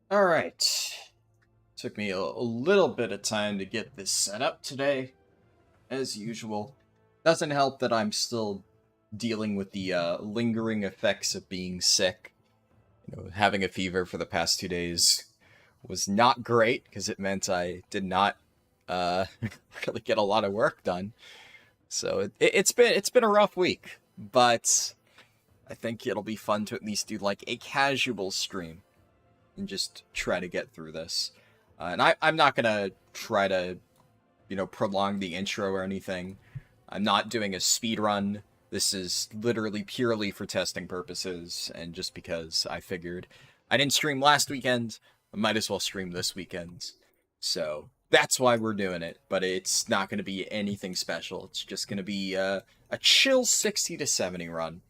All right. Took me a little bit of time to get this set up today, as usual. Doesn't help that I'm still dealing with the lingering effects of being sick. Having a fever for the past 2 days was not great because it meant I did not uh, really get a lot of work done. So it's been a rough week, but I think it'll be fun to at least do like a casual stream and just try to get through this. And I'm not gonna try to, prolong the intro or anything. I'm not doing a speed run. This is literally purely for testing purposes, and just because I figured I didn't stream last weekend, I might as well stream this weekend. So that's why we're doing it, but it's not going to be anything special. It's just going to be a chill 60 to 70 run.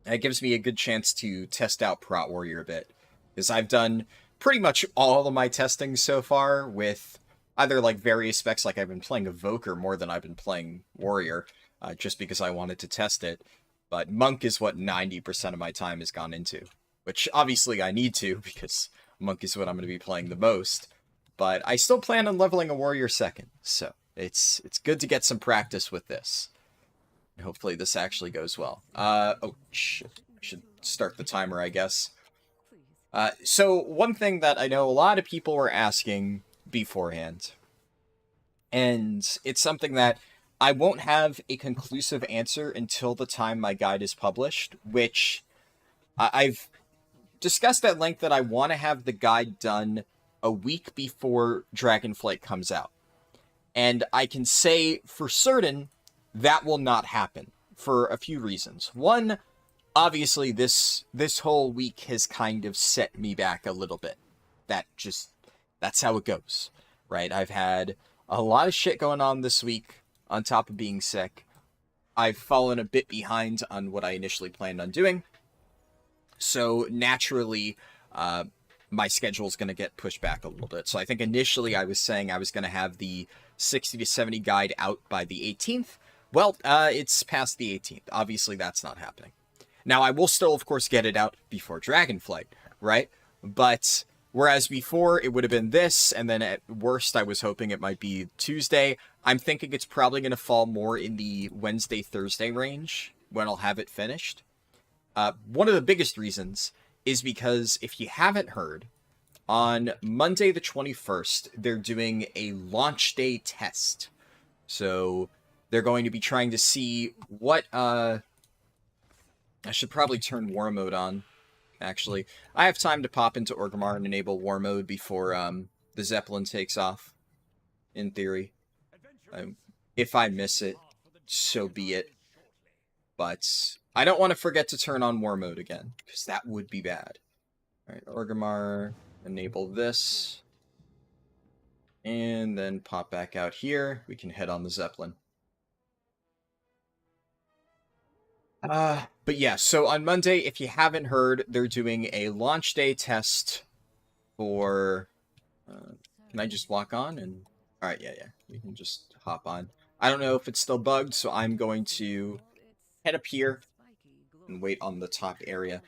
That gives me a good chance to test out Prot Warrior a bit, because I've done pretty much all of my testing so far with either like various specs, like I've been playing Evoker more than I've been playing Warrior, just because I wanted to test it. But Monk is what 90% of my time has gone into, which obviously I need to, because Monk is what I'm going to be playing the most. But I still plan on leveling a Warrior second, so it's good to get some practice with this. Hopefully this actually goes well. Oh, shit. I should start the timer, I guess. So one thing that I know a lot of people were asking beforehand, and it's something that I won't have a conclusive answer until the time my guide is published, which I've discussed at length that I want to have the guide done a week before Dragonflight comes out. And I can say for certain that will not happen for a few reasons. One, obviously this whole week has kind of set me back a little bit. That's how it goes, right? I've had a lot of shit going on this week on top of being sick. I've fallen a bit behind on what I initially planned on doing. So naturally, my schedule is going to get pushed back a little bit. So I think initially I was saying I was going to have the 60 to 70 guide out by the 18th. Well, it's past the 18th. Obviously, that's not happening. Now, I will still, of course, get it out before Dragonflight, right? But whereas before it would have been this, and then at worst I was hoping it might be Tuesday, I'm thinking it's probably going to fall more in the Wednesday, Thursday range when I'll have it finished. One of the biggest reasons is because if you haven't heard, on Monday the 21st, they're doing a launch day test. So they're going to be trying to see what, I should probably turn war mode on, actually. I have time to pop into Orgrimmar and enable war mode before the Zeppelin takes off, in theory. If I miss it, so be it. But I don't want to forget to turn on war mode again, because that would be bad. Alright, Orgrimmar, enable this. And then pop back out here. We can head on the Zeppelin. But yeah, so on Monday, if you haven't heard, they're doing a launch day test for... can I just walk on? And alright, yeah, you can just hop on. I don't know if it's still bugged, so I'm going to head up here and wait on the top area.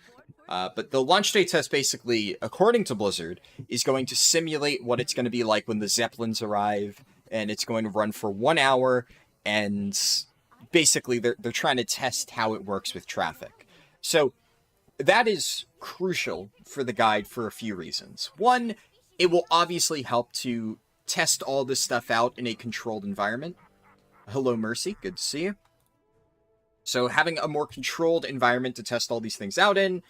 But the launch day test basically, according to Blizzard, is going to simulate what it's going to be like when the Zeppelins arrive, and it's going to run for 1 hour, and basically they're trying to test how it works with traffic. So that is crucial for the guide for a few reasons. One, it will obviously help to test all this stuff out in a controlled environment. Hello, Mercy. Good to see you. So having a more controlled environment to test all these things out in,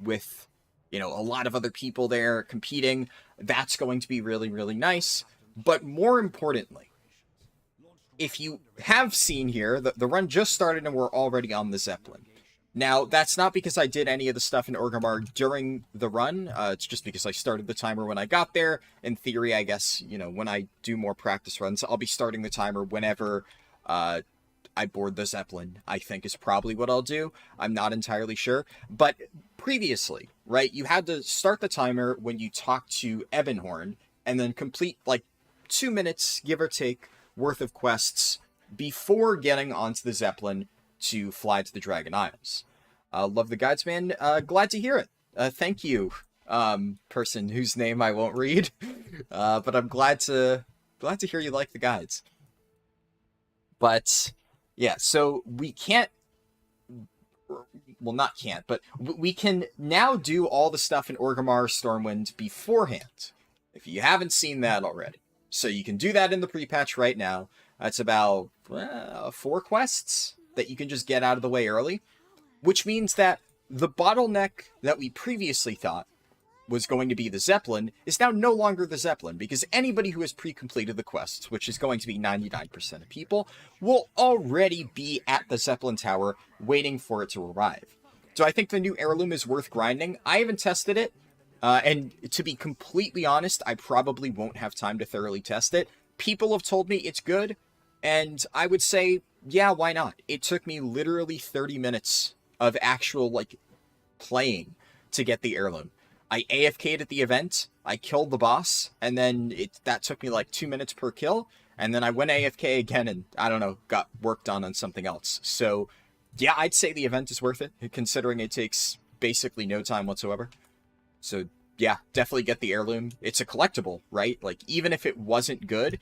with, a lot of other people there competing, that's going to be really, really nice. But more importantly, if you have seen here, the run just started and we're already on the Zeppelin. Now, that's not because I did any of the stuff in Orgrimmar during the run. It's just because I started the timer when I got there. In theory, I guess, when I do more practice runs, I'll be starting the timer whenever I board the Zeppelin, I think is probably what I'll do. I'm not entirely sure. But previously, right, you had to start the timer when you talk to Ebonhorn and then complete, 2 minutes, give or take, worth of quests before getting onto the Zeppelin to fly to the Dragon Isles. Love the guides, man. Glad to hear it. Thank you person whose name I won't read. But I'm glad to hear you like the guides. But yeah, so we can't, well, not can't, but we can now do all the stuff in Orgrimmar Stormwind beforehand, if you haven't seen that already. So you can do that in the pre-patch right now. That's about 4 quests that you can just get out of the way early, which means that the bottleneck that we previously thought was going to be the Zeppelin is now no longer the Zeppelin, because anybody who has pre-completed the quests, which is going to be 99% of people, will already be at the Zeppelin Tower waiting for it to arrive. So I think the new heirloom is worth grinding. I haven't tested it, and to be completely honest, I probably won't have time to thoroughly test it. People have told me it's good, and I would say, yeah, why not? It took me literally 30 minutes of actual, like, playing to get the heirloom. I AFK'd at the event, I killed the boss, and then that took me like 2 minutes per kill, and then I went AFK again and, I don't know, got worked on something else. So, yeah, I'd say the event is worth it, considering it takes basically no time whatsoever. So, yeah, definitely get the heirloom. It's a collectible, right? Like, even if it wasn't good, it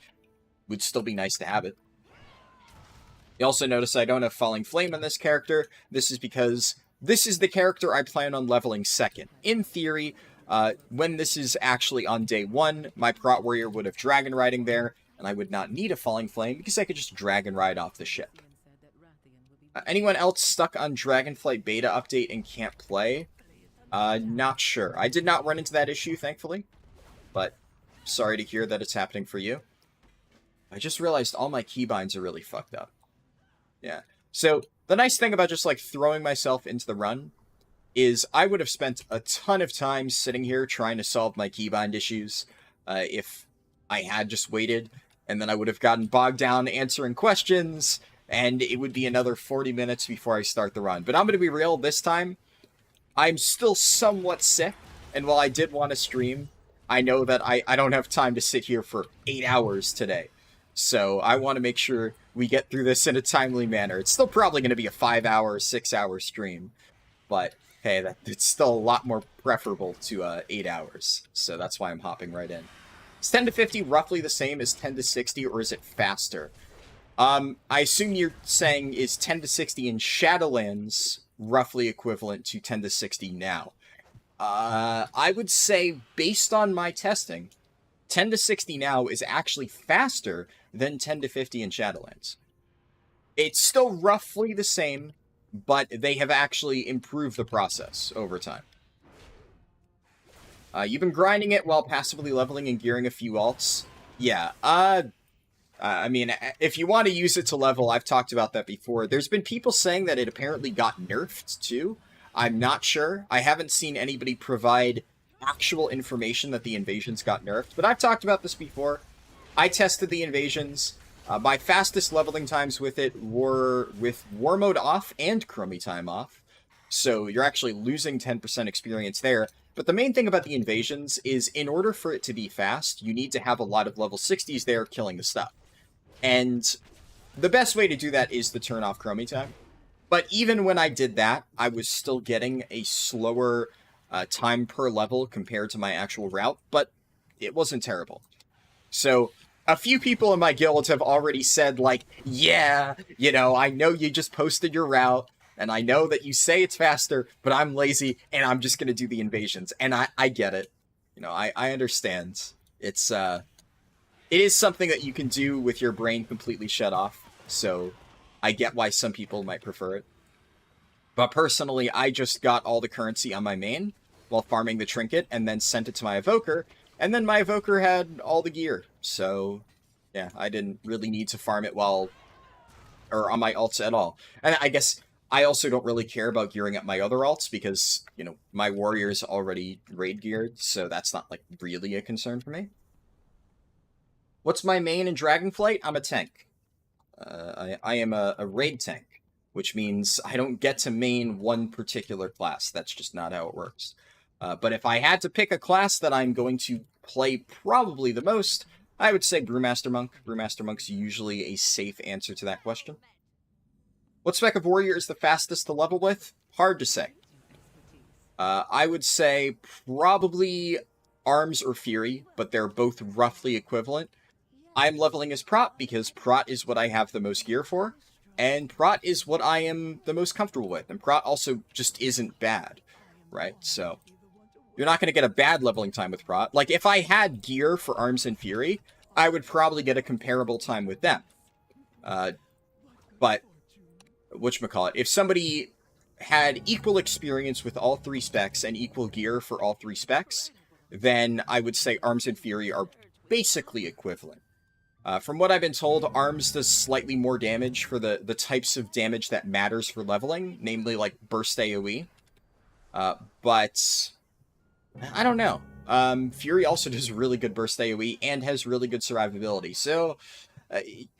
would still be nice to have it. You also notice I don't have Falling Flame on this character. This is because this is the character I plan on leveling second. In theory, when this is actually on day 1, my Prot Warrior would have Dragon Riding there, and I would not need a Falling Flame because I could just Dragon Ride off the ship. Anyone else stuck on Dragonflight Beta update and can't play? Not sure. I did not run into that issue, thankfully, but sorry to hear that it's happening for you. I just realized all my keybinds are really fucked up. Yeah. So, the nice thing about just, like, throwing myself into the run is I would have spent a ton of time sitting here trying to solve my keybind issues if I had just waited, and then I would have gotten bogged down answering questions, and it would be another 40 minutes before I start the run. But I'm going to be real this time. I'm still somewhat sick, and while I did want to stream, I know that I don't have time to sit here for 8 hours today. So I want to make sure we get through this in a timely manner. It's still probably going to be a 5-hour, 6-hour stream. But, hey, it's still a lot more preferable to 8 hours. So that's why I'm hopping right in. Is 10 to 50 roughly the same as 10 to 60, or is it faster? I assume you're saying is 10 to 60 in Shadowlands roughly equivalent to 10 to 60 now? I would say, based on my testing, 10 to 60 now is actually faster than 10 to 50 in Shadowlands. It's still roughly the same, but they have actually improved the process over time. You've been grinding it while passively leveling and gearing a few alts. Yeah, I mean, if you want to use it to level, I've talked about that before. There's been people saying that it apparently got nerfed, too. I'm not sure. I haven't seen anybody provide actual information that the invasions got nerfed, but I've talked about this before. I tested the invasions. My fastest leveling times with it were with War Mode off and Chromie time off, so you're actually losing 10% experience there. But the main thing about the invasions is, in order for it to be fast, you need to have a lot of level 60s there killing the stuff. And the best way to do that is to turn off Chromie time. But even when I did that, I was still getting a slower time per level compared to my actual route, but it wasn't terrible. So a few people in my guild have already said, like, yeah, you know, I know you just posted your route, and I know that you say it's faster, but I'm lazy, and I'm just going to do the invasions. And I get it. You know, I understand. It is something that you can do with your brain completely shut off, so I get why some people might prefer it. But personally, I just got all the currency on my main while farming the trinket, and then sent it to my evoker, and then my evoker had all the gear. So, yeah, I didn't really need to farm it on my alts at all. And I guess I also don't really care about gearing up my other alts, because, you know, my warrior's already raid geared, so that's not, like, really a concern for me. What's my main in Dragonflight? I'm a tank. I am a raid tank, which means I don't get to main one particular class. That's just not how it works. But if I had to pick a class that I'm going to play probably the most, I would say Brewmaster Monk. Brewmaster Monk's usually a safe answer to that question. What spec of warrior is the fastest to level with? Hard to say. I would say probably Arms or Fury, but they're both roughly equivalent. I'm leveling as Prot because Prot is what I have the most gear for, and Prot is what I am the most comfortable with, and Prot also just isn't bad, right? So, you're not going to get a bad leveling time with Prot. Like, if I had gear for Arms and Fury, I would probably get a comparable time with them. But, whatchamacallit, if somebody had equal experience with all three specs and equal gear for all three specs, then I would say Arms and Fury are basically equivalent. From what I've been told, Arms does slightly more damage for the types of damage that matters for leveling, namely like burst AoE. But I don't know. Fury also does really good burst AoE and has really good survivability, so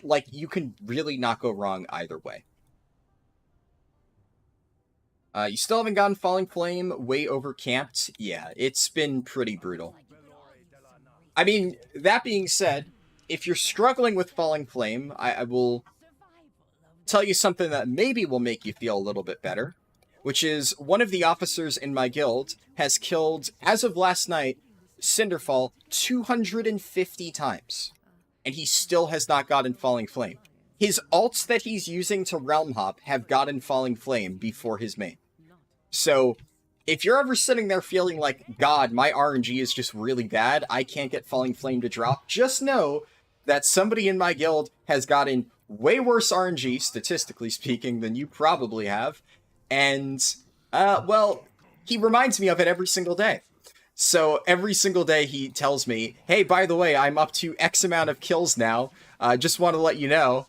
like you can really not go wrong either way. You still haven't gotten Falling Flame way over camped? Yeah, it's been pretty brutal. I mean, that being said, if you're struggling with Falling Flame, I will tell you something that maybe will make you feel a little bit better, which is one of the officers in my guild has killed, as of last night, Cinderfall 250 times, and he still has not gotten Falling Flame. His ults that he's using to Realm Hop have gotten Falling Flame before his main. So, if you're ever sitting there feeling like, God, my RNG is just really bad, I can't get Falling Flame to drop, just know that somebody in my guild has gotten way worse RNG, statistically speaking, than you probably have. And, well, he reminds me of it every single day. So every single day he tells me, hey, by the way, I'm up to X amount of kills now. Just want to let you know.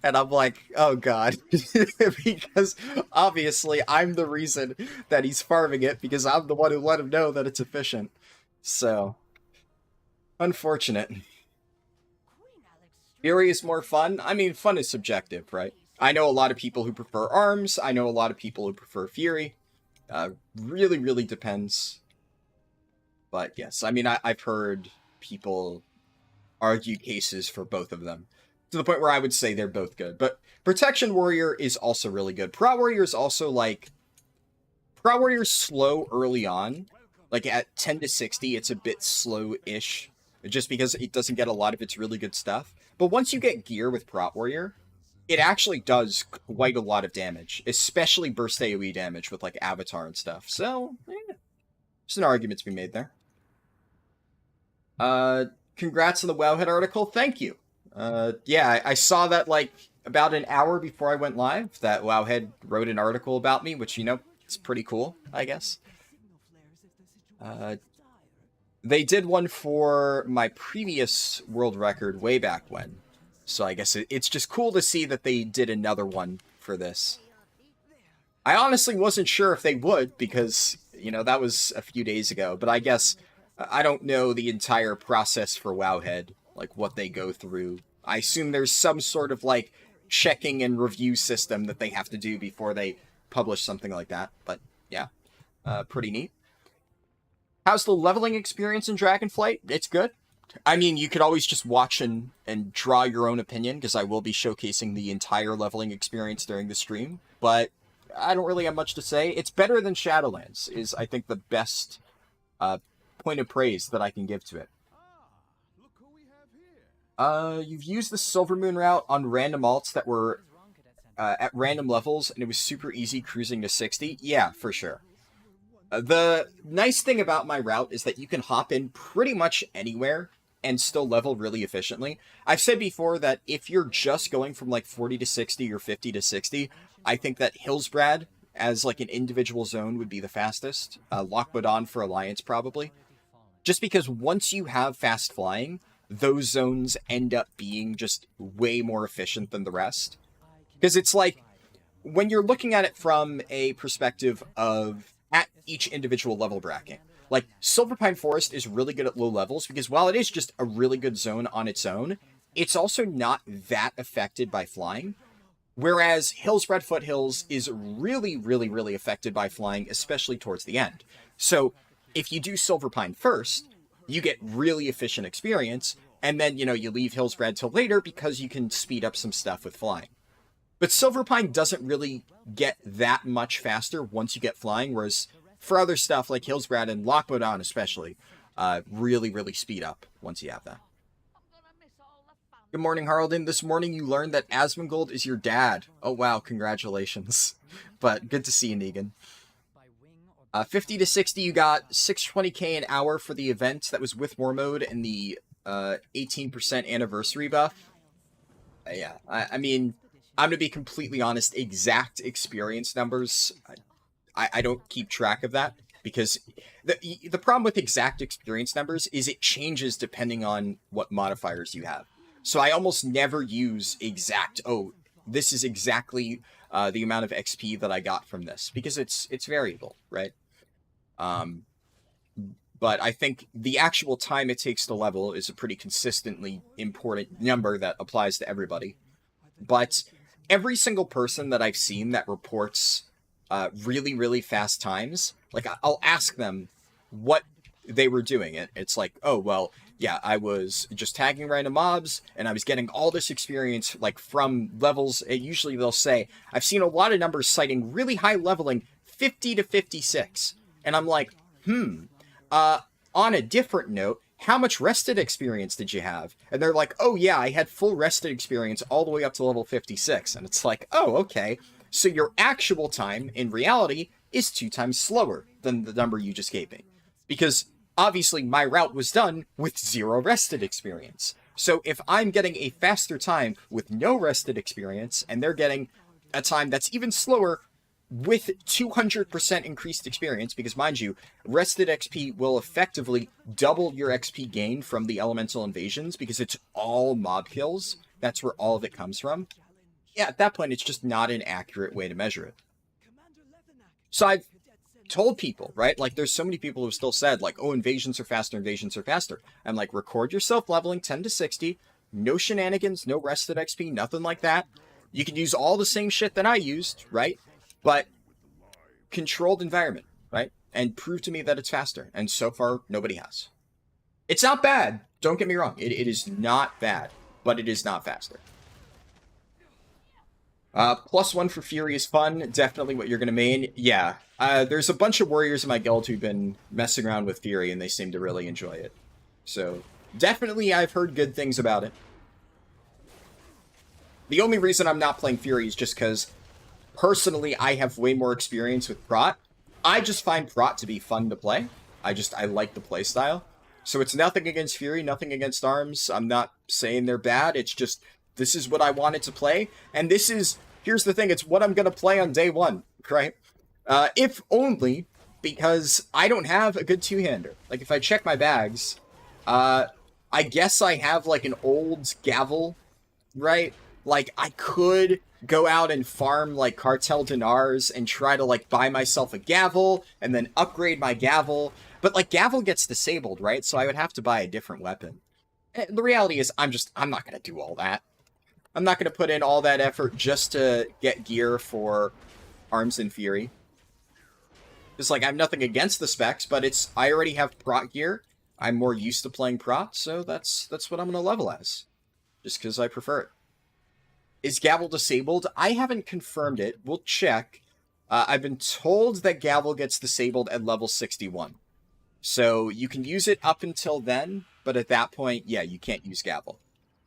And I'm like, oh god. Because obviously I'm the reason that he's farming it, because I'm the one who let him know that it's efficient. So, unfortunate. Fury is more fun. I mean, fun is subjective, right? I know a lot of people who prefer Arms. I know a lot of people who prefer Fury. Really, really depends. But yes, I mean, I've heard people argue cases for both of them, to the point where I would say they're both good. But Protection Warrior is also really good. Prot Warrior is also, like... Prot Warrior's slow early on. Like, at 10 to 60, it's a bit slow-ish. Just because it doesn't get a lot of its really good stuff. But once you get gear with Prot Warrior, it actually does quite a lot of damage. Especially burst AoE damage with, like, Avatar and stuff. So, yeah. There's an argument to be made there. Congrats on the Wowhead article. Thank you. Yeah, I saw that, like, about an hour before I went live, that Wowhead wrote an article about me, which, you know, it's pretty cool, I guess. They did one for my previous world record way back when, so I guess it's just cool to see that they did another one for this. I honestly wasn't sure if they would, because, you know, that was a few days ago, but I guess I don't know the entire process for Wowhead, like what they go through. I assume there's some sort of, like, checking and review system that they have to do before they publish something like that. But, yeah, pretty neat. How's the leveling experience in Dragonflight? It's good. I mean, you could always just watch and draw your own opinion, because I will be showcasing the entire leveling experience during the stream. But I don't really have much to say. It's better than Shadowlands, is, I think, the best point of praise that I can give to it. You've used the Silvermoon route on random alts that were at random levels, and it was super easy cruising to 60? Yeah, for sure. The nice thing about my route is that you can hop in pretty much anywhere and still level really efficiently. I've said before that if you're just going from like 40 to 60 or 50 to 60, I think that Hillsbrad as like an individual zone would be the fastest. Lochbodon for Alliance probably. Just because once you have fast flying, those zones end up being just way more efficient than the rest. Because it's like, when you're looking at it from a perspective of at each individual level bracket, like Silverpine Forest is really good at low levels, because while it is just a really good zone on its own, it's also not that affected by flying. Whereas Hillsbrad Foothills is really, really, really affected by flying, especially towards the end. So if you do Silverpine first, you get really efficient experience, and then, you know, you leave Hillsbrad till later because you can speed up some stuff with flying. But Silverpine doesn't really get that much faster once you get flying, whereas for other stuff like Hillsbrad and Lockbowdown especially, really, really speed up once you have that. Good morning, Haraldin. This morning you learned that Asmongold is your dad. Oh, wow. Congratulations. But good to see you, Negan. 50 to 60, you got 620k an hour for the event that was with War Mode and the 18% anniversary buff. Yeah, I mean, I'm going to be completely honest, exact experience numbers, I don't keep track of that, because the problem with exact experience numbers is it changes depending on what modifiers you have. So I almost never use exact, oh, this is exactly the amount of XP that I got from this, because it's variable, right? But I think the actual time it takes to level is a pretty consistently important number that applies to everybody. But every single person that I've seen that reports really, really fast times, like, I'll ask them what they were doing. It's like, oh, well, yeah, I was just tagging random mobs, and I was getting all this experience, like, from levels. Usually they'll say, I've seen a lot of numbers citing really high leveling, 50 to 56. And I'm like, on a different note, how much rested experience did you have? And they're like, oh yeah, I had full rested experience all the way up to level 56. And it's like, oh, okay. So your actual time, in reality, is 2 times slower than the number you just gave me. Because obviously my route was done with 0 rested experience. So if I'm getting a faster time with no rested experience, and they're getting a time that's even slower with 200% increased experience, because mind you, rested XP will effectively double your XP gain from the elemental invasions, because it's all mob kills. That's where all of it comes from. Yeah, at that point, it's just not an accurate way to measure it. So I've told people, right? Like, there's so many people who still said, like, oh, invasions are faster, invasions are faster. I'm like, record yourself leveling 10 to 60, no shenanigans, no rested XP, nothing like that. You can use all the same shit that I used, right? But controlled environment, right? And prove to me that it's faster. And so far, nobody has. It's not bad. Don't get me wrong. It is not bad, but it is not faster. +1 for Fury is fun. Definitely what you're going to main. Yeah. There's a bunch of warriors in my guild who've been messing around with Fury, and they seem to really enjoy it. So, definitely I've heard good things about it. The only reason I'm not playing Fury is just because personally, I have way more experience with Prot. I just find Prot to be fun to play. I like the playstyle. So it's nothing against Fury, nothing against Arms. I'm not saying they're bad. It's just, this is what I wanted to play. And this is, here's the thing, it's what I'm going to play on day 1, right? If only because I don't have a good two-hander. Like, if I check my bags, I guess I have, like, an old gavel, right? Like, I could go out and farm, like, cartel dinars and try to, like, buy myself a gavel and then upgrade my gavel. But, like, gavel gets disabled, right? So I would have to buy a different weapon. And the reality is, I'm not going to do all that. I'm not going to put in all that effort just to get gear for Arms and Fury. It's like, I have nothing against the specs, but I already have Prot gear. I'm more used to playing Prot, so that's what I'm going to level as. Just because I prefer it. Is Gavel disabled? I haven't confirmed it. We'll check. I've been told that Gavel gets disabled at level 61. So you can use it up until then, but at that point, yeah, you can't use Gavel.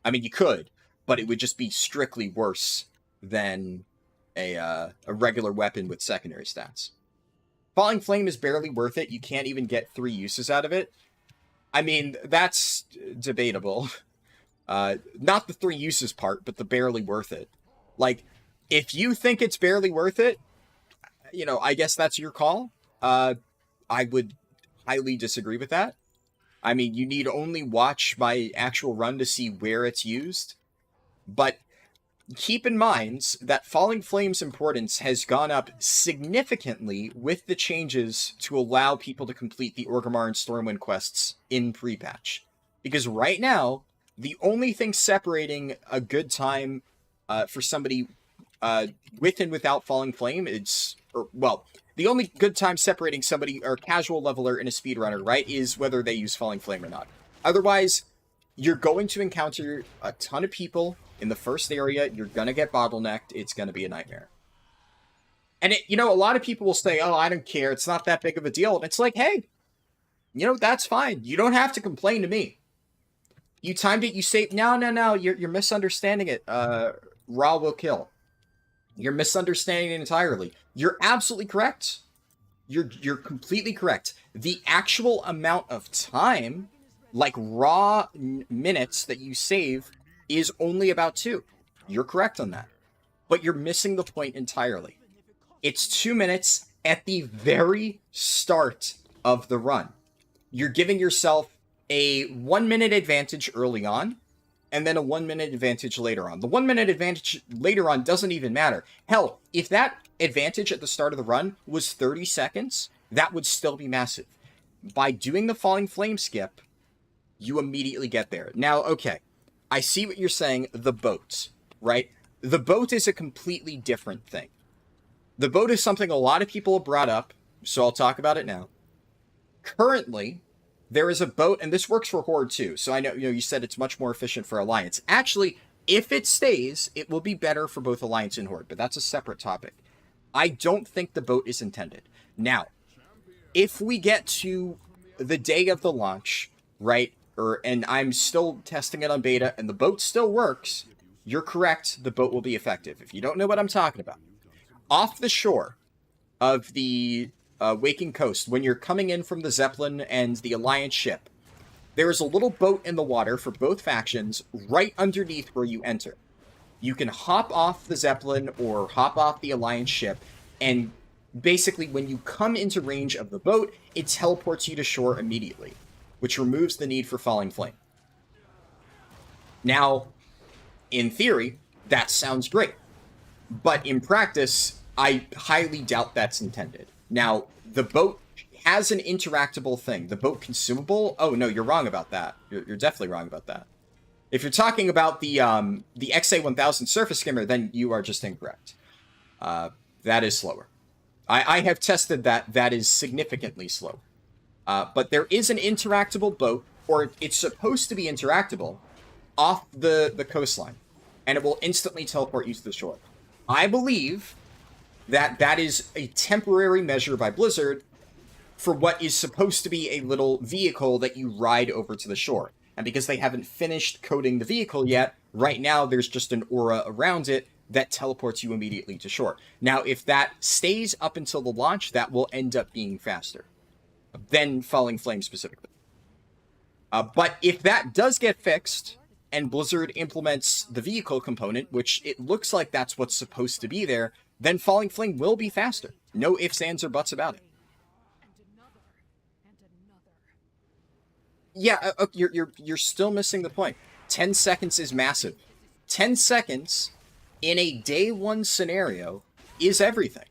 I mean, you could, but it would just be strictly worse than a regular weapon with secondary stats. Falling Flame is barely worth it. You can't even get 3 uses out of it. I mean, that's debatable. Not the 3 uses part, but the barely worth it. Like, if you think it's barely worth it, you know, I guess that's your call. I would highly disagree with that. I mean, you need only watch my actual run to see where it's used. But keep in mind that Falling Flame's importance has gone up significantly with the changes to allow people to complete the Orgrimmar and Stormwind quests in pre-patch. Because right now, the only thing separating a good time for somebody with and without Falling Flame is, the only good time separating somebody or casual leveler and a speedrunner, right, is whether they use Falling Flame or not. Otherwise, you're going to encounter a ton of people in the first area. You're going to get bottlenecked. It's going to be a nightmare. And it, a lot of people will say, "Oh, I don't care. It's not that big of a deal." And it's like, hey, that's fine. You don't have to complain to me. You timed it. You say, no. You're misunderstanding it. Raw will kill. You're misunderstanding it entirely. You're absolutely correct. You're completely correct. The actual amount of time, like raw minutes that you save, is only about 2. You're correct on that. But you're missing the point entirely. It's 2 minutes at the very start of the run. You're giving yourself a 1 minute advantage early on, and then a 1 minute advantage later on. The 1 minute advantage later on doesn't even matter. Hell, if that advantage at the start of the run was 30 seconds, that would still be massive. By doing the Falling Flame skip, you immediately get there. Now, okay, I see what you're saying, the boat, right? The boat is a completely different thing. The boat is something a lot of people have brought up, so I'll talk about it now. Currently, there is a boat, and this works for Horde too, so I know, you said it's much more efficient for Alliance. Actually, if it stays, it will be better for both Alliance and Horde, but that's a separate topic. I don't think the boat is intended. Now, if we get to the day of the launch, right, and I'm still testing it on beta, and the boat still works, you're correct, the boat will be effective. If you don't know what I'm talking about, off the shore of the Waking Coast, when you're coming in from the Zeppelin and the Alliance ship, there is a little boat in the water for both factions right underneath where you enter. You can hop off the Zeppelin or hop off the Alliance ship, and basically when you come into range of the boat, it teleports you to shore immediately, which removes the need for Falling Flame. Now, in theory, that sounds great, but in practice, I highly doubt that's intended. Now, the boat has an interactable thing. The boat consumable? Oh, no, you're wrong about that. You're definitely wrong about that. If you're talking about the XA1000 surface skimmer, then you are just incorrect. That is slower. I have tested that. That is significantly slow. But there is an interactable boat, or it's supposed to be interactable, off the coastline. And it will instantly teleport you to the shore. I believe that is a temporary measure by Blizzard for what is supposed to be a little vehicle that you ride over to the shore. And because they haven't finished coding the vehicle yet, right now there's just an aura around it that teleports you immediately to shore. Now, if that stays up until the launch, that will end up being faster than Falling Flame specifically. But if that does get fixed, and Blizzard implements the vehicle component, which it looks like that's what's supposed to be there, then Falling Flame will be faster. No ifs, ands, or buts about it. Yeah, you're still missing the point. 10 seconds is massive. 10 seconds in a day one scenario is everything.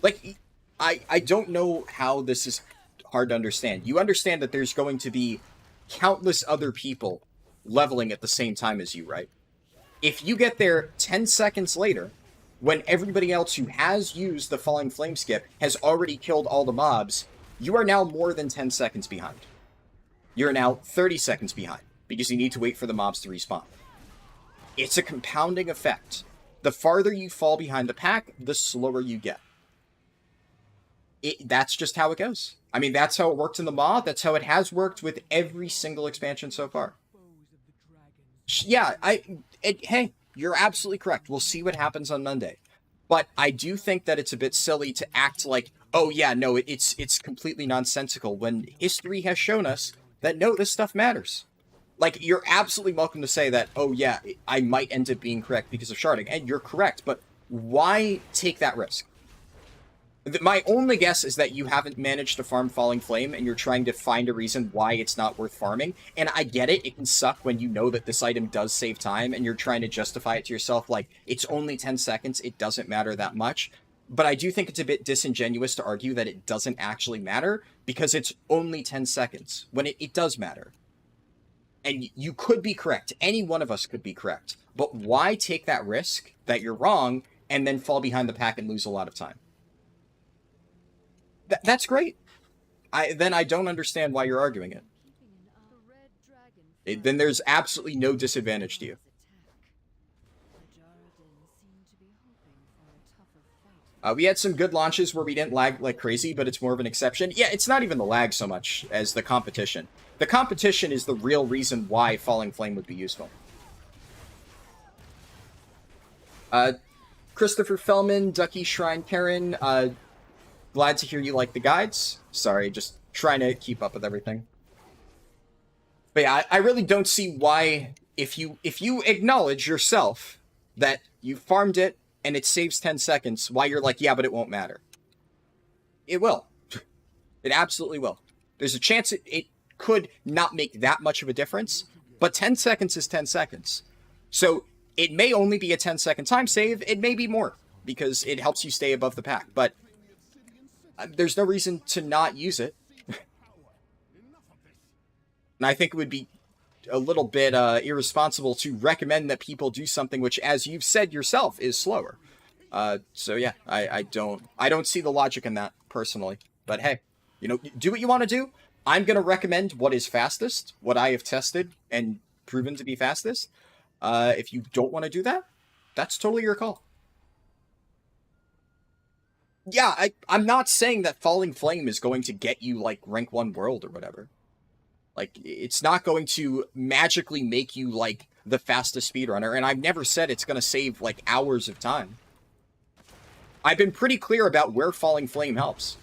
Like, I don't know how this is hard to understand. You understand that there's going to be countless other people leveling at the same time as you, right? If you get there 10 seconds later, when everybody else who has used the Falling Flame skip has already killed all the mobs, you are now more than 10 seconds behind. You're now 30 seconds behind, because you need to wait for the mobs to respawn. It's a compounding effect. The farther you fall behind the pack, the slower you get. That's just how it goes. I mean, that's how it worked in the mod. That's how it has worked with every single expansion so far. Yeah, hey, you're absolutely correct. We'll see what happens on Monday. But I do think that it's a bit silly to act like, oh yeah, no, it's completely nonsensical, when history has shown us that, no, this stuff matters. Like, you're absolutely welcome to say that, oh yeah, I might end up being correct because of sharding, and you're correct, but why take that risk? My only guess is that you haven't managed to farm Falling Flame, and you're trying to find a reason why it's not worth farming. And I get it, it can suck when you know that this item does save time, and you're trying to justify it to yourself like, it's only 10 seconds, it doesn't matter that much. But I do think it's a bit disingenuous to argue that it doesn't actually matter, because it's only 10 seconds, when it does matter. And you could be correct, any one of us could be correct. But why take that risk that you're wrong, and then fall behind the pack and lose a lot of time? That's great. Then I don't understand why you're arguing it. Then there's absolutely no disadvantage to you. We had some good launches where we didn't lag like crazy, but it's more of an exception. Yeah, it's not even the lag so much as the competition. The competition is the real reason why Falling Flame would be useful. Christopher Fellman, Ducky Shrine Karen, glad to hear you like the guides. Sorry, just trying to keep up with everything. But yeah, I really don't see why, if you acknowledge yourself that you farmed it and it saves 10 seconds, why you're like, yeah, but it won't matter. It will. It absolutely will. There's a chance it could not make that much of a difference, but 10 seconds is 10 seconds. So it may only be a 10-second time save, it may be more, because it helps you stay above the pack, but there's no reason to not use it. And I think it would be a little bit irresponsible to recommend that people do something which, as you've said yourself, is slower. So yeah, I don't see the logic in that personally. But hey, you know, do what you want to do. I'm gonna recommend what is fastest, what I have tested and proven to be fastest. If you don't want to do that, that's totally your call. Yeah, I'm not saying that Falling Flame is going to get you like rank 1 world or whatever. Like, it's not going to magically make you, like, the fastest speedrunner, and I've never said it's going to save, like, hours of time. I've been pretty clear about where Falling Flame helps.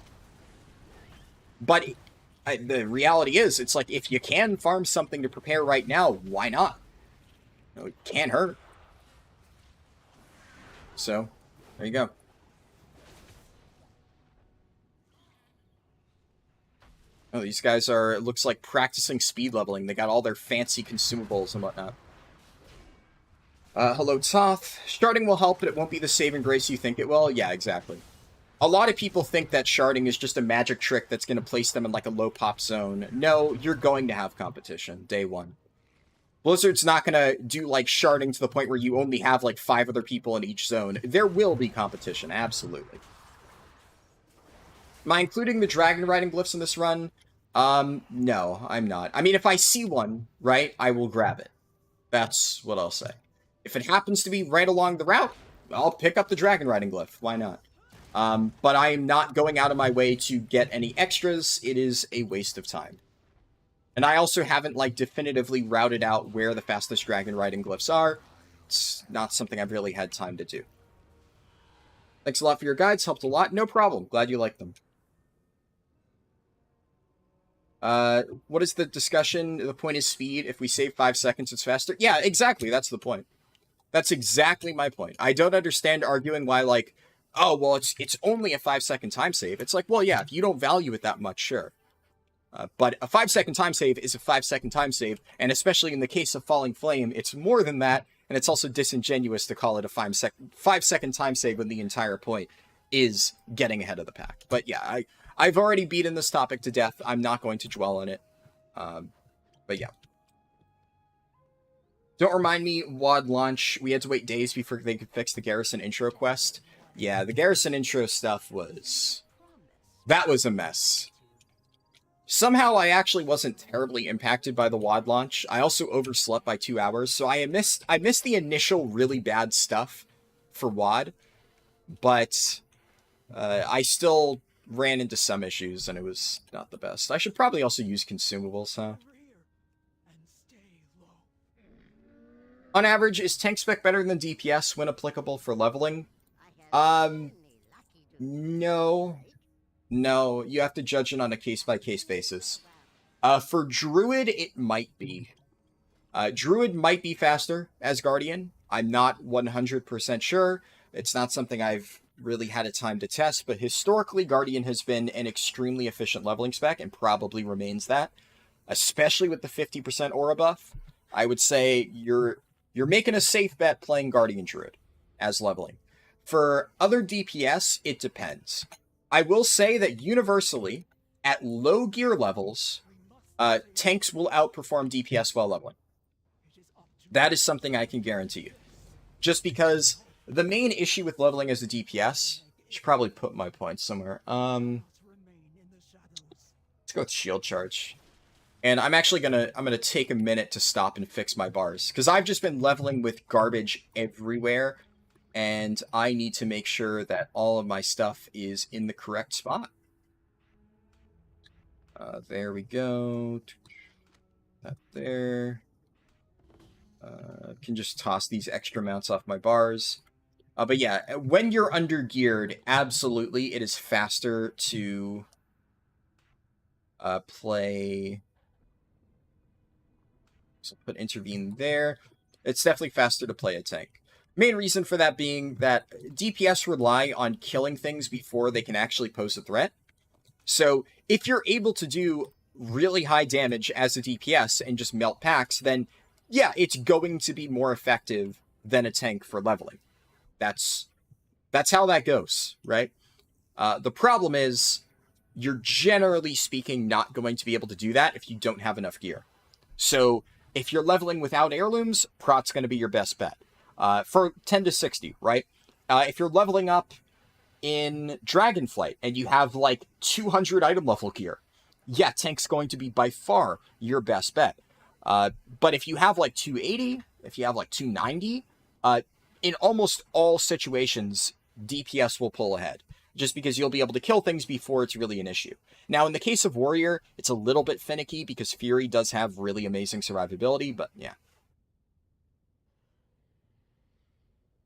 But the reality is, it's like, if you can farm something to prepare right now, why not? You know, it can't hurt. So, there you go. Oh, these guys are, it looks like, practicing speed leveling. They got all their fancy consumables and whatnot. Hello, Toth. Sharding will help, but it won't be the saving grace you think it will. Yeah, exactly. A lot of people think that sharding is just a magic trick that's going to place them in, like, a low pop zone. No, you're going to have competition, day one. Blizzard's not going to do, like, sharding to the point where you only have, like, 5 other people in each zone. There will be competition, absolutely. Am I including the dragon riding glyphs in this run? No, I'm not. I mean, if I see one, right, I will grab it. That's what I'll say. If it happens to be right along the route, I'll pick up the dragon riding glyph. Why not? But I am not going out of my way to get any extras. It is a waste of time. And I also haven't, like, definitively routed out where the fastest dragon riding glyphs are. It's not something I've really had time to do. Thanks a lot for your guides. Helped a lot. No problem. Glad you liked them. What is the discussion? The point is speed. If we save 5 seconds, it's faster. Yeah, exactly. That's the point. That's exactly my point. I don't understand arguing why, like, oh, well, it's only a 5-second time save. It's like, well, yeah, if you don't value it that much, sure. But a 5-second time save is a 5-second time save, and especially in the case of Falling Flame, it's more than that, and it's also disingenuous to call it a 5-second time save when the entire point is getting ahead of the pack. But yeah, I've already beaten this topic to death. I'm not going to dwell on it. But yeah. Don't remind me, WoD launch, we had to wait days before they could fix the Garrison intro quest. Yeah, the Garrison intro stuff was... that was a mess. Somehow I actually wasn't terribly impacted by the WoD launch. I also overslept by 2 hours, so I missed the initial really bad stuff for WoD, but I still ran into some issues, and it was not the best. I should probably also use consumables, huh? On average, is tank spec better than DPS when applicable for leveling? No. No, you have to judge it on a case-by-case basis. For Druid, it might be. Druid might be faster as Guardian. I'm not 100% sure. It's not something I've really had a time to test, but historically, Guardian has been an extremely efficient leveling spec and probably remains that. Especially with the 50% aura buff. I would say you're making a safe bet playing Guardian Druid as leveling. For other DPS, it depends. I will say that universally, at low gear levels, tanks will outperform DPS while leveling. That is something I can guarantee you. Just because the main issue with leveling as a DPS, I should probably put my points somewhere. Let's go with shield charge. And I'm actually gonna take a minute to stop and fix my bars, because I've just been leveling with garbage everywhere. and I need to make sure that all of my stuff is in the correct spot. There we go. That there. Can just toss these extra mounts off my bars. But yeah, when you're under geared, absolutely, it is faster to play. So put intervene there. It's definitely faster to play a tank. Main reason for that being that DPS rely on killing things before they can actually pose a threat. So if you're able to do really high damage as a DPS and just melt packs, then yeah, it's going to be more effective than a tank for leveling. That's how that goes, right? The problem is you're generally speaking not going to be able to do that if you don't have enough gear. So if you're leveling without heirlooms, Prot's going to be your best bet. For 10 to 60, right? If you're leveling up in Dragonflight and you have like 200 item level gear, yeah, tank's going to be by far your best bet. But if you have like 280, if you have like 290, in almost all situations, DPS will pull ahead, just because you'll be able to kill things before it's really an issue. Now, in the case of Warrior, it's a little bit finicky because Fury does have really amazing survivability, but yeah.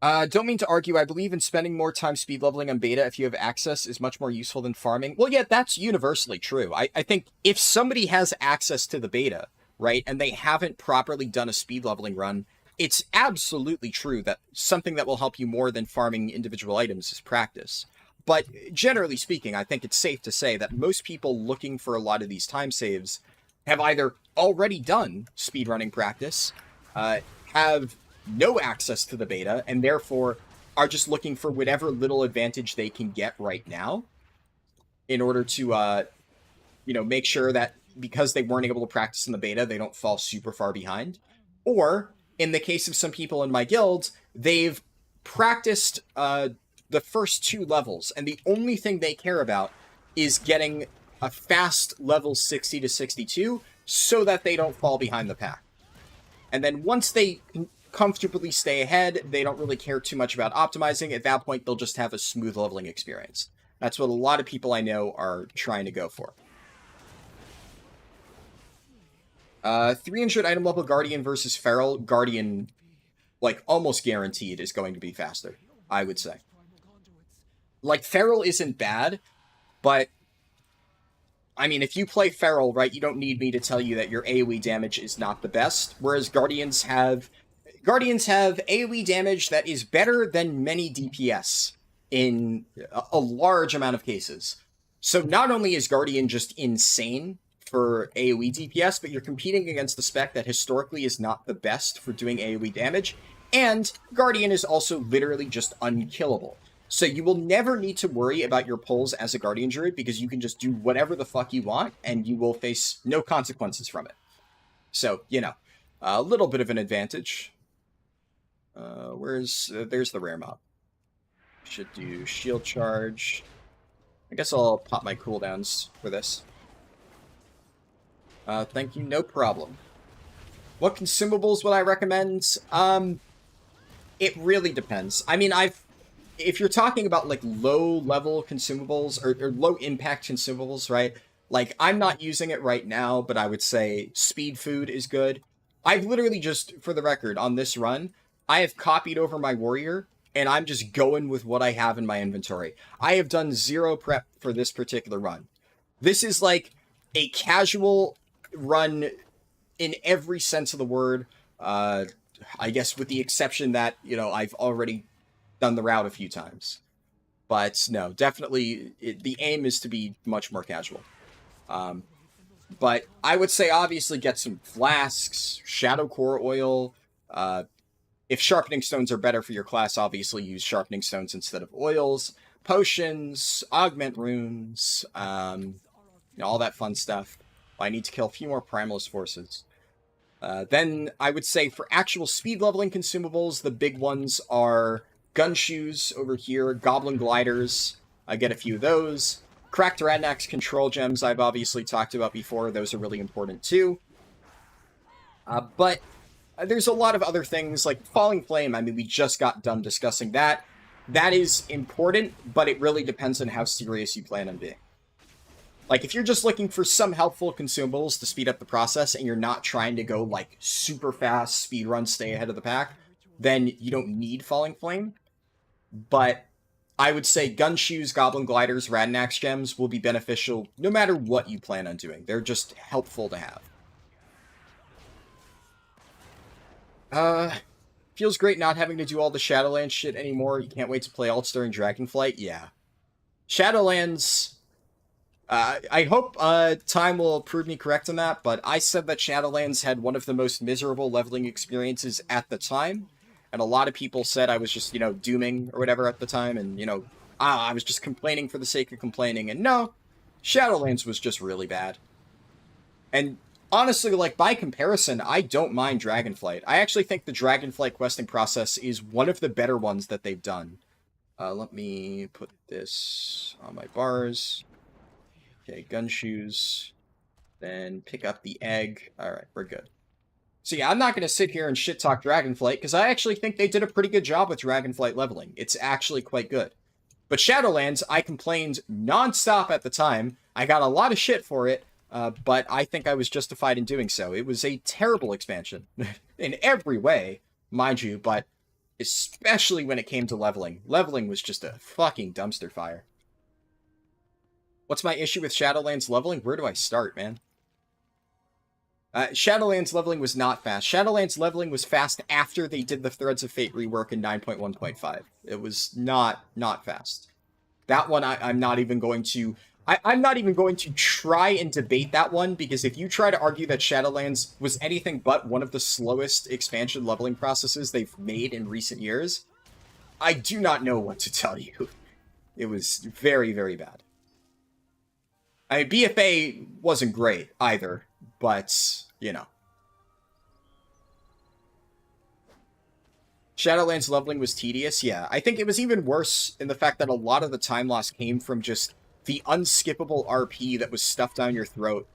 Don't mean to argue, I believe in spending more time speed leveling on beta if you have access is much more useful than farming. Well, yeah, that's universally true. I think if somebody has access to the beta, right, and they haven't properly done a speed leveling run, it's absolutely true that something that will help you more than farming individual items is practice. But generally speaking, I think it's safe to say that most people looking for a lot of these time saves have either already done speedrunning practice, have no access to the beta, and therefore are just looking for whatever little advantage they can get right now in order to, make sure that because they weren't able to practice in the beta, they don't fall super far behind. Or, in the case of some people in my guild, they've practiced the first 2 levels, and the only thing they care about is getting a fast level 60 to 62 so that they don't fall behind the pack. And then once they comfortably stay ahead, they don't really care too much about optimizing. At that point, they'll just have a smooth leveling experience. That's what a lot of people I know are trying to go for. 300 item level Guardian versus Feral. Guardian, like, almost guaranteed is going to be faster, I would say. Like, Feral isn't bad, but I mean, if you play Feral, right, you don't need me to tell you that your AoE damage is not the best, whereas Guardians have AoE damage that is better than many DPS in a large amount of cases. So not only is Guardian just insane for AoE DPS, but you're competing against the spec that historically is not the best for doing AoE damage, and Guardian is also literally just unkillable. So you will never need to worry about your pulls as a Guardian Druid because you can just do whatever the fuck you want and you will face no consequences from it. So, a little bit of an advantage. There's the rare mob. Should do shield charge. I guess I'll pop my cooldowns for this. Thank you, no problem. What consumables would I recommend? It really depends. I mean, if you're talking about like low-level consumables or low-impact consumables, right? Like, I'm not using it right now, but I would say speed food is good. I've literally just, for the record, on this run, I have copied over my warrior, and I'm just going with what I have in my inventory. I have done 0 prep for this particular run. This is like a casual run in every sense of the word. I guess with the exception that, I've already done the route a few times. But no, definitely the aim is to be much more casual. But I would say obviously get some flasks, shadow core oil. If sharpening stones are better for your class, obviously use sharpening stones instead of oils. Potions, augment runes, all that fun stuff. I need to kill a few more Primalist forces. Then I would say for actual speed leveling consumables, the big ones are gun shoes over here, goblin gliders. I get a few of those. Cracked Radnax control gems I've obviously talked about before. Those are really important too. But there's a lot of other things, like Falling Flame. I mean, we just got done discussing that. That is important, but it really depends on how serious you plan on being. Like, if you're just looking for some helpful consumables to speed up the process, and you're not trying to go, like, super fast, speedrun, stay ahead of the pack, then you don't need Falling Flame. But I would say Gun Shoes, Goblin Gliders, Radanax Gems will be beneficial no matter what you plan on doing. They're just helpful to have. Feels great not having to do all the Shadowlands shit anymore. You can't wait to play alts during Dragonflight. Yeah. Shadowlands... I hope time will prove me correct on that, but I said that Shadowlands had one of the most miserable leveling experiences at the time, and a lot of people said I was just, dooming or whatever at the time, and, I was just complaining for the sake of complaining, and no, Shadowlands was just really bad. And honestly, like, by comparison, I don't mind Dragonflight. I actually think the Dragonflight questing process is one of the better ones that they've done. Let me put this on my bars. Okay, Gun Shoes. Then pick up the egg. Alright, we're good. So yeah, I'm not going to sit here and shit-talk Dragonflight, because I actually think they did a pretty good job with Dragonflight leveling. It's actually quite good. But Shadowlands, I complained non-stop at the time. I got a lot of shit for it, but I think I was justified in doing so. It was a terrible expansion. In every way, mind you, but especially when it came to leveling. Leveling was just a fucking dumpster fire. What's my issue with Shadowlands leveling? Where do I start, man? Shadowlands leveling was not fast. Shadowlands leveling was fast after they did the Threads of Fate rework in 9.1.5. It was not fast. That one, I'm not even going to... I'm not even going to try and debate that one, because if you try to argue that Shadowlands was anything but one of the slowest expansion leveling processes they've made in recent years, I do not know what to tell you. It was very, very bad. I mean, BFA wasn't great either, but, Shadowlands leveling was tedious, yeah. I think it was even worse in the fact that a lot of the time loss came from just the unskippable RP that was stuffed down your throat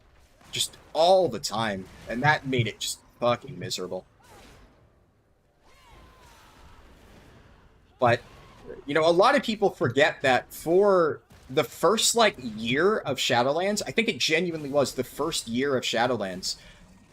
just all the time, and that made it just fucking miserable. But, a lot of people forget that for the first, year of Shadowlands, I think it genuinely was the first year of Shadowlands,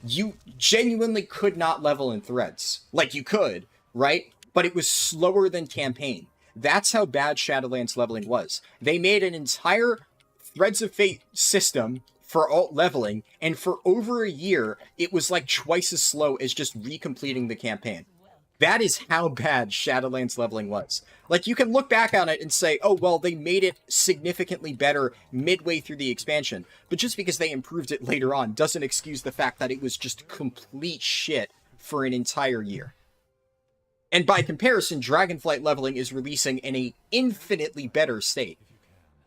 you genuinely could not level in Threads. Like, you could, right? But it was slower than Campaign. That's how bad Shadowlands leveling was. They made an entire Threads of Fate system for alt leveling, and for over a year, it was like twice as slow as just recompleting the campaign. That is how bad Shadowlands leveling was. Like, you can look back on it and say, oh, well, they made it significantly better midway through the expansion. But just because they improved it later on doesn't excuse the fact that it was just complete shit for an entire year. And by comparison, Dragonflight leveling is releasing in an infinitely better state.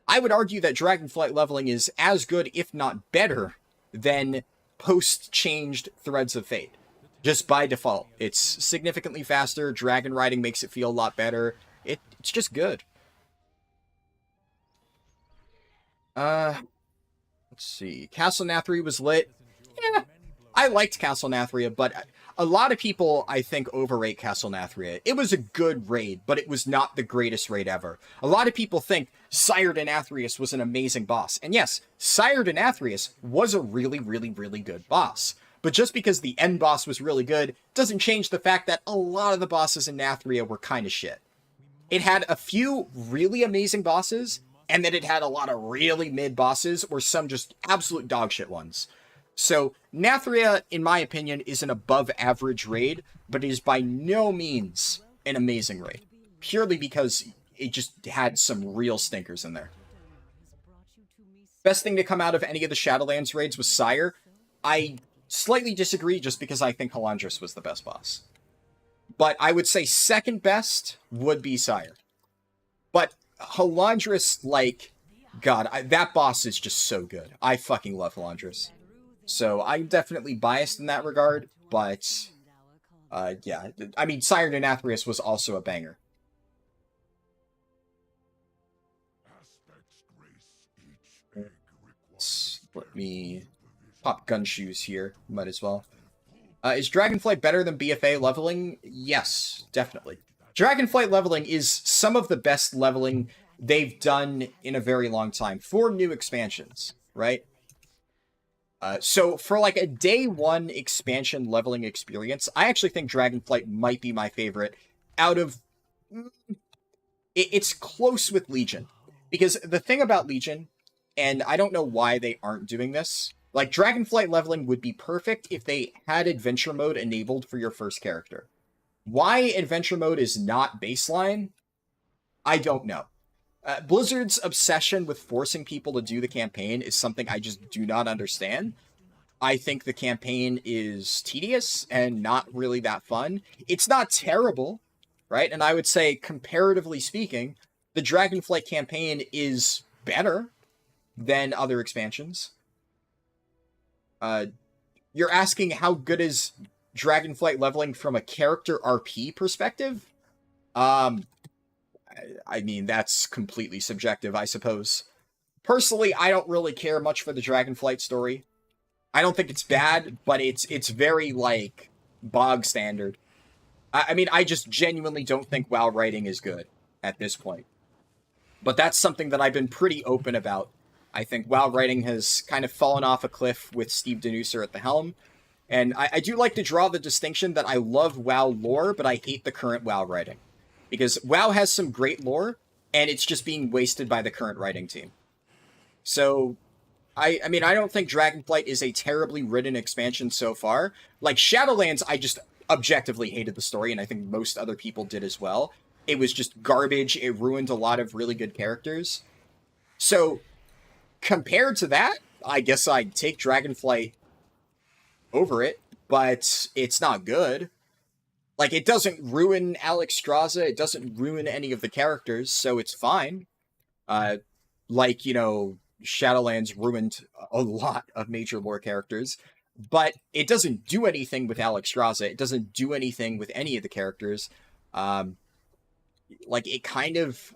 I would argue that Dragonflight leveling is as good, if not better, than post-changed Threads of Fate. Just by default. It's significantly faster, dragon riding makes it feel a lot better. It's just good. Let's see. Castle Nathria was lit. Yeah, I liked Castle Nathria, but a lot of people, I think, overrate Castle Nathria. It was a good raid, but it was not the greatest raid ever. A lot of people think Sire Denathrius was an amazing boss. And yes, Sire Denathrius was a really, really, really good boss. But just because the end boss was really good doesn't change the fact that a lot of the bosses in Nathria were kind of shit. It had a few really amazing bosses, and then it had a lot of really mid bosses, or some just absolute dogshit ones. So, Nathria, in my opinion, is an above-average raid, but it is by no means an amazing raid. Purely because it just had some real stinkers in there. Best thing to come out of any of the Shadowlands raids was Sire. I slightly disagree, just because I think Halandris was the best boss. But I would say second best would be Sire. But Halandris, God, that boss is just so good. I fucking love Halandris. So I'm definitely biased in that regard, but yeah. I mean, Sire Denathrius was also a banger. Let me pop Gun Shoes here. Might as well. Is Dragonflight better than BFA leveling? Yes, definitely. Dragonflight leveling is some of the best leveling they've done in a very long time for new expansions, right? So for like a day one expansion leveling experience, I actually think Dragonflight might be my favorite out of... It's close with Legion. Because the thing about Legion, and I don't know why they aren't doing this, like Dragonflight leveling would be perfect if they had adventure mode enabled for your first character. Why adventure mode is not baseline, I don't know. Blizzard's obsession with forcing people to do the campaign is something I just do not understand. I think the campaign is tedious and not really that fun. It's not terrible, right? And I would say, comparatively speaking, the Dragonflight campaign is better than other expansions. You're asking how good is Dragonflight leveling from a character RP perspective? I mean, that's completely subjective, I suppose. Personally, I don't really care much for the Dragonflight story. I don't think it's bad, but it's very, like, bog standard. I mean, I just genuinely don't think WoW writing is good at this point. But that's something that I've been pretty open about. I think WoW writing has kind of fallen off a cliff with Steve Denuser at the helm. And I do like to draw the distinction that I love WoW lore, but I hate the current WoW writing. Because WoW has some great lore, and it's just being wasted by the current writing team. So, I mean, I don't think Dragonflight is a terribly written expansion so far. Like, Shadowlands, I just objectively hated the story, and I think most other people did as well. It was just garbage. It ruined a lot of really good characters. So, compared to that, I guess I'd take Dragonflight over it, but it's not good. Like, it doesn't ruin Alexstrasza, it doesn't ruin any of the characters, so it's fine. Like, you know, Shadowlands ruined a lot of major lore characters, but it doesn't do anything with Alexstrasza, it doesn't do anything with any of the characters. Like, it kind of...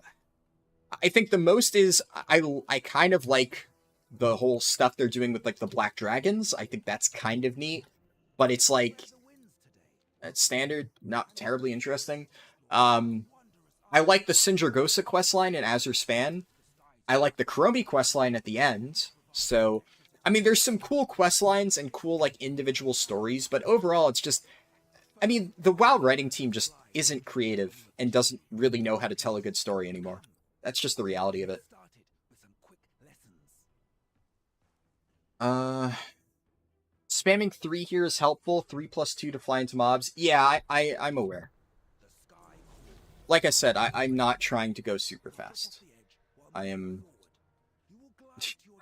I think the most is, I kind of like the whole stuff they're doing with, like, the Black Dragons. I think that's kind of neat, but it's like... It's standard, not terribly interesting. I like the Sindragosa questline in Azure Span. I like the Chromie questline at the end. So, I mean, there's some cool questlines and cool, like, individual stories, but overall, it's just... I mean, the WoW writing team just isn't creative and doesn't really know how to tell a good story anymore. That's just the reality of it. Spamming 3 here is helpful. 3+2 to fly into mobs. Yeah, I'm aware. Like I said, I'm not trying to go super fast. I am...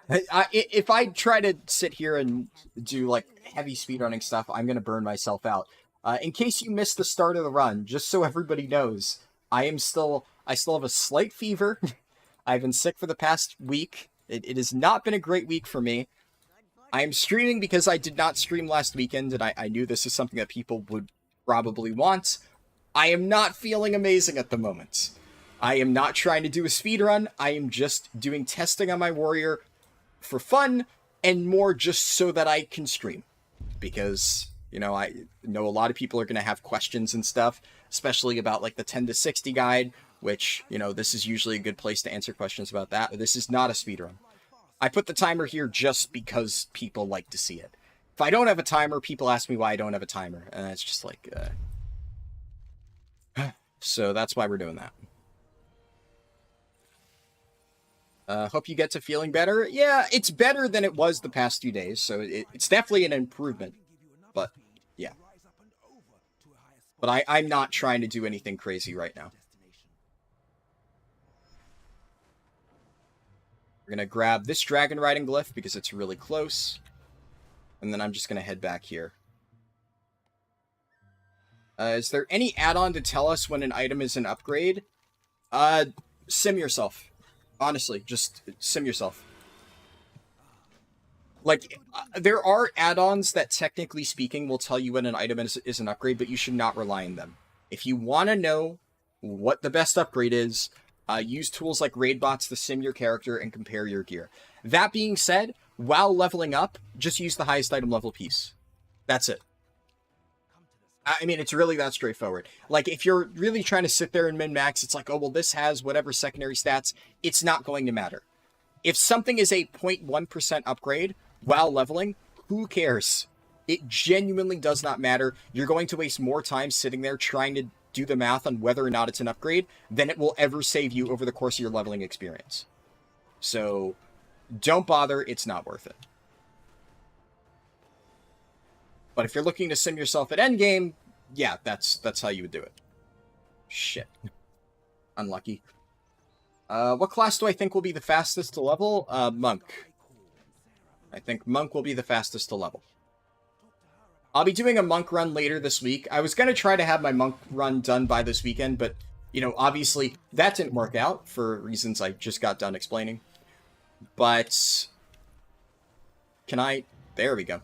if I try to sit here and do, like, heavy speedrunning stuff, I'm going to burn myself out. In case you missed the start of the run, just so everybody knows, I still have a slight fever. I've been sick for the past week. It has not been a great week for me. I am streaming because I did not stream last weekend, and I knew this is something that people would probably want. I am not feeling amazing at the moment. I am not trying to do a speedrun. I am just doing testing on my warrior for fun, and more just so that I can stream. Because, you know, I know a lot of people are going to have questions and stuff, especially about, like, the 10 to 60 guide, which, you know, this is usually a good place to answer questions about that. But this is not a speedrun. I put the timer here just because people like to see it. If I don't have a timer, people ask me why I don't have a timer. And it's just like... So that's why we're doing that. Hope you get to feeling better. Yeah, it's better than it was the past few days, so it's definitely an improvement. But, yeah. But I'm not trying to do anything crazy right now. We're going to grab this dragon riding glyph because it's really close. And then I'm just going to head back here. Is there any add-on to tell us when an item is an upgrade? Sim yourself. Honestly, just sim yourself. Like, there are add-ons that, technically speaking, will tell you when an item is an upgrade, but you should not rely on them. If you want to know what the best upgrade is, use tools like Raidbots to sim your character and compare your gear. That being said, while leveling up, just use the highest item level piece. That's it. I mean, it's really that straightforward. Like, if you're really trying to sit there and min-max, it's like, oh, well, this has whatever secondary stats. It's not going to matter. If something is a 0.1% upgrade while leveling, who cares? It genuinely does not matter. You're going to waste more time sitting there trying to do the math on whether or not it's an upgrade than it will ever save you over the course of your leveling experience. So, don't bother. It's not worth it. But if you're looking to sim yourself at endgame, yeah, that's how you would do it. Shit. Unlucky. What class do I think will be the fastest to level? Monk. I think Monk will be the fastest to level. I'll be doing a Monk run later this week. I was going to try to have my Monk run done by this weekend, but, you know, obviously that didn't work out for reasons I just got done explaining. But, can I... There we go.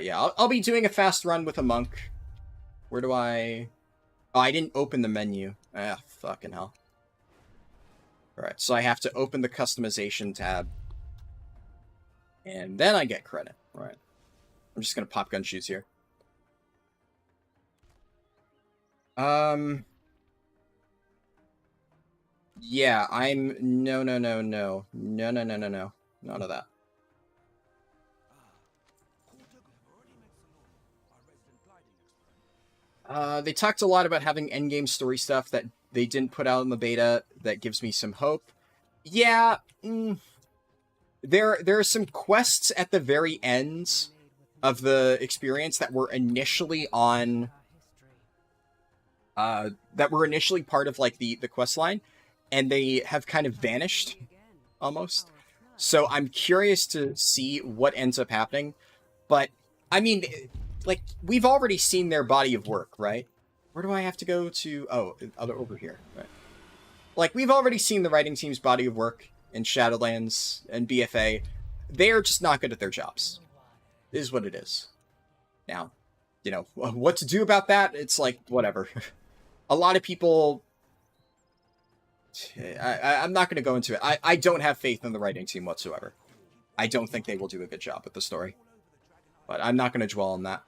Yeah, I'll be doing a fast run with a Monk. Where do I... Oh, I didn't open the menu. Ah, fucking hell. Alright, so I have to open the customization tab. And then I get credit. Alright. I'm just gonna pop gun shoes here. Yeah, I'm... No. No. None of that. They talked a lot about having endgame story stuff that they didn't put out in the beta. That gives me some hope. Yeah, there are some quests at the very end of the experience that were initially on... that were initially part of, like, the quest line, and they have kind of vanished, almost. So I'm curious to see what ends up happening. But, I mean, like, we've already seen their body of work, right? Where do I have to go to? Oh, over here. Right. Like, we've already seen the writing team's body of work in Shadowlands and BFA. They are just not good at their jobs. It is what it is. Now, you know, what to do about that? It's like, whatever. A lot of people... I'm not going to go into it. I don't have faith in the writing team whatsoever. I don't think they will do a good job with the story. But I'm not going to dwell on that.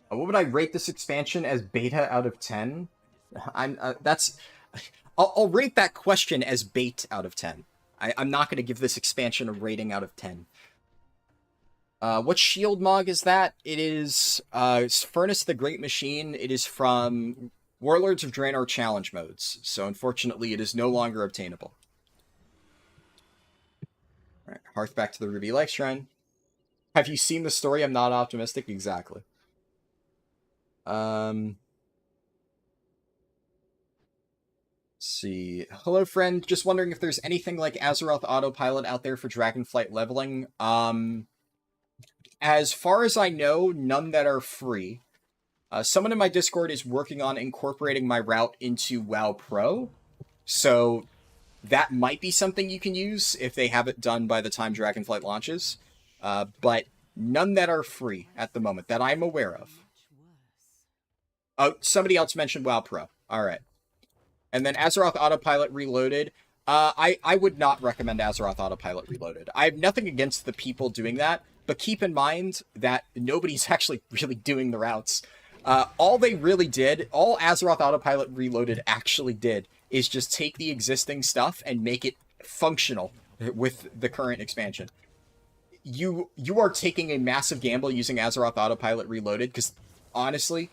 What would I rate this expansion as beta out of 10? I'll rate that question as bait out of 10. I'm not going to give this expansion a rating out of 10. What shield mog is that? It is Furnace the Great Machine. It is from Warlords of Draenor challenge modes. So unfortunately, it is no longer obtainable. All right, Hearth back to the Ruby Life Shrine. Have you seen the story? I'm not optimistic. Exactly. Let's see. Hello, friend. Just wondering if there's anything like Azeroth Autopilot out there for Dragonflight leveling. As far as I know, none that are free. Someone in my Discord is working on incorporating my route into WoW Pro. So that might be something you can use if they have it done by the time Dragonflight launches. But none that are free at the moment that I'm aware of. Oh, somebody else mentioned WoW Pro. All right. And then Azeroth Autopilot Reloaded. I would not recommend Azeroth Autopilot Reloaded. I have nothing against the people doing that, but keep in mind that nobody's actually really doing the routes. All they really did, all Azeroth Autopilot Reloaded actually did, is just take the existing stuff and make it functional with the current expansion. You are taking a massive gamble using Azeroth Autopilot Reloaded, because honestly,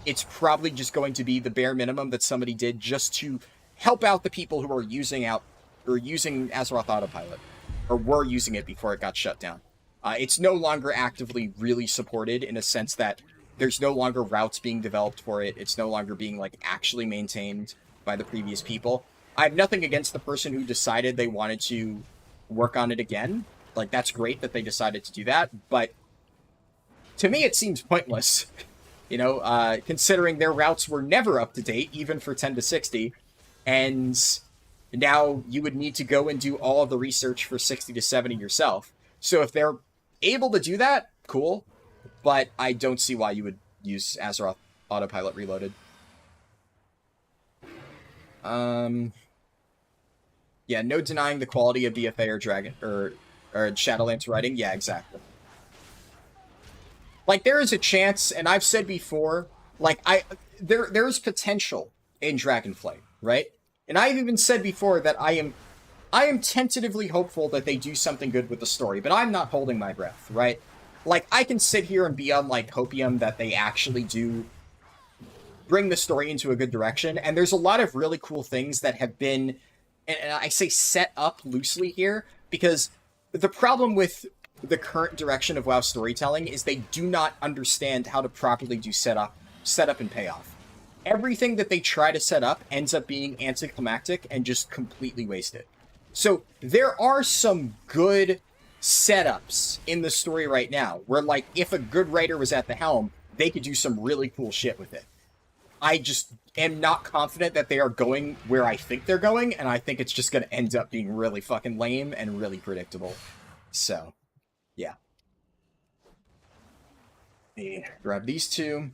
it's probably just going to be the bare minimum that somebody did just to help out the people who are using Azeroth Autopilot, or were using it before it got shut down. It's no longer actively really supported in a sense that there's no longer routes being developed for it. It's no longer being, like, actually maintained by the previous people. I have nothing against the person who decided they wanted to work on it again. Like, that's great that they decided to do that, but to me it seems pointless. You know, considering their routes were never up to date, even for 10 to 60, and now you would need to go and do all of the research for 60 to 70 yourself. So if they're able to do that, cool, but I don't see why you would use Azeroth Autopilot Reloaded. Yeah, no denying the quality of BFA or Shadowlands writing. Yeah, exactly. Like, there is a chance, and I've said before, like, there's potential in Dragonflight, right? And I've even said before that I am tentatively hopeful that they do something good with the story, but I'm not holding my breath, right? Like, I can sit here and be on, like, hopium that they actually do bring the story into a good direction, and there's a lot of really cool things that have been, and I say set up loosely here, because the problem with the current direction of WoW storytelling is they do not understand how to properly do setup and payoff. Everything that they try to set up ends up being anticlimactic and just completely wasted. So there are some good setups in the story right now where, like, if a good writer was at the helm, they could do some really cool shit with it. I just am not confident that they are going where I think they're going, and I think it's just going to end up being really fucking lame and really predictable. So, yeah. Grab these two.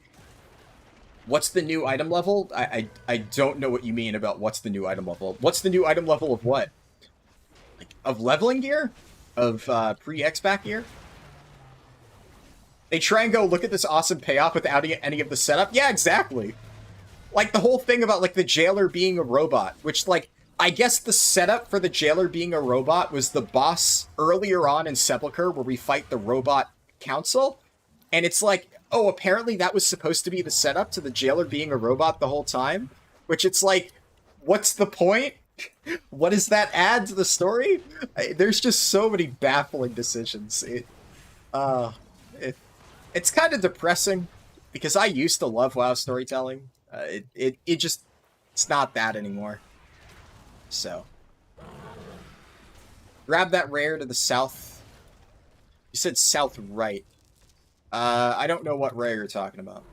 What's the new item level? I don't know what you mean about what's the new item level. What's the new item level of what? Like, of leveling gear? Of pre-X-Back gear? They try and go, look at this awesome payoff without any of the setup? Yeah, exactly. Like, the whole thing about, like, the jailer being a robot, which, like, I guess the setup for the jailer being a robot was the boss earlier on in Sepulchre where we fight the robot council. And it's like, oh, apparently that was supposed to be the setup to the jailer being a robot the whole time? Which it's like, what's the point? What does that add to the story? There's just so many baffling decisions. It's kind of depressing because I used to love WoW storytelling. It's not that anymore. So, grab that rare to the south. You said south right. I don't know what rare you're talking about.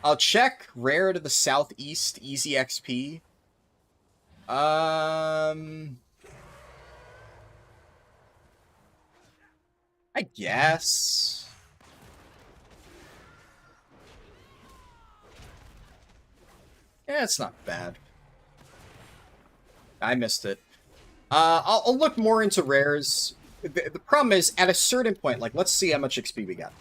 I'll check rare to the southeast, easy XP. I guess. Yeah, it's not bad. I missed it. I'll look more into rares. The problem is, at a certain point, like, let's see how much XP we got.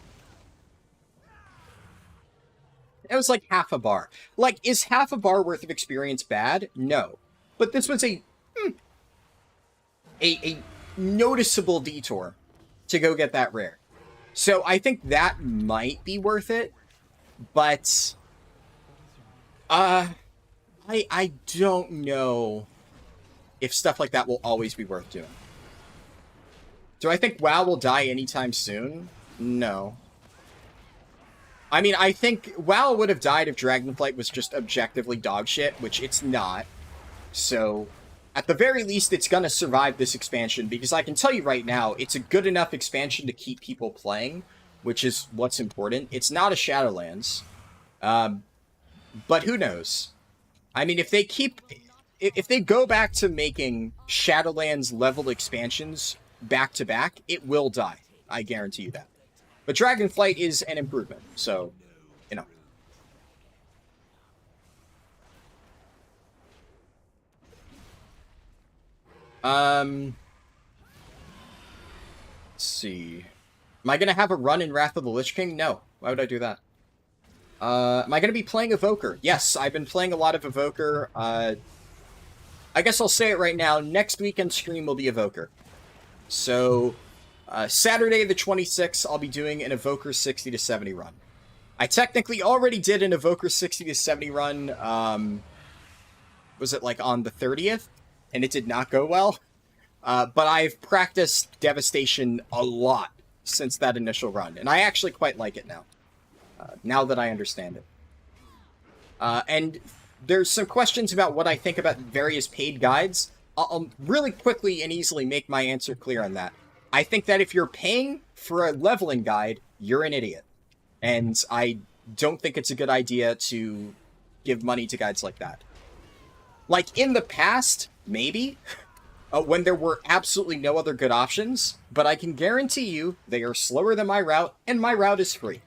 It was like half a bar. Like, is half a bar worth of experience bad? No. But this was a noticeable detour to go get that rare. So I think that might be worth it. But I don't know if stuff like that will always be worth doing. Do I think WoW will die anytime soon? No. I mean, I think WoW would have died if Dragonflight was just objectively dogshit, which it's not. So, at the very least, it's gonna survive this expansion, because I can tell you right now, it's a good enough expansion to keep people playing, which is what's important. It's not a Shadowlands. But who knows? I mean, if they go back to making Shadowlands level expansions back-to-back, it will die. I guarantee you that. But Dragonflight is an improvement, so, you know. Let's see. Am I going to have a run in Wrath of the Lich King? No. Why would I do that? Am I going to be playing Evoker? Yes, I've been playing a lot of Evoker. I guess I'll say it right now. Next weekend stream will be Evoker. So, Saturday the 26th, I'll be doing an Evoker 60 to 70 run. I technically already did an Evoker 60 to 70 run, was it like on the 30th? And it did not go well. But I've practiced Devastation a lot since that initial run. And I actually quite like it now. Now that I understand it. And there's some questions about what I think about various paid guides. I'll really quickly and easily make my answer clear on that. I think that if you're paying for a leveling guide, you're an idiot. And I don't think it's a good idea to give money to guides like that. Like, in the past, maybe, when there were absolutely no other good options, but I can guarantee you they are slower than my route, and my route is free.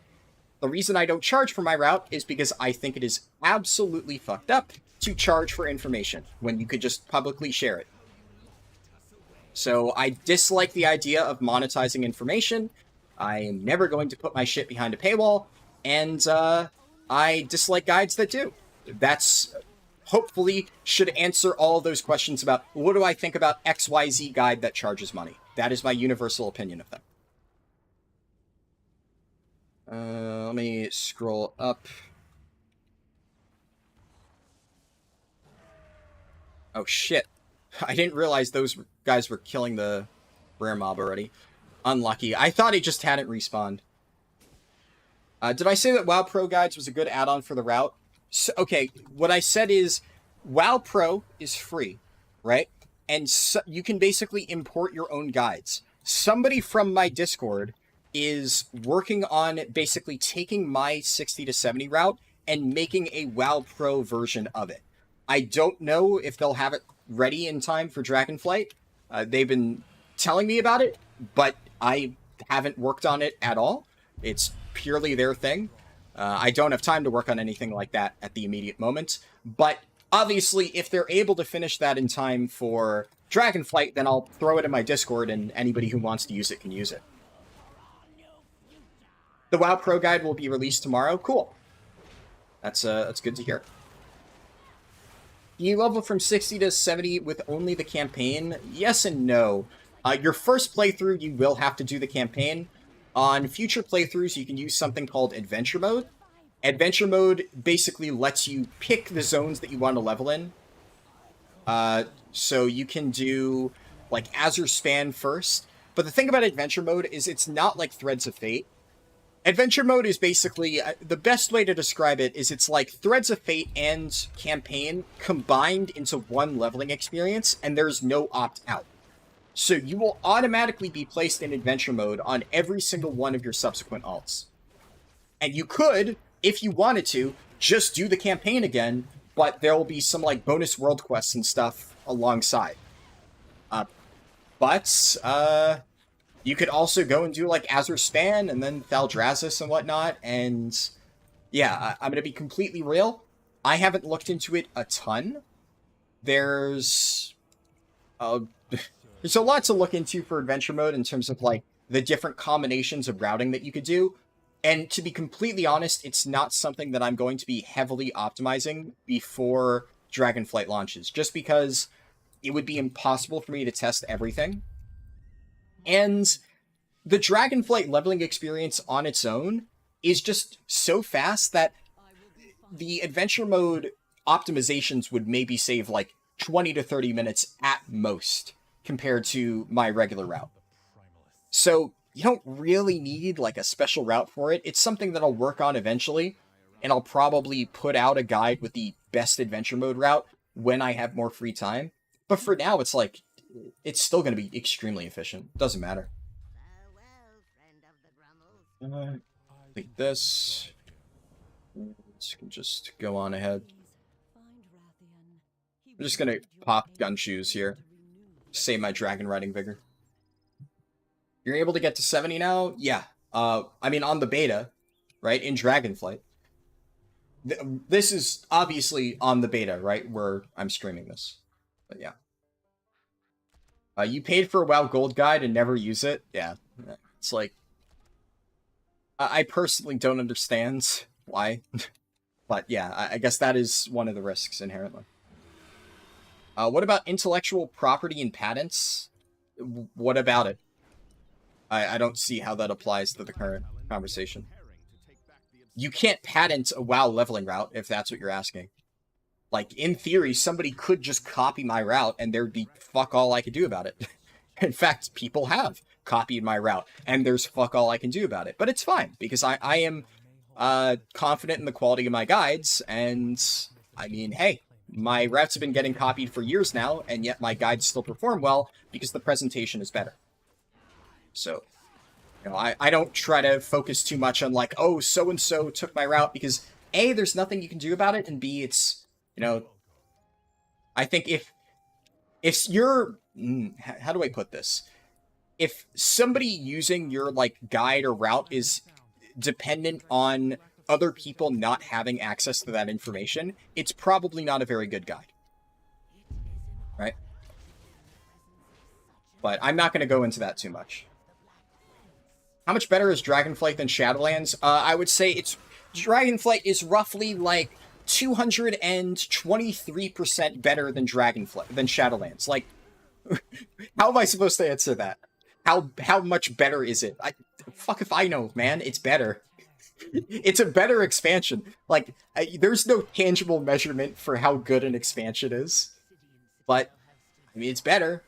The reason I don't charge for my route is because I think it is absolutely fucked up to charge for information when you could just publicly share it. So I dislike the idea of monetizing information, I am never going to put my shit behind a paywall, and I dislike guides that do. That's hopefully should answer all those questions about what do I think about XYZ guide that charges money. That is my universal opinion of them. Let me scroll up. Oh shit. I didn't realize those guys were killing the rare mob already. Unlucky. I thought he just hadn't respawned. Did I say that WoW Pro Guides was a good add-on for the route? So, okay, what I said is WoW Pro is free, right? And so you can basically import your own guides. Somebody from my Discord is working on basically taking my 60 to 70 route and making a WoW Pro version of it. I don't know if they'll have it ready in time for Dragonflight. They've been telling me about it, but I haven't worked on it at all. It's purely their thing. I don't have time to work on anything like that at the immediate moment. But obviously, if they're able to finish that in time for Dragonflight, then I'll throw it in my Discord and anybody who wants to use it can use it. The WoW Pro Guide will be released tomorrow. Cool. That's good to hear. You level from 60 to 70 with only the campaign? Yes and no. Your first playthrough, you will have to do the campaign. On future playthroughs, you can use something called Adventure Mode. Adventure Mode basically lets you pick the zones that you want to level in. So you can do, like, Azure Span first. But the thing about Adventure Mode is it's not like Threads of Fate. Adventure Mode is basically, the best way to describe it is it's like Threads of Fate and Campaign combined into one leveling experience, and there's no opt-out. So you will automatically be placed in Adventure Mode on every single one of your subsequent alts. And you could, if you wanted to, just do the campaign again, but there will be some, like, bonus world quests and stuff alongside. You could also go and do, like, Azure Span and then Thaldraszus and whatnot, and yeah, I'm gonna be completely real. I haven't looked into it a ton. There's a lot to look into for Adventure Mode in terms of, like, the different combinations of routing that you could do, and to be completely honest, it's not something that I'm going to be heavily optimizing before Dragonflight launches, just because it would be impossible for me to test everything. And the Dragonflight leveling experience on its own is just so fast that the Adventure Mode optimizations would maybe save like 20 to 30 minutes at most compared to my regular route. So you don't really need like a special route for it. It's something that I'll work on eventually, and I'll probably put out a guide with the best Adventure Mode route when I have more free time. But for now, it's like, it's still going to be extremely efficient. Doesn't matter. Take this. You can just go on ahead. I'm just going to pop Gunshoes here. Save my Dragon Riding Vigor. You're able to get to 70 now? Yeah. I mean, on the beta, right? In Dragonflight. This is obviously on the beta, right? Where I'm streaming this. But yeah. You paid for a WoW Gold Guide and never use it? Yeah. It's like, I personally don't understand why. But yeah, I guess that is one of the risks inherently. What about intellectual property and patents? What about it? I don't see how that applies to the current conversation. You can't patent a WoW leveling route, if that's what you're asking. Like, in theory, somebody could just copy my route, and there'd be fuck all I could do about it. In fact, people have copied my route, and there's fuck all I can do about it. But it's fine, because I am confident in the quality of my guides, and, I mean, hey, my routes have been getting copied for years now, and yet my guides still perform well, because the presentation is better. So, you know, I don't try to focus too much on, like, oh, so-and-so took my route, because A, there's nothing you can do about it, and B, it's, you know, I think if you're, how do I put this? If somebody using your, like, guide or route is dependent on other people not having access to that information, it's probably not a very good guide. Right? But I'm not going to go into that too much. How much better is Dragonflight than Shadowlands? I would say Dragonflight is roughly like 223% better than Shadowlands. Like, how am I supposed to answer that? How much better is it? Fuck if I know, man. It's better. It's a better expansion. Like, there's no tangible measurement for how good an expansion is. But, I mean, it's better.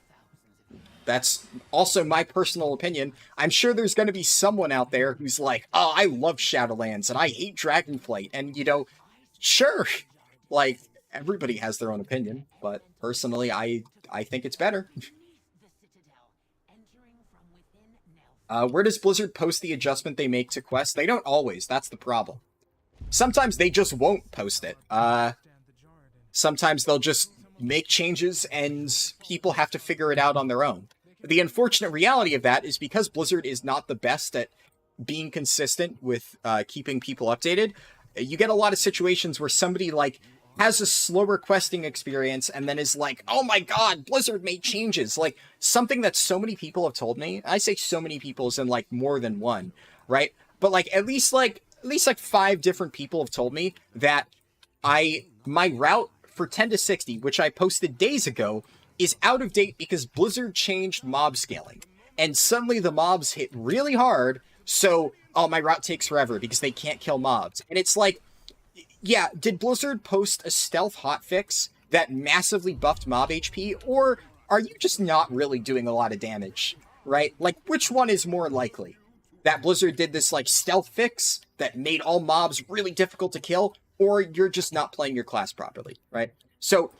That's also my personal opinion. I'm sure there's going to be someone out there who's like, oh, I love Shadowlands and I hate Dragonflight. And, you know, sure. Like, everybody has their own opinion. But personally, I think it's better. Where does Blizzard post the adjustment they make to quests? They don't always. That's the problem. Sometimes they just won't post it. Sometimes they'll just make changes and people have to figure it out on their own. The unfortunate reality of that is because Blizzard is not the best at being consistent with keeping people updated, you get a lot of situations where somebody, like, has a slower questing experience and then is like, oh my god, Blizzard made changes. Like, something that so many people have told me. I say so many people as in, like, more than one, right? But, like, at least 5 different people have told me that my route for 10 to 60, which I posted days ago, is out of date because Blizzard changed mob scaling. And suddenly the mobs hit really hard, so, oh, my route takes forever because they can't kill mobs. And it's like, yeah, did Blizzard post a stealth hotfix that massively buffed mob HP, or are you just not really doing a lot of damage, right? Like, which one is more likely? That Blizzard did this, like, stealth fix that made all mobs really difficult to kill, or you're just not playing your class properly, right? So,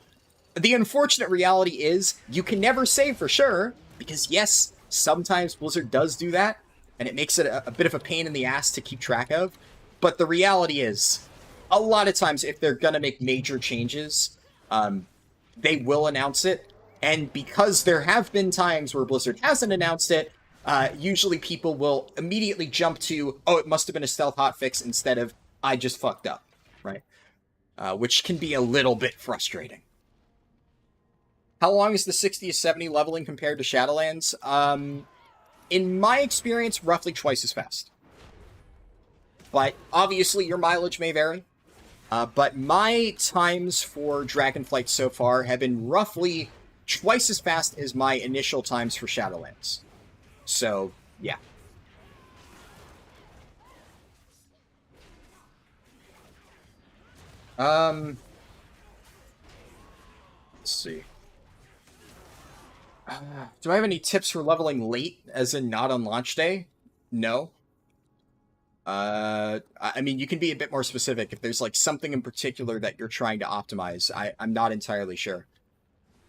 the unfortunate reality is, you can never say for sure, because yes, sometimes Blizzard does do that, and it makes it a bit of a pain in the ass to keep track of, but the reality is, a lot of times, if they're gonna make major changes, they will announce it, and because there have been times where Blizzard hasn't announced it, usually people will immediately jump to, oh, it must have been a stealth hotfix instead of, I just fucked up, right? Which can be a little bit frustrating. How long is the 60 to 70 leveling compared to Shadowlands? In my experience, roughly twice as fast. But obviously your mileage may vary. But my times for Dragonflight so far have been roughly twice as fast as my initial times for Shadowlands. So, yeah. Let's see. Do I have any tips for leveling late, as in not on launch day? No. I mean, you can be a bit more specific if there's, like, something in particular that you're trying to optimize. I'm not entirely sure.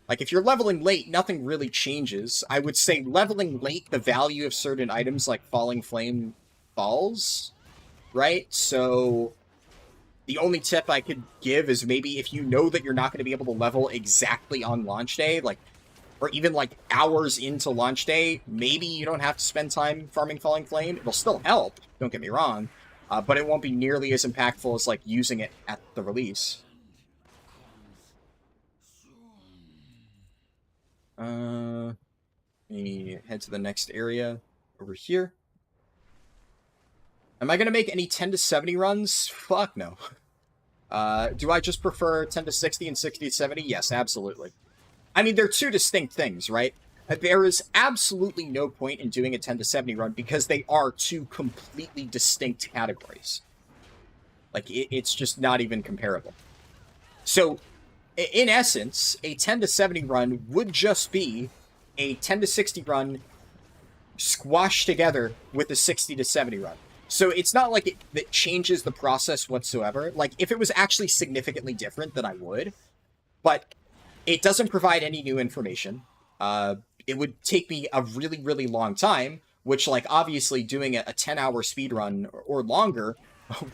Like, if you're leveling late, nothing really changes. I would say leveling late, the value of certain items like Falling Flame falls, right? So, the only tip I could give is maybe if you know that you're not going to be able to level exactly on launch day, like, or even, like, hours into launch day, maybe you don't have to spend time farming Falling Flame. It'll still help, don't get me wrong, but it won't be nearly as impactful as, like, using it at the release. Let me head to the next area over here. Am I going to make any 10 to 70 runs? Fuck no. Do I just prefer 10 to 60 and 60 to 70? Yes, absolutely. I mean, they're two distinct things, right? There is absolutely no point in doing a 10 to 70 run because they are two completely distinct categories. Like, it's just not even comparable. So, in essence, a 10 to 70 run would just be a 10 to 60 run squashed together with a 60 to 70 run. So it's not like it changes the process whatsoever. Like, if it was actually significantly different, then I would. But it doesn't provide any new information. It would take me a really, really long time, which, like, obviously doing a 10-hour speedrun or longer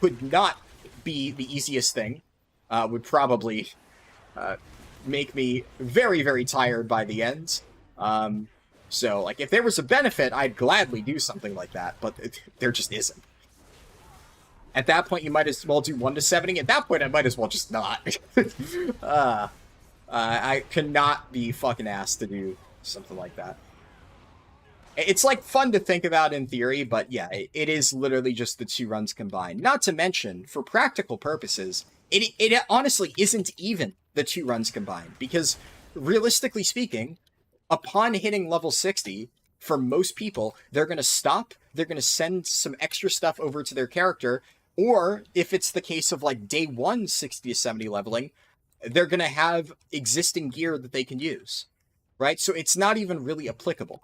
would not be the easiest thing. Would probably make me very, very tired by the end. So, like, if there was a benefit, I'd gladly do something like that, but there just isn't. At that point, you might as well do 1 to 70. At that point, I might as well just not. I cannot be fucking asked to do something like that. It's like fun to think about in theory, but yeah, it is literally just the 2 runs combined. Not to mention, for practical purposes, it honestly isn't even the 2 runs combined, because realistically speaking, upon hitting level 60, for most people, they're going to stop, they're going to send some extra stuff over to their character, or if it's the case of like day 1 60 to 70 leveling, they're going to have existing gear that they can use, right? So it's not even really applicable.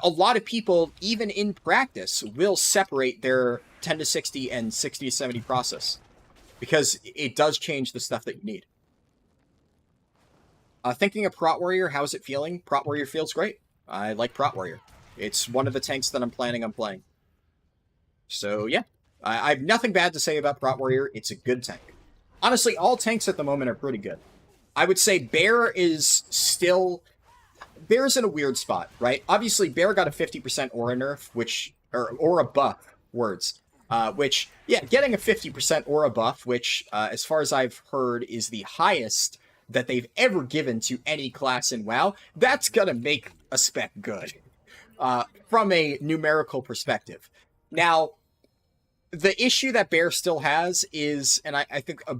A lot of people, even in practice, will separate their 10 to 60 and 60 to 70 process, because it does change the stuff that you need. Thinking of Prot Warrior, how's it feeling? Prot Warrior feels great. I like Prot Warrior. It's one of the tanks that I'm planning on playing. So yeah, I have nothing bad to say about Prot Warrior. It's a good tank. Honestly, all tanks at the moment are pretty good. I would say Bear is still... Bear's in a weird spot, right? Obviously, Bear got a 50% aura nerf, which... Or a buff, words. Which, yeah, getting a 50% aura buff, which, as far as I've heard, is the highest that they've ever given to any class in WoW, that's gonna make a spec good. From a numerical perspective. Now, the issue that Bear still has is, and I think a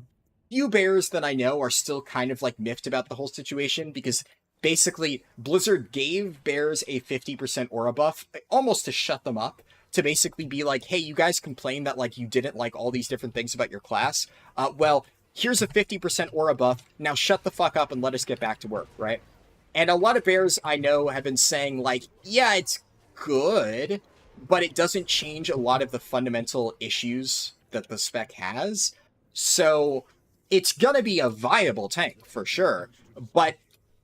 few Bears that I know are still kind of like miffed about the whole situation, because basically Blizzard gave Bears a 50% aura buff almost to shut them up, to basically be like, hey, you guys complained that like you didn't like all these different things about your class. Well, here's a 50% aura buff, now shut the fuck up and let us get back to work, right? And a lot of Bears I know have been saying like, yeah, it's good, but it doesn't change a lot of the fundamental issues that the spec has. So it's gonna be a viable tank for sure, but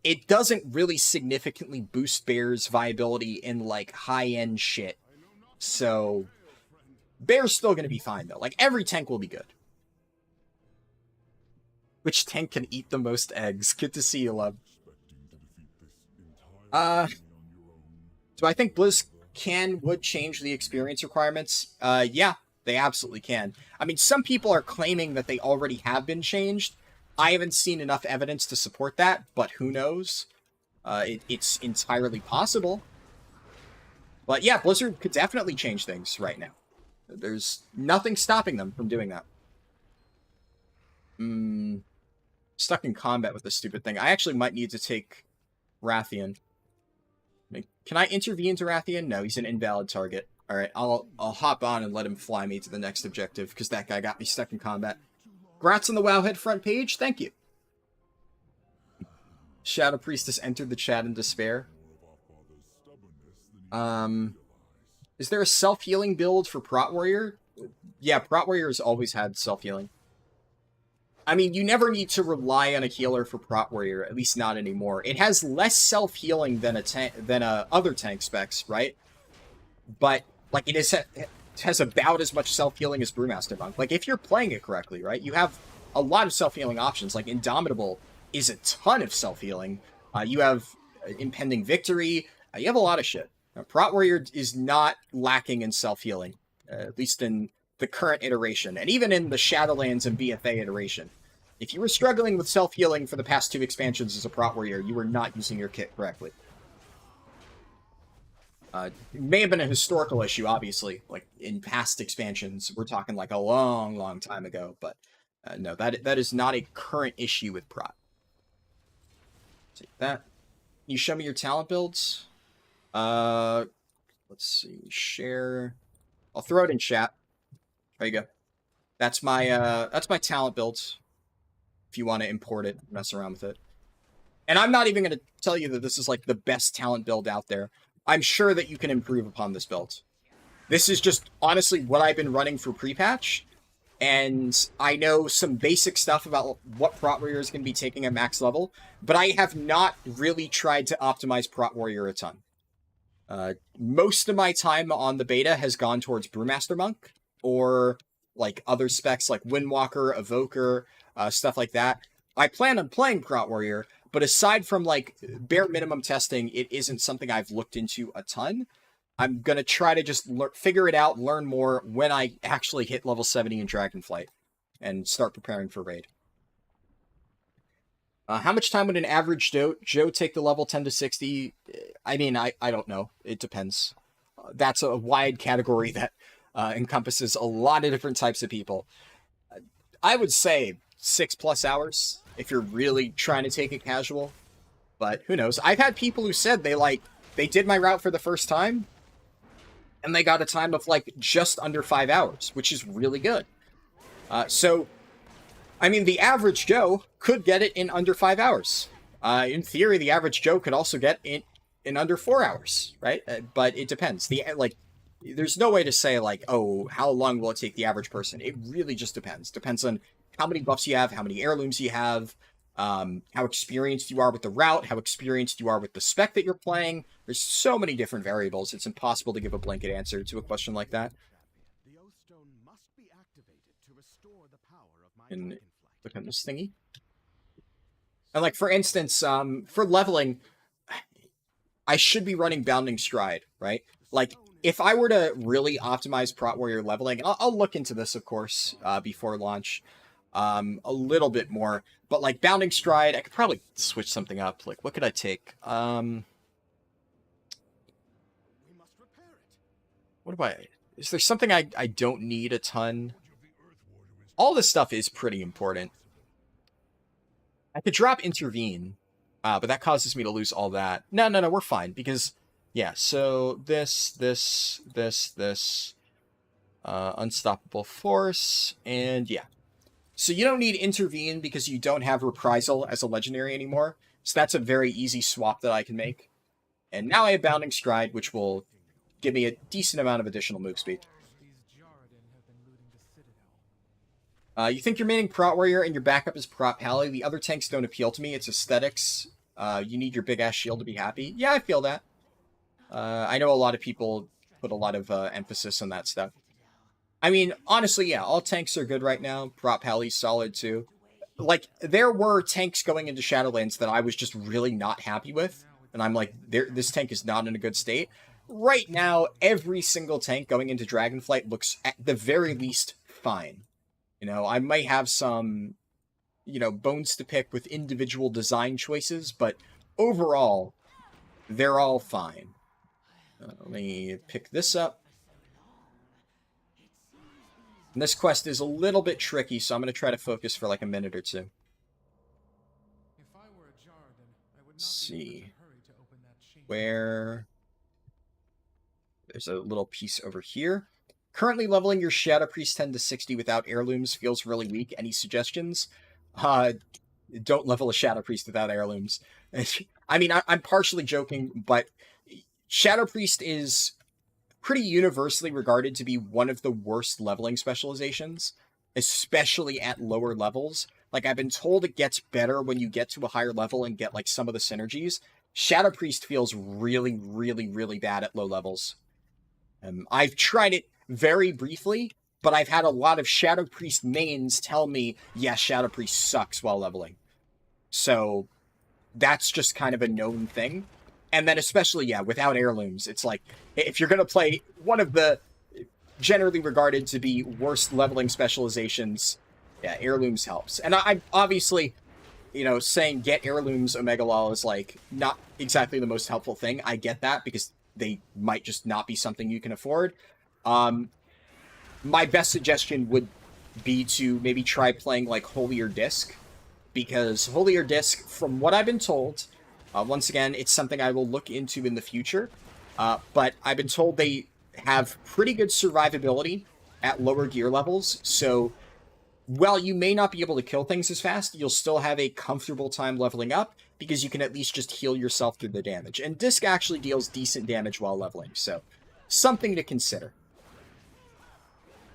it doesn't really significantly boost Bear's viability in like high-end shit. So Bear's still gonna be fine though. Like every tank will be good. Which tank can eat the most eggs? Good to see you, love. Do I think Blizz would change the experience requirements? Yeah, they absolutely can. I mean, some people are claiming that they already have been changed. I haven't seen enough evidence to support that, but who knows? It's entirely possible. But yeah, Blizzard could definitely change things right now. There's nothing stopping them from doing that. Stuck in combat with this stupid thing. I actually might need to take Rathian. Can I intervene to Rathian? No, he's an invalid target. Alright, I'll hop on and let him fly me to the next objective, because that guy got me stuck in combat. Grats on the Wowhead front page, thank you. Shadow Priestess entered the chat in despair. Is there a self-healing build for Prot Warrior? Yeah, Prot Warrior has always had self-healing. I mean, you never need to rely on a healer for Prot Warrior, at least not anymore. It has less self-healing than other tank specs, right? But like it has about as much self-healing as Brewmaster Monk. Like if you're playing it correctly, right? You have a lot of self-healing options. Like Indomitable is a ton of self-healing. You have Impending Victory. You have a lot of shit. Now, Prot Warrior is not lacking in self-healing, at least in the current iteration, and even in the Shadowlands and BFA iteration. If you were struggling with self-healing for the past 2 expansions as a Prot Warrior, you were not using your kit correctly. It may have been a historical issue, obviously, like in past expansions. We're talking like a long, long time ago, but no, that is not a current issue with Prot. Take that. Can you show me your talent builds? Let's see, share. I'll throw it in chat. There you go. That's my talent builds. If you want to import it, mess around with it. And I'm not even going to tell you that this is like the best talent build out there. I'm sure that you can improve upon this build. This is just honestly what I've been running for pre-patch, and I know some basic stuff about what Prot Warrior is going to be taking at max level, but I have not really tried to optimize Prot Warrior a ton. Most of my time on the beta has gone towards Brewmaster Monk, or like other specs like Windwalker, Evoker, stuff like that. I plan on playing Prot Warrior, but aside from like bare minimum testing, it isn't something I've looked into a ton. I'm going to try to just figure it out, learn more when I actually hit level 70 in Dragonflight and start preparing for raid. How much time would an average Joe take the level 10 to 60? I mean, I don't know. It depends. That's a wide category that encompasses a lot of different types of people. I would say 6+ hours if you're really trying to take it casual. But who knows? I've had people who said they did my route for the first time, and they got a time of like just under 5 hours, which is really good. So, I mean, the average Joe could get it in under 5 hours. In theory, the average Joe could also get it in under 4 hours, right? But it depends. There's no way to say like, oh, how long will it take the average person? It really just depends. Depends on how many buffs you have, how many heirlooms you have, how experienced you are with the route, how experienced you are with the spec that you're playing. There's so many different variables. It's impossible to give a blanket answer to a question like that. And look at this thingy. And like, for instance, for leveling, I should be running Bounding Stride, right? Like, if I were to really optimize Prot Warrior leveling, I'll look into this, of course, before launch, a little bit more. But like Bounding Stride, I could probably switch something up. Like, what could I take? What do I... Is there something I don't need a ton? All this stuff is pretty important. I could drop Intervene, but that causes me to lose all that. No, we're fine, because, yeah, so this, Unstoppable Force, and yeah. So you don't need Intervene because you don't have Reprisal as a legendary anymore, so that's a very easy swap that I can make. And now I have Bounding Stride, which will give me a decent amount of additional move speed. You think you're maining Prot Warrior and your backup is Prot Pally. The other tanks don't appeal to me. It's aesthetics. You need your big-ass shield to be happy. Yeah, I feel that. I know a lot of people put a lot of emphasis on that stuff. I mean, honestly, yeah, all tanks are good right now. Prot Pally's solid, too. Like, there were tanks going into Shadowlands that I was just really not happy with. And I'm like, this tank is not in a good state. Right now, every single tank going into Dragonflight looks, at the very least, fine. You know, I might have some, bones to pick with individual design choices, but overall, they're all fine. Let me pick this up. And this quest is a little bit tricky, so I'm going to try to focus for like a minute or two. Let's see. Where... There's a little piece over here. Currently leveling your Shadow Priest 10 to 60 without heirlooms feels really weak. Any suggestions? Don't level a Shadow Priest without heirlooms. I mean, I'm partially joking, but Shadow Priest is pretty universally regarded to be one of the worst leveling specializations, especially at lower levels. Like, I've been told it gets better when you get to a higher level and get, like, some of the synergies. Shadow Priest feels really, really, really bad at low levels. I've tried it very briefly, but I've had a lot of Shadow Priest mains tell me, yeah, Shadow Priest sucks while leveling. So that's just kind of a known thing. And then especially, yeah, without heirlooms, it's like, if you're going to play one of the generally regarded to be worst leveling specializations, yeah, heirlooms helps. And I'm obviously, saying get heirlooms Omega Law is like not exactly the most helpful thing. I get that because they might just not be something you can afford. My best suggestion would be to maybe try playing like Holier Disc, because Holier Disc, from what I've been told, once again, it's something I will look into in the future, but I've been told they have pretty good survivability at lower gear levels, so while you may not be able to kill things as fast, you'll still have a comfortable time leveling up, because you can at least just heal yourself through the damage. And Disc actually deals decent damage while leveling, so something to consider.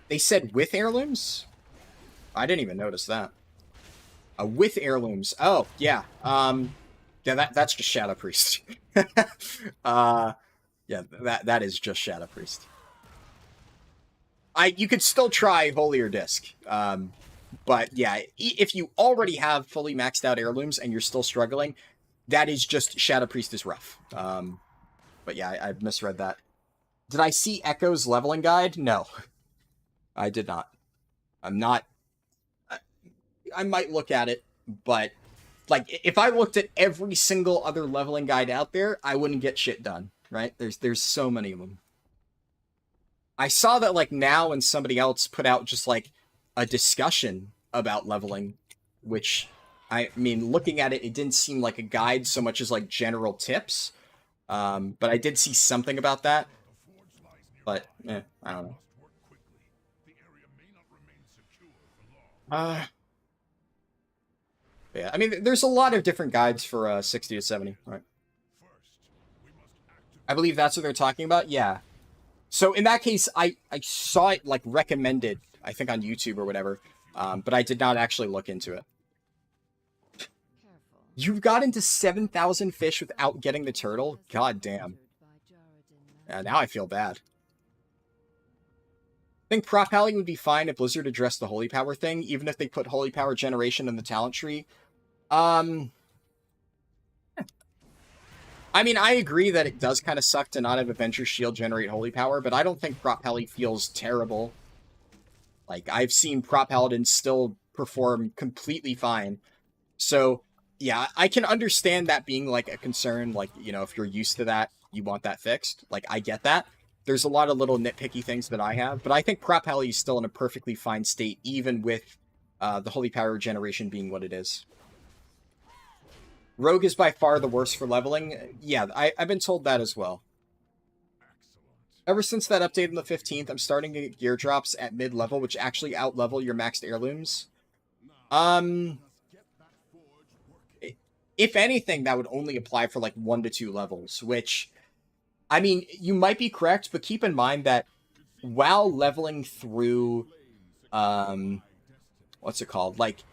They said with heirlooms? I didn't even notice that. With heirlooms. Oh, yeah. Yeah, that's just Shadow Priest. Yeah, that is just Shadow Priest. You could still try Holier Disc. But yeah, if you already have fully maxed out heirlooms and you're still struggling, that is just Shadow Priest is rough. But yeah, I misread that. Did I see Echo's leveling guide? No. I did not. I'm not... I might look at it, but Like, if I looked at every single other leveling guide out there, I wouldn't get shit done, right? There's so many of them. I saw that, like, now and somebody else put out just, like, a discussion about leveling, which, I mean, looking at it, it didn't seem like a guide so much as, like, general tips. But I did see something about that. But, I don't know. Yeah, I mean, there's a lot of different guides for 60 to 70, right? I believe that's what they're talking about. Yeah. So in that case, I saw it like recommended, I think on YouTube or whatever, but I did not actually look into it. You've got into 7,000 fish without getting the turtle? God damn. Yeah, now I feel bad. I think Prot would be fine if Blizzard addressed the Holy Power thing, even if they put Holy Power generation in the talent tree. I mean, I agree that it does kind of suck to not have Avengers Shield generate Holy Power, but I don't think Prot feels terrible. Like, I've seen Prot Paladins still perform completely fine. So, yeah, I can understand that being, like, a concern. Like, you know, if you're used to that, you want that fixed. Like, I get that. There's a lot of little nitpicky things that I have, but I think Prot is still in a perfectly fine state, even with the Holy Power generation being what it is. Rogue is by far the worst for leveling. Yeah, I've been told that as well. Ever since that update on the 15th, I'm starting to get gear drops at mid-level, which actually out-level your maxed heirlooms. If anything, that would only apply for like 1 to 2 levels, which, I mean, you might be correct, but keep in mind that while leveling through, what's it called? Like,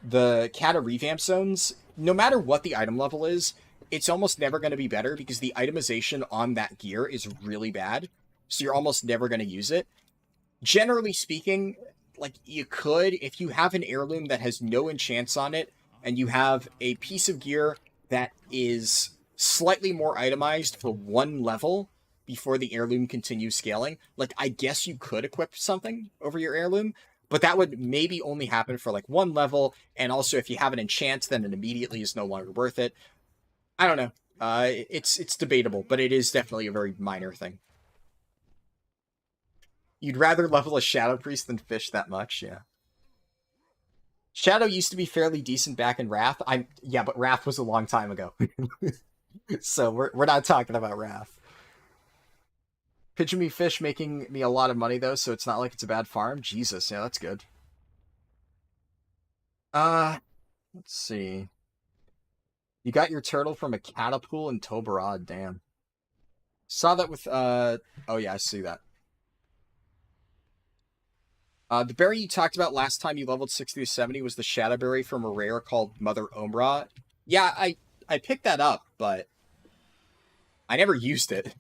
the Kata revamp zones, no matter what the item level is, it's almost never going to be better because the itemization on that gear is really bad. So you're almost never going to use it. Generally speaking, like, you could, if you have an heirloom that has no enchants on it, and you have a piece of gear that is slightly more itemized for 1 level before the heirloom continues scaling, like, I guess you could equip something over your heirloom, but that would maybe only happen for, like, 1 level, and also if you have an enchant, then it immediately is no longer worth it. I don't know. It's debatable, but it is definitely a very minor thing. You'd rather level a Shadow Priest than fish that much, yeah. Shadow used to be fairly decent back in Wrath. Yeah, but Wrath was a long time ago. So we're not talking about Wrath. Pigeon Me Fish making me a lot of money, though, so it's not like it's a bad farm. Jesus, yeah, that's good. Let's see. You got your turtle from a catapool in Tobarad, damn. Saw that with, oh yeah, I see that. The berry you talked about last time you leveled 60 to 70 was the Shadow Berry from a rare called Mother Umbra. Yeah, I picked that up, but I never used it.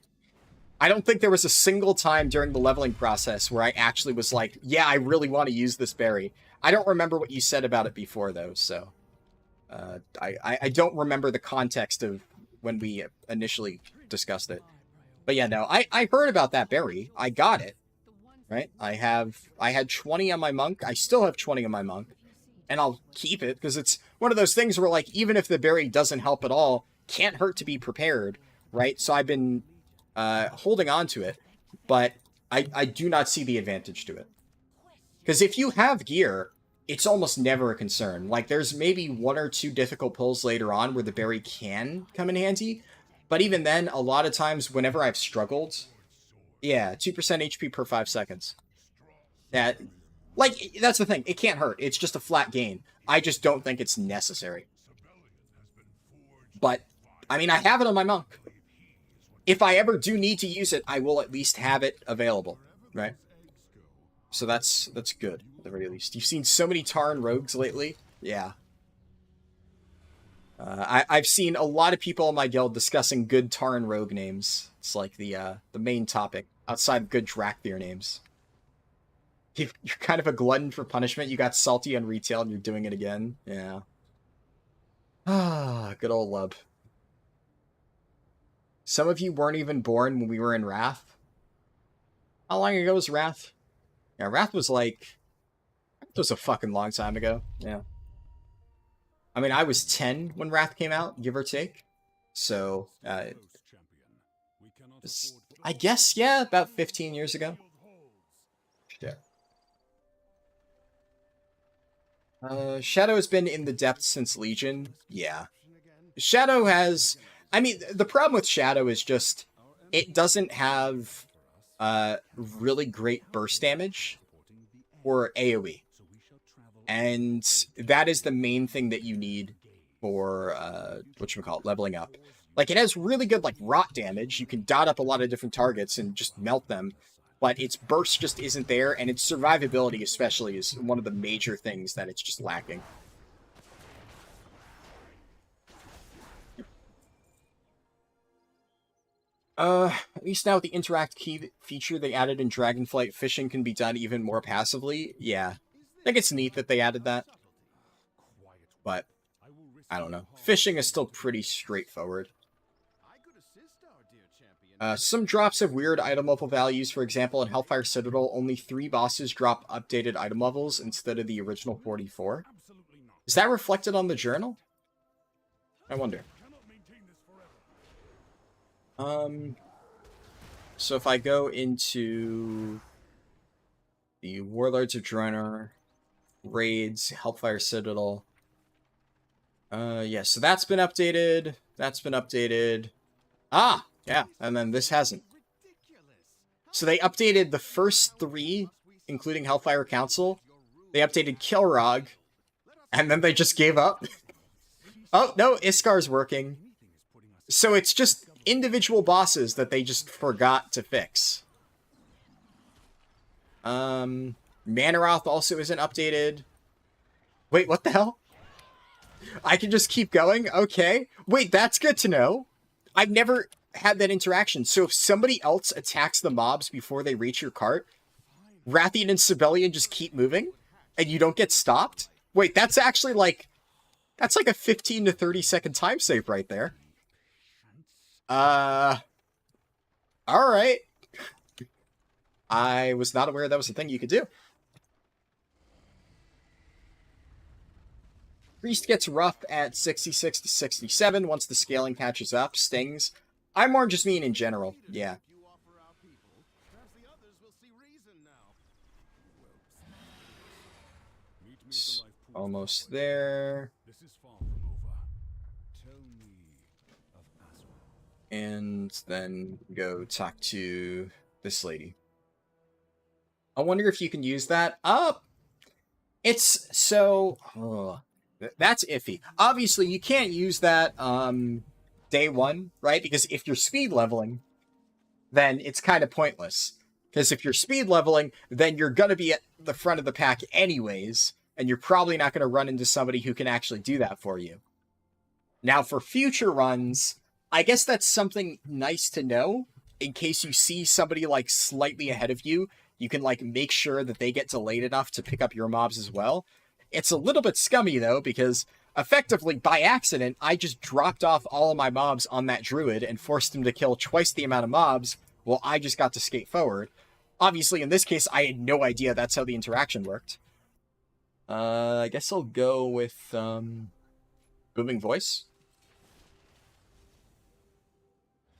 I don't think there was a single time during the leveling process where I actually was like, yeah, I really want to use this berry. I don't remember what you said about it before, though, so... I don't remember the context of when we initially discussed it. But yeah, no, I heard about that berry. I got it. Right? I had 20 on my monk. I still have 20 on my monk. And I'll keep it, because it's one of those things where, like, even if the berry doesn't help at all, can't hurt to be prepared, right? So I've been holding on to it, but I do not see the advantage to it. Because if you have gear, it's almost never a concern. Like, there's maybe 1 or 2 difficult pulls later on where the berry can come in handy, but even then, a lot of times, whenever I've struggled... Yeah, 2% HP per 5 seconds. That, like, that's the thing. It can't hurt. It's just a flat gain. I just don't think it's necessary. But, I mean, I have it on my monk. If I ever do need to use it, I will at least have it available, right? So that's good, at the very least. You've seen so many Tarn rogues lately? Yeah. I've seen a lot of people in my guild discussing good Tarn rogue names. It's like the main topic, outside of good Drakthir names. You're kind of a glutton for punishment. You got salty on retail and you're doing it again. Yeah. Ah, good old Lub. Some of you weren't even born when we were in Wrath. How long ago was Wrath? Yeah, Wrath was like... It was a fucking long time ago. Yeah. I mean, I was 10 when Wrath came out, give or take. So, I guess, yeah, about 15 years ago. Yeah. Shadow has been in the depths since Legion. Yeah. Shadow has... I mean, the problem with Shadow is just... It doesn't have really great burst damage or AoE. And that is the main thing that you need for, whatchamacallit, leveling up. Like, it has really good, like, rot damage. You can dot up a lot of different targets and just melt them. But its burst just isn't there, and its survivability especially is one of the major things that it's just lacking. At least now with the interact key feature they added in Dragonflight, fishing can be done even more passively. Yeah. I think it's neat that they added that. But, I don't know. Fishing is still pretty straightforward. Some drops have weird item level values. For example, in Hellfire Citadel, only 3 bosses drop updated item levels instead of the original 44. Is that reflected on the journal? I wonder. So if I go into the Warlords of Draenor, Raids, Hellfire Citadel. Yeah, so that's been updated. That's been updated. Ah! Yeah, and then this hasn't. So they updated the first 3, including Hellfire Council. They updated Kilrog, and then they just gave up. Oh, no, Iskar's working. So it's just individual bosses that they just forgot to fix. Manaroth also isn't updated. Wait, what the hell? I can just keep going? Okay. Wait, that's good to know. I've never had that interaction. So if somebody else attacks the mobs before they reach your cart, Rathian and Sibelian just keep moving, and you don't get stopped? Wait, that's actually like... That's like a 15 to 30 second time save right there. Alright. I was not aware that was a thing you could do. Priest gets rough at 66 to 67 once the scaling catches up. Stings. I more just mean in general. Yeah. Almost there. And then go talk to this lady. I wonder if you can use that. It's so... that's iffy. Obviously, you can't use that day 1, right? Because if you're speed leveling, then it's kind of pointless. Because if you're speed leveling, then you're going to be at the front of the pack anyways, and you're probably not going to run into somebody who can actually do that for you. Now, for future runs, I guess that's something nice to know. In case you see somebody, like, slightly ahead of you, you can, like, make sure that they get delayed enough to pick up your mobs as well. It's a little bit scummy, though, because effectively, by accident, I just dropped off all of my mobs on that druid and forced him to kill twice the amount of mobs while I just got to skate forward. Obviously, in this case, I had no idea that's how the interaction worked. I guess I'll go with Booming Voice.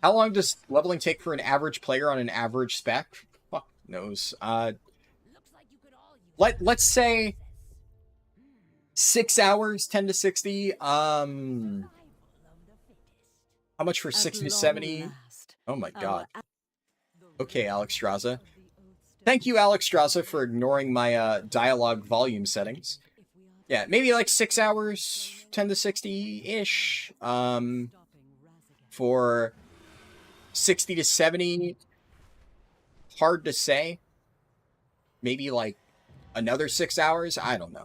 How long does leveling take for an average player on an average spec? Fuck knows. Let's say 6 hours, 10 to 60. How much for 60 to 70? Oh my god. Okay, Alexstrasza. Thank you, Alexstrasza, for ignoring my dialogue volume settings. Yeah, maybe like 6 hours, 10 to 60-ish. For 60 to 70, hard to say. Maybe like another 6 hours? I don't know.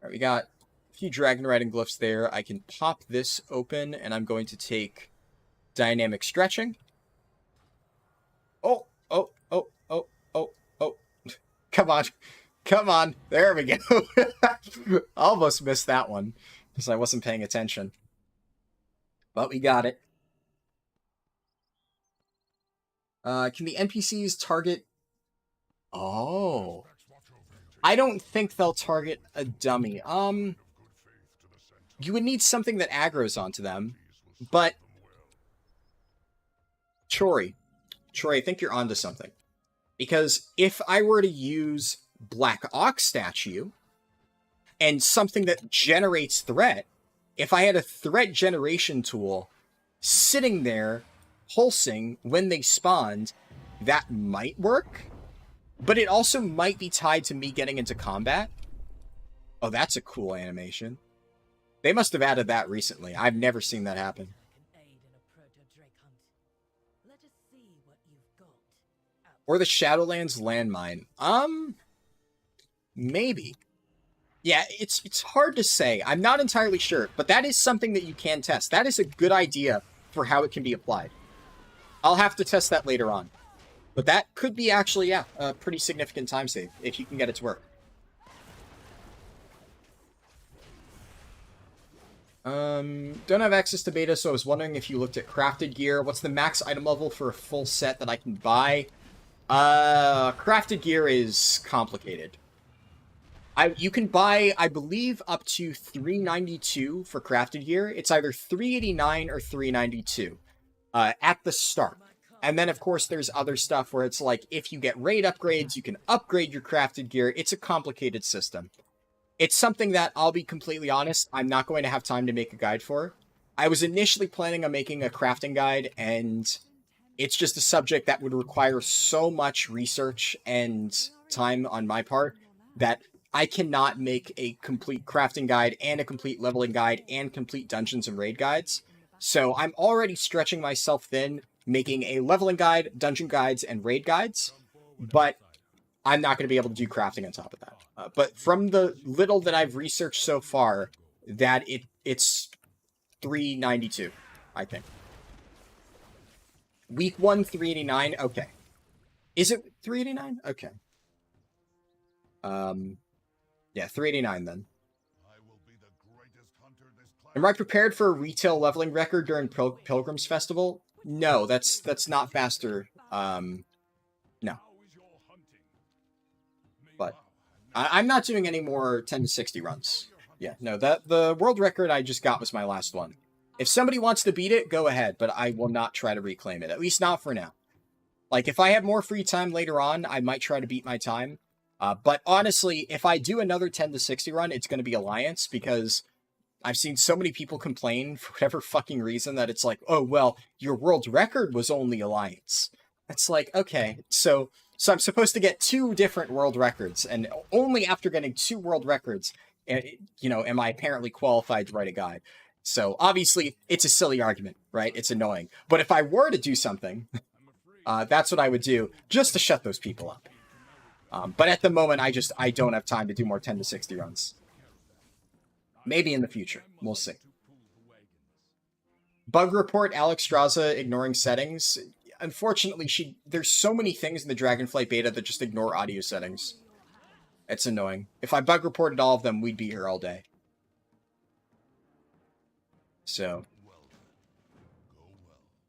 Alright, we got a few dragon riding glyphs there. I can pop this open, and I'm going to take dynamic stretching. Oh. Come on. Come on. There we go. Almost missed that one because I wasn't paying attention. But we got it. Can the NPCs target... Oh. I don't think they'll target a dummy. you would need something that aggroes onto them, but Troy, I think you're onto something. Because if I were to use Black Ox Statue and something that generates threat, if I had a threat generation tool sitting there pulsing when they spawned, that might work. But it also might be tied to me getting into combat. Oh, that's a cool animation. They must have added that recently. I've never seen that happen. Or the Shadowlands landmine. Maybe. Yeah, it's hard to say. I'm not entirely sure, but that is something that you can test. That is a good idea for how it can be applied. I'll have to test that later on. But that could be actually, yeah, a pretty significant time save, if you can get it to work. Don't have access to beta, so I was wondering if you looked at crafted gear. What's the max item level for a full set that I can buy? Crafted gear is complicated. You can buy, I believe, up to 392 for crafted gear. It's either 389 or 392 at the start. And then, of course, there's other stuff where it's like, if you get raid upgrades, you can upgrade your crafted gear. It's a complicated system. It's something that, I'll be completely honest, I'm not going to have time to make a guide for. I was initially planning on making a crafting guide, and it's just a subject that would require so much research and time on my part that I cannot make a complete crafting guide and a complete leveling guide and complete dungeons and raid guides. So I'm already stretching myself thin, making a leveling guide, dungeon guides, and raid guides, but I'm not going to be able to do crafting on top of that. But from the little that I've researched so far, that it's 392, I think. Week 1, 389, okay. Is it 389? Okay. Yeah, 389 then. Am I prepared for a retail leveling record during Pilgrim's Festival? No, that's not faster. No. But I'm not doing any more 10 to 60 runs. Yeah, no, the world record I just got was my last one. If somebody wants to beat it, go ahead, but I will not try to reclaim it, at least not for now. Like, if I have more free time later on, I might try to beat my time. But honestly, if I do another 10 to 60 run, it's going to be Alliance, because I've seen so many people complain for whatever fucking reason that it's like, oh, well, your world record was only Alliance. It's like, okay, so I'm supposed to get 2 different world records, and only after getting 2 world records, you know, am I apparently qualified to write a guide. So obviously, it's a silly argument, right? It's annoying. But if I were to do something, that's what I would do, just to shut those people up. But at the moment, I don't have time to do more 10 to 60 runs. Maybe in the future. We'll see. Bug report, Alex Straza ignoring settings. Unfortunately, there's so many things in the Dragonflight Beta that just ignore audio settings. It's annoying. If I bug reported all of them, we'd be here all day. So.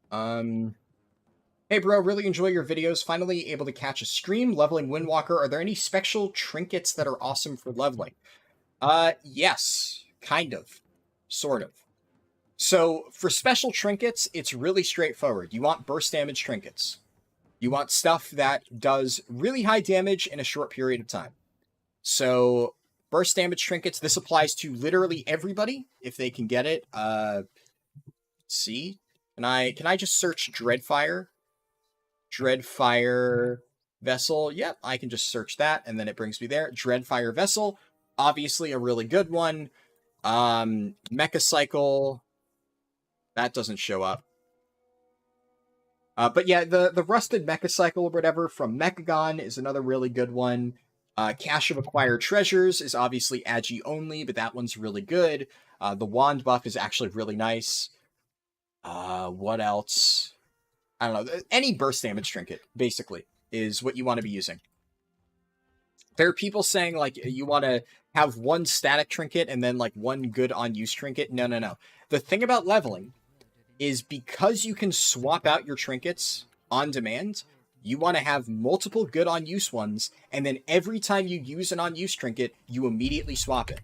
Hey bro, really enjoy your videos. Finally able to catch a stream leveling Windwalker. Are there any special trinkets that are awesome for leveling? Yes. Kind of. Sort of. So, for special trinkets, it's really straightforward. You want burst damage trinkets. You want stuff that does really high damage in a short period of time. So, burst damage trinkets, this applies to literally everybody, if they can get it. See? Can I just search Dreadfire? Dreadfire Vessel. Yep, I can just search that, and then it brings me there. Dreadfire Vessel, obviously a really good one. Mecha Cycle, that doesn't show up. But yeah, the Rusted Mecha Cycle or whatever from Mechagon is another really good one. Cache of Acquired Treasures is obviously Agi only, but that one's really good. The Wand buff is actually really nice. What else? I don't know. Any burst damage trinket, basically, is what you want to be using. There are people saying, like, you want to have one static trinket and then, like, one good on-use trinket. No, no, no. The thing about leveling is because you can swap out your trinkets on demand, you want to have multiple good on-use ones, and then every time you use an on-use trinket, you immediately swap it.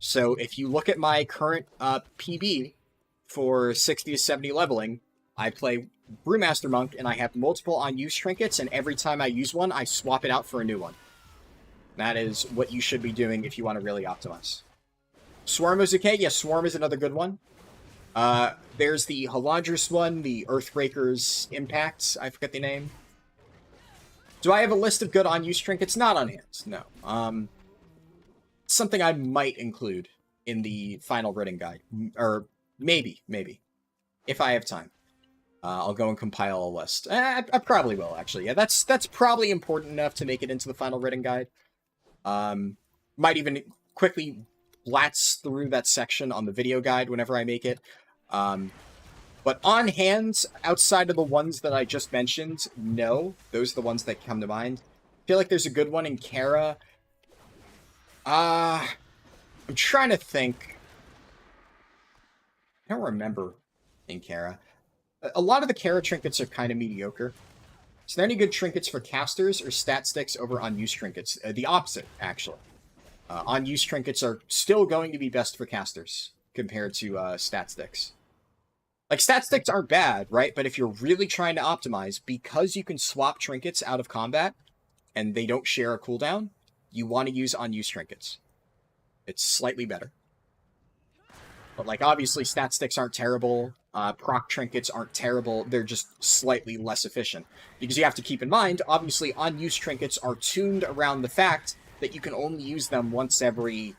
So if you look at my current PB for 60 to 70 leveling, I play Brewmaster Monk, and I have multiple unused trinkets, and every time I use one, I swap it out for a new one. That is what you should be doing if you want to really optimize. Swarm is okay. Yes, Swarm is another good one. There's the Halandrus one, the Earthbreaker's Impact. I forget the name. Do I have a list of good unused trinkets? Not on hand, no. Something I might include in the final written guide. Or maybe. If I have time. I'll go and compile a list. I probably will, actually. Yeah, that's probably important enough to make it into the final written guide. Might even quickly blast through that section on the video guide whenever I make it. But on hand, outside of the ones that I just mentioned, no. Those are the ones that come to mind. I feel like there's a good one in Kara. I'm trying to think. I don't remember in Kara. A lot of the Kara trinkets are kind of mediocre. Is there any good trinkets for casters or stat sticks over unused trinkets? The opposite, actually. Unused trinkets are still going to be best for casters compared to stat sticks. Like, stat sticks aren't bad, right? But if you're really trying to optimize, because you can swap trinkets out of combat, and they don't share a cooldown, you want to use unused trinkets. It's slightly better. But, like, obviously, stat sticks aren't terrible. Proc trinkets aren't terrible. They're just slightly less efficient. Because you have to keep in mind, obviously, unused trinkets are tuned around the fact that you can only use them once every,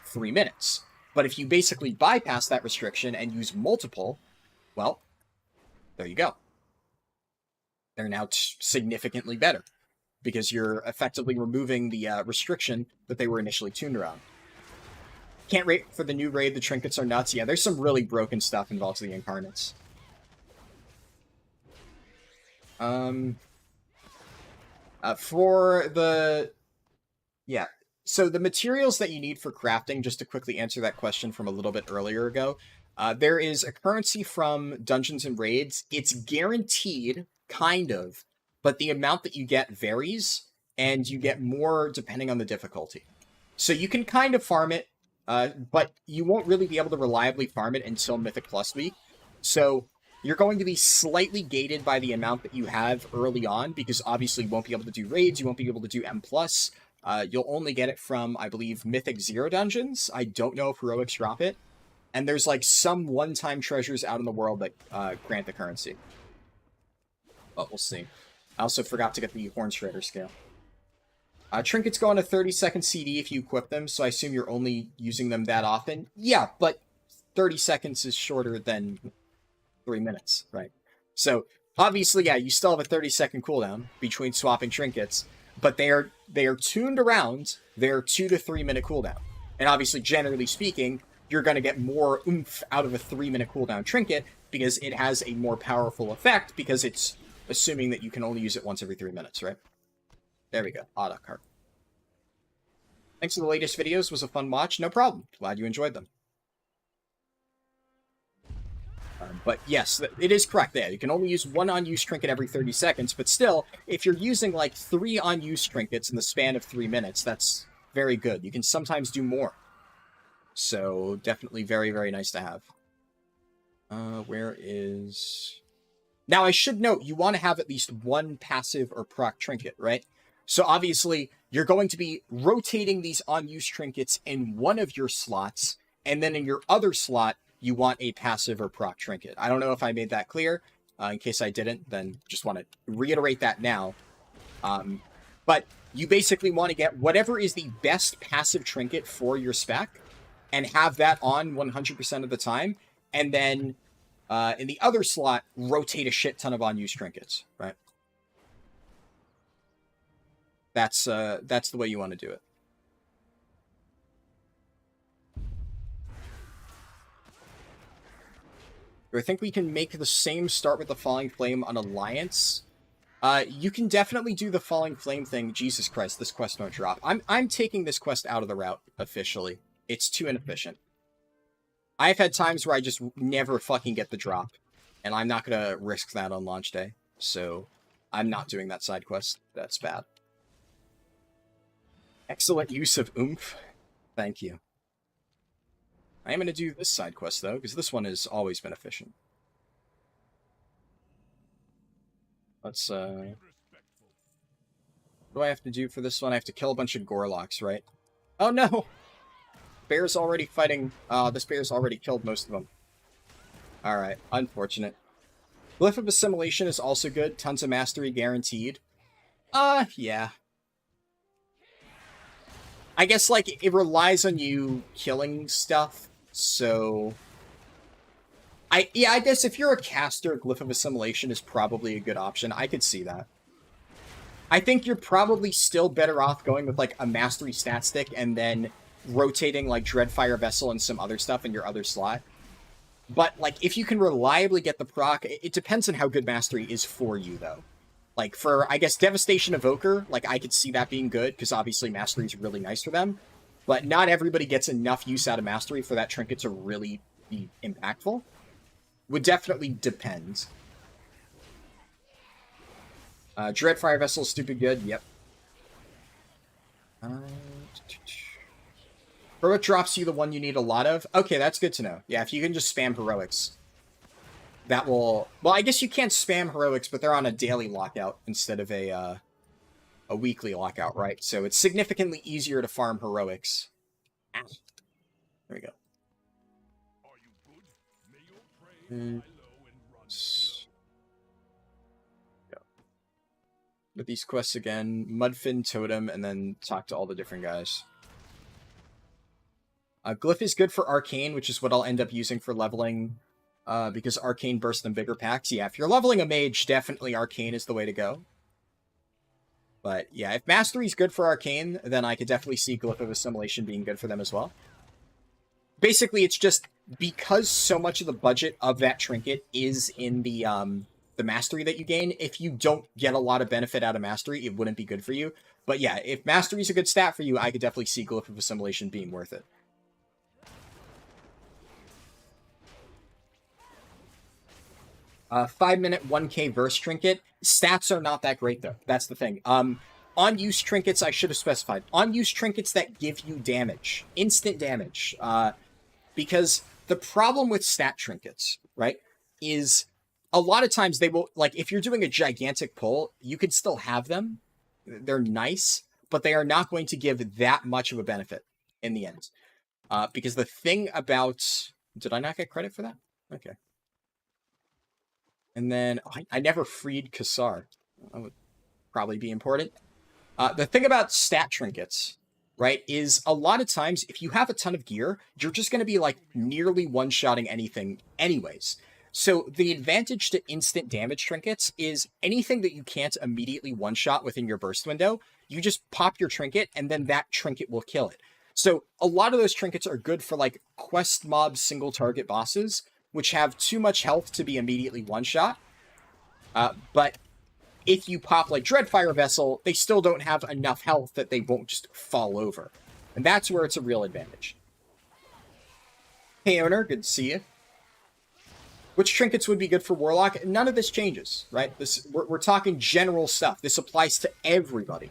3 minutes. But if you basically bypass that restriction and use multiple, well, there you go. They're now significantly better. Because you're effectively removing the restriction that they were initially tuned around. Can't wait for the new raid. The trinkets are nuts. Yeah, there's some really broken stuff involved with the incarnates. So the materials that you need for crafting, just to quickly answer that question from a little bit earlier ago, there is a currency from Dungeons and Raids. It's guaranteed, kind of, but the amount that you get varies, and you get more depending on the difficulty. So you can kind of farm it, but you won't really be able to reliably farm it until Mythic Plus week. So you're going to be slightly gated by the amount that you have early on, because obviously you won't be able to do raids, you won't be able to do M+. You'll only get it from, I believe, Mythic 0 dungeons. I don't know if Heroics drop it. And there's, like, some one-time treasures out in the world that grant the currency. But we'll see. I also forgot to get the Horn Shredder scale. Trinkets go on a 30-second CD if you equip them, so I assume you're only using them that often. Yeah, but 30 seconds is shorter than 3 minutes, right? So, obviously, yeah, you still have a 30-second cooldown between swapping trinkets, but they are tuned around their 2 to 3 minute cooldown. And obviously, generally speaking, you're going to get more oomph out of a 3-minute cooldown trinket because it has a more powerful effect, because it's assuming that you can only use it once every 3 minutes, right? There we go. Auto cart. Thanks for the latest videos. Was a fun watch. No problem. Glad you enjoyed them. But yes, it is correct there. You can only use one unused trinket every 30 seconds, but still, if you're using like 3 unused trinkets in the span of 3 minutes, that's very good. You can sometimes do more. So, definitely very, very nice to have. Where is... Now, I should note, you want to have at least one passive or proc trinket, right? So, obviously, you're going to be rotating these unused trinkets in one of your slots, and then in your other slot, you want a passive or proc trinket. I don't know if I made that clear. In case I didn't, then just want to reiterate that now. But you basically want to get whatever is the best passive trinket for your spec, and have that on 100% of the time, and then in the other slot, rotate a shit ton of unused trinkets, right? That's the way you want to do it. Do I think we can make the same start with the Falling Flame on Alliance? You can definitely do the Falling Flame thing. Jesus Christ, this quest don't drop. I'm taking this quest out of the route officially. It's too inefficient. I've had times where I just never fucking get the drop, and I'm not gonna risk that on launch day. So I'm not doing that side quest. That's bad. Excellent use of oomph. Thank you. I am going to do this side quest, though, because this one has always been efficient. Let's, what do I have to do for this one? I have to kill a bunch of Gorlocks, right? Oh, no! Bear's already fighting. This bear's already killed most of them. Alright, unfortunate. Glyph of Assimilation is also good. Tons of mastery guaranteed. Yeah. I guess, like, it relies on you killing stuff, so... I guess if you're a caster, Glyph of Assimilation is probably a good option. I could see that. I think you're probably still better off going with, like, a mastery stat stick and then rotating, like, Dreadfire Vessel and some other stuff in your other slot. But, like, if you can reliably get the proc, it depends on how good mastery is for you, though. Like, for, I guess, Devastation Evoker, like, I could see that being good, because obviously mastery is really nice for them. But not everybody gets enough use out of mastery for that trinket to really be impactful. Would definitely depend. Dreadfire Vessel is stupid good, yep. Heroic drops you the one you need a lot of. Okay, that's good to know. Yeah, if you can just spam heroics, that will... Well, I guess you can't spam heroics, but they're on a daily lockout instead of a weekly lockout, right? So it's significantly easier to farm heroics. Ah. There we go. With these quests again, Mudfin, Totem, and then talk to all the different guys. Glyph is good for Arcane, which is what I'll end up using for leveling, because Arcane bursts in bigger packs. Yeah, if you're leveling a mage, definitely Arcane is the way to go. But yeah, if Mastery is good for Arcane, then I could definitely see Glyph of Assimilation being good for them as well. Basically, it's just because so much of the budget of that trinket is in the Mastery that you gain, if you don't get a lot of benefit out of Mastery, it wouldn't be good for you. But yeah, if Mastery is a good stat for you, I could definitely see Glyph of Assimilation being worth it. 5-minute 1k verse trinket. Stats are not that great, though. That's the thing. On-use trinkets, I should have specified. On-use trinkets that give you damage. Instant damage. Because the problem with stat trinkets, right, is a lot of times they will, like, if you're doing a gigantic pull, you could still have them. They're nice, but they are not going to give that much of a benefit in the end. Because the thing about... Did I not get credit for that? Okay. And then, I never freed Kassar. That would probably be important. The thing about stat trinkets, right, is a lot of times, if you have a ton of gear, you're just going to be, like, nearly one-shotting anything anyways. So the advantage to instant damage trinkets is anything that you can't immediately one-shot within your burst window, you just pop your trinket, and then that trinket will kill it. So a lot of those trinkets are good for, like, quest mob single-target bosses, which have too much health to be immediately one-shot. But if you pop, like, Dreadfire Vessel, they still don't have enough health that they won't just fall over. And that's where it's a real advantage. Hey, Owner, good to see you. Which trinkets would be good for Warlock? None of this changes, right? We're talking general stuff. This applies to everybody.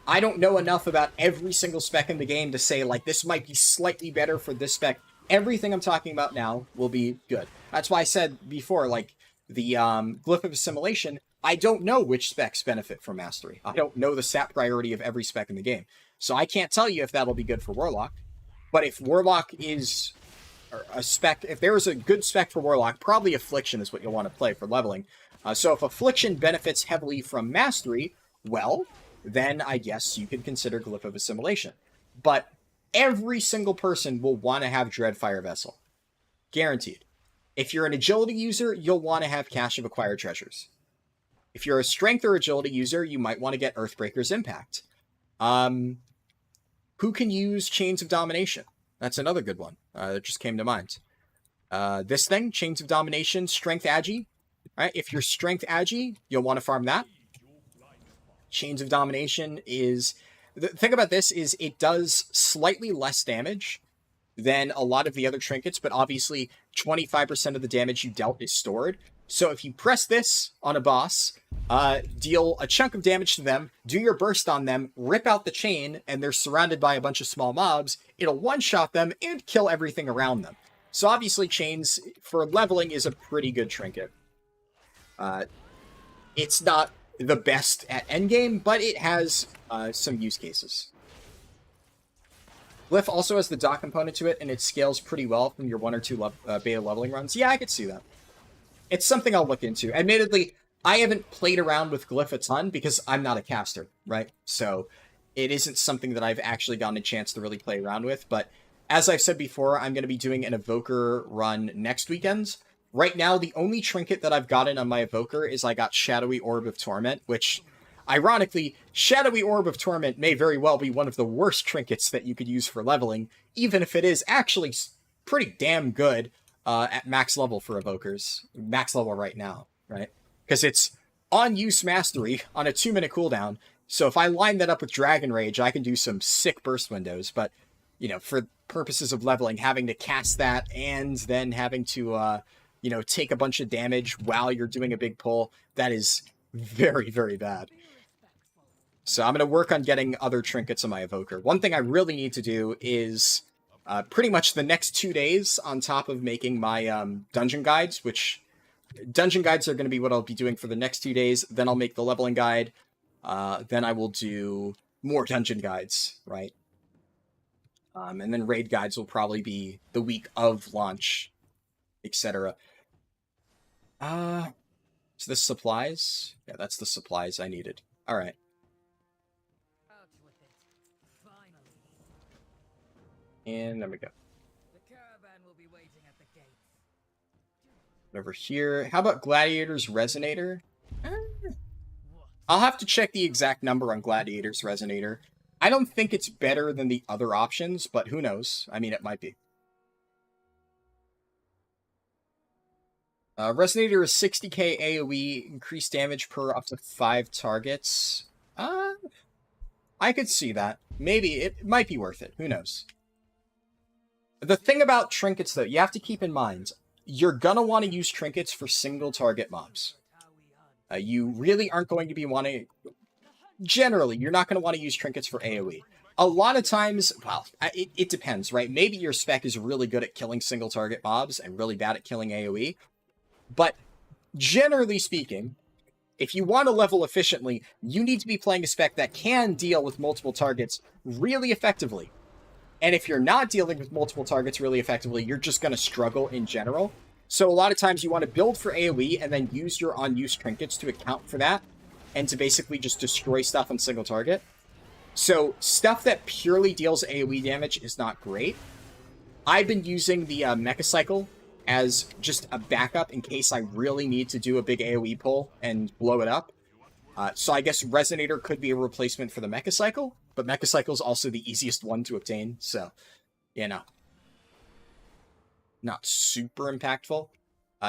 I don't know enough about every single spec in the game to say, like, this might be slightly better for this spec. Everything I'm talking about now will be good. That's why I said before, like, the Glyph of Assimilation, I don't know which specs benefit from Mastery. I don't know the stat priority of every spec in the game. So I can't tell you if that'll be good for Warlock. But if Warlock is a spec, if there is a good spec for Warlock, probably Affliction is what you'll want to play for leveling. So if Affliction benefits heavily from Mastery, well, then I guess you could consider Glyph of Assimilation. But every single person will want to have Dreadfire Vessel. Guaranteed. If you're an agility user, you'll want to have Cache of Acquired Treasures. If you're a strength or agility user, you might want to get Earthbreaker's Impact. Who can use Chains of Domination? That's another good one that just came to mind. This thing, Chains of Domination, Strength Agi. Right? If you're Strength Agi, you'll want to farm that. Chains of Domination is... The thing about this is it does slightly less damage than a lot of the other trinkets, but obviously 25% of the damage you dealt is stored. So if you press this on a boss, deal a chunk of damage to them, do your burst on them, rip out the chain, and they're surrounded by a bunch of small mobs. It'll one-shot them and kill everything around them. So obviously chains for leveling is a pretty good trinket. It's not the best at endgame, but it has some use cases. Glyph also has the dot component to it, and it scales pretty well from your 1 or 2 beta leveling runs. Yeah, I could see that. It's something I'll look into. Admittedly, I haven't played around with Glyph a ton because I'm not a caster, right? So it isn't something that I've actually gotten a chance to really play around with. But as I've said before, I'm going to be doing an Evoker run next weekend. Right now, the only trinket that I've gotten on my Evoker is I got Shadowy Orb of Torment, which, ironically, Shadowy Orb of Torment may very well be one of the worst trinkets that you could use for leveling, even if it is actually pretty damn good at max level for Evokers. Max level right now, right? Because it's on use mastery on a 2-minute cooldown, so if I line that up with Dragon Rage, I can do some sick burst windows, but, you know, for purposes of leveling, having to cast that and then having to, you know, take a bunch of damage while you're doing a big pull, that is very, very bad. So I'm going to work on getting other trinkets on my Evoker. One thing I really need to do is pretty much the next 2 days, on top of making my dungeon guides, which dungeon guides are going to be what I'll be doing for the next 2 days. Then I'll make the leveling guide. Then I will do more dungeon guides, right? And then raid guides will probably be the week of launch, etc. Is this supplies? Yeah, that's the supplies I needed. All right. And there we go. The caravan will be waiting at the gate. Over here. How about Gladiator's Resonator? I'll have to check the exact number on Gladiator's Resonator. I don't think it's better than the other options, but who knows? I mean, it might be. Resonator is 60k AoE, increased damage per up to 5 targets. I could see that. Maybe it might be worth it. Who knows? The thing about trinkets, though, you have to keep in mind, you're gonna want to use trinkets for single target mobs. You really aren't going to be wanting... Generally, you're not going to want to use trinkets for AoE. A lot of times, well, it depends, right? Maybe your spec is really good at killing single target mobs and really bad at killing AoE. But generally speaking, if you want to level efficiently, you need to be playing a spec that can deal with multiple targets really effectively. And if you're not dealing with multiple targets really effectively, you're just going to struggle in general. So a lot of times you want to build for AoE and then use your unused trinkets to account for that and to basically just destroy stuff on single target. So stuff that purely deals AoE damage is not great. I've been using the Mecha Cycle as just a backup in case I really need to do a big AoE pull and blow it up. So I guess Resonator could be a replacement for the Mecha Cycle, but Mecha Cycle is also the easiest one to obtain, so, you know. Not super impactful.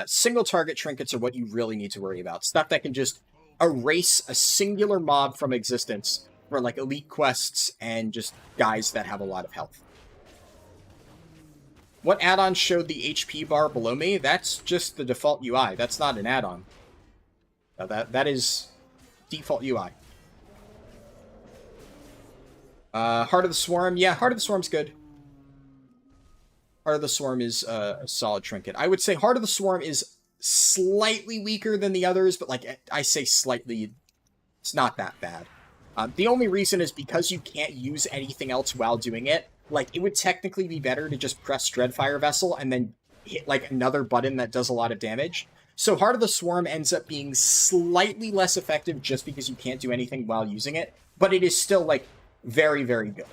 Single target trinkets are what you really need to worry about. Stuff that can just erase a singular mob from existence for, like, elite quests and just guys that have a lot of health. What add-on showed the HP bar below me? That's just the default UI. That's not an add-on. That is default UI. Heart of the Swarm. Yeah, Heart of the Swarm's good. Heart of the Swarm is a solid trinket. I would say Heart of the Swarm is slightly weaker than the others, but, like, I say slightly, it's not that bad. The only reason is because you can't use anything else while doing it. Like, it would technically be better to just press Dreadfire Vessel and then hit, like, another button that does a lot of damage. So Heart of the Swarm ends up being slightly less effective just because you can't do anything while using it, but it is still, like, very, very good.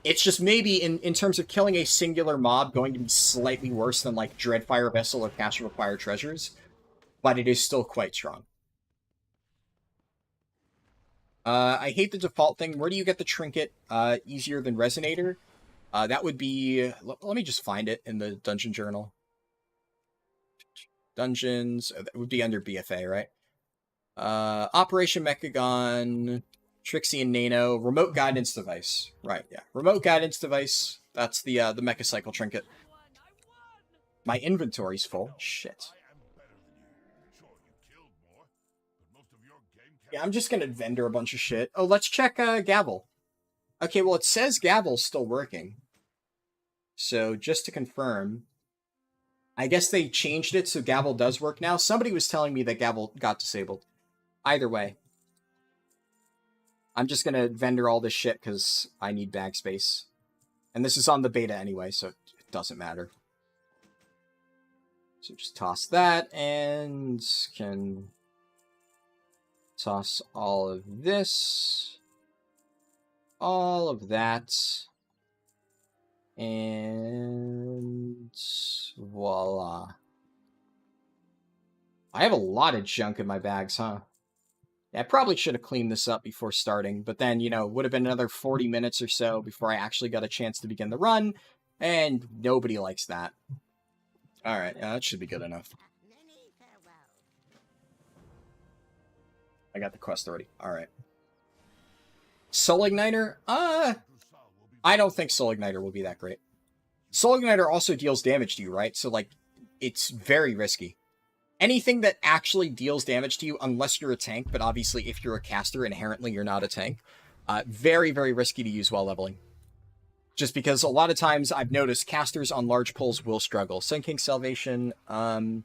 It's just maybe, in terms of killing a singular mob, going to be slightly worse than, like, Dreadfire Vessel or Cache of Acquired Treasures, but it is still quite strong. I hate the default thing. Where do you get the trinket easier than Resonator? That would be... Let me just find it in the Dungeon Journal. Dungeons... that would be under BFA, right? Operation Mechagon... Trixie and Nano, remote guidance device. Right, yeah. Remote guidance device. That's the Mecha Cycle trinket. My inventory's full. Shit. Yeah, I'm just gonna vendor a bunch of shit. Oh, let's check Gavel. Okay, well, it says Gavel's still working. So, just to confirm, I guess they changed it so Gavel does work now. Somebody was telling me that Gavel got disabled. Either way, I'm just gonna vendor all this shit because I need bag space. And this is on the beta anyway, so it doesn't matter. So just toss that, and can toss all of this, all of that, and voila. I have a lot of junk in my bags, huh? Yeah, I probably should have cleaned this up before starting, but then, you know, it would have been another 40 minutes or so before I actually got a chance to begin the run, and nobody likes that. Alright, yeah, that should be good enough. I got the quest already. Alright. Soul Igniter? I don't think Soul Igniter will be that great. Soul Igniter also deals damage to you, right? So, like, it's very risky. Anything that actually deals damage to you, unless you're a tank, but obviously if you're a caster, inherently you're not a tank, very, very risky to use while leveling. Just because a lot of times I've noticed casters on large pulls will struggle. Sun King Salvation, all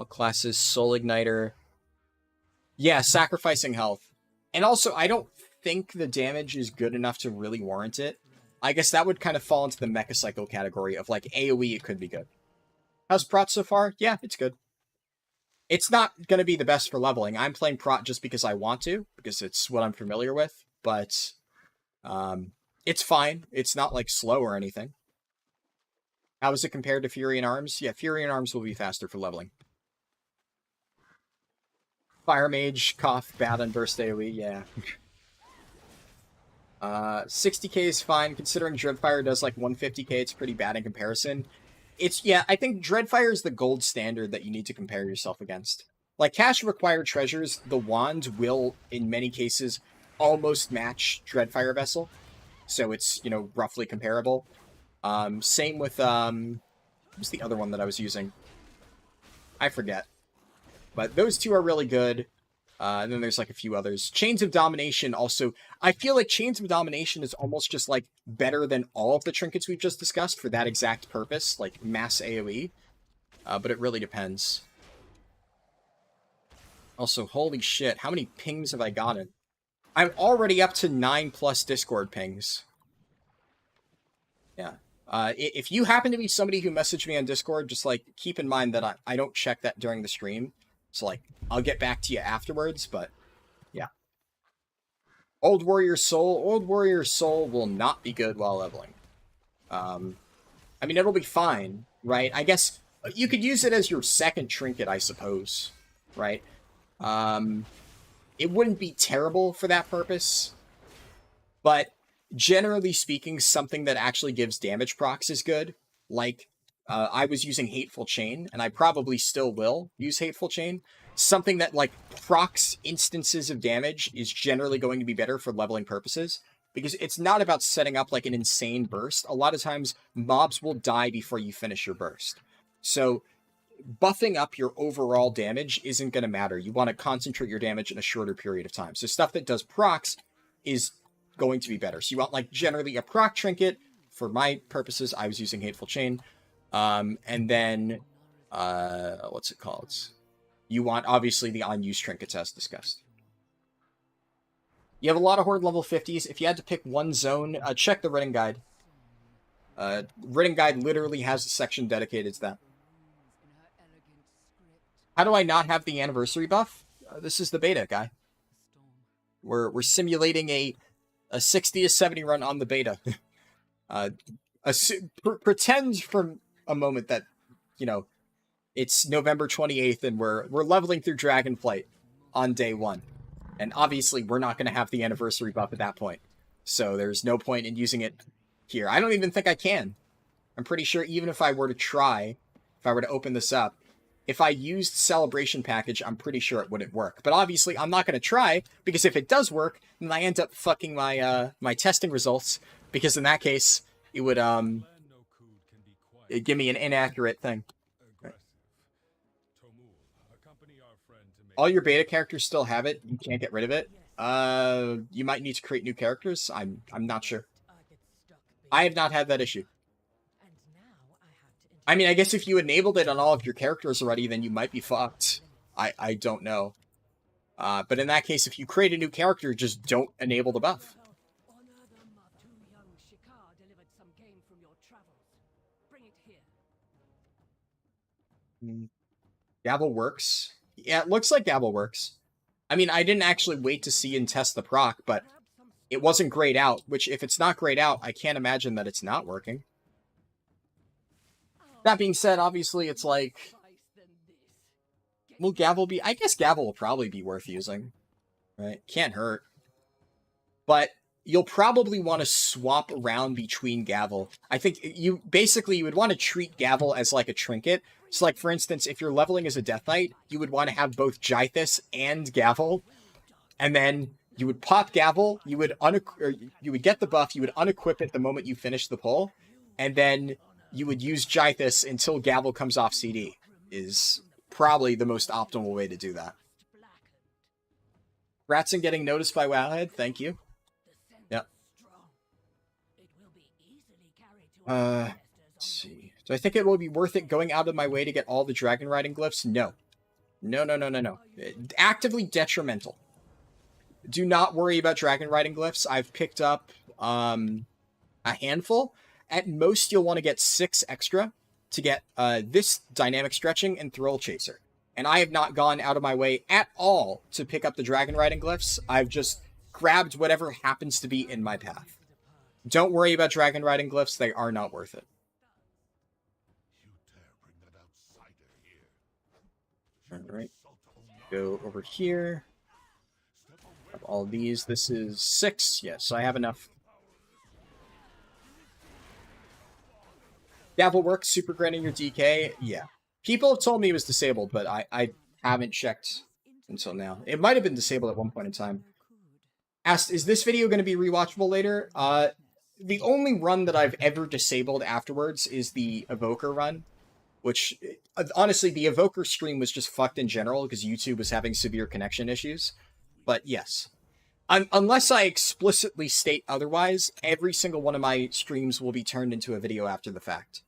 classes, Soul Igniter. Yeah, sacrificing health. And also, I don't think the damage is good enough to really warrant it. I guess that would kind of fall into the Mecha Cycle category of, like, AoE, it could be good. How's Prot so far? Yeah, it's good. It's not going to be the best for leveling. I'm playing Prot just because I want to, because it's what I'm familiar with, but it's fine. It's not, like, slow or anything. How is it compared to Fury and Arms? Yeah, Fury and Arms will be faster for leveling. Fire Mage, Cough, bad on Burst AoE, yeah. 60k is fine, considering Dreadfire does, like, 150k, it's pretty bad in comparison. Yeah, I think Dreadfire is the gold standard that you need to compare yourself against. Like, cash required treasures, the wand will, in many cases, almost match Dreadfire Vessel. So it's, you know, roughly comparable. Same with, what was the other one that I was using? I forget. But those two are really good. And then there's, like, a few others. Chains of Domination also... I feel like Chains of Domination is almost just, like, better than all of the trinkets we've just discussed for that exact purpose, like mass AoE. But it really depends. Also, holy shit, how many pings have I gotten? I'm already up to 9+ Discord pings. Yeah. If you happen to be somebody who messaged me on Discord, just, like, keep in mind that I don't check that during the stream. So, like, I'll get back to you afterwards, but, yeah. Old Warrior Soul will not be good while leveling. I mean, it'll be fine, right? I guess you could use it as your second trinket, I suppose, right? It wouldn't be terrible for that purpose, but generally speaking, something that actually gives damage procs is good. Like, I was using Hateful Chain, and I probably still will use Hateful Chain. Something that, like, procs instances of damage is generally going to be better for leveling purposes, because it's not about setting up, like, an insane burst. A lot of times, mobs will die before you finish your burst. So, buffing up your overall damage isn't going to matter. You want to concentrate your damage in a shorter period of time. So stuff that does procs is going to be better. So you want, like, generally a proc trinket. For my purposes, I was using Hateful Chain. And then, what's it called? You want, obviously, the unused trinkets as discussed. You have a lot of Horde level 50s. If you had to pick one zone, check the Written Guide. Written Guide literally has a section dedicated to that. How do I not have the anniversary buff? This is the beta, guy. We're simulating a 60 to 70 run on the beta. Pretend for a moment that, you know, it's November 28th and we're leveling through Dragonflight on day 1. And obviously we're not going to have the anniversary buff at that point. So there's no point in using it here. I don't even think I can. I'm pretty sure even if I were to try, if I were to open this up, if I used Celebration Package, I'm pretty sure it wouldn't work. But obviously I'm not going to try, because if it does work, then I end up fucking my my testing results, because in that case, it would it'd give me an inaccurate thing. All your beta characters still have it. You can't get rid of it. You might need to create new characters. I'm not sure. I have not had that issue. I mean, I guess if you enabled it on all of your characters already, then you might be fucked. I don't know. But in that case, if you create a new character, just don't enable the buff. Gavel works. Yeah, it looks like Gavel works. I mean, I didn't actually wait to see and test the proc, but it wasn't grayed out, which if it's not grayed out, I can't imagine that it's not working. That being said, obviously it's like, will Gavel be... I guess Gavel will probably be worth using, right? Can't hurt. But you'll probably want to swap around between Gavel. I think you would want to treat Gavel as like a trinket. So like, for instance, if you're leveling as a Death Knight, you would want to have both Jythus and Gavel. And then you would pop Gavel, you would get the buff, you would unequip it the moment you finish the pull, and then you would use Jythus until Gavel comes off CD, is probably the most optimal way to do that. Ratson getting noticed by Wowhead, thank you. Yep. Let's see. Do I think it will be worth it going out of my way to get all the dragon riding glyphs? No. No. Actively detrimental. Do not worry about dragon riding glyphs. I've picked up a handful. At most, you'll want to get 6 extra to get this dynamic stretching and thrill chaser. And I have not gone out of my way at all to pick up the dragon riding glyphs. I've just grabbed whatever happens to be in my path. Don't worry about dragon riding glyphs. They are not worth it. Alright. Go over here. Of all these, this is 6. Yes, I have enough. Gavel works, super granting your DK. Yeah. People have told me it was disabled, but I haven't checked until now. It might have been disabled at one point in time. Asked, is this video going to be rewatchable later? The only run that I've ever disabled afterwards is the Evoker run. Which, honestly, the Evoker stream was just fucked in general because YouTube was having severe connection issues. But yes. Unless I explicitly state otherwise, every single one of my streams will be turned into a video after the fact.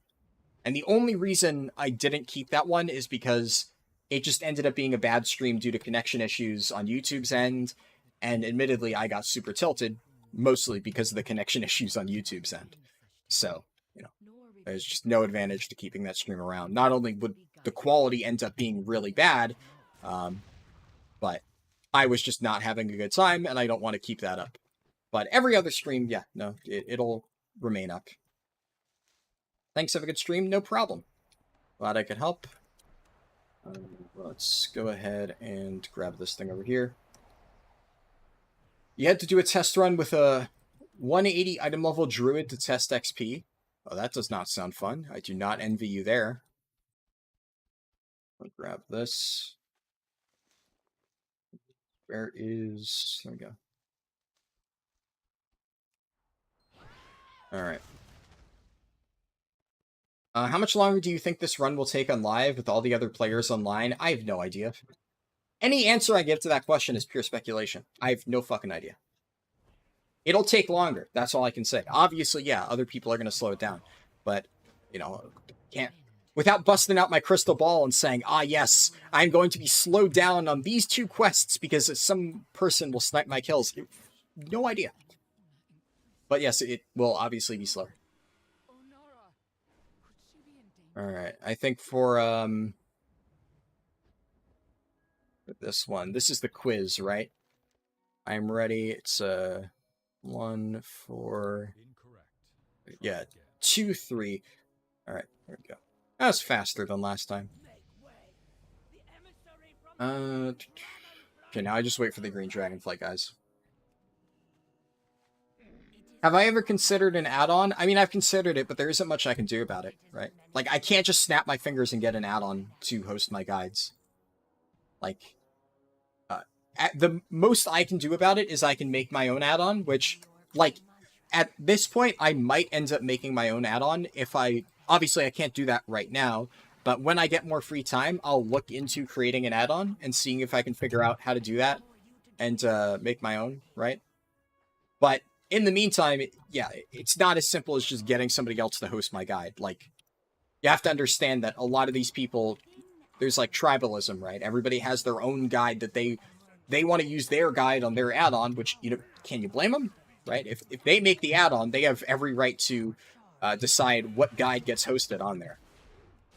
And the only reason I didn't keep that one is because it just ended up being a bad stream due to connection issues on YouTube's end. And admittedly, I got super tilted, mostly because of the connection issues on YouTube's end. So, you know, there's just no advantage to keeping that stream around. Not only would the quality end up being really bad, but I was just not having a good time, and I don't want to keep that up. But every other stream, yeah, no, it'll remain up. Thanks, have a good stream, no problem. Glad I could help. Let's go ahead and grab this thing over here. You had to do a test run with a 180 item level druid to test XP. Oh, that does not sound fun. I do not envy you there. I'll grab this. Where is... There we go. Alright. How much longer do you think this run will take on live with all the other players online? I have no idea. Any answer I give to that question is pure speculation. I have no fucking idea. It'll take longer. That's all I can say. Obviously, yeah, other people are going to slow it down. But, you know, can't... Without busting out my crystal ball and saying, ah, yes, I'm going to be slowed down on these 2 quests because some person will snipe my kills. No idea. But yes, it will obviously be slower. Alright, I think for this one, this is the quiz, right? I'm ready. It's 1, 4, yeah, 2, 3. Alright, there we go. That was faster than last time. Okay, now I just wait for the green dragonflight, guys. Have I ever considered an add-on? I mean, I've considered it, but there isn't much I can do about it, right? Like, I can't just snap my fingers and get an add-on to host my guides. Like, at the most I can do about it is I can make my own add-on, which, like, at this point, I might end up making my own add-on if I... Obviously, I can't do that right now, But when I get more free time, I'll look into creating an add-on and seeing if I can figure out how to do that and make my own, right? But in the meantime, yeah, it's not as simple as just getting somebody else to host my guide. Like, you have to understand that a lot of these people, there's like tribalism, right? Everybody has their own guide that they want to use their guide on their add-on, which, you know, can you blame them, right? If they make the add-on, they have every right to decide what guide gets hosted on there.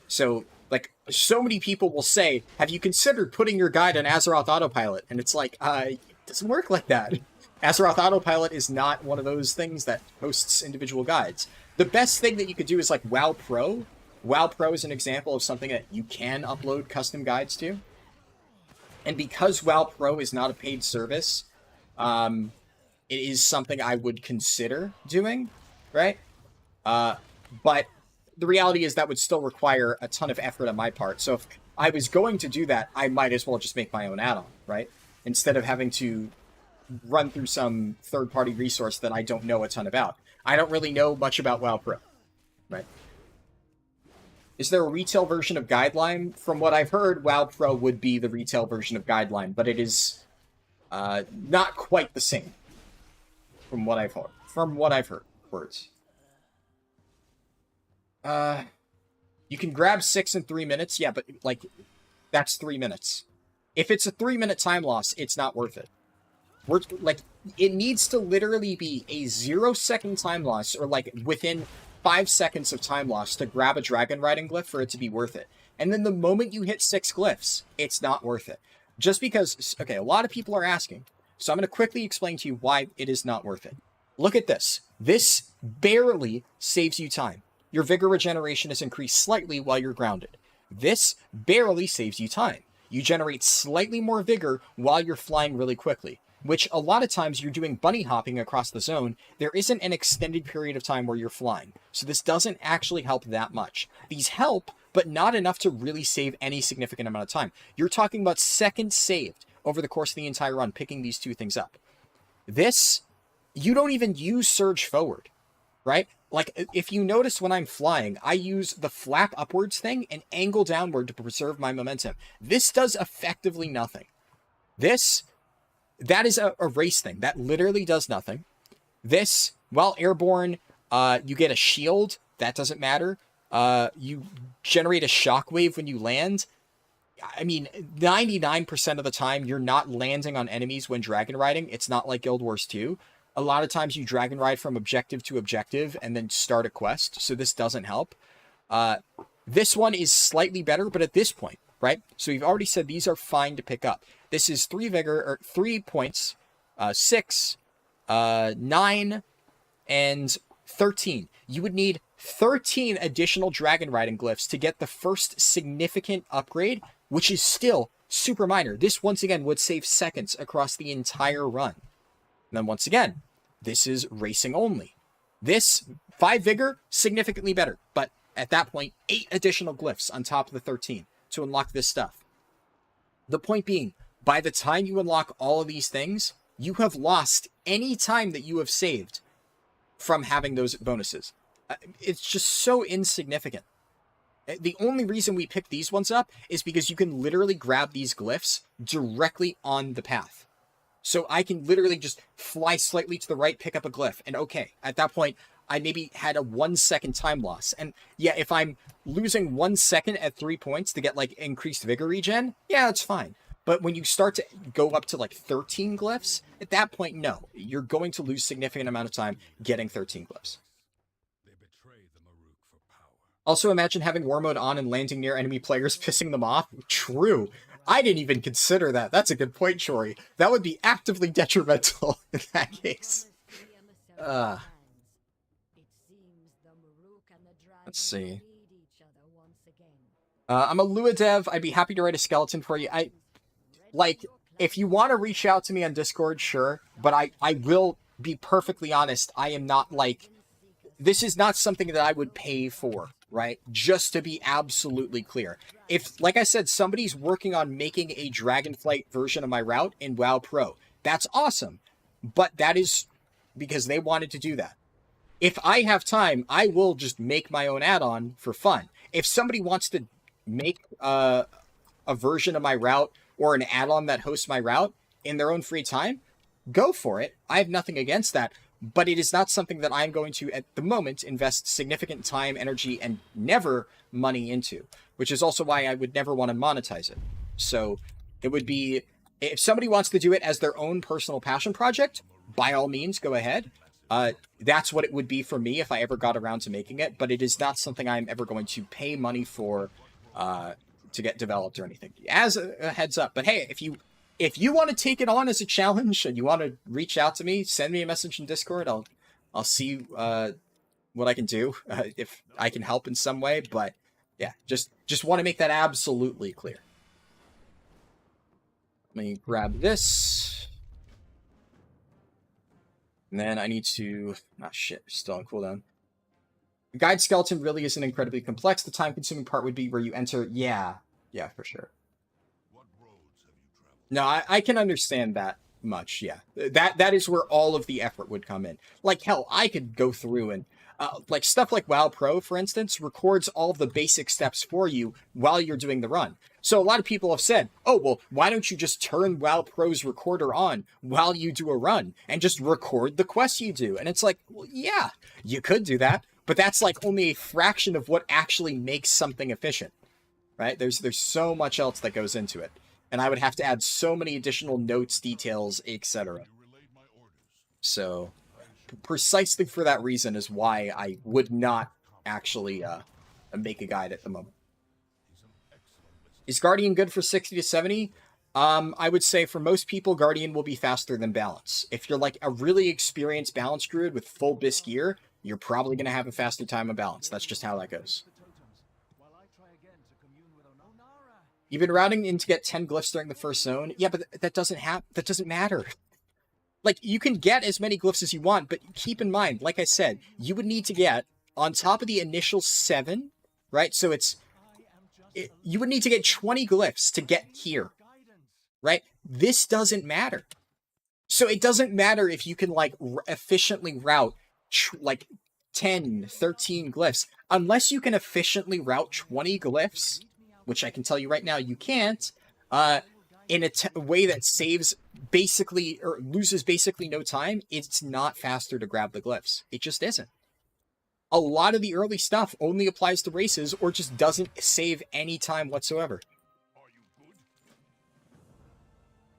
So, like, so many people will say, have you considered putting your guide on Azeroth Autopilot? And it's like, it doesn't work like that. Azeroth Autopilot is not one of those things that hosts individual guides. The best thing that you could do is like WoW Pro. WoW Pro is an example of something that you can upload custom guides to. And because WoW Pro is not a paid service, it is something I would consider doing, right? But the reality is that would still require a ton of effort on my part. So if I was going to do that, I might as well just make my own add-on, right? Instead of having to run through some third-party resource that I don't know a ton about. I don't really know much about WoW Pro, right? Is there a retail version of Guideline? From what I've heard, WoW Pro would be the retail version of Guideline, but it is not quite the same. From what I've heard. Words. You can grab 6 in 3 minutes. Yeah, but, like, that's 3 minutes. If it's a 3-minute time loss, it's not worth it. It needs to literally be a 0-second time loss, or, like, within 5 seconds of time loss to grab a dragon riding glyph for it to be worth it. And then the moment you hit 6 glyphs, it's not worth it. Just because, okay, a lot of people are asking, so I'm going to quickly explain to you why it is not worth it. Look at this. This barely saves you time. Your vigor regeneration is increased slightly while you're grounded. This barely saves you time. You generate slightly more vigor while you're flying really quickly, which a lot of times you're doing bunny hopping across the zone. There isn't an extended period of time where you're flying. So this doesn't actually help that much. These help, but not enough to really save any significant amount of time. You're talking about seconds saved over the course of the entire run, picking these two things up. This, you don't even use surge forward, right? Like, if you notice when I'm flying, I use the flap upwards thing and angle downward to preserve my momentum. This does effectively nothing. That is a race thing. That literally does nothing. This, while airborne, you get a shield. That doesn't matter. You generate a shockwave when you land. I mean, 99% of the time, you're not landing on enemies when dragon riding. It's not like Guild Wars 2. A lot of times you dragon ride from objective to objective and then start a quest, so this doesn't help. This one is slightly better, but at this point, right? So we've already said these are fine to pick up. This is 3 vigor, or 3 points, 6, 9, and 13. You would need 13 additional dragon riding glyphs to get the first significant upgrade, which is still super minor. This, once again, would save seconds across the entire run. And then once again, this is racing only. This, 5 vigor, significantly better. But at that point, 8 additional glyphs on top of the 13 to unlock this stuff. The point being, by the time you unlock all of these things, you have lost any time that you have saved from having those bonuses. It's just so insignificant. The only reason we pick these ones up is because you can literally grab these glyphs directly on the path. So I can literally just fly slightly to the right, pick up a glyph, and okay, at that point, I maybe had a 1-second time loss. And yeah, if I'm losing 1 second at 3 points to get like increased vigor regen, yeah, that's fine. But when you start to go up to like 13 glyphs, at that point, no, you're going to lose significant amount of time getting 13 glyphs. Also, imagine having war mode on and landing near enemy players, pissing them off. True. I didn't even consider that. That's a good point, Shori. That would be actively detrimental in that case. Let's see. I'm a Lua dev. I'd be happy to write a skeleton for you. If you want to reach out to me on Discord, sure. But I will be perfectly honest. I am not this is not something that I would pay for, right? Just to be absolutely clear. If, like I said, somebody's working on making a Dragonflight version of my route in WoW Pro, that's awesome. But that is because they wanted to do that. If I have time, I will just make my own add-on for fun. If somebody wants to make a version of my route or an add-on that hosts my route in their own free time, go for it. I have nothing against that, but it is not something that I'm going to, at the moment, invest significant time, energy, and never money into, which is also why I would never want to monetize it. So it would be, if somebody wants to do it as their own personal passion project, by all means, go ahead. That's what it would be for me if I ever got around to making it, but it is not something I'm ever going to pay money for to get developed or anything. As a heads up. But hey, if you want to take it on as a challenge and you want to reach out to me, send me a message in Discord. I'll see what I can do if I can help in some way. But yeah, just want to make that absolutely clear. Let me grab this. And then I need to... Oh, shit. Still on cooldown. The guide skeleton really isn't incredibly complex. The time-consuming part would be where you enter... Yeah, for sure. No, I can understand that much, yeah. That is where all of the effort would come in. Like, hell, I could go through and... like, stuff like WoW Pro, for instance, records all of the basic steps for you while you're doing the run. So a lot of people have said, oh, well, why don't you just turn WoW Pro's recorder on while you do a run and just record the quests you do? And it's like, well, yeah, you could do that, but that's like only a fraction of what actually makes something efficient, right? There's so much else that goes into it. And I would have to add so many additional notes, details, etc. So precisely for that reason is why I would not actually make a guide at the moment. Is Guardian good for 60 to 70? I would say for most people, Guardian will be faster than Balance. If you're like a really experienced Balance druid with full bisque gear, you're probably going to have a faster time of Balance. That's just how that goes. You've been routing in to get 10 glyphs during the first zone. Yeah, but that doesn't matter. Like, you can get as many glyphs as you want, but keep in mind, like I said, you would need to get, on top of the initial 7, right? So you would need to get 20 glyphs to get here, right? This doesn't matter. So it doesn't matter if you can, like, efficiently route, like, 10, 13 glyphs. Unless you can efficiently route 20 glyphs, which I can tell you right now you can't, in a way that saves basically, or loses basically no time, it's not faster to grab the glyphs. It just isn't. A lot of the early stuff only applies to races or just doesn't save any time whatsoever.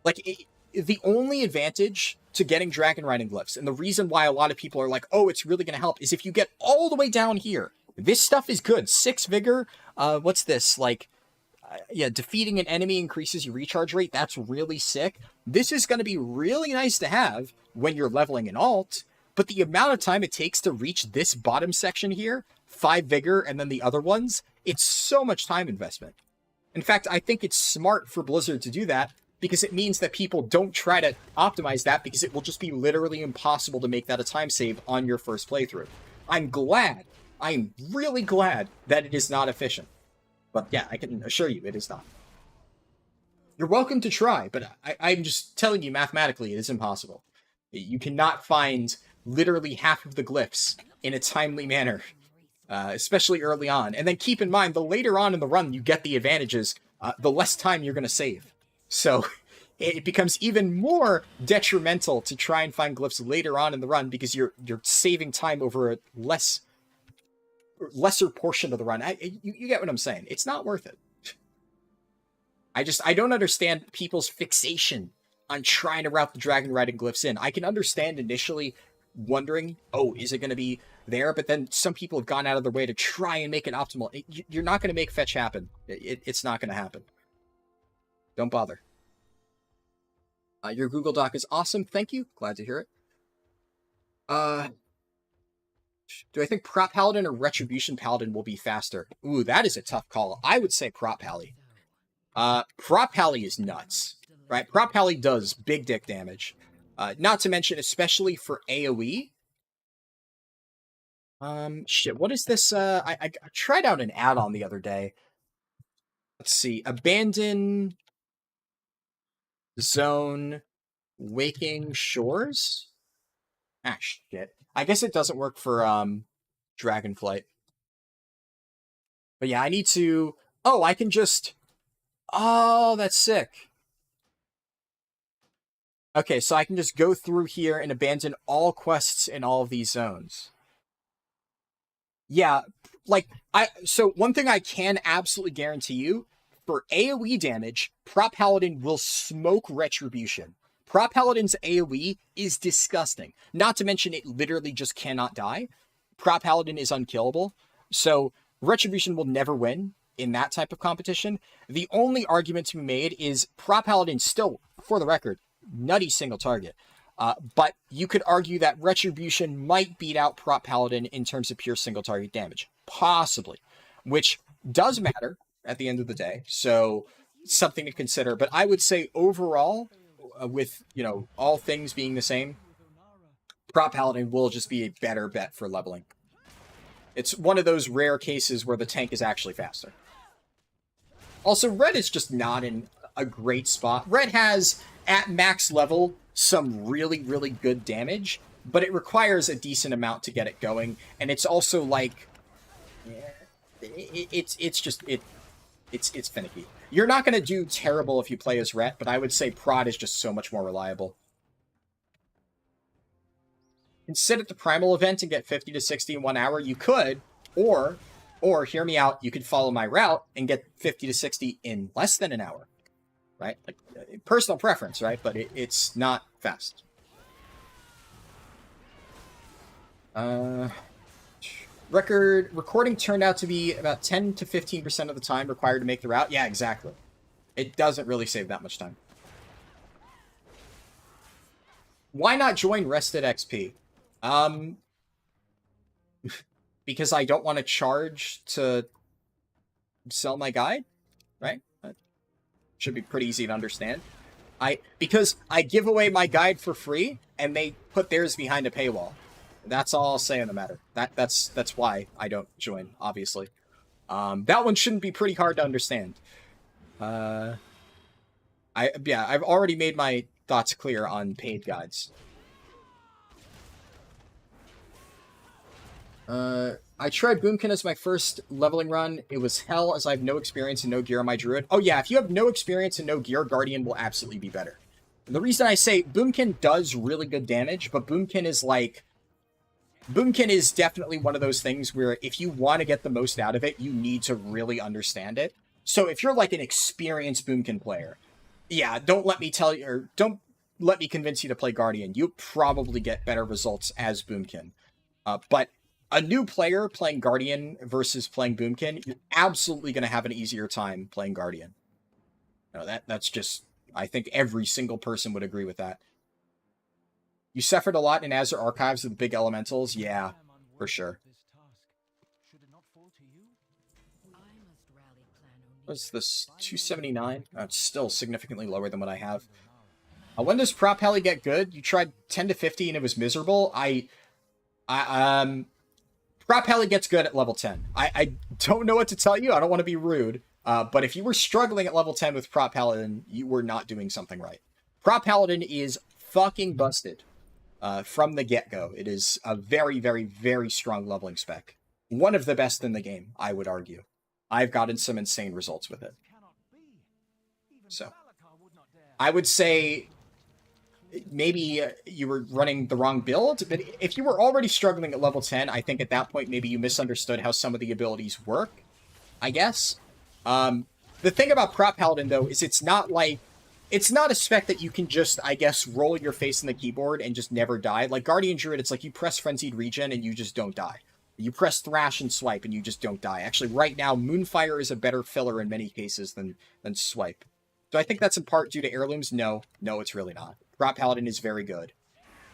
Like, the only advantage to getting dragon riding glyphs, and the reason why a lot of people are like, oh, it's really going to help, is if you get all the way down here. This stuff is good. 6 vigor, what's this? Like, yeah, defeating an enemy increases your recharge rate. That's really sick. This is going to be really nice to have when you're leveling an alt, but the amount of time it takes to reach this bottom section here, 5 vigor, and then the other ones, it's so much time investment. In fact, I think it's smart for Blizzard to do that, because it means that people don't try to optimize that, because it will just be literally impossible to make that a time save on your first playthrough. I'm really glad that it is not efficient. But yeah, I can assure you it is not. You're welcome to try, but I'm just telling you mathematically it is impossible. You cannot find literally half of the glyphs in a timely manner, especially early on. And then keep in mind, the later on in the run you get the advantages, the less time you're going to save. So it becomes even more detrimental to try and find glyphs later on in the run because you're saving time over a lesser portion of the run. You get what I'm saying. It's not worth it. I don't understand people's fixation on trying to route the dragon riding glyphs in. I can understand initially wondering, oh, is it going to be there? But then some people have gone out of their way to try and make it optimal. You're not going to make fetch happen. It's not going to happen. Don't bother. Your Google Doc is awesome. Thank you. Glad to hear it. Do I think Prot Paladin or Retribution Paladin will be faster? Ooh, that is a tough call. I would say Prot Pally. Prot Pally is nuts, right? Prot Pally does big dick damage. Not to mention, especially for AoE. Shit, what is this? I tried out an add-on the other day. Let's see. Abandon Zone Waking Shores? Ah, shit. I guess it doesn't work for Dragonflight. But yeah, I need to Oh, I can just... Oh, that's sick. Okay, so I can just go through here and abandon all quests in all of these zones. Yeah, like, so one thing I can absolutely guarantee you, for AoE damage, Prot Paladin will smoke Retribution. Prot Paladin's AoE is disgusting. Not to mention it literally just cannot die. Prot Paladin is unkillable. So Retribution will never win in that type of competition. The only argument to be made is Prot Paladin still, for the record, nutty single target. But you could argue that Retribution might beat out Prot Paladin in terms of pure single target damage. Possibly. Which does matter at the end of the day. So something to consider. But I would say overall, with, you know, all things being the same, Prot Paladin will just be a better bet for leveling. It's one of those rare cases where the tank is actually faster. Also, Red is just not in a great spot. Red has, at max level, some really, really good damage, but it requires a decent amount to get it going. And it's also like, it's finicky. You're not going to do terrible if you play as Ret, but I would say Prot is just so much more reliable. And sit at the Primal event and get 50 to 60 in 1 hour. You could, or hear me out, you could follow my route and get 50 to 60 in less than an hour. Right? Like, personal preference, right? But it's not fast. Recording turned out to be about 10 to 15% of the time required to make the route. Yeah, exactly. It doesn't really save that much time. Why not join Rested XP? Because I don't want to charge to sell my guide, right? That should be pretty easy to understand. Because I give away my guide for free, and they put theirs behind a paywall. That's all I'll say on the matter. That's why I don't join, obviously. That one shouldn't be pretty hard to understand. I've already made my thoughts clear on paid guides. I tried Boomkin as my first leveling run. It was hell, as I have no experience and no gear on my druid. Oh yeah, if you have no experience and no gear, Guardian will absolutely be better. And the reason I say Boomkin does really good damage, but Boomkin is definitely one of those things where if you want to get the most out of it, you need to really understand it. So if you're like an experienced Boomkin player, yeah, don't let me convince you to play Guardian. You'll probably get better results as Boomkin. But a new player playing Guardian versus playing Boomkin, you're absolutely going to have an easier time playing Guardian. No, that's just, I think every single person would agree with that. You suffered a lot in Azure Archives with the big elementals? Yeah, for sure. What's this? 279? Oh, it's still significantly lower than what I have. When does Prot Pally get good? You tried 10 to 50 and it was miserable. Prot Pally gets good at level 10. I don't know what to tell you. I don't want to be rude. But if you were struggling at level 10 with Prot Paladin, you were not doing something right. Prot Paladin is fucking busted from the get-go. It is a very, very, very strong leveling spec. One of the best in the game, I would argue. I've gotten some insane results with it. So, I would say maybe you were running the wrong build, but if you were already struggling at level 10, I think at that point maybe you misunderstood how some of the abilities work, I guess. The thing about Prot Paladin, though, is it's not a spec that you can just, I guess, roll your face in the keyboard and just never die. Like Guardian Druid, it's like you press Frenzied Regen and you just don't die. You press Thrash and Swipe and you just don't die. Actually, right now, Moonfire is a better filler in many cases than Swipe. Do I think that's in part due to heirlooms? No, it's really not. Prot Paladin is very good.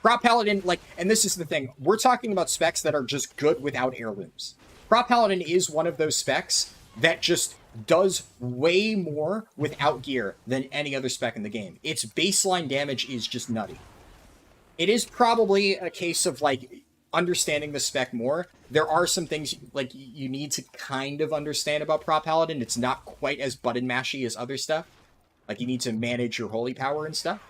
Prot Paladin, and this is the thing, we're talking about specs that are just good without heirlooms. Prot Paladin is one of those specs that just does way more without gear than any other spec in the game. Its baseline damage is just nutty. It is probably a case of, understanding the spec more. There are some things, you need to kind of understand about Prot Paladin. It's not quite as button mashy as other stuff. You need to manage your holy power and stuff.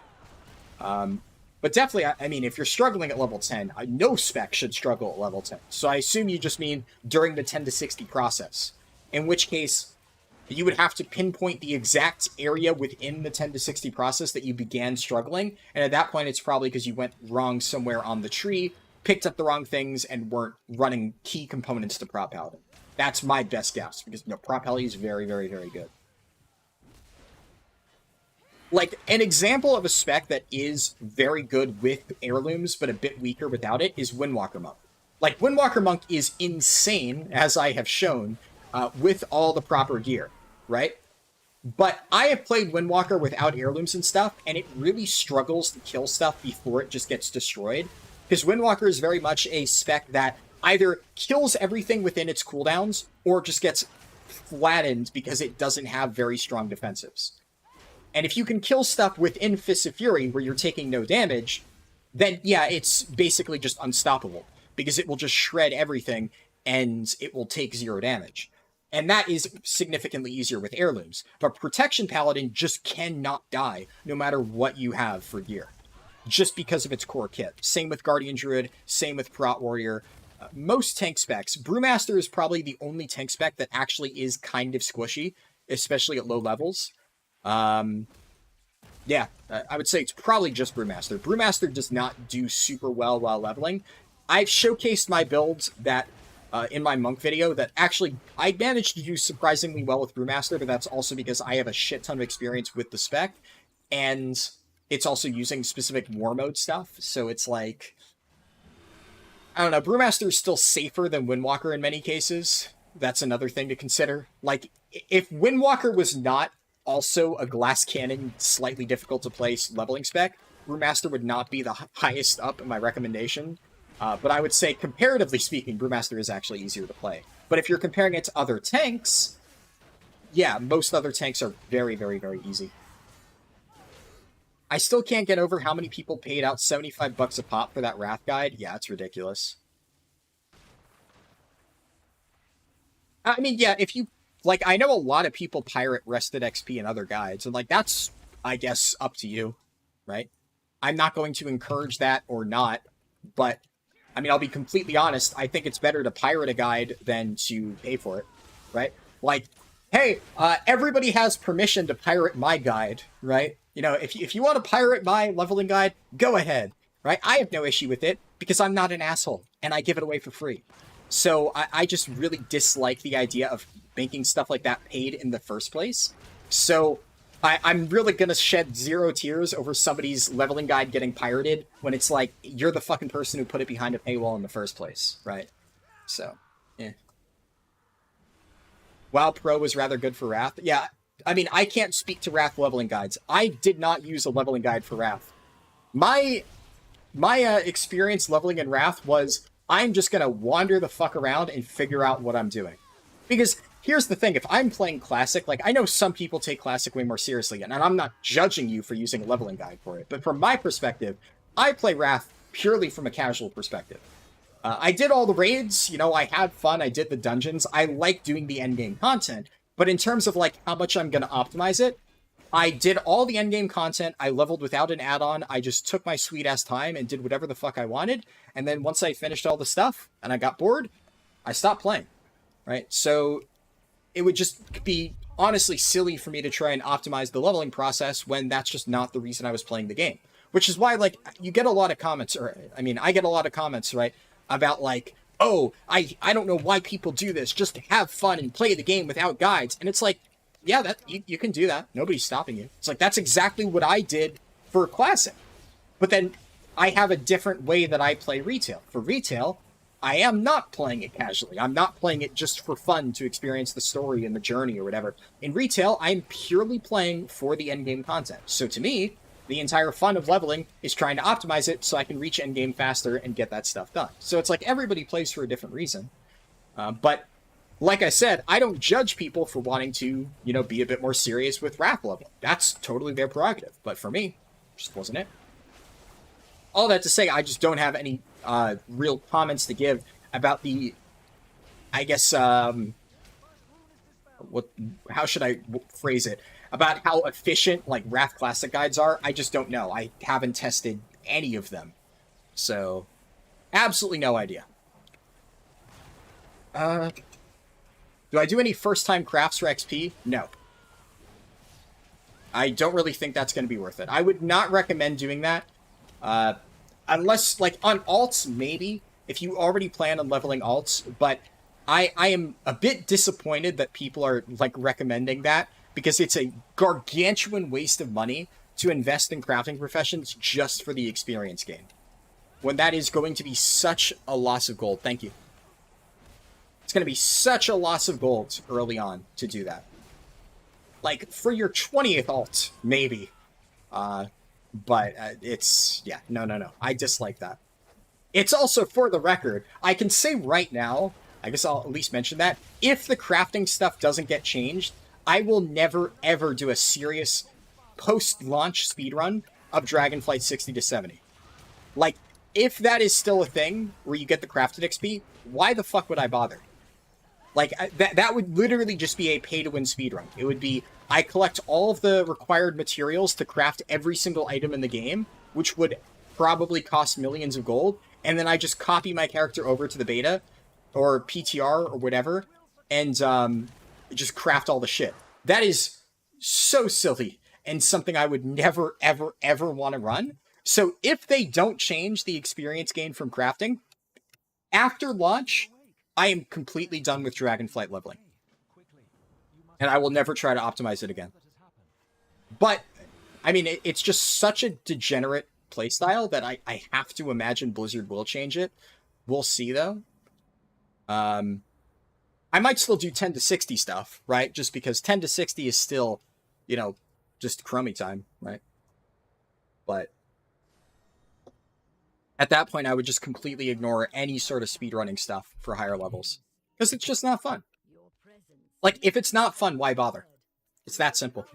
But definitely, I mean, if you're struggling at level 10, no spec should struggle at level 10. So I assume you just mean during the 10 to 60 process. In which case, You would have to pinpoint the exact area within the 10 to 60 process that you began struggling, and at that point it's probably because you went wrong somewhere on the tree, picked up the wrong things, and weren't running key components to Prot Paladin. That's my best guess, because Prot Paladin is very, very, very good. Like, an example of a spec that is very good with heirlooms, but a bit weaker without it, is Windwalker Monk. Like, Windwalker Monk is insane, as I have shown, with all the proper gear, right? But I have played Windwalker without heirlooms and stuff, and it really struggles to kill stuff before it just gets destroyed. Because Windwalker is very much a spec that either kills everything within its cooldowns, or just gets flattened because it doesn't have very strong defensives. And if you can kill stuff within Fists of Fury where you're taking no damage, then yeah, it's basically just unstoppable. Because it will just shred everything, and it will take 0 damage. And that is significantly easier with heirlooms. But Protection Paladin just cannot die, no matter what you have for gear. Just because of its core kit. Same with Guardian Druid, same with Prot Warrior. Most tank specs. Brewmaster is probably the only tank spec that actually is kind of squishy, especially at low levels. Yeah, I would say it's probably just Brewmaster. Brewmaster does not do super well while leveling. I've showcased my builds that in my Monk video that actually I managed to do surprisingly well with Brewmaster, but that's also because I have a shit ton of experience with the spec, and it's also using specific war mode stuff, so it's like, I don't know, Brewmaster is still safer than Windwalker in many cases. That's another thing to consider. Like, if Windwalker was not also a glass cannon, slightly difficult to place leveling spec, Brewmaster would not be the highest up in my recommendation. But I would say, comparatively speaking, Brewmaster is actually easier to play. But if you're comparing it to other tanks, yeah, most other tanks are very, very, very easy. I still can't get over how many people paid out $75 a pop for that Wrath guide. Yeah, it's ridiculous. I mean, yeah, if you... Like, I know a lot of people pirate Rested XP and other guides, and, like, that's, I guess, up to you, right? I'm not going to encourage that or not, but... I mean, I'll be completely honest, I think it's better to pirate a guide than to pay for it, right? Like, hey, everybody has permission to pirate my guide, right? You know, if you want to pirate my leveling guide, go ahead, right? I have no issue with it, because I'm not an asshole, and I give it away for free. So I just really dislike the idea of making stuff like that paid in the first place. So... I'm really gonna shed 0 tears over somebody's leveling guide getting pirated when it's like, you're the fucking person who put it behind a paywall in the first place, right? So, yeah. WoW Pro was rather good for Wrath. Yeah, I mean, I can't speak to Wrath leveling guides. I did not use a leveling guide for Wrath. My experience leveling in Wrath was, I'm just gonna wander the fuck around and figure out what I'm doing. Because... here's the thing, if I'm playing Classic, like, I know some people take Classic way more seriously, and I'm not judging you for using a leveling guide for it, but from my perspective, I play Wrath purely from a casual perspective. I did all the raids, you know, I had fun, I did the dungeons, I like doing the endgame content, but in terms of, like, how much I'm gonna optimize it, I did all the endgame content, I leveled without an add-on, I just took my sweet-ass time and did whatever the fuck I wanted, and then once I finished all the stuff, and I got bored, I stopped playing, right? So... it would just be honestly silly for me to try and optimize the leveling process when that's just not the reason I was playing the game. Which is why, like, you get a lot of comments, or, I mean, I get a lot of comments, right, about, like, oh, I don't know why people do this, just to have fun and play the game without guides. And it's like, yeah, that you can do that. Nobody's stopping you. It's like, that's exactly what I did for Classic. But then I have a different way that I play retail. For retail... I am not playing it casually. I'm not playing it just for fun to experience the story and the journey or whatever. In retail, I'm purely playing for the endgame content. So to me, the entire fun of leveling is trying to optimize it so I can reach endgame faster and get that stuff done. So it's like everybody plays for a different reason. But like I said, I don't judge people for wanting to, you know, be a bit more serious with Wrath leveling. That's totally their prerogative. But for me, just wasn't it. All that to say, I just don't have any real comments to give about the, I guess, how should I phrase it? About how efficient, like, Wrath Classic guides are. I just don't know. I haven't tested any of them. So, absolutely no idea. Do I do any first-time crafts for XP? No. I don't really think that's going to be worth it. I would not recommend doing that. Unless, like, on alts, maybe, if you already plan on leveling alts, but I am a bit disappointed that people are, like, recommending that, because it's a gargantuan waste of money to invest in crafting professions just for the experience gain. When that is going to be such a loss of gold. Thank you. It's going to be such a loss of gold early on to do that. Like, for your 20th alt, maybe. But it's, yeah, no. I dislike that. It's also, for the record, I can say right now, I guess I'll at least mention that, if the crafting stuff doesn't get changed, I will never, ever do a serious post-launch speedrun of Dragonflight 60 to 70. Like, if that is still a thing, where you get the crafted XP, why the fuck would I bother? Like, that would literally just be a pay-to-win speedrun. It would be, I collect all of the required materials to craft every single item in the game, which would probably cost millions of gold, and then I just copy my character over to the beta, or PTR, or whatever, and just craft all the shit. That is so silly, and something I would never, ever, ever want to run. So if they don't change the experience gain from crafting, after launch, I am completely done with Dragonflight leveling. And I will never try to optimize it again. But, I mean, it's just such a degenerate playstyle that I have to imagine Blizzard will change it. We'll see, though. I might still do 10 to 60 stuff, right? Just because 10 to 60 is still, you know, just crummy time, right? But at that point, I would just completely ignore any sort of speedrunning stuff for higher levels. Because it's just not fun. Like, if it's not fun, why bother? It's that simple.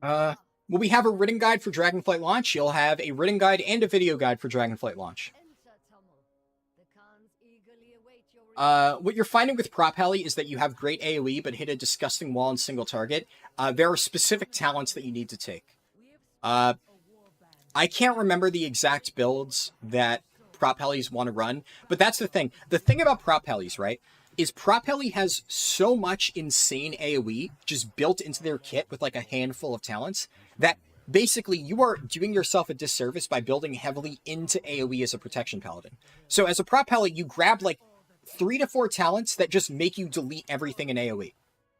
Will we have a written guide for Dragonflight launch? You'll have a written guide and a video guide for Dragonflight launch. What you're finding with Prot is that you have great AoE, but hit a disgusting wall in single target. There are specific talents that you need to take. I can't remember the exact builds that Prot want to run, but that's the thing. The thing about Prot right, is Prot has so much insane AoE just built into their kit with like a handful of talents that basically you are doing yourself a disservice by building heavily into AoE as a protection paladin. So as a Prot you grab like 3 to 4 talents that just make you delete everything in AoE.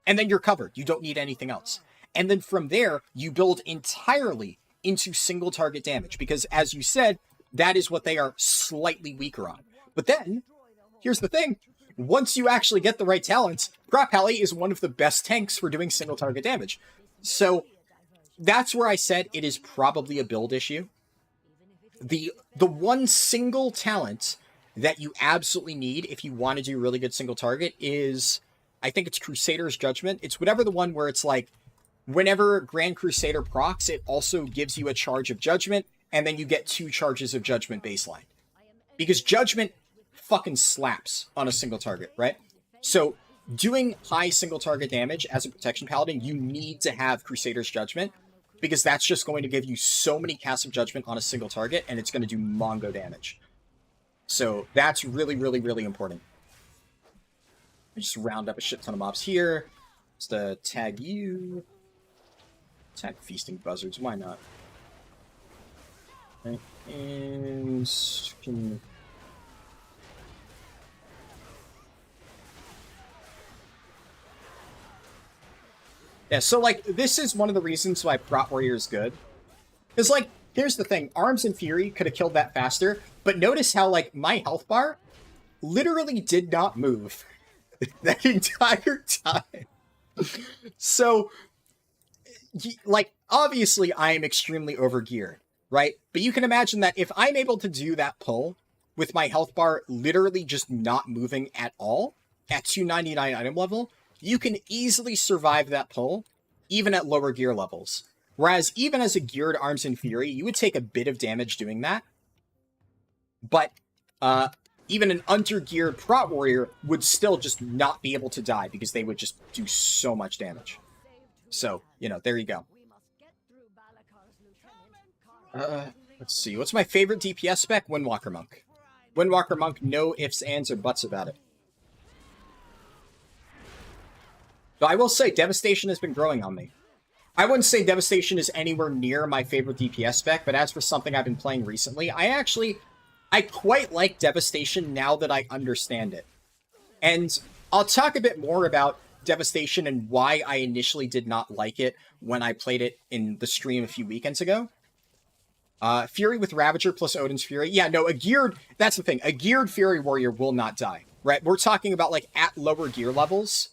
And then you're covered. You don't need anything else. And then from there, you build entirely into single target damage. Because as you said, that is what they are slightly weaker on. But then, here's the thing. Once you actually get the right talents, Prot is one of the best tanks for doing single target damage. So that's where I said it is probably a build issue. The one single talent that you absolutely need if you want to do really good single target is, I think it's Crusader's Judgment. It's whatever the one where it's like, whenever Grand Crusader procs, it also gives you a charge of Judgment, and then you get 2 charges of Judgment baseline. Because Judgment fucking slaps on a single target, right? So, doing high single target damage as a protection paladin, you need to have Crusader's Judgment, because that's just going to give you so many casts of Judgment on a single target, and it's going to do Mongo damage. So that's really, really, really important. I just round up a shit ton of mobs here. Just tag you. Tag Feasting Buzzards, why not? Okay. And yeah, so like this is one of the reasons why Prot Warrior is good. Because like, here's the thing, Arms and Fury could have killed that faster, but notice how, like, my health bar literally did not move that entire time. So, like, obviously I am extremely overgeared, right? But you can imagine that if I'm able to do that pull with my health bar literally just not moving at all at 299 item level, you can easily survive that pull even at lower gear levels. Whereas even as a geared Arms and Fury, you would take a bit of damage doing that. But even an under-geared Prot Warrior would still just not be able to die because they would just do so much damage. So, you know, there you go. Let's see. What's my favorite DPS spec? Windwalker Monk. Windwalker Monk, no ifs, ands, or buts about it. Though I will say, Devastation has been growing on me. I wouldn't say Devastation is anywhere near my favorite DPS spec, but as for something I've been playing recently, I quite like Devastation now that I understand it. And I'll talk a bit more about Devastation and why I initially did not like it when I played it in the stream a few weekends ago. Fury with Ravager plus Odin's Fury. Yeah, no, that's the thing. A geared Fury Warrior will not die, right? We're talking about, like, at lower gear levels.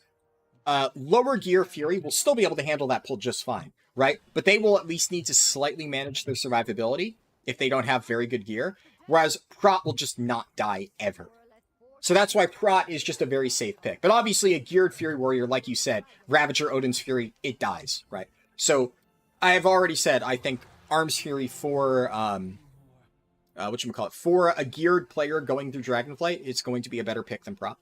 Lower gear Fury will still be able to handle that pull just fine, right? But they will at least need to slightly manage their survivability if they don't have very good gear, whereas Prot will just not die ever. So that's why Prot is just a very safe pick. But obviously a geared Fury Warrior, like you said, Ravager, Odin's Fury, it dies, right? So I have already said, I think Arms Fury for, for a geared player going through Dragonflight, it's going to be a better pick than Prot.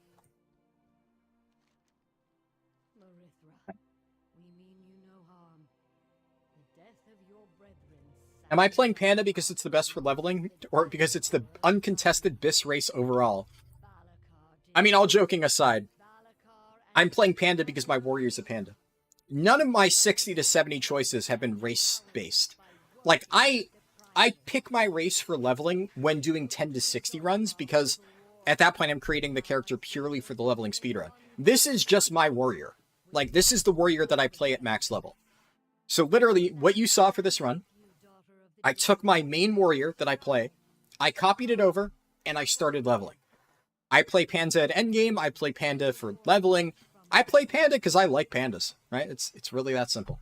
Am I playing Panda because it's the best for leveling, or because it's the uncontested BIS race overall? I mean, all joking aside, I'm playing Panda because my warrior's a Panda. None of my 60 to 70 choices have been race-based. Like, I pick my race for leveling when doing 10 to 60 runs, because at that point I'm creating the character purely for the leveling speedrun. This is just my warrior. Like, this is the warrior that I play at max level. So literally, what you saw for this run, I took my main warrior that I play, I copied it over, and I started leveling. I play Panda at endgame, I play Panda for leveling. I play Panda because I like pandas, right? It's really that simple.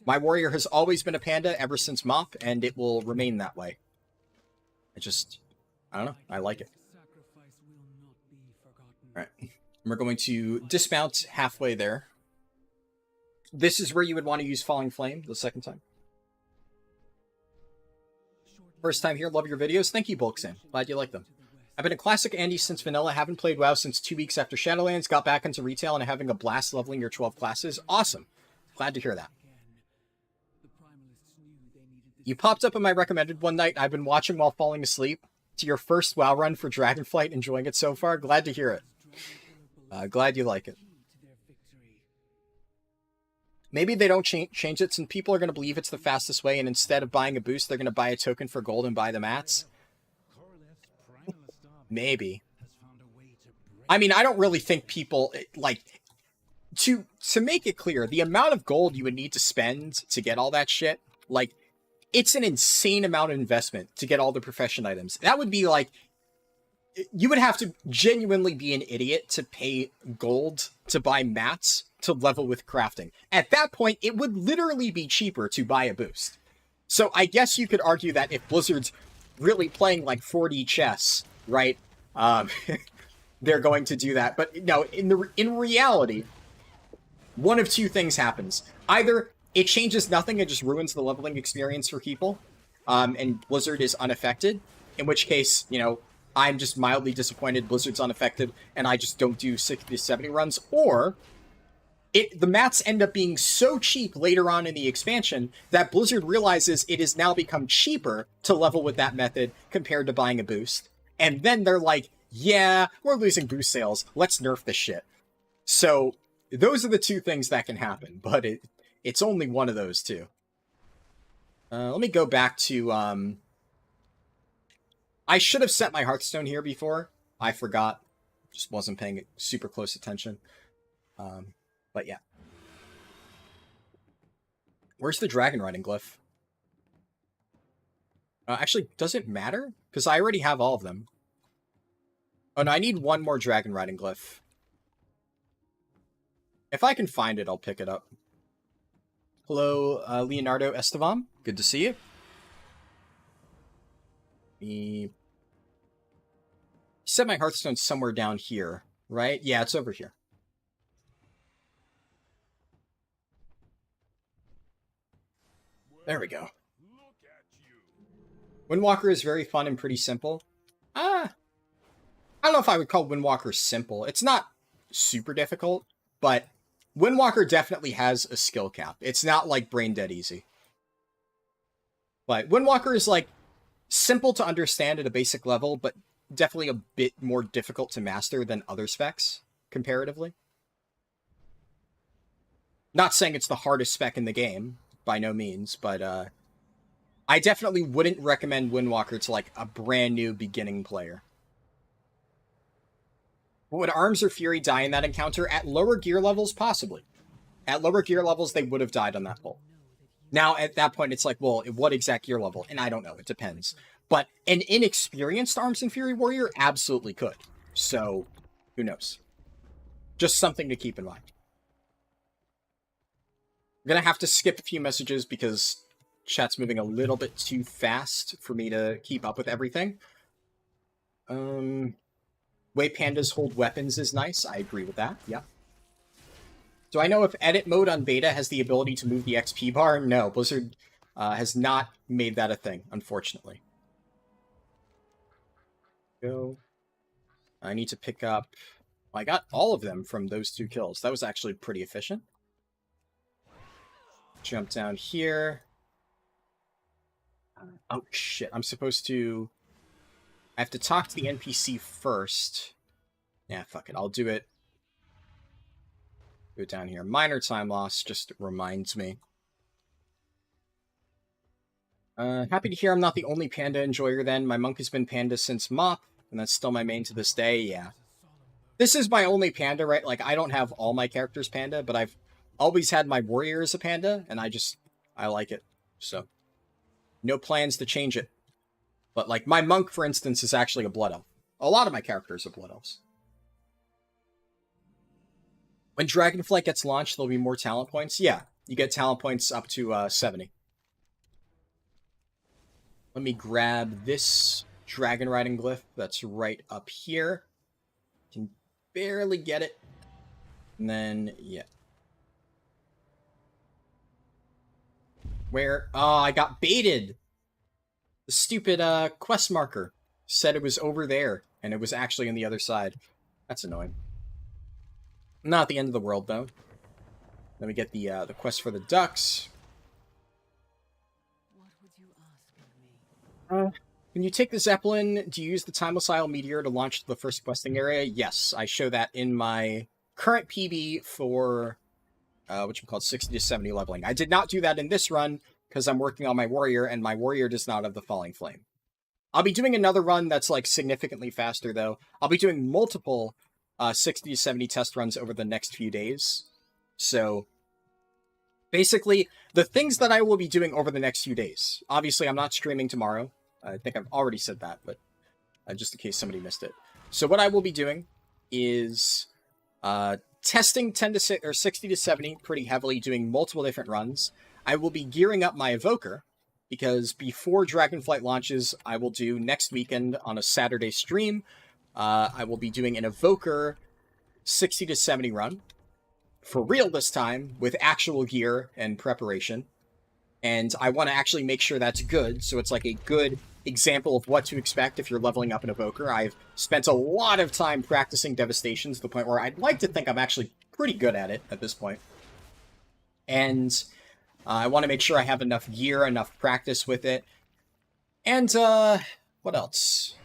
My warrior has always been a panda ever since MOP, and it will remain that way. I don't know, I like it. Alright, we're going to dismount halfway there. This is where you would want to use Falling Flame the second time. First time here, love your videos. Thank you, Bulksan. Glad you like them. I've been a classic Andy since vanilla, haven't played WoW since 2 weeks after Shadowlands, got back into retail and having a blast leveling your 12 classes. Awesome. Glad to hear that. You popped up in my recommended one night. I've been watching while falling asleep. To your first WoW run for Dragonflight, enjoying it so far. Glad to hear it. Glad you like it. Maybe they don't change it, and people are going to believe it's the fastest way, and instead of buying a boost, they're going to buy a token for gold and buy the mats. Maybe. I mean, I don't really think people, like, to make it clear, the amount of gold you would need to spend to get all that shit, like, it's an insane amount of investment to get all the profession items. That would be like, you would have to genuinely be an idiot to pay gold to buy mats to level with crafting. At that point, it would literally be cheaper to buy a boost. So I guess you could argue that if Blizzard's really playing like 4D chess, right, they're going to do that. But no, in reality, one of two things happens. Either it changes nothing and just ruins the leveling experience for people, and Blizzard is unaffected, in which case, you know, I'm just mildly disappointed Blizzard's unaffected, and I just don't do 60 to 70 runs, or the mats end up being so cheap later on in the expansion that Blizzard realizes it has now become cheaper to level with that method compared to buying a boost. And then they're like, yeah, we're losing boost sales. Let's nerf this shit. So those are the two things that can happen, but it's only one of those two. Let me go back to... I should have set my Hearthstone here before. I forgot. Just wasn't paying super close attention. But yeah. Where's the dragon riding glyph? Actually, does it matter? Because I already have all of them. Oh no, I need one more dragon riding glyph. If I can find it, I'll pick it up. Hello, Leonardo Estevam. Good to see you. Set my Hearthstone somewhere down here, right? Yeah, it's over here. There we go. Windwalker is very fun and pretty simple. I don't know if I would call Windwalker simple. It's not super difficult, but Windwalker definitely has a skill cap. It's not like Brain Dead easy. But Windwalker is like simple to understand at a basic level, but definitely a bit more difficult to master than other specs comparatively. Not saying it's the hardest spec in the game, by no means, but I definitely wouldn't recommend Windwalker to like a brand new beginning player. Would Arms or Fury die in that encounter? At lower gear levels, possibly. At lower gear levels, they would have died on that pull. Now, at that point, it's like, well, what exact gear level? And I don't know. It depends. But an inexperienced Arms and Fury warrior absolutely could. So, who knows? Just something to keep in mind. I'm going to have to skip a few messages because chat's moving a little bit too fast for me to keep up with everything. Way pandas hold weapons is nice. I agree with that. Yeah. Do I know if edit mode on beta has the ability to move the XP bar? No, Blizzard has not made that a thing, unfortunately. Go. I need to pick up... I got all of them from those 2 kills. That was actually pretty efficient. Jump down here. Oh, shit. I'm supposed to... I have to talk to the NPC first. Yeah, fuck it. I'll do it. Do it down here. Minor time loss just reminds me. Happy to hear I'm not the only panda enjoyer then. My monk has been panda since MOP, and that's still my main to this day. Yeah. This is my only panda, right? Like, I don't have all my characters panda, but I've always had my warrior as a panda, and I like it. So, no plans to change it. But, like, my monk, for instance, is actually a blood elf. A lot of my characters are blood elves. When Dragonflight gets launched, there'll be more talent points. Yeah, you get talent points up to 70. Let me grab this dragon riding glyph that's right up here. Can barely get it. And then, yeah. Where? Oh, I got baited. The stupid quest marker said it was over there, and it was actually on the other side. That's annoying. Not the end of the world, though. Then we get the quest for the ducks. What would you ask of me? When you take the Zeppelin, do you use the Timeless Isle Meteor to launch the first questing area? Yes, I show that in my current PB for, whatchamacallit, 60 to 70 leveling. I did not do that in this run, because I'm working on my warrior, and my warrior does not have the Falling Flame. I'll be doing another run that's, like, significantly faster, though. I'll be doing multiple 60 to 70 test runs over the next few days. So, basically, the things that I will be doing over the next few days. Obviously, I'm not streaming tomorrow. I think I've already said that, but just in case somebody missed it. So what I will be doing is testing 10 to 6 or 60 to 70 pretty heavily, doing multiple different runs. I will be gearing up my evoker, because before Dragonflight launches, I will do next weekend on a Saturday stream. I will be doing an evoker 60 to 70 run. For real this time, with actual gear and preparation. And I want to actually make sure that's good, so it's like a good example of what to expect if you're leveling up an evoker. I've spent a lot of time practicing Devastation to the point where I'd like to think I'm actually pretty good at it at this point. And I want to make sure I have enough gear, enough practice with it. And, what else?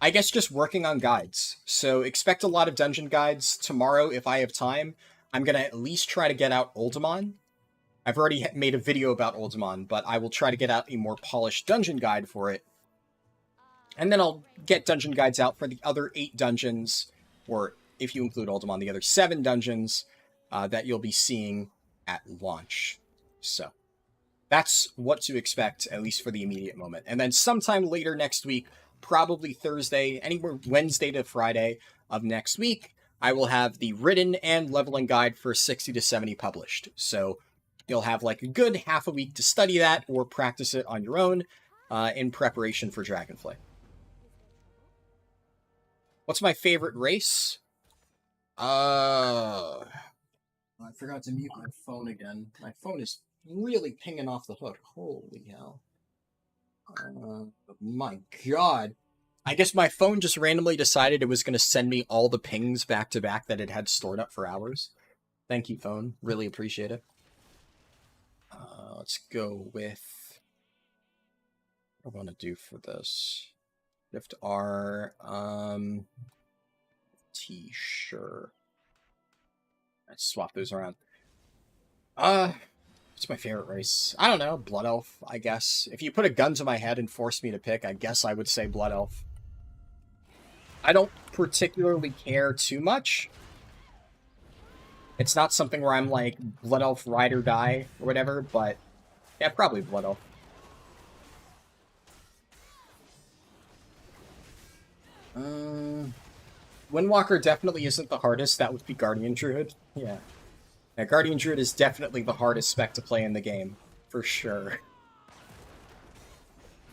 I guess just working on guides. So expect a lot of dungeon guides tomorrow if I have time. I'm going to at least try to get out Oldemon. I've already made a video about Oldemon, but I will try to get out a more polished dungeon guide for it. And then I'll get dungeon guides out for the other 8 dungeons, or if you include Oldemon, the other 7 dungeons that you'll be seeing at launch. So that's what to expect, at least for the immediate moment. And then sometime later next week, probably Thursday, anywhere Wednesday to Friday of next week, I will have the written and leveling guide for 60 to 70 published. So you'll have like a good half a week to study that or practice it on your own in preparation for Dragonflight. What's my favorite race? I forgot to mute my phone again. My phone is really pinging off the hook. Holy hell. My god. I guess my phone just randomly decided it was going to send me all the pings back to back that it had stored up for hours. Thank you, phone. Really appreciate it. Let's go with... what do I want to do for this? Shift R, T, sure. Let's swap those around. What's my favorite race? I don't know, Blood Elf, I guess. If you put a gun to my head and forced me to pick, I guess I would say Blood Elf. I don't particularly care too much. It's not something where I'm like, Blood Elf ride or die, or whatever, but yeah, probably Blood Elf. Windwalker definitely isn't the hardest. That would be Guardian Druid. Yeah. Yeah, Guardian Druid is definitely the hardest spec to play in the game. For sure.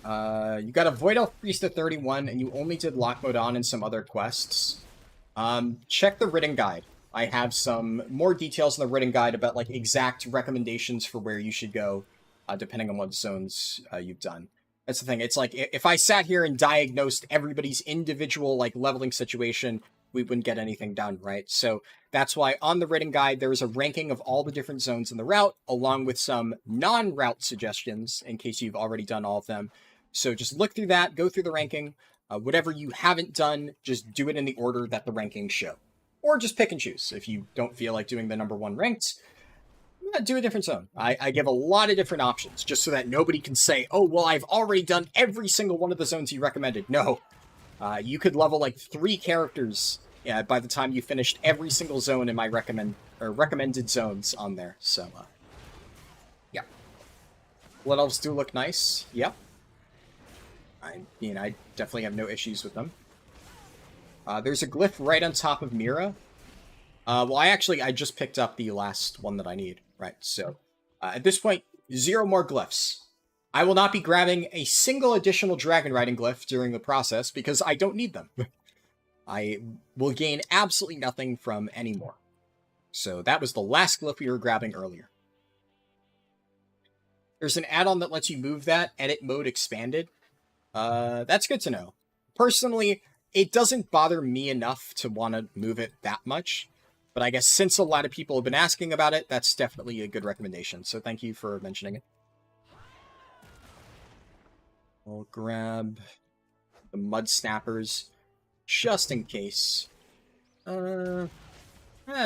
You got a Void Elf Priest at 31, and you only did Lock Mode on and some other quests. Check the written guide. I have some more details in the written guide about like exact recommendations for where you should go, depending on what zones you've done. That's the thing. It's like if I sat here and diagnosed everybody's individual like leveling situation, we wouldn't get anything done, right? So that's why on the written guide there is a ranking of all the different zones in the route, along with some non-route suggestions in case you've already done all of them. So just look through that, go through the ranking. Whatever you haven't done, just do it in the order that the rankings show. Or just pick and choose. If you don't feel like doing the number one ranked, do a different zone. I give a lot of different options, just so that nobody can say, oh, well, I've already done every single one of the zones you recommended. No. You could level like 3 characters by the time you finished every single zone in my recommended zones on there. So, yeah. Blood Elves do look nice. Yep. I definitely have no issues with them. There's a glyph right on top of Mira. Well, I just picked up the last one that I need, right? So, at this point, 0 more glyphs. I will not be grabbing a single additional dragon riding glyph during the process because I don't need them. I will gain absolutely nothing from any more. So that was the last glyph we were grabbing earlier. There's an add-on that lets you move that, edit mode expanded. That's good to know. Personally, it doesn't bother me enough to want to move it that much. But I guess since a lot of people have been asking about it, that's definitely a good recommendation. So thank you for mentioning it. I'll grab the Mud Snappers just in case. That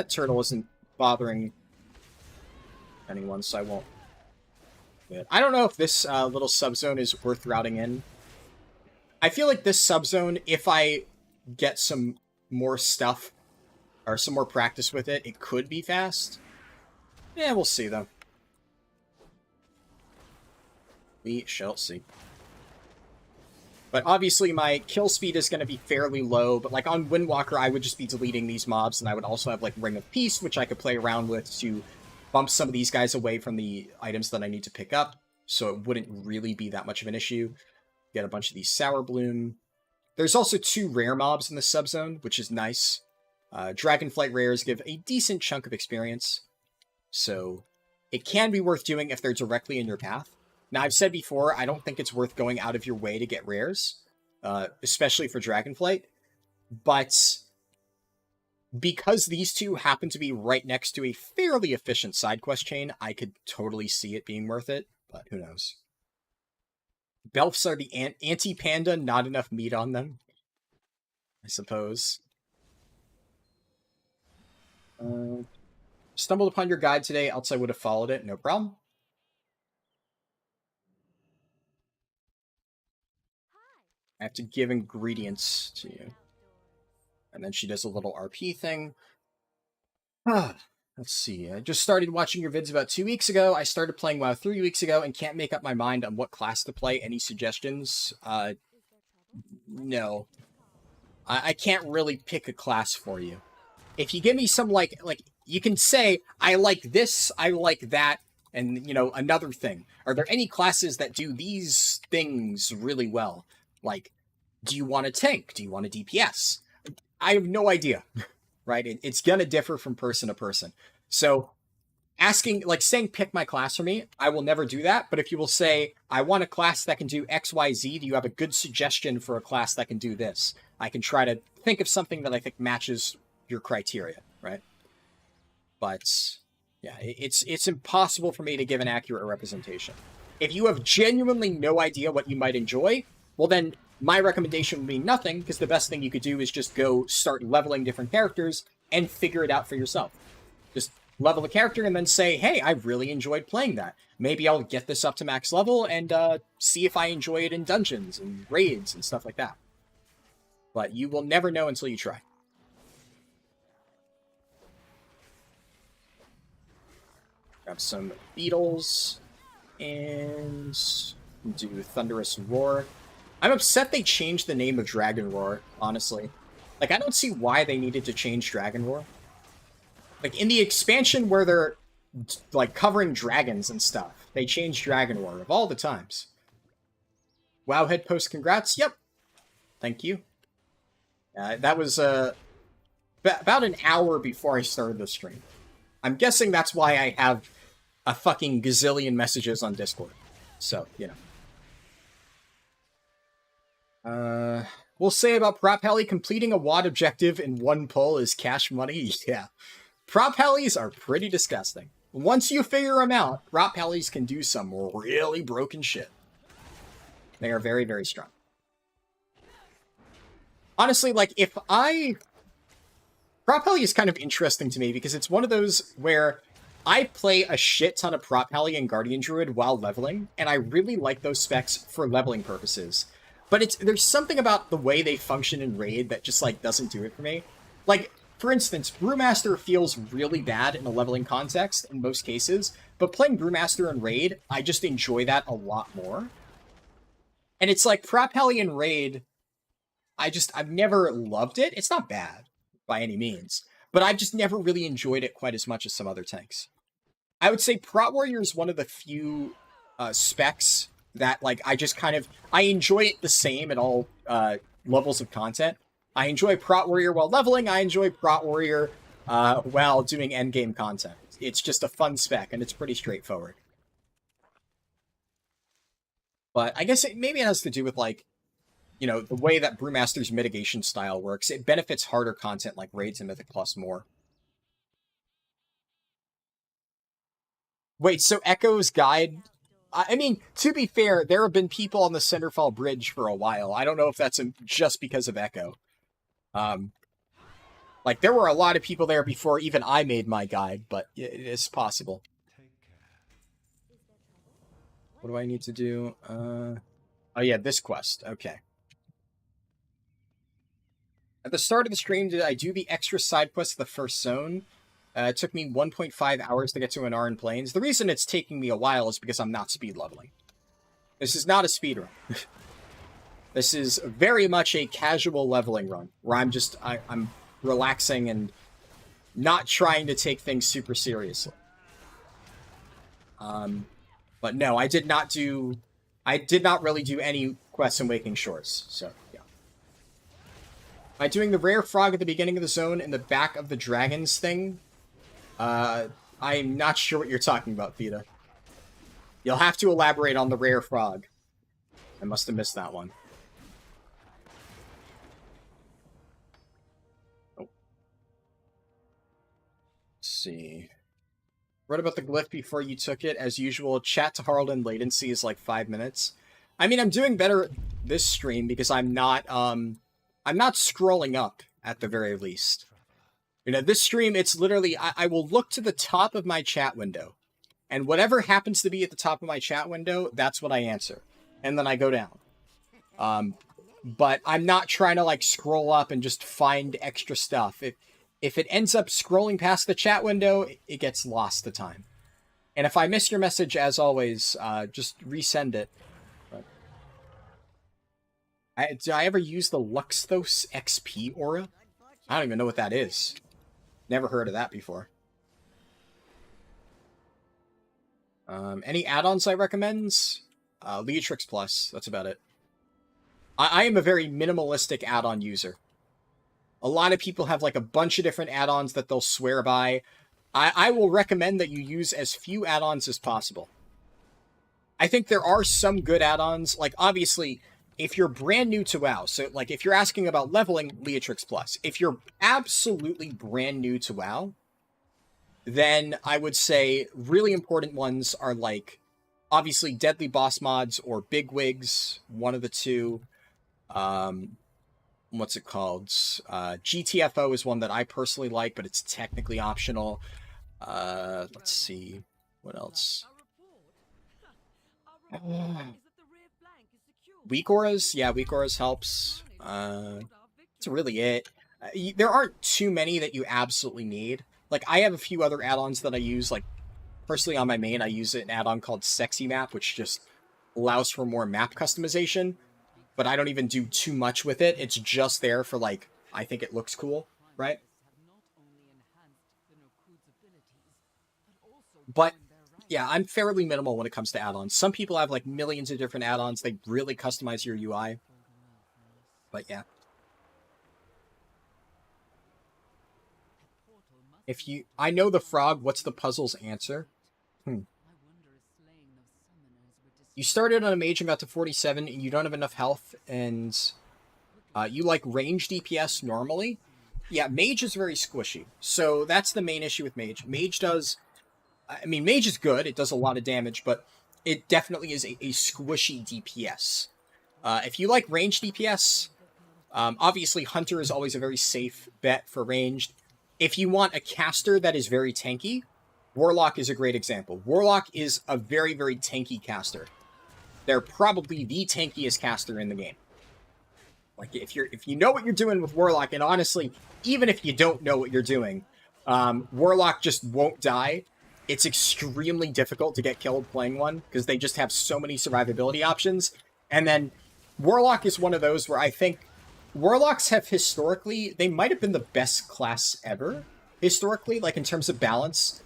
turtle isn't bothering anyone, so I won't. I don't know if this little subzone is worth routing in. I feel like this subzone, if I get some more stuff or some more practice with it, it could be fast. Yeah, we'll see, though. We shall see. But obviously my kill speed is going to be fairly low, but like on Windwalker, I would just be deleting these mobs, and I would also have like Ring of Peace, which I could play around with to bump some of these guys away from the items that I need to pick up, so it wouldn't really be that much of an issue. Get a bunch of these Sour Bloom. There's also 2 rare mobs in the subzone, which is nice. Dragonflight rares give a decent chunk of experience, so it can be worth doing if they're directly in your path. Now, I've said before, I don't think it's worth going out of your way to get rares, especially for Dragonflight, but because these 2 happen to be right next to a fairly efficient side quest chain, I could totally see it being worth it, but who knows. Belfs are the anti-panda, not enough meat on them, I suppose. Stumbled upon your guide today, else I would have followed it, no problem. I have to give ingredients to you. And then she does a little RP thing. Let's see. I just started watching your vids about 2 weeks ago. I started playing WoW 3 weeks ago and can't make up my mind on what class to play. Any suggestions? No. I can't really pick a class for you. If you give me some, like, you can say, I like this, I like that, and, you know, another thing. Are there any classes that do these things really well? Like, do you want a tank? Do you want a DPS? I have no idea, right? It's going to differ from person to person. So asking, like saying, pick my class for me, I will never do that. But if you will say, I want a class that can do X, Y, Z, do you have a good suggestion for a class that can do this? I can try to think of something that I think matches your criteria, right? But yeah, it's impossible for me to give an accurate representation. If you have genuinely no idea what you might enjoy, well then my recommendation would be nothing, because the best thing you could do is just go start leveling different characters and figure it out for yourself. Just level a character and then say, hey, I really enjoyed playing that. Maybe I'll get this up to max level and see if I enjoy it in dungeons and raids and stuff like that. But you will never know until you try. Grab some beetles and do Thunderous Roar. I'm upset they changed the name of Dragon Roar, honestly. Like, I don't see why they needed to change Dragon Roar. Like, in the expansion where they're, like, covering dragons and stuff, they changed Dragon Roar of all the times. Wowhead post congrats. Yep. Thank you. That was about an hour before I started the stream. I'm guessing that's why I have a fucking gazillion messages on Discord. So, you know. We'll say about Prop Heli, completing a WAD objective in one pull is cash money. Yeah. Prop Helis are pretty disgusting. Once you figure them out, Prop Helis can do some really broken shit. They are very, very strong. Honestly, like, Prop Heli is kind of interesting to me because it's one of those where I play a shit ton of Prop Heli and Guardian Druid while leveling, and I really like those specs for leveling purposes. But there's something about the way they function in Raid that just, like, doesn't do it for me. Like, for instance, Brewmaster feels really bad in a leveling context in most cases, but playing Brewmaster in Raid, I just enjoy that a lot more. And it's like, Prop Heli in Raid, I've never loved it. It's not bad, by any means, but I've just never really enjoyed it quite as much as some other tanks. I would say Prot Warrior is one of the few specs that, like, I enjoy it the same at all levels of content. I enjoy Prot Warrior while leveling. I enjoy Prot Warrior while doing endgame content. It's just a fun spec, and it's pretty straightforward. But I guess maybe it has to do with, like, you know, the way that Brewmaster's mitigation style works. It benefits harder content like Raids and Mythic Plus more. Wait, so Echo's guide... I mean, to be fair, there have been people on the Cinderfall Bridge for a while. I don't know if that's just because of Echo. Like, there were a lot of people there before even I made my guide, but it is possible. What do I need to do? Oh yeah, this quest. Okay. At the start of the stream, did I do the extra side quest of the first zone? It took me 1.5 hours to get to Anar in Plains. The reason it's taking me a while is because I'm not speed leveling. This is not a speed run. This is very much a casual leveling run, where I'm relaxing and not trying to take things super seriously. But no, I did not really do any quests in Waking Shores, so yeah. By doing the rare frog at the beginning of the zone in the back of the dragons thing, I'm not sure what you're talking about, Theta. You'll have to elaborate on the rare frog. I must have missed that one. Oh. Let's see. Read about the glyph before you took it. As usual, chat to Harlan latency is like 5 minutes. I mean, I'm doing better this stream because I'm not scrolling up at the very least. You know, this stream, it's literally, I will look to the top of my chat window, and whatever happens to be at the top of my chat window, that's what I answer. And then I go down. But I'm not trying to, like, scroll up and just find extra stuff. If it ends up scrolling past the chat window, it gets lost the time. And if I miss your message, as always, just resend it. But did I ever use the Luxthos XP aura? I don't even know what that is. Never heard of that before. Any add-ons I recommend? Leatrix Plus, that's about it. I am a very minimalistic add-on user. A lot of people have like a bunch of different add-ons that they'll swear by. I will recommend that you use as few add-ons as possible. I think there are some good add-ons, like obviously, if you're brand new to WoW, so like if you're asking about leveling, Leatrix Plus. If you're absolutely brand new to WoW, then I would say really important ones are like, obviously Deadly Boss Mods or Bigwigs, one of the two. What's it called? GTFO is one that I personally like, but it's technically optional. Let's see. What else? Weak auras? Yeah, weak auras helps. That's really it. There aren't too many that you absolutely need. Like, I have a few other add-ons that I use. Like, personally on my main, I use an add-on called Sexy Map, which just allows for more map customization. But I don't even do too much with it. It's just there for, like, I think it looks cool, right? But yeah, I'm fairly minimal when it comes to add-ons. Some people have like millions of different add-ons. They really customize your UI. But yeah. I know the frog, what's the puzzle's answer? You started on a mage and got to 47 and you don't have enough health and you like range DPS normally. Yeah, mage is very squishy. So that's the main issue with mage. Mage is good. It does a lot of damage, but it definitely is a squishy DPS. If you like ranged DPS, obviously Hunter is always a very safe bet for ranged. If you want a caster that is very tanky, Warlock is a great example. Warlock is a very, very tanky caster. They're probably the tankiest caster in the game. Like, if you know what you're doing with Warlock, and honestly, even if you don't know what you're doing, Warlock just won't die. It's extremely difficult to get killed playing one, because they just have so many survivability options. And then, Warlock is one of those where I think Warlocks have historically, they might have been the best class ever, historically, like in terms of balance.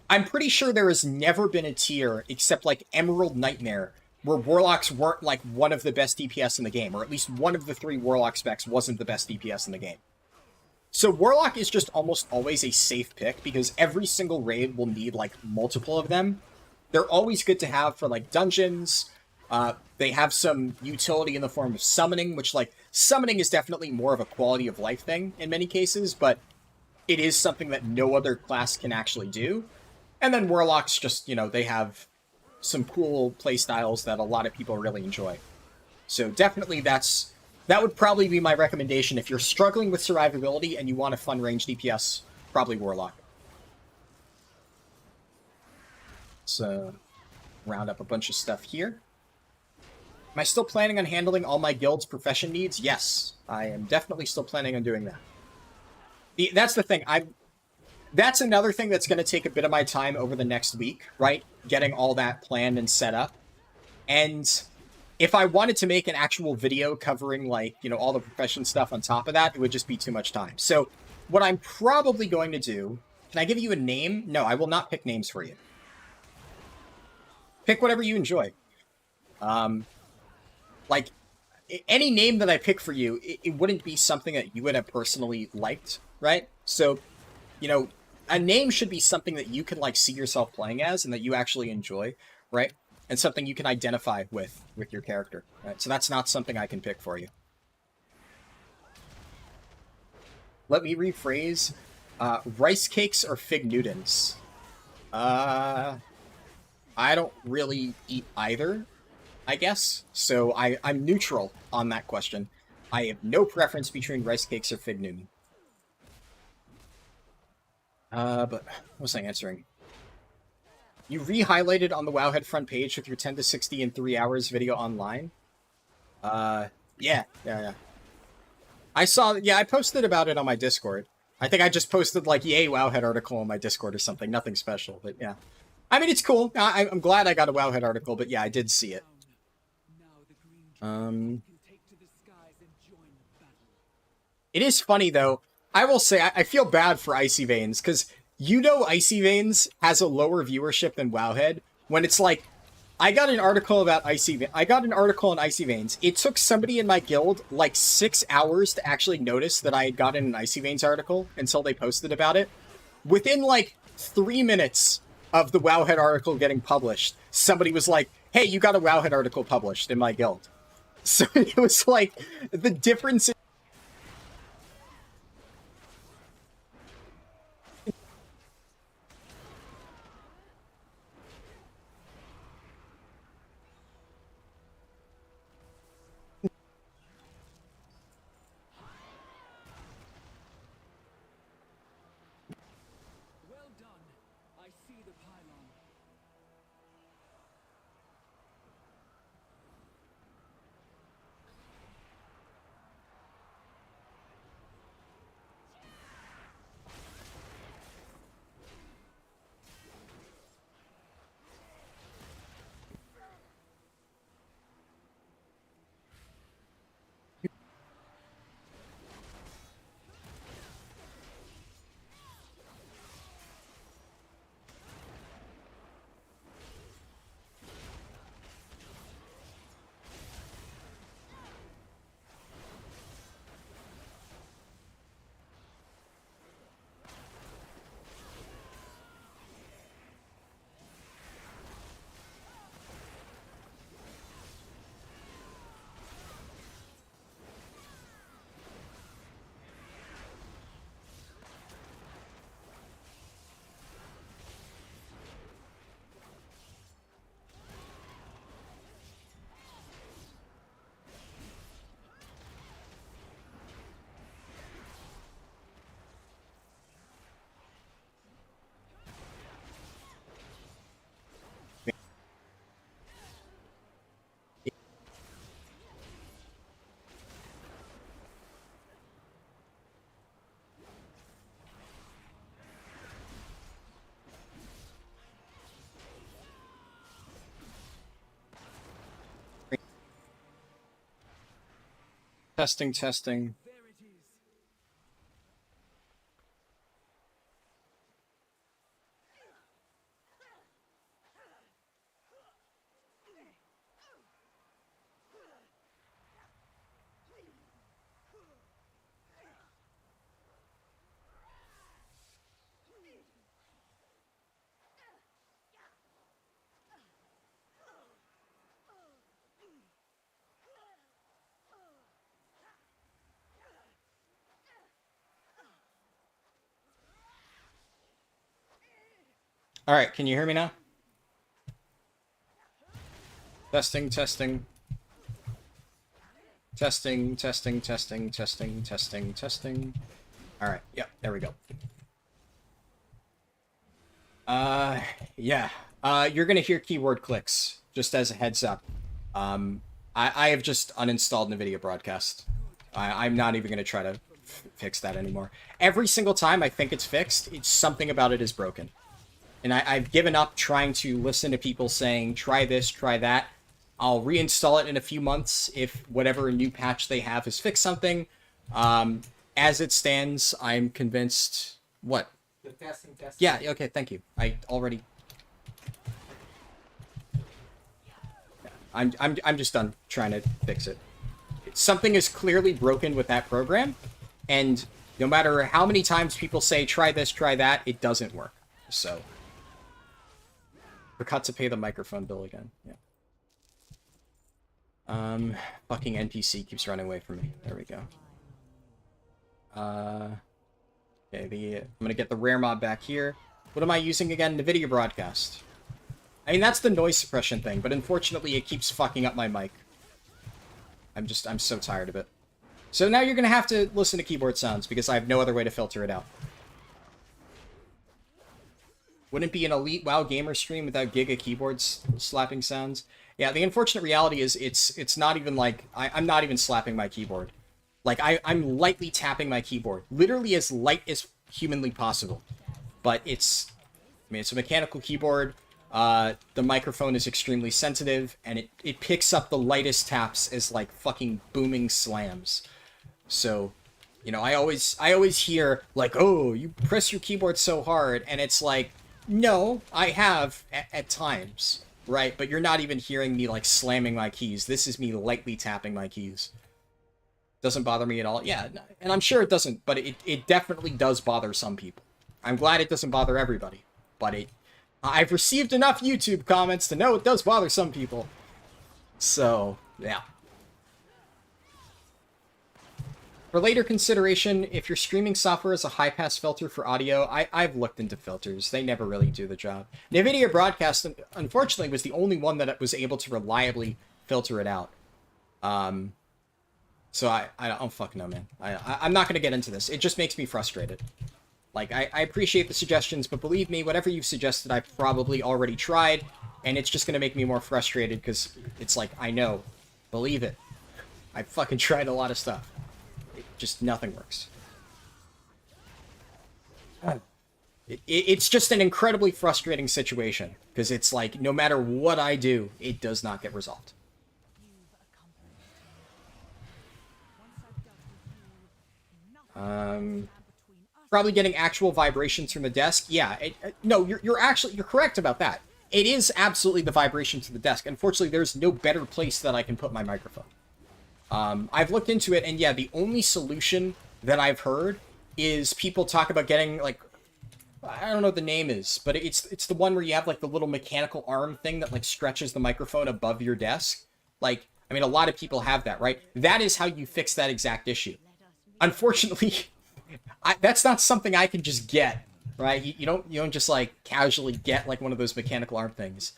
I'm pretty sure there has never been a tier, except like Emerald Nightmare, where Warlocks weren't like one of the best DPS in the game, or at least one of the 3 Warlock specs wasn't the best DPS in the game. So Warlock is just almost always a safe pick, because every single raid will need like multiple of them. They're always good to have for like dungeons. They have some utility in the form of summoning, which like summoning is definitely more of a quality of life thing in many cases, but it is something that no other class can actually do. And then Warlocks just, they have some cool playstyles that a lot of people really enjoy. So definitely that would probably be my recommendation. If you're struggling with survivability and you want a fun range DPS, probably Warlock. So, round up a bunch of stuff here. Am I still planning on handling all my guild's profession needs? Yes, I am definitely still planning on doing that. That's the thing. That's another thing that's going to take a bit of my time over the next week, right? Getting all that planned and set up. And if I wanted to make an actual video covering, like, all the profession stuff on top of that, it would just be too much time. So what I'm probably going to do... Can I give you a name? No, I will not pick names for you. Pick whatever you enjoy. Like, any name that I pick for you, it wouldn't be something that you would have personally liked, right? So, a name should be something that you can, like, see yourself playing as and that you actually enjoy, right? And something you can identify with your character, right? So that's not something I can pick for you. Let me rephrase. Rice cakes or fig Newtons? I don't really eat either, I guess. So I'm neutral on that question. I have no preference between rice cakes or fig Newton. But what was I answering? You re-highlighted on the Wowhead front page with your 10 to 60 in 3 hours video online? Yeah. I posted about it on my Discord. I think I just posted, like, yay, Wowhead article on my Discord or something. Nothing special, but yeah. I mean, it's cool. I'm glad I got a Wowhead article, but yeah, I did see it. It is funny, though. I will say, I feel bad for Icy Veins, because Icy Veins has a lower viewership than Wowhead, when it's like, I got an article on Icy Veins. It took somebody in my guild like 6 hours to actually notice that I had gotten an Icy Veins article until they posted about it. Within like 3 minutes of the Wowhead article getting published, somebody was like, hey, you got a Wowhead article published in my guild. So it was like, the difference in Testing, testing. All right, can you hear me now? Testing, testing. Testing, testing, testing, testing, testing, testing. All right, yep, there we go. Yeah. You're gonna hear keyboard clicks, just as a heads up. I have just uninstalled NVIDIA Broadcast. I'm not even gonna try to fix that anymore. Every single time I think it's fixed, it's something about it is broken. And I've given up trying to listen to people saying, try this, try that. I'll reinstall it in a few months if whatever new patch they have has fixed something. As it stands, I'm convinced... What? The testing. Yeah, okay, thank you. I already... I'm just done trying to fix it. Something is clearly broken with that program, and no matter how many times people say, try this, try that, it doesn't work. So... Forgot to pay the microphone bill again. Yeah. Fucking NPC keeps running away from me. There we go. Okay, I'm gonna get the rare mod back here. What am I using again? NVIDIA Broadcast. I mean, that's the noise suppression thing, but unfortunately it keeps fucking up my mic. I'm so tired of it. So now you're gonna have to listen to keyboard sounds, because I have no other way to filter it out. Wouldn't be an elite WoW gamer stream without giga keyboards slapping sounds. Yeah, the unfortunate reality is it's not even like... I'm not even slapping my keyboard. Like, I'm lightly tapping my keyboard. Literally as light as humanly possible. But it's... I mean, it's a mechanical keyboard. The microphone is extremely sensitive, and it picks up the lightest taps as, like, fucking booming slams. So, you know, I always hear, like, oh, you press your keyboard so hard, and it's like... No, I have at times, right? But you're not even hearing me, like, slamming my keys. This is me lightly tapping my keys. Doesn't bother me at all. Yeah, and I'm sure it doesn't, but it definitely does bother some people. I'm glad it doesn't bother everybody, but I've received enough YouTube comments to know it does bother some people. So, yeah. For later consideration, if your streaming software is a high-pass filter for audio, I've looked into filters. They never really do the job. NVIDIA Broadcast, unfortunately, was the only one that was able to reliably filter it out. So I don't fucking know, man. I'm not going to get into this. It just makes me frustrated. Like, I appreciate the suggestions, but believe me, whatever you've suggested, I've probably already tried, and it's just going to make me more frustrated, because it's like, I know. Believe it. I've fucking tried a lot of stuff. Just nothing works. It's just an incredibly frustrating situation, because it's like, no matter what I do, it does not get resolved. Probably getting actual vibrations from the desk. Yeah, no, you're correct about that. It is absolutely the vibration to the desk. Unfortunately, there's no better place that I can put my microphone. I've looked into it, and yeah, the only solution that I've heard is people talk about getting, like, I don't know what the name is, but it's the one where you have, like, the little mechanical arm thing that, like, stretches the microphone above your desk. Like, I mean, a lot of people have that, right? That is how you fix that exact issue. Unfortunately, that's not something I can just get, right? You don't just, like, casually get, like, one of those mechanical arm things.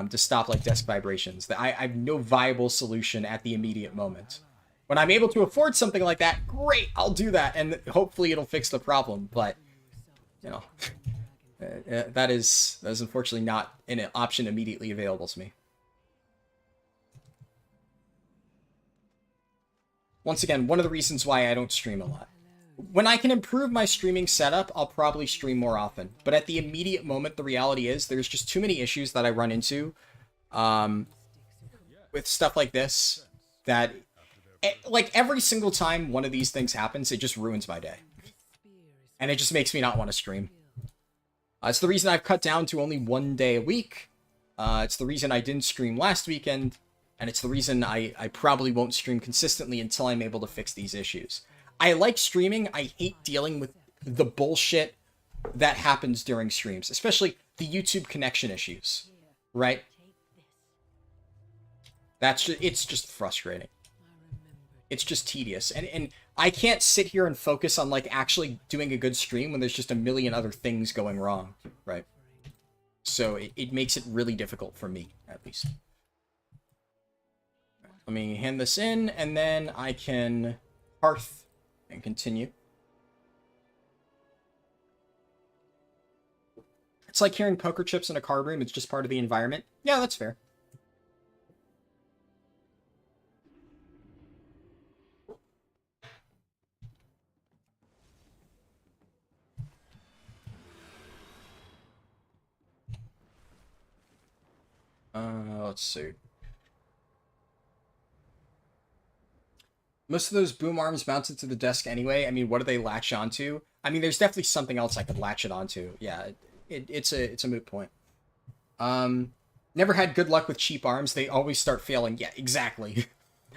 To stop, like, desk vibrations. I have no viable solution at the immediate moment. When I'm able to afford something like that, great, I'll do that, and hopefully it'll fix the problem, but, you know, that is unfortunately not an option immediately available to me. Once again, one of the reasons why I don't stream a lot. When I can improve my streaming setup, I'll probably stream more often. But at the immediate moment, the reality is there's just too many issues that I run into with stuff like this that Like, every single time one of these things happens, it just ruins my day. And it just makes me not want to stream. It's the reason I've cut down to only 1 day a week. It's the reason I didn't stream last weekend. And it's the reason I probably won't stream consistently until I'm able to fix these issues. I like streaming. I hate dealing with the bullshit that happens during streams. Especially the YouTube connection issues. Right? It's just frustrating. It's just tedious. And I can't sit here and focus on, like, actually doing a good stream when there's just a million other things going wrong, right? So it makes it really difficult for me, at least. Let me hand this in, and then I can hearth and continue. It's like hearing poker chips in a card room. It's just part of the environment. Yeah, that's fair. Let's see. Most of those boom arms mounted to the desk anyway. I mean, what do they latch onto? I mean, there's definitely something else I could latch it onto. Yeah, it's a moot point. Never had good luck with cheap arms. They always start failing. Yeah, exactly.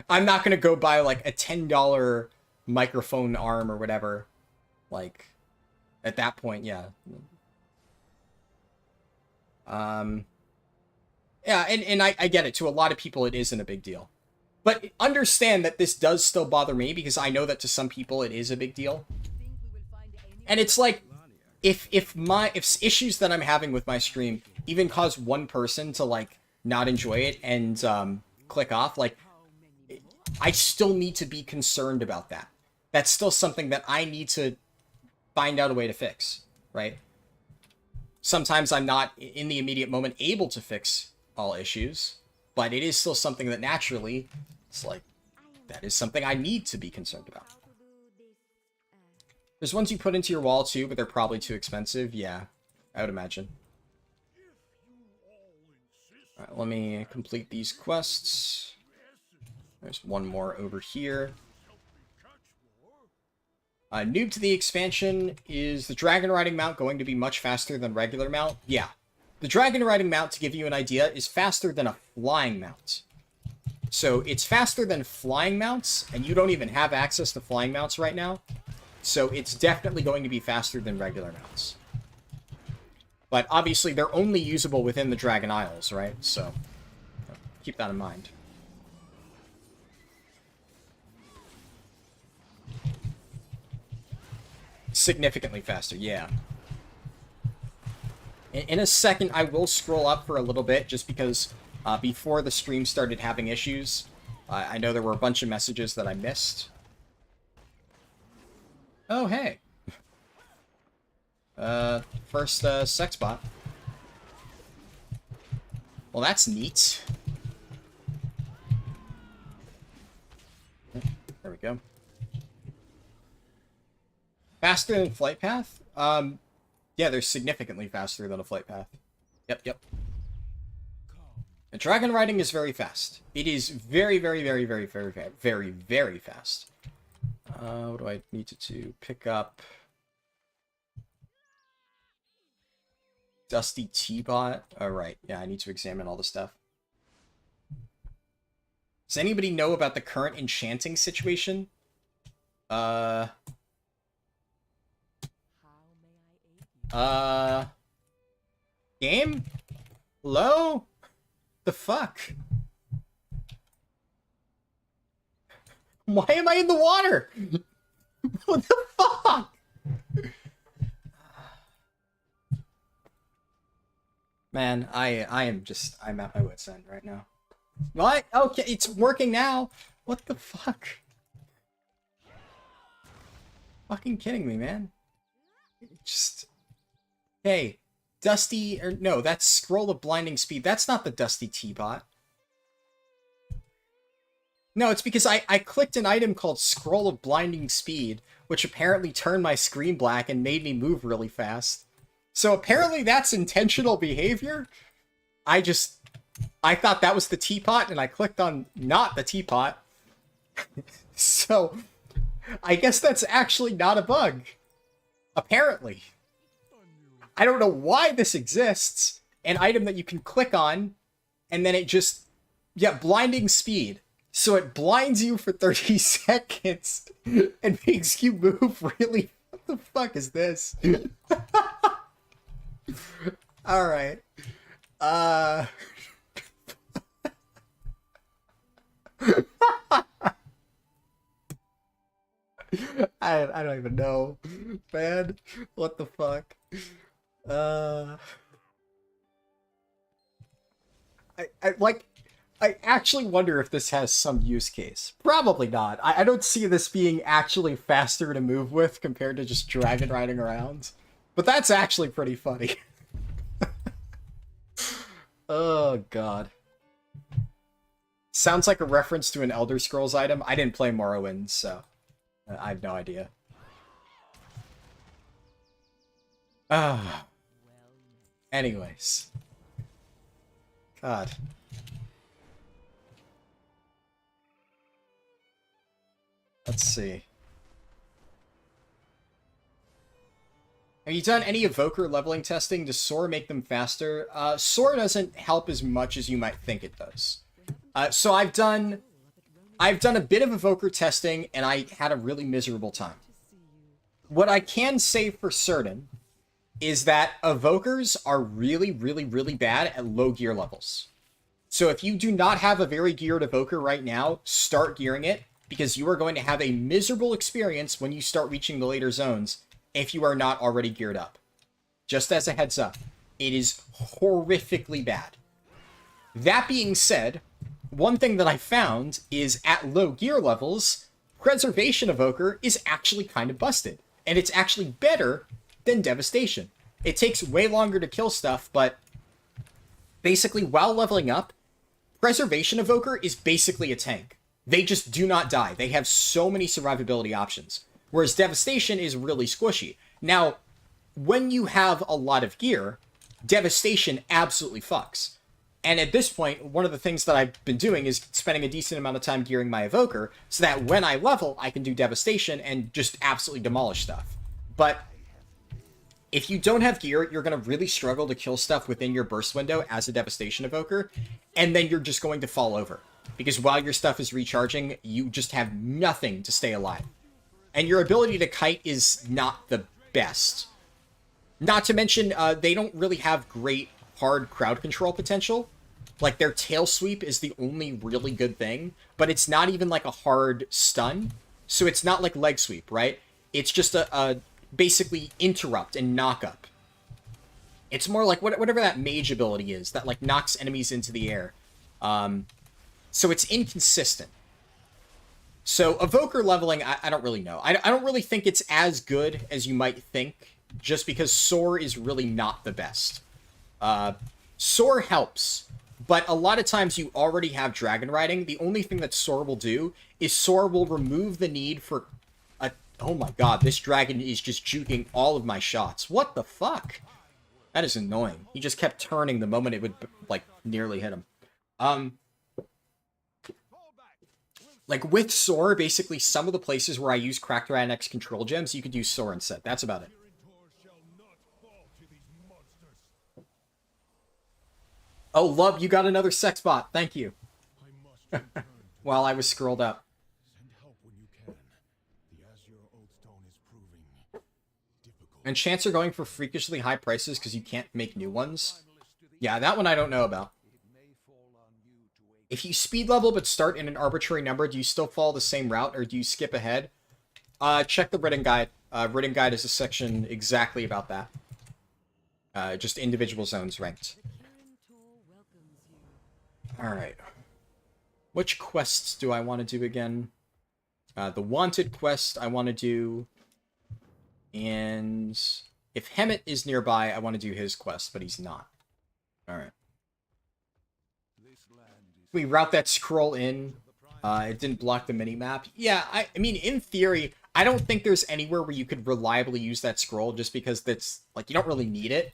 I'm not gonna go buy like a $10 microphone arm or whatever. Like, at that point, yeah. Yeah, and I get it. To a lot of people, it isn't a big deal. But understand that this does still bother me, because I know that to some people it is a big deal. And it's like, if issues that I'm having with my stream even cause one person to, like, not enjoy it and click off, like, I still need to be concerned about that. That's still something that I need to find out a way to fix, right? Sometimes I'm not, in the immediate moment, able to fix all issues, but it is still something that naturally, it's like, that is something I need to be concerned about. There's ones you put into your wall too, but they're probably too expensive. Yeah, I would imagine. Alright, let me complete these quests. There's one more over here. Noob to the expansion, is the dragon riding mount going to be much faster than regular mount? Yeah. The dragon riding mount, to give you an idea, is faster than a flying mount. So it's faster than flying mounts, and you don't even have access to flying mounts right now. So it's definitely going to be faster than regular mounts. But obviously they're only usable within the Dragon Isles, right? So keep that in mind. Significantly faster, yeah. In a second, I will scroll up for a little bit, just because before the stream started having issues, I know there were a bunch of messages that I missed. Oh, hey. First sex bot. Well, that's neat. There we go. Faster than flight path? Yeah, they're significantly faster than a flight path. Yep. And dragon riding is very fast. It is very, very, very, very, very, very, very fast. What do I need to pick up? Dusty T-Bot. Alright, yeah, I need to examine all the stuff. Does anybody know about the current enchanting situation? Game? Hello? The fuck? Why am I in the water? What the fuck? Man, I'm at my wit's end right now. What? Okay, it's working now. What the fuck? Fucking kidding me, man. Just... Hey, Dusty... Or no, that's Scroll of Blinding Speed. That's not the Dusty T-Bot. No, it's because I clicked an item called Scroll of Blinding Speed, which apparently turned my screen black and made me move really fast. So apparently that's intentional behavior. I thought that was the teapot, and I clicked on not the teapot. So, I guess that's actually not a bug. Apparently. I don't know why this exists. An item that you can click on, and then it just... Yeah, blinding speed. So it blinds you for 30 seconds and makes you move really... What the fuck is this? Alright. I don't even know, man. What the fuck? I actually wonder if this has some use case. Probably not. I don't see this being actually faster to move with compared to just dragon riding around. But that's actually pretty funny. Oh, God. Sounds like a reference to an Elder Scrolls item. I didn't play Morrowind, so I have no idea. Anyways. God. Let's see. Have you done any evoker leveling testing? Does Soar make them faster? Soar doesn't help as much as you might think it does. So I've done a bit of evoker testing, and I had a really miserable time. What I can say for certain is that evokers are really, really, really bad at low gear levels. So if you do not have a very geared evoker right now, start gearing it, because you are going to have a miserable experience when you start reaching the later zones if you are not already geared up. Just as a heads up, it is horrifically bad. That being said, one thing that I found is at low gear levels, Preservation Evoker is actually kind of busted. And it's actually better than Devastation. It takes way longer to kill stuff, but basically while leveling up, Preservation Evoker is basically a tank. They just do not die. They have so many survivability options. Whereas Devastation is really squishy. Now, when you have a lot of gear, Devastation absolutely fucks. And at this point, one of the things that I've been doing is spending a decent amount of time gearing my Evoker, so that when I level, I can do Devastation and just absolutely demolish stuff. But if you don't have gear, you're going to really struggle to kill stuff within your burst window as a Devastation Evoker, and then you're just going to fall over. Because while your stuff is recharging, you just have nothing to stay alive. And your ability to kite is not the best. Not to mention, they don't really have great hard crowd control potential. Like, their tail sweep is the only really good thing, but it's not even like a hard stun. So it's not like leg sweep, right? It's just a basically interrupt and knock up. It's more like whatever that mage ability is that like knocks enemies into the air. So it's inconsistent. So Evoker leveling, I don't really know. I don't really think it's as good as you might think, just because Soar is really not the best. Soar helps, but a lot of times you already have dragon riding. The only thing that Soar will do is Soar will remove the need for a... Oh my god, this dragon is just juking all of my shots. What the fuck? That is annoying. He just kept turning the moment it would, like, nearly hit him. Like, with Soar, basically, some of the places where I use Cracked Rat X control gems, you could use Soar instead. That's about it. Oh, love, you got another sex bot. Thank you. While I was scrolled up. And chants are going for freakishly high prices because you can't make new ones. Yeah, that one I don't know about. If you speed level but start in an arbitrary number, do you still follow the same route or do you skip ahead? Check the written guide. Written guide is a section exactly about that. Just individual zones ranked. Alright. Which quests do I want to do again? The Wanted quest I want to do. And if Hemet is nearby, I want to do his quest, but he's not. Alright. We route that scroll in. It didn't block the minimap. Yeah, I mean, in theory, I don't think there's anywhere where you could reliably use that scroll just because that's, like, you don't really need it.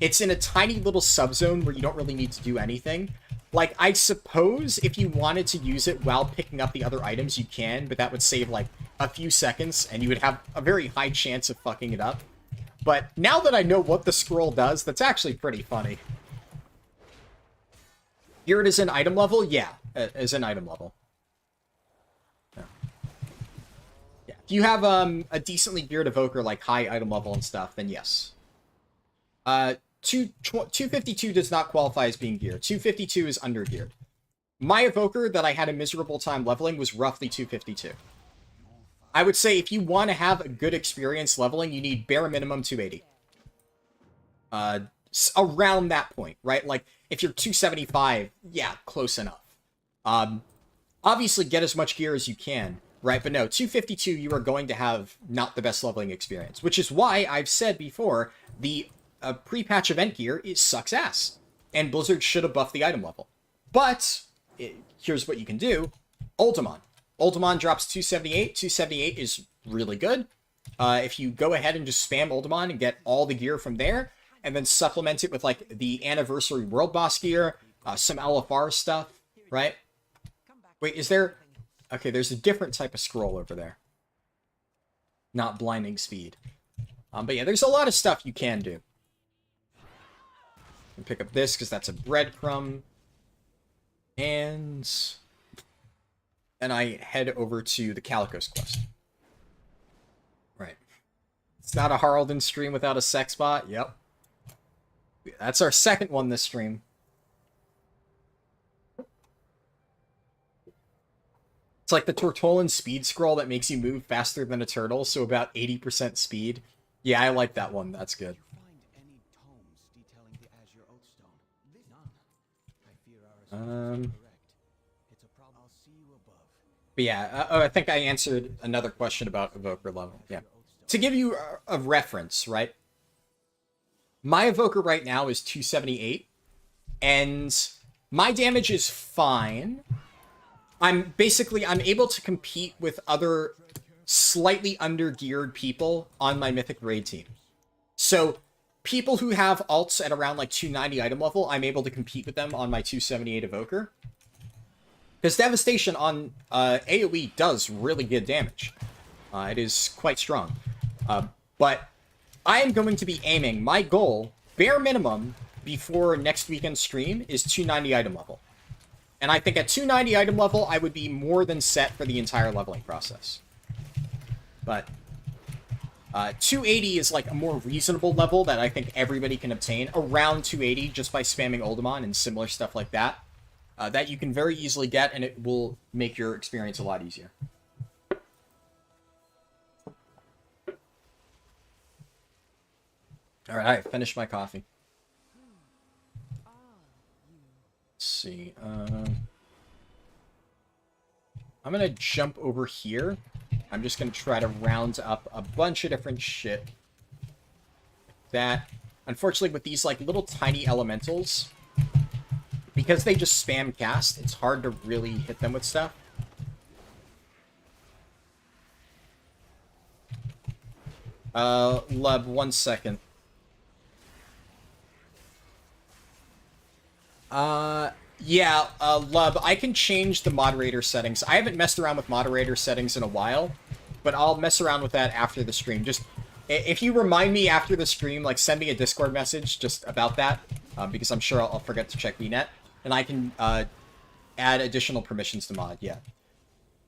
It's in a tiny little subzone where you don't really need to do anything. Like, I suppose if you wanted to use it while picking up the other items, you can, but that would save, like, a few seconds, and you would have a very high chance of fucking it up. But now that I know what the scroll does, that's actually pretty funny. Here it is in item level? Yeah, as in item level. Yeah. If you have a decently geared evoker, like high item level and stuff, then yes. 252 does not qualify as being geared. 252 is under geared. My evoker that I had a miserable time leveling was roughly 252. I would say if you want to have a good experience leveling, you need bare minimum 280. Around that point, right? Like, if you're 275, yeah, close enough. Obviously, get as much gear as you can, right? But no, 252, you are going to have not the best leveling experience, which is why I've said before, the pre-patch event gear sucks ass, and Blizzard should have buffed the item level. But, here's what you can do. Ultimon. Ultimon drops 278. 278 is really good. If you go ahead and just spam Ultimon and get all the gear from there, and then supplement it with, like, the Anniversary World Boss gear, some LFR stuff, right? Wait, is there... Okay, there's a different type of scroll over there. Not Blinding Speed. But yeah, there's a lot of stuff you can do. And pick up this, because that's a breadcrumb. And I head over to the Calicos quest. Right. It's not a Haraldin stream without a sex bot. Yep. That's our second one this stream. It's like the Tortolan speed scroll that makes you move faster than a turtle, so about 80% speed. Yeah, I like that one. That's good. But yeah, I think I answered another question about Evoker level. Yeah. To give you a reference, right? My Evoker right now is 278, and my damage is fine. I'm able to compete with other slightly under-geared people on my Mythic Raid team. So, people who have alts at around like 290 item level, I'm able to compete with them on my 278 Evoker. Because Devastation on AoE does really good damage. It is quite strong. But I am going to be aiming, my goal, bare minimum, before next weekend's stream, is 290 item level. And I think at 290 item level, I would be more than set for the entire leveling process. But 280 is like a more reasonable level that I think everybody can obtain. Around 280 just by spamming Oldemon and similar stuff like that. That you can very easily get, and it will make your experience a lot easier. Alright, I finished my coffee. Let's see. I'm gonna jump over here. I'm just gonna try to round up a bunch of different shit. That, unfortunately, with these like little tiny elementals, because they just spam cast, it's hard to really hit them with stuff. Lub, 1 second. Yeah, Lub, I can change the moderator settings. I haven't messed around with moderator settings in a while, but I'll mess around with that after the stream. Just, if you remind me after the stream, like, send me a Discord message just about that, because I'm sure I'll forget to check VNet, and I can, add additional permissions to mod, yeah.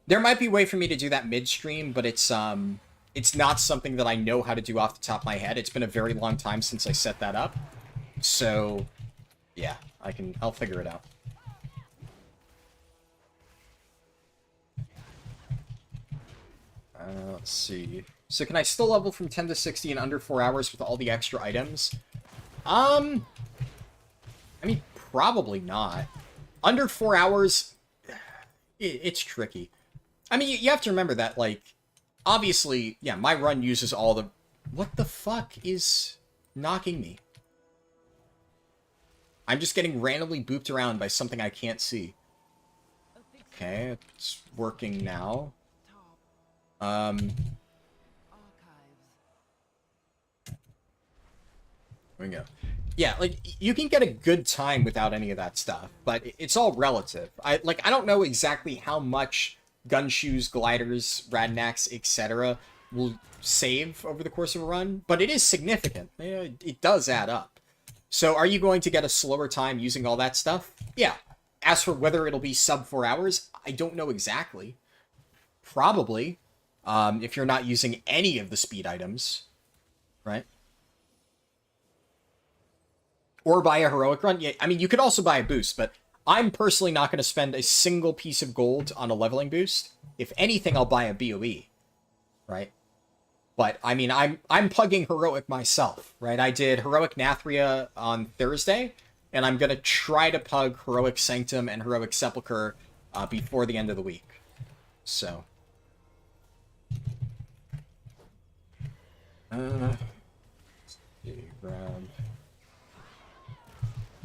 There might be a way for me to do that mid-stream, but it's not something that I know how to do off the top of my head. It's been a very long time since I set that up, so, yeah. I'll figure it out. Let's see. So can I still level from 10 to 60 in under 4 hours with all the extra items? I mean, probably not. Under 4 hours, it's tricky. I mean, you have to remember that, like, obviously, yeah, my run uses all the... What the fuck is knocking me? I'm just getting randomly booped around by something I can't see. Okay, it's working now. Here we go. Yeah, like, you can get a good time without any of that stuff, but it's all relative. I don't know exactly how much gunshoes, gliders, radnacks, etc. will save over the course of a run, but it is significant. It does add up. So are you going to get a slower time using all that stuff? Yeah. As for whether it'll be sub 4 hours, I don't know exactly. Probably. If you're not using any of the speed items, right? Or buy a heroic run. Yeah, I mean, you could also buy a boost, but I'm personally not going to spend a single piece of gold on a leveling boost. If anything, I'll buy a BOE, right? But, I mean, I'm plugging heroic myself, right? I did heroic Nathria on Thursday, and I'm going to try to pug heroic Sanctum and heroic Sepulchre before the end of the week. So... grab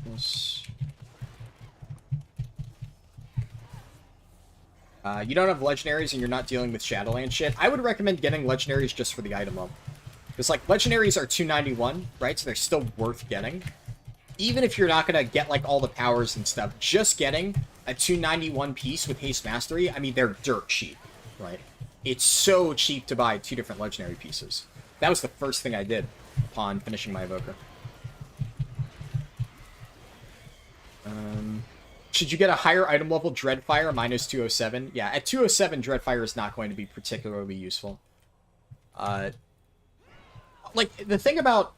this. You don't have legendaries and you're not dealing with Shadowland shit. I would recommend getting legendaries just for the item level. Because, like, legendaries are 291, right? So they're still worth getting. Even if you're not going to get, like, all the powers and stuff, just getting a 291 piece with Haste Mastery, I mean, they're dirt cheap, right? It's so cheap to buy 2 different legendary pieces. That was the first thing I did upon finishing my Evoker. Should you get a higher item level Dreadfire minus 207? Yeah, at 207, Dreadfire is not going to be particularly useful. Like, the thing about,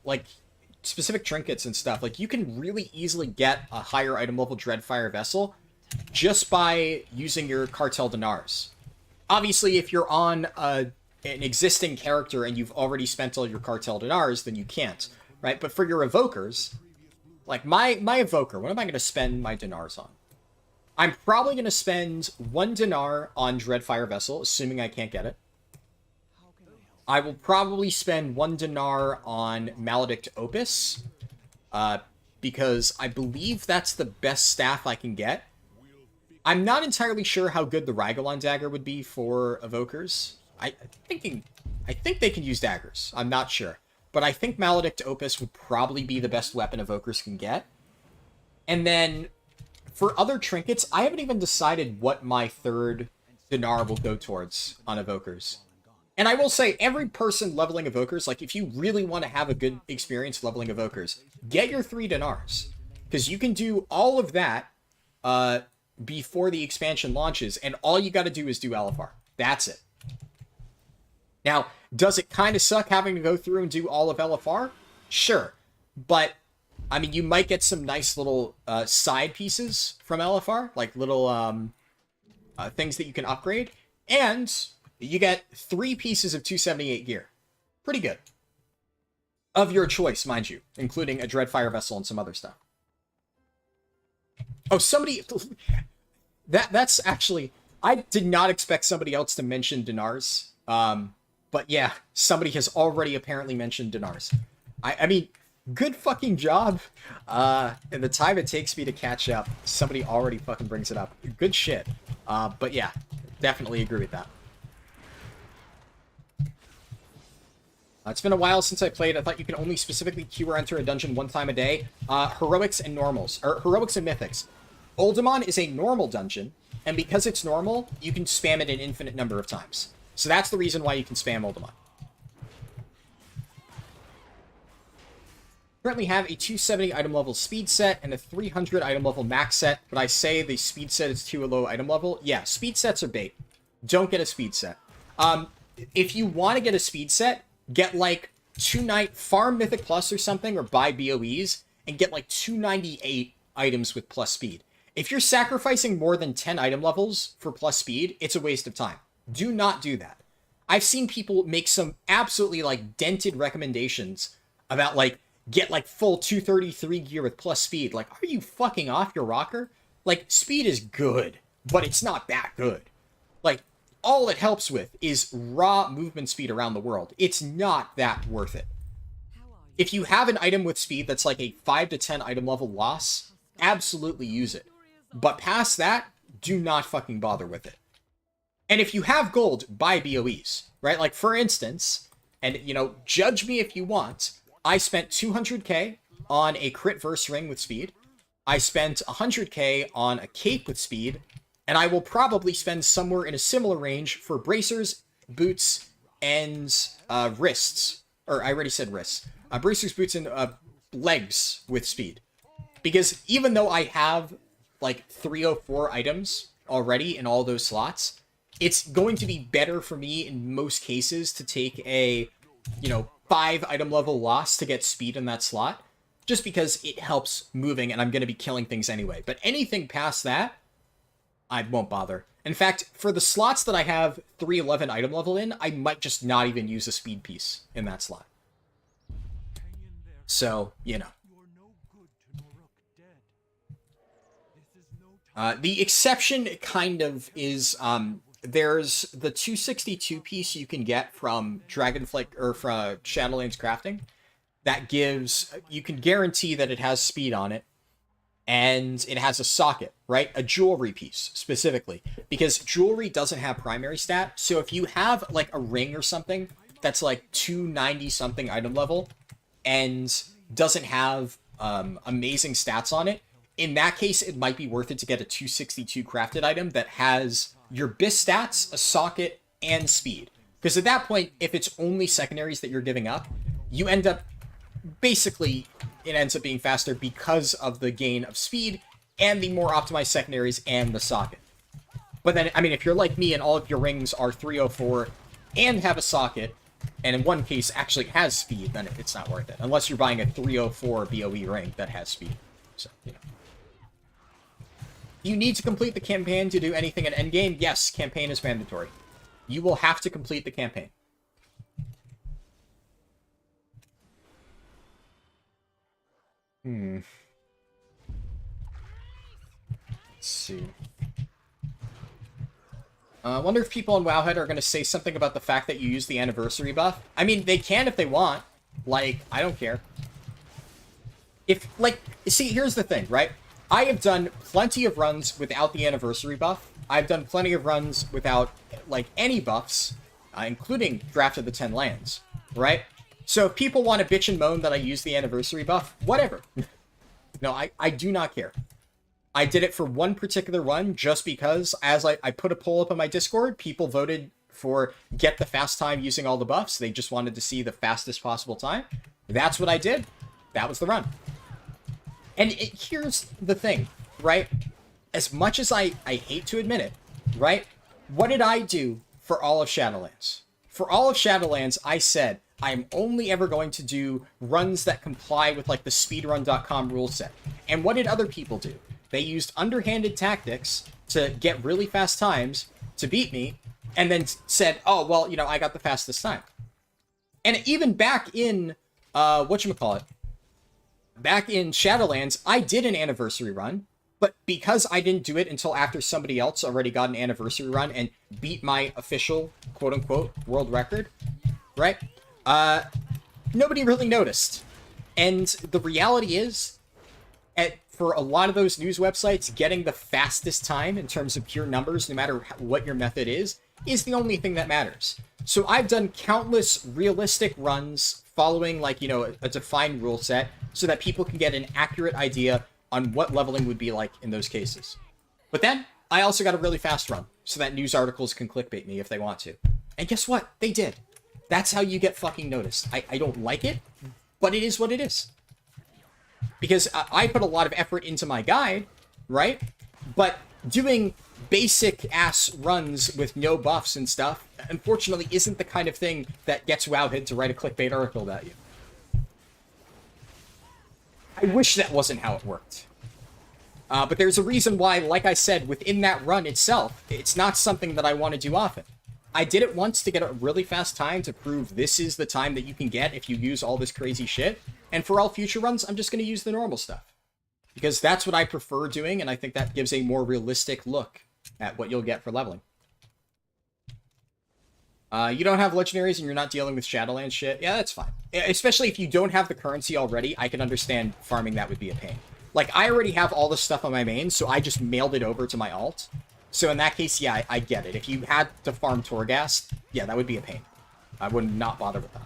like, specific trinkets and stuff, like, you can really easily get a higher item level Dreadfire vessel just by using your Cartel Dinars. Obviously, if you're on an existing character and you've already spent all your Cartel Dinars, then you can't, right? But for your Evokers... Like, my Evoker, what am I going to spend my Dinars on? I'm probably going to spend 1 Dinar on Dreadfire Vessel, assuming I can't get it. I will probably spend 1 Dinar on Maledict Opus, because I believe that's the best staff I can get. I'm not entirely sure how good the Ragolon Dagger would be for Evokers. I think they can use daggers. I'm not sure. But I think Maledict Opus would probably be the best weapon Evokers can get. And then, for other trinkets, I haven't even decided what my 3rd Dinar will go towards on Evokers. And I will say, every person leveling Evokers, like, if you really want to have a good experience leveling Evokers, get your 3 Dinars. Because you can do all of that before the expansion launches, and all you got to do is do LFR. That's it. Now, does it kind of suck having to go through and do all of LFR? Sure. But, I mean, you might get some nice little side pieces from LFR, like little things that you can upgrade. And you get 3 pieces of 278 gear. Pretty good. Of your choice, mind you, including a Dreadfire Vessel and some other stuff. Oh, somebody... That's actually... I did not expect somebody else to mention Dinars. But yeah, somebody has already apparently mentioned Dinars. I mean, good fucking job. And the time it takes me to catch up, somebody already fucking brings it up. Good shit. But yeah, definitely agree with that. It's been a while since I played. I thought you could only specifically queue or enter a dungeon 1 time a day. Heroics and normals, or Heroics and Mythics. Oldemon is a normal dungeon, and because it's normal, you can spam it an infinite number of times. So that's the reason why you can spam Oldemon. Currently have a 270 item level speed set and a 300 item level max set, but I say the speed set is too low item level. Yeah, speed sets are bait. Don't get a speed set. If you want to get a speed set, get like farm Mythic Plus or something, or buy BOEs, and get like 298 items with plus speed. If you're sacrificing more than 10 item levels for plus speed, it's a waste of time. Do not do that. I've seen people make some absolutely, like, dented recommendations about, like, get, like, full 233 gear with plus speed. Like, are you fucking off your rocker? Like, speed is good, but it's not that good. Like, all it helps with is raw movement speed around the world. It's not that worth it. If you have an item with speed that's like a 5 to 10 item level loss, absolutely use it. But past that, do not fucking bother with it. And if you have gold, buy BOEs, right? Like, for instance, and, you know, judge me if you want, I spent 200k on a crit verse ring with speed. I spent 100k on a cape with speed. And I will probably spend somewhere in a similar range for bracers, boots, and wrists. Or I already said wrists. Bracers, boots, and legs with speed. Because even though I have like 304 items already in all those slots, it's going to be better for me in most cases to take a, 5 item level loss to get speed in that slot. Just because it helps moving and I'm going to be killing things anyway. But anything past that, I won't bother. In fact, for the slots that I have 311 item level in, I might just not even use a speed piece in that slot. So, the exception kind of is, there's the 262 piece you can get from Dragonflight, or from Shadowlands Crafting, that gives, you can guarantee that it has speed on it. And it has a socket, right? A jewelry piece, specifically. Because jewelry doesn't have primary stat. So if you have, like, a ring or something that's, like, 290-something item level and doesn't have amazing stats on it, in that case, it might be worth it to get a 262 crafted item that has your BIS stats, a socket, and speed. Because at that point, if it's only secondaries that you're giving up, you end up basically, it ends up being faster because of the gain of speed and the more optimized secondaries and the socket. But then, I mean, if you're like me and all of your rings are 304 and have a socket, and in one case actually has speed, then it's not worth it. Unless you're buying a 304 BOE ring that has speed. So, You need to complete the campaign to do anything in endgame? Yes, campaign is mandatory. You will have to complete the campaign. Let's see. I wonder if people in Wowhead are going to say something about the fact that you use the anniversary buff. I mean, they can if they want. Like, I don't care. If, like, see, here's the thing, right? I have done plenty of runs without the anniversary buff. I've done plenty of runs without, like, any buffs, including Draft of the 10 Lands, right? So if people want to bitch and moan that I use the anniversary buff, whatever. No, I do not care. I did it for one particular run just because, as I put a poll up on my Discord, people voted for get the fast time using all the buffs. They just wanted to see the fastest possible time. That's what I did. That was the run. And here's the thing, right? As much as I hate to admit it, right? What did I do for all of Shadowlands? For all of Shadowlands, I said, I'm only ever going to do runs that comply with, like, the speedrun.com rule set. And what did other people do? They used underhanded tactics to get really fast times to beat me, and then said, oh, well, I got the fastest time. And even back in, whatchamacallit, back in Shadowlands, I did an anniversary run, but because I didn't do it until after somebody else already got an anniversary run and beat my official, quote-unquote, world record, right? Nobody really noticed. And the reality is, for a lot of those news websites, getting the fastest time in terms of pure numbers, no matter what your method is the only thing that matters. So I've done countless realistic runs following, like, a defined rule set so that people can get an accurate idea on what leveling would be like in those cases. But then, I also got a really fast run so that news articles can clickbait me if they want to. And guess what? They did. That's how you get fucking noticed. I don't like it, but it is what it is. Because I put a lot of effort into my guide, right? But doing basic-ass runs with no buffs and stuff, unfortunately, isn't the kind of thing that gets Wowhead to write a clickbait article about you. I wish that wasn't how it worked. But there's a reason why, like I said, within that run itself, it's not something that I want to do often. I did it once to get a really fast time to prove this is the time that you can get if you use all this crazy shit. And for all future runs, I'm just going to use the normal stuff. Because that's what I prefer doing, and I think that gives a more realistic look at what you'll get for leveling. You don't have legendaries and you're not dealing with Shadowlands shit? Yeah, that's fine. Especially if you don't have the currency already, I can understand farming that would be a pain. Like, I already have all this stuff on my main, so I just mailed it over to my alt. So in that case, yeah, I get it. If you had to farm Torghast, yeah, that would be a pain. I would not bother with that.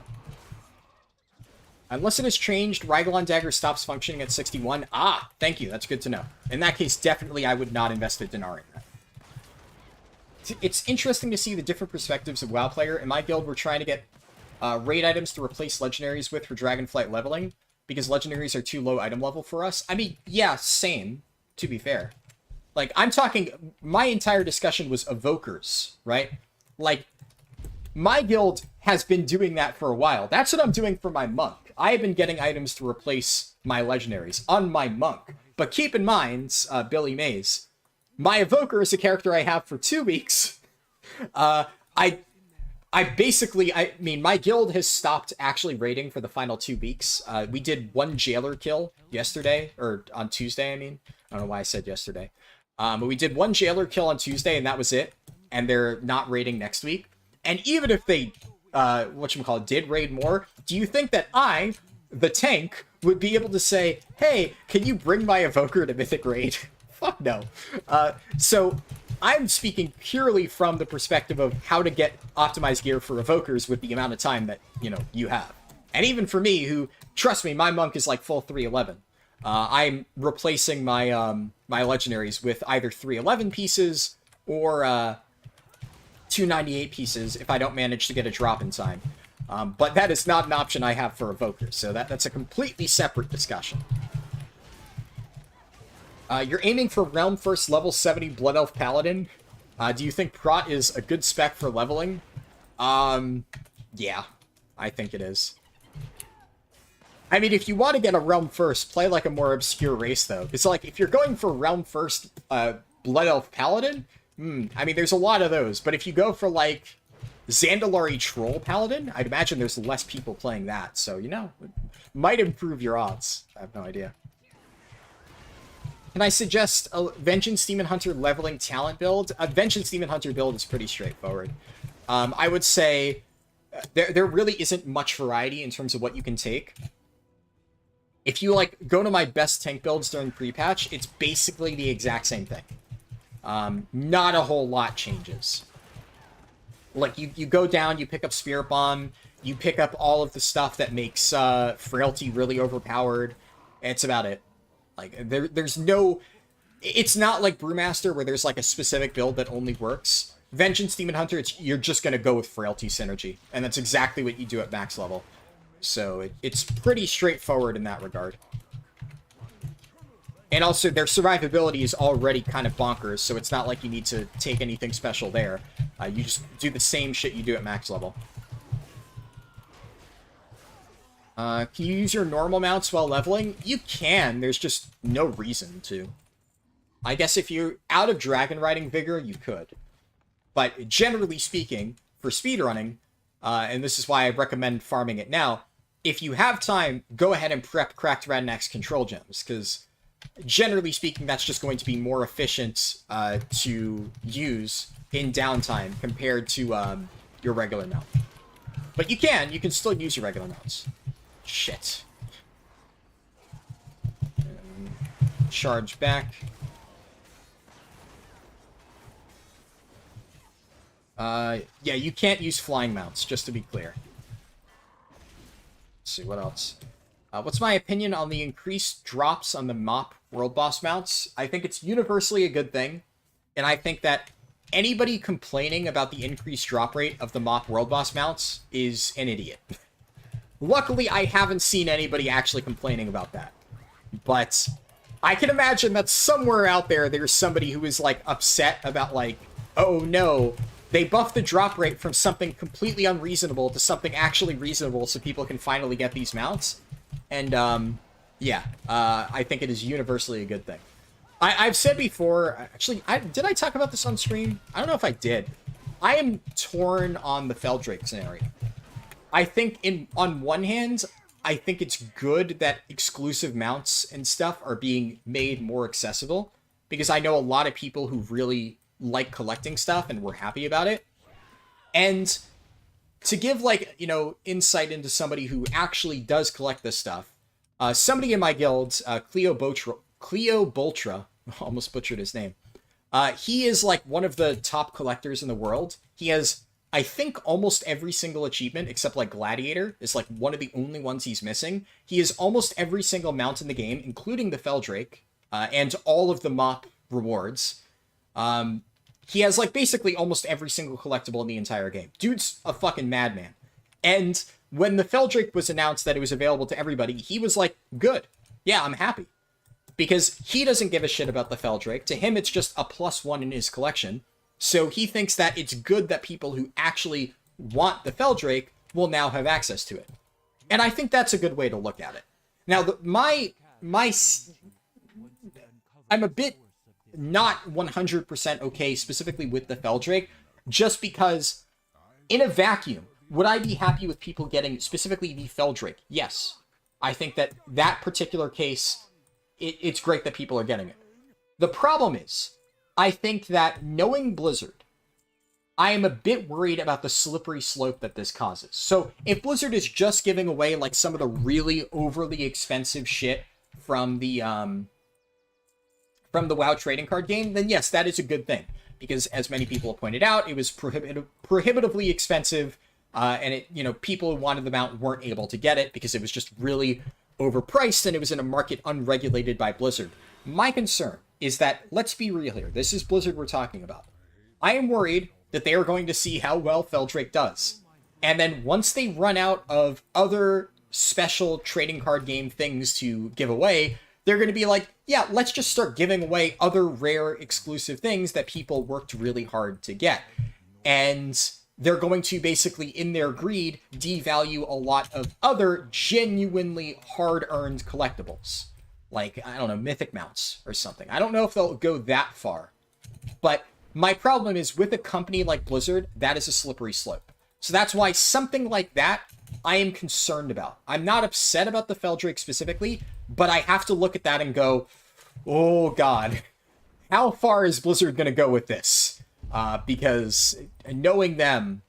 Unless it has changed, Rygolon Dagger stops functioning at 61. Ah, thank you. That's good to know. In that case, definitely I would not invest a dinar in that. It's interesting to see the different perspectives of WoW player. In my guild, we're trying to get raid items to replace legendaries with for Dragonflight leveling, because legendaries are too low item level for us. I mean, yeah, same, to be fair. Like, I'm talking, my entire discussion was evokers, right? Like, my guild has been doing that for a while. That's what I'm doing for my monk. I have been getting items to replace my legendaries on my monk. But keep in mind, Billy Mays, my evoker is a character I have for 2 weeks. I mean, my guild has stopped actually raiding for the final 2 weeks. We did 1 jailer kill yesterday, or on Tuesday, I mean. I don't know why I said yesterday. But we did 1 jailer kill on Tuesday, and that was it. And they're not raiding next week. And even if they, did raid more, do you think that I, the tank, would be able to say, hey, can you bring my evoker to Mythic Raid? Fuck no. So I'm speaking purely from the perspective of how to get optimized gear for evokers with the amount of time that, you have. And even for me, who, trust me, my monk is like full 311. I'm replacing my my legendaries with either 311 pieces or 298 pieces if I don't manage to get a drop in time. But that is not an option I have for evokers, so that's a completely separate discussion. You're aiming for Realm First level 70 Blood Elf Paladin. Do you think Prot is a good spec for leveling? Yeah, I think it is. I mean, if you want to get a Realm First, play like a more obscure race, though. It's like, if you're going for Realm First Blood Elf Paladin, I mean, there's a lot of those. But if you go for, like, Zandalari Troll Paladin, I'd imagine there's less people playing that. So, it might improve your odds. I have no idea. Can I suggest a Vengeance Demon Hunter leveling talent build? A Vengeance Demon Hunter build is pretty straightforward. I would say there really isn't much variety in terms of what you can take. If you, go to my best tank builds during pre-patch, it's basically the exact same thing. Not a whole lot changes. Like, you go down, you pick up Spirit Bomb, you pick up all of the stuff that makes Frailty really overpowered. It's about it. Like, there's no... It's not like Brewmaster, where there's, a specific build that only works. Vengeance Demon Hunter, you're just going to go with Frailty Synergy. And that's exactly what you do at max level. So, it's pretty straightforward in that regard. And also, their survivability is already kind of bonkers, so it's not like you need to take anything special there. You just do the same shit you do at max level. Can you use your normal mounts while leveling? You can, there's just no reason to. I guess if you're out of dragon riding vigor, you could. But generally speaking, for speedrunning, and this is why I recommend farming it now, if you have time, go ahead and prep Cracked Radnax control gems, because generally speaking, that's just going to be more efficient to use in downtime compared to your regular mount. But you can still use your regular mounts. Shit. Charge back. Yeah, you can't use flying mounts, just to be clear. Let's see, what else? What's my opinion on the increased drops on the MOP World Boss mounts? I think it's universally a good thing, and I think that anybody complaining about the increased drop rate of the MOP World Boss mounts is an idiot. Luckily, I haven't seen anybody actually complaining about that. But I can imagine that somewhere out there, there's somebody who is, upset about, oh no, they buffed the drop rate from something completely unreasonable to something actually reasonable so people can finally get these mounts. And, yeah, I think it is universally a good thing. I've said before, actually, did I talk about this on stream? I don't know if I did. I am torn on the Feldrake scenario. I think, on one hand, I think it's good that exclusive mounts and stuff are being made more accessible, because I know a lot of people who really like collecting stuff and were happy about it. And to give, insight into somebody who actually does collect this stuff, somebody in my guild, Cleo Boltra, almost butchered his name, he is, one of the top collectors in the world. He has I think almost every single achievement, except like Gladiator, is like one of the only ones he's missing. He has almost every single mount in the game, including the Feldrake, and all of the mop rewards. He has like basically almost every single collectible in the entire game. Dude's a fucking madman. And when the Feldrake was announced that it was available to everybody, he was like, good. Yeah, I'm happy. Because he doesn't give a shit about the Feldrake. To him, it's just a +1 in his collection. So he thinks that it's good that people who actually want the Feldrake will now have access to it. And I think that's a good way to look at it. Now, I'm a bit not 100% okay specifically with the Feldrake, just because in a vacuum, would I be happy with people getting specifically the Feldrake? Yes. I think that that particular case, it's great that people are getting it. The problem is, I think that knowing Blizzard, I am a bit worried about the slippery slope that this causes. So if Blizzard is just giving away like some of the really overly expensive shit from the WoW trading card game, then yes, that is a good thing. Because as many people have pointed out, it was prohibitively expensive, and it, you know, people who wanted them out weren't able to get it because it was just really overpriced and it was in a market unregulated by Blizzard. My concern is that, let's be real here, this is Blizzard we're talking about. I am worried that they are going to see how well Feldrake does. And then once they run out of other special trading card game things to give away, they're going to be like, yeah, let's just start giving away other rare exclusive things that people worked really hard to get. And they're going to basically, in their greed, devalue a lot of other genuinely hard-earned collectibles. Like, I don't know, mythic mounts or something. I don't know if they'll go that far. But my problem is, with a company like Blizzard, that is a slippery slope. So that's why something like that, I am concerned about. I'm not upset about the Feldrake specifically, but I have to look at that and go, oh god, how far is Blizzard going to go with this? Because knowing them,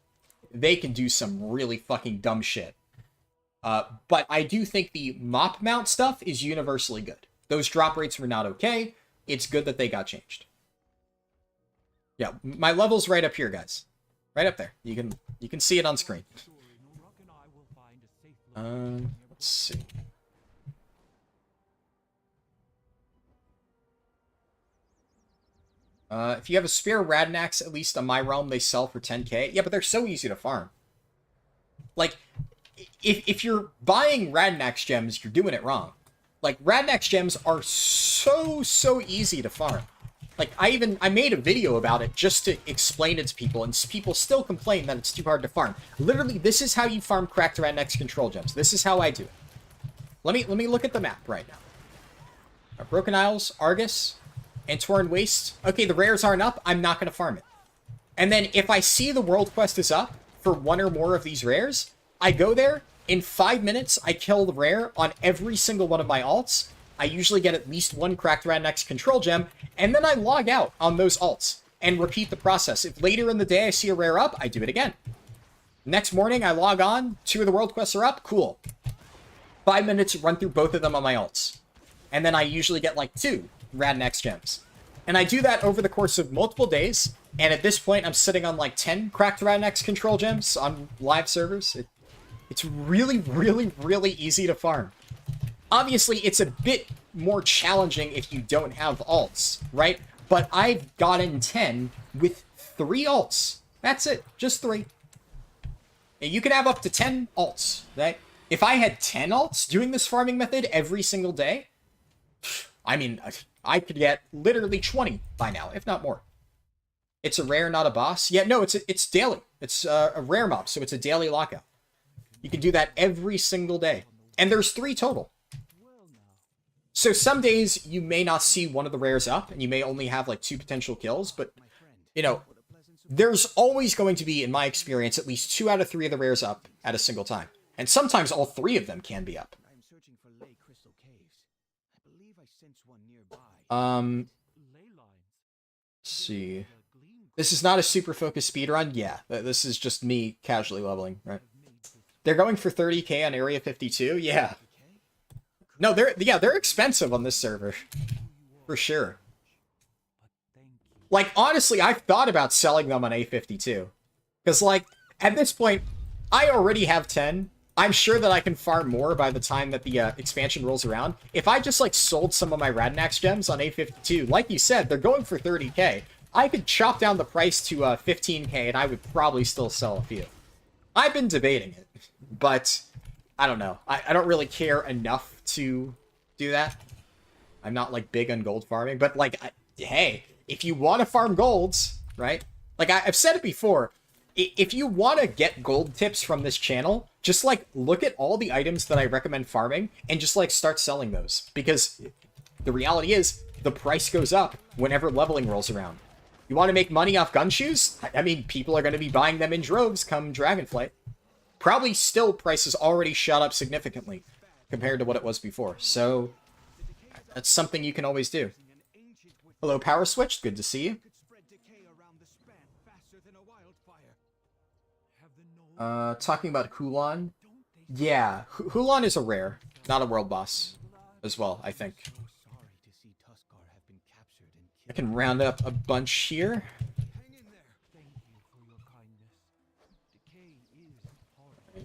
they can do some really fucking dumb shit. But I do think the mop mount stuff is universally good. Those drop rates were not okay. It's good that they got changed. Yeah, my level's right up here, guys. Right up there. You can see it on screen. Let's see. If you have a spare Radnax, at least on my realm, they sell for 10k. Yeah, but they're so easy to farm. Like, if you're buying Radnax gems, you're doing it wrong. Like, Radnax gems are so easy to farm. Like, I made a video about it just to explain it to people, and people still complain that it's too hard to farm. Literally, this is how you farm cracked Radnax control gems. This is how I do it. Let me look at the map right now. Broken Isles, Argus, Antoran Waste. Okay, the rares aren't up. I'm not going to farm it. And then if I see the world quest is up for one or more of these rares, I go there. In 5 minutes, I kill the rare on every single one of my alts. I usually get at least one cracked Radnax control gem, and then I log out on those alts and repeat the process. If later in the day I see a rare up, I do it again. Next morning, I log on. 2 of the world quests are up. Cool. 5 minutes, run through both of them on my alts. And then I usually get like 2 Radnax gems. And I do that over the course of multiple days. And at this point, I'm sitting on like 10 cracked Radnax control gems on live servers. It's really easy to farm. Obviously, it's a bit more challenging if you don't have alts, right? But I've gotten 10 with 3 alts. That's it. Just 3. And you can have up to 10 alts, right? If I had 10 alts doing this farming method every single day, I mean, I could get literally 20 by now, if not more. It's a rare, not a boss. Yeah, no, it's daily. It's a rare mob, so it's a daily lockout. You can do that every single day. And there's 3 total. So some days you may not see one of the rares up, and you may only have like 2 potential kills, but, you know, there's always going to be, in my experience, at least 2 out of 3 of the rares up at a single time. And sometimes all 3 of them can be up. Let's see. This is not a super focused speedrun? Yeah, this is just me casually leveling, right? They're going for 30k on Area 52? Yeah. No, they're expensive on this server. For sure. Like, honestly, I've thought about selling them on A52. Because, like, at this point, I already have 10. I'm sure that I can farm more by the time that the expansion rolls around. If I just, like, sold some of my Radnax gems on A52, like you said, they're going for 30k. I could chop down the price to 15k, and I would probably still sell a few. I've been debating it, but I don't know. I don't really care enough to do that. I'm not, like, big on gold farming, but, like, hey, if you want to farm golds, right? Like, I've said it before, if you want to get gold tips from this channel, just, like, look at all the items that I recommend farming and just, like, start selling those. Because the reality is, the price goes up whenever leveling rolls around. You want to make money off gumshoes? I mean, people are going to be buying them in droves come Dragonflight. Probably still prices already shot up significantly compared to what it was before. So, that's something you can always do. Hello, Power Switch. Good to see you. Talking about Hulan. Yeah, Hulan is a rare, not a world boss as well, I think. I can round up a bunch here.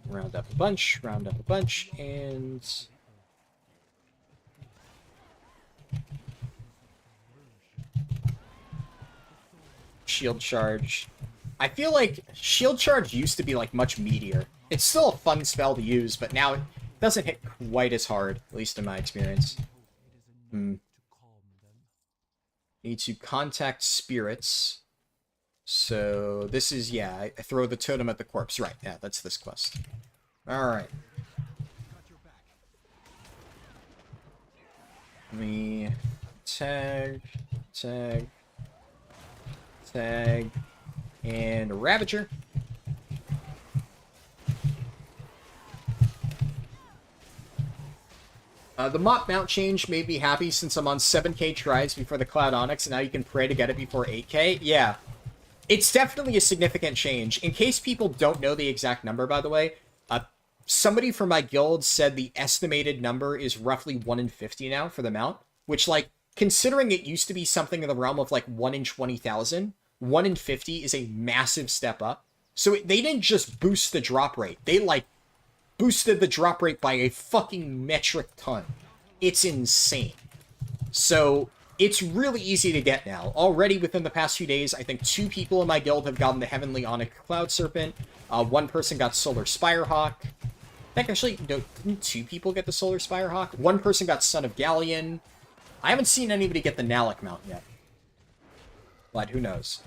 Round up a bunch, and... Shield Charge. I feel like Shield Charge used to be, like, much meatier. It's still a fun spell to use, but now it doesn't hit quite as hard, at least in my experience. Need to contact spirits. So, this is, yeah, I throw the totem at the corpse. Right, yeah, that's this quest. Alright. Let me tag, and a Ravager. The Mop mount change made me happy since I'm on 7k tries before the Cloud Onyx, and now you can pray to get it before 8k. Yeah. It's definitely a significant change. In case people don't know the exact number, by the way, somebody from my guild said the estimated number is roughly 1 in 50 now for the mount, which, like, considering it used to be something in the realm of, like, 1 in 20,000, 1 in 50 is a massive step up. So they didn't just boost the drop rate. They, like, boosted the drop rate by a fucking metric ton. It's insane. So it's really easy to get now. Already within the past few days, I think 2 people in my guild have gotten the Heavenly Onyx Cloud Serpent. 1 person got Solar Spirehawk. I think actually, no, didn't 2 people get the Solar Spirehawk? 1 person got Son of Galleon. I haven't seen anybody get the Nalek mount yet. But who knows?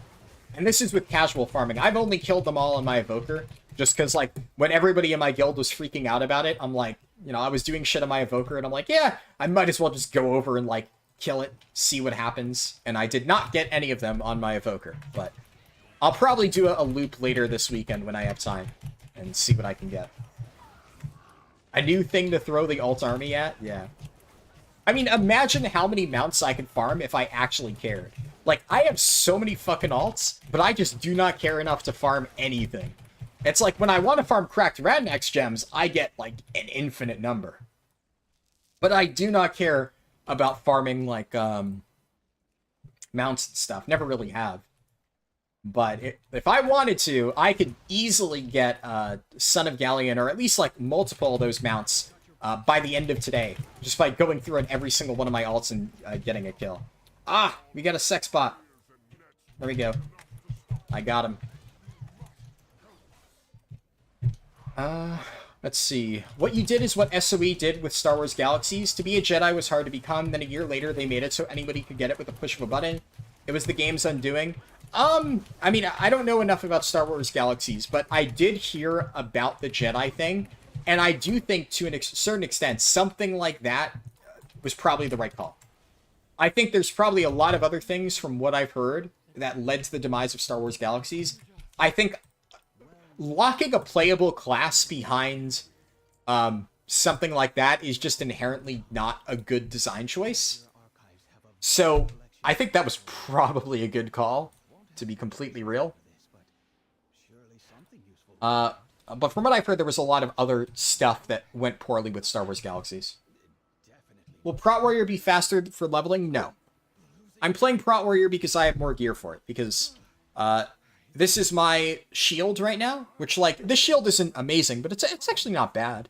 And this is with casual farming. I've only killed them all on my Evoker. Just because, like, when everybody in my guild was freaking out about it, I'm like, you know, I was doing shit on my Evoker, and I'm like, yeah, I might as well just go over and, like, kill it, see what happens. And I did not get any of them on my Evoker, but I'll probably do a loop later this weekend when I have time and see what I can get. A new thing to throw the alt army at? Yeah. I mean, imagine how many mounts I could farm if I actually cared. Like, I have so many fucking alts, but I just do not care enough to farm anything. It's like, when I want to farm cracked Radnax gems, I get, like, an infinite number. But I do not care about farming, like, mounts and stuff. Never really have. But if I wanted to, I could easily get Son of Galleon, or at least, like, multiple of those mounts by the end of today. Just by going through on every single one of my alts and getting a kill. Ah! We got a sex bot. There we go. I got him. Let's see. What you did is what SOE did with Star Wars Galaxies. To be a Jedi was hard to become, then a year later they made it so anybody could get it with a push of a button. It was the game's undoing. I mean, I don't know enough about Star Wars Galaxies, but I did hear about the Jedi thing, and I do think to a certain extent, something like that was probably the right call. I think there's probably a lot of other things from what I've heard that led to the demise of Star Wars Galaxies. I think locking a playable class behind something like that is just inherently not a good design choice. So I think that was probably a good call, to be completely real. But from what I've heard, there was a lot of other stuff that went poorly with Star Wars Galaxies. Will Prot Warrior be faster for leveling? No. I'm playing Prot Warrior because I have more gear for it, because this is my shield right now, which, like, this shield isn't amazing, but it's actually not bad.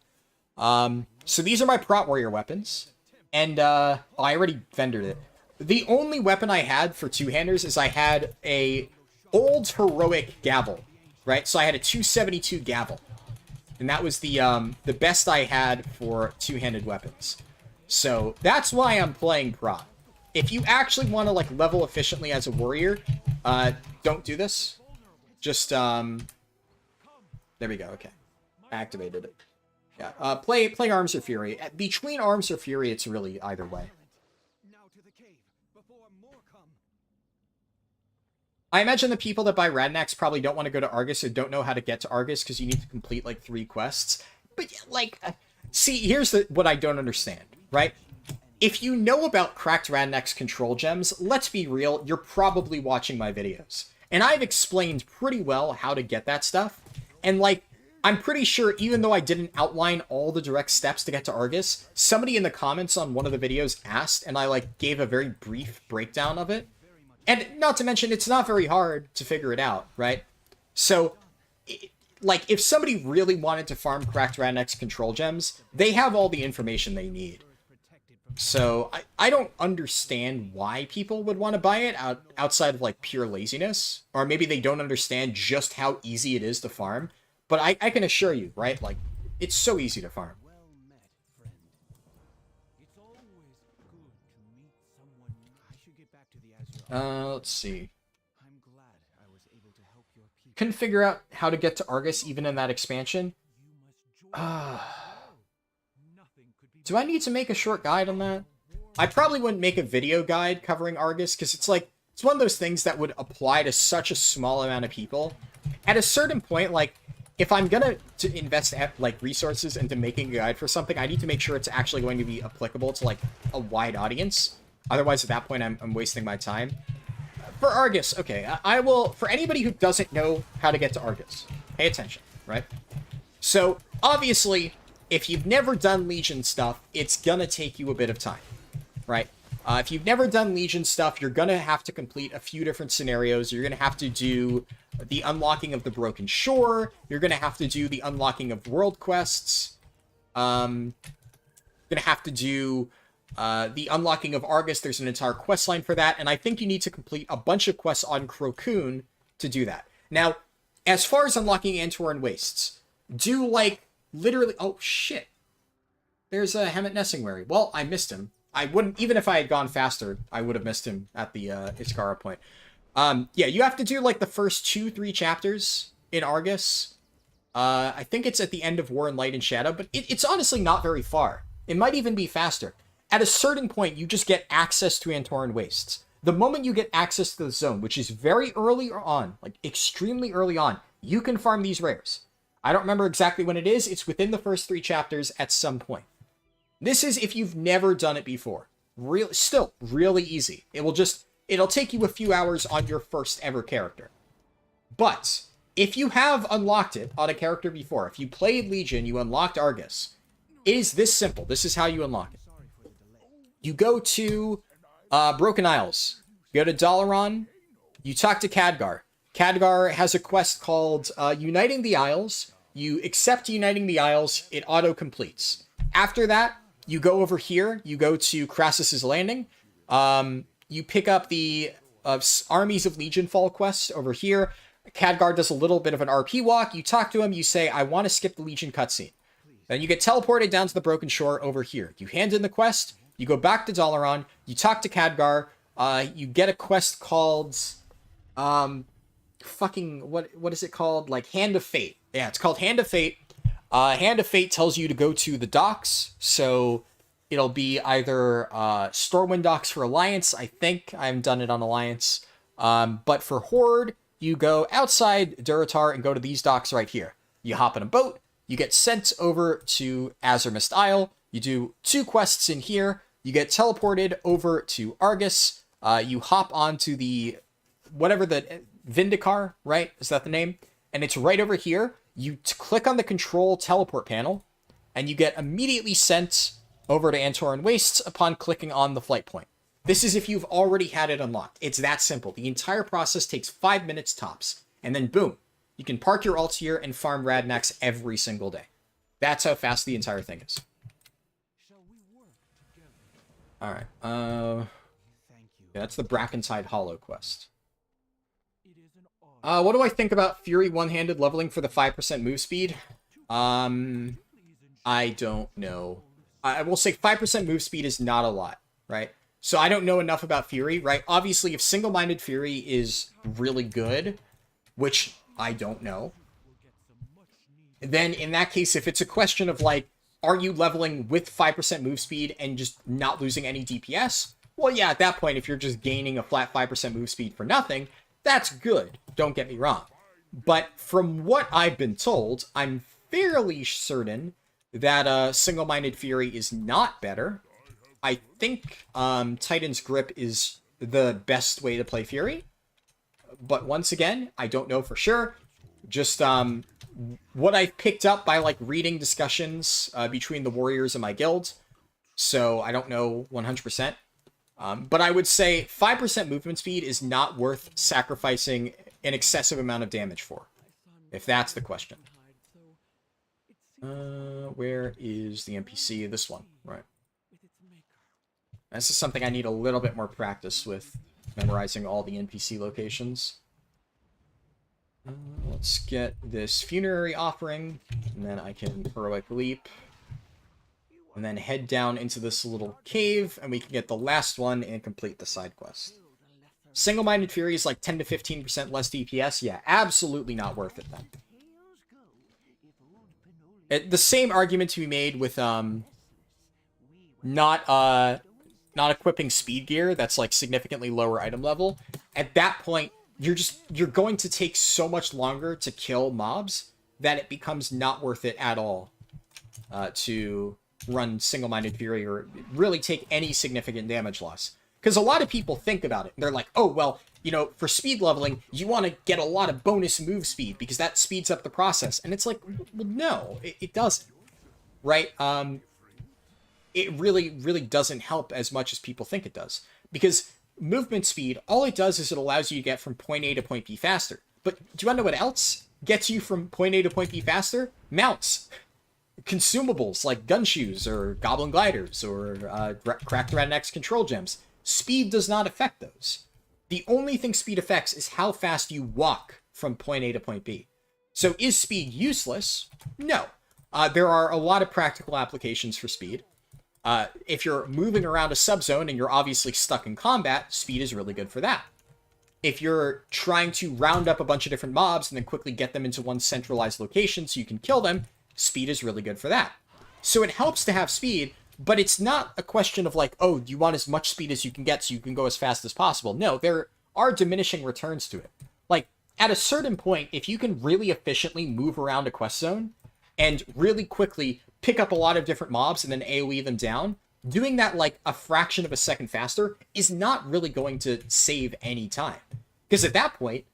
So these are my Prot Warrior weapons. And, I already vendored it. The only weapon I had for two-handers is I had a old heroic gavel, right? So I had a 272 gavel. And that was the best I had for two-handed weapons. So that's why I'm playing Prot. If you actually want to, like, level efficiently as a warrior, don't do this. Just, there we go, okay. Activated it. Yeah, play Arms or Fury. Between Arms or Fury, it's really either way. I imagine the people that buy Radnax probably don't want to go to Argus or don't know how to get to Argus because you need to complete, like, 3 quests. But, like, see, here's what I don't understand, right? If you know about cracked Radnax control gems, let's be real, you're probably watching my videos. And I've explained pretty well how to get that stuff. And, like, I'm pretty sure, even though I didn't outline all the direct steps to get to Argus, somebody in the comments on one of the videos asked, and I, like, gave a very brief breakdown of it. And not to mention, it's not very hard to figure it out, right? So, like, if somebody really wanted to farm cracked Radnax control gems, they have all the information they need. So, I don't understand why people would want to buy it outside of, like, pure laziness. Or maybe they don't understand just how easy it is to farm. But I can assure you, right? Like, it's so easy to farm. Let's see. Couldn't figure out how to get to Argus even in that expansion. Do I need to make a short guide on that? I probably wouldn't make a video guide covering Argus, because it's like, it's one of those things that would apply to such a small amount of people. At a certain point, like, if I'm gonna invest, like, resources into making a guide for something, I need to make sure it's actually going to be applicable to, like, a wide audience. Otherwise, at that point, I'm wasting my time. For Argus, okay, I will, for anybody who doesn't know how to get to Argus, pay attention, right? So, obviously, if you've never done Legion stuff, it's gonna take you a bit of time, right? If you've never done Legion stuff, you're gonna have to complete a few different scenarios. You're gonna have to do the unlocking of the Broken Shore. You're gonna have to do the unlocking of world quests. Gonna have to do the unlocking of Argus. There's an entire quest line for that, and I think you need to complete a bunch of quests on Crocun to do that. Now, as far as unlocking Antoran Wastes, do, like, literally... Oh, shit. There's a Hemet Nessingwary. Well, I missed him. I wouldn't... Even if I had gone faster, I would have missed him at the Iskara point. Yeah, you have to do, like, the first 2-3 chapters in Argus. I think it's at the end of War and Light and Shadow, but it's honestly not very far. It might even be faster. At a certain point, you just get access to Antoran Wastes. The moment you get access to the zone, which is very early on, like extremely early on, you can farm these rares. I don't remember exactly when it is. It's within the first 3 chapters at some point. This is if you've never done it before. Still, really easy. It'll take you a few hours on your first ever character. But, if you have unlocked it on a character before, if you played Legion, you unlocked Argus, it is this simple. This is how you unlock it. You go to Broken Isles. You go to Dalaran. You talk to Khadgar. Khadgar has a quest called Uniting the Isles. You accept Uniting the Isles. It auto-completes. After that, you go over here. You go to Crassus's Landing. You pick up the Armies of Legionfall quest over here. Khadgar does a little bit of an RP walk. You talk to him. You say, I want to skip the Legion cutscene. Then you get teleported down to the Broken Shore over here. You hand in the quest. You go back to Dalaran, you talk to Khadgar, you get a quest called, what is it called? Like, Hand of Fate. Yeah, it's called Hand of Fate. Hand of Fate tells you to go to the docks, so it'll be either Stormwind docks for Alliance, I think. I haven't done it on Alliance. But for Horde, you go outside Durotar and go to these docks right here. You hop in a boat, you get sent over to Azurmist Isle, you do 2 quests in here, you get teleported over to Argus. You hop onto the, whatever the, Vindicar, right? Is that the name? And it's right over here. You click on the control teleport panel, and you get immediately sent over to Antoran Wastes upon clicking on the flight point. This is if you've already had it unlocked. It's that simple. The entire process takes 5 minutes tops. and then boom, you can park your ults here and farm Radnax every single day. That's how fast the entire thing is. Alright, yeah, that's the Brackentide Hollow quest. What do I think about Fury one-handed leveling for the 5% move speed? I don't know. I will say 5% move speed is not a lot, right? So I don't know enough about Fury, right? Obviously, if single-minded Fury is really good, which I don't know, then in that case, if it's a question of, like, are you leveling with 5% move speed and just not losing any DPS? Well, yeah, at that point, if you're just gaining a flat 5% move speed for nothing, that's good. Don't get me wrong. But from what I've been told, I'm fairly certain that single-minded Fury is not better. I think Titan's Grip is the best way to play Fury. But once again, I don't know for sure. Just what I've picked up by like reading discussions between the warriors in my guild. So I don't know 100%. But I would say 5% movement speed is not worth sacrificing an excessive amount of damage for, if that's the question. Where is the NPC? This one, right. This is something I need a little bit more practice with, memorizing all the NPC locations. Let's get this funerary offering, and then I can heroic leap. And then head down into this little cave, and we can get the last one and complete the side quest. Single-minded Fury is like 10 to 15% less DPS. Yeah, absolutely not worth it then. The same argument to be made with not equipping speed gear that's like significantly lower item level. At that point, you're going to take so much longer to kill mobs that it becomes not worth it at all to run single-minded Fury or really take any significant damage loss. Because a lot of people think about it, and they're like, oh, well, you know, for speed leveling, you want to get a lot of bonus move speed, because that speeds up the process. And it's like, well, no, it doesn't, right? It really, really doesn't help as much as people think it does. Because movement speed, all it does is it allows you to get from point A to point B faster. But do you want to know what else gets you from point A to point B faster? Mounts. Consumables like gun shoes or goblin gliders or cracked Radnax control gems. Speed does not affect those. The only thing speed affects is how fast you walk from point A to point B. So is speed useless? No. There are a lot of practical applications for speed. If you're moving around a subzone and you're obviously stuck in combat, speed is really good for that. If you're trying to round up a bunch of different mobs and then quickly get them into one centralized location so you can kill them, speed is really good for that. So it helps to have speed, but it's not a question of like, oh, you want as much speed as you can get so you can go as fast as possible. No, there are diminishing returns to it. Like, at a certain point, if you can really efficiently move around a quest zone and really quickly pick up a lot of different mobs and then AoE them down, doing that like a fraction of a second faster is not really going to save any time. Because at that point,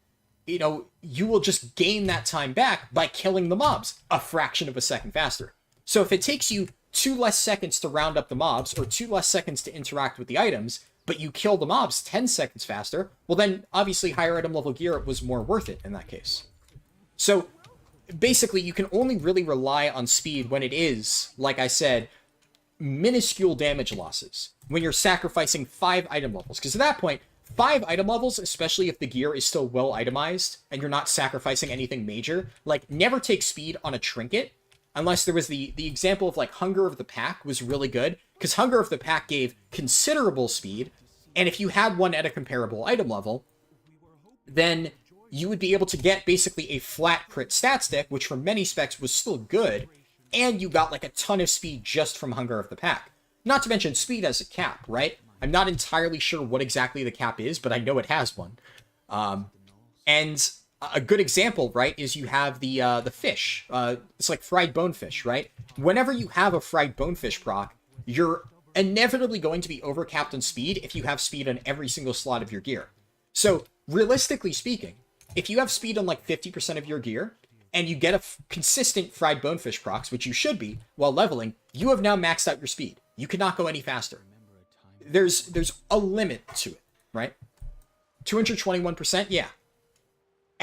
you know, you will just gain that time back by killing the mobs a fraction of a second faster. So if it takes you 2 less seconds to round up the mobs or 2 less seconds to interact with the items, but you kill the mobs 10 seconds faster, well then obviously higher item level gear was more worth it in that case. So basically you can only really rely on speed when it is, like I said, minuscule damage losses. When you're sacrificing 5 item levels. Because at that point, 5 item levels, especially if the gear is still well itemized and you're not sacrificing anything major, like never take speed on a trinket unless there was the example of like Hunger of the Pack was really good, because Hunger of the Pack gave considerable speed, and if you had one at a comparable item level, then you would be able to get basically a flat crit stat stick, which for many specs was still good, and you got like a ton of speed just from Hunger of the Pack. Not to mention speed has a cap, right? I'm not entirely sure what exactly the cap is, but I know it has one. And a good example, right, is you have the fish. It's like fried bonefish, right? Whenever you have a fried bonefish proc, you're inevitably going to be overcapped on speed if you have speed on every single slot of your gear. So, realistically speaking, if you have speed on like 50% of your gear, and you get a consistent fried bonefish procs, which you should be, while leveling, you have now maxed out your speed. You cannot go any faster. There's a limit to it, right? 221%, yeah.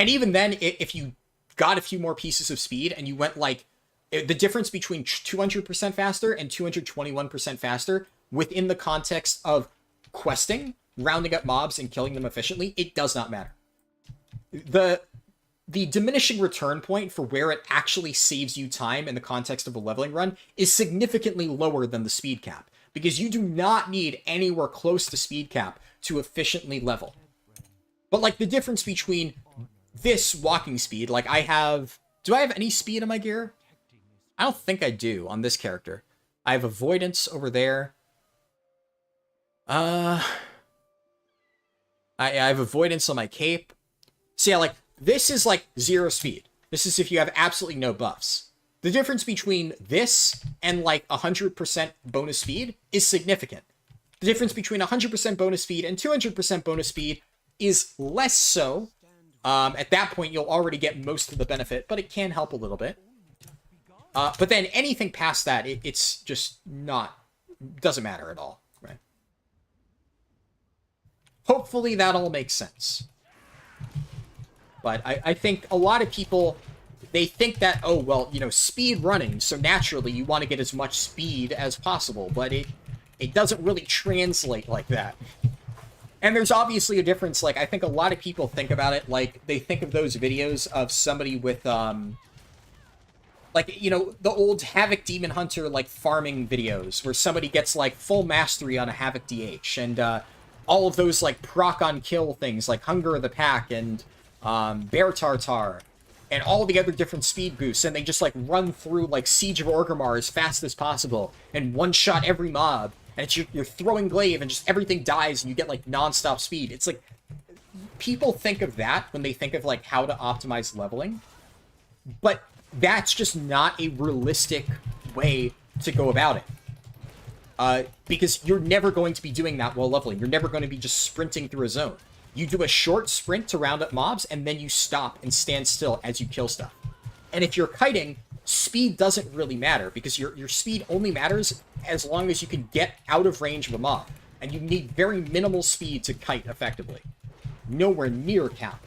And even then, if you got a few more pieces of speed and you went like, the difference between 200% faster and 221% faster within the context of questing, rounding up mobs, and killing them efficiently, it does not matter. The diminishing return point for where it actually saves you time in the context of a leveling run is significantly lower than the speed cap, because you do not need anywhere close to speed cap to efficiently level. But like the difference between this walking speed, like do I have any speed in my gear? I don't think I do on this character. I have avoidance over there. I have avoidance on my cape. So yeah, like, this is like 0 speed. This is if you have absolutely no buffs. The difference between this and like 100% bonus speed is significant. The difference between 100% bonus speed and 200% bonus speed is less so. At that point, you'll already get most of the benefit, but it can help a little bit. But then anything past that, it's just doesn't matter at all, right? Hopefully that all makes sense. But I think a lot of people, they think that, oh, well, you know, speed running, so naturally you want to get as much speed as possible, but it doesn't really translate like that. And there's obviously a difference. Like, I think a lot of people think about it like they think of those videos of somebody with, like, you know, the old Havoc Demon Hunter, like, farming videos where somebody gets, like, full mastery on a Havoc DH, and all of those, like, proc on kill things, like Hunger of the Pack and Bear Tartar, and all the other different speed boosts, and they just, like, run through, like, Siege of Orgrimmar as fast as possible, and one-shot every mob, and it's you're throwing glaive, and just everything dies, and you get, like, non-stop speed. It's like, people think of that when they think of, like, how to optimize leveling, but that's just not a realistic way to go about it. Because you're never going to be doing that while leveling. You're never going to be just sprinting through a zone. You do a short sprint to round up mobs, and then you stop and stand still as you kill stuff. And if you're kiting, speed doesn't really matter, because your speed only matters as long as you can get out of range of a mob. And you need very minimal speed to kite effectively. Nowhere near cap.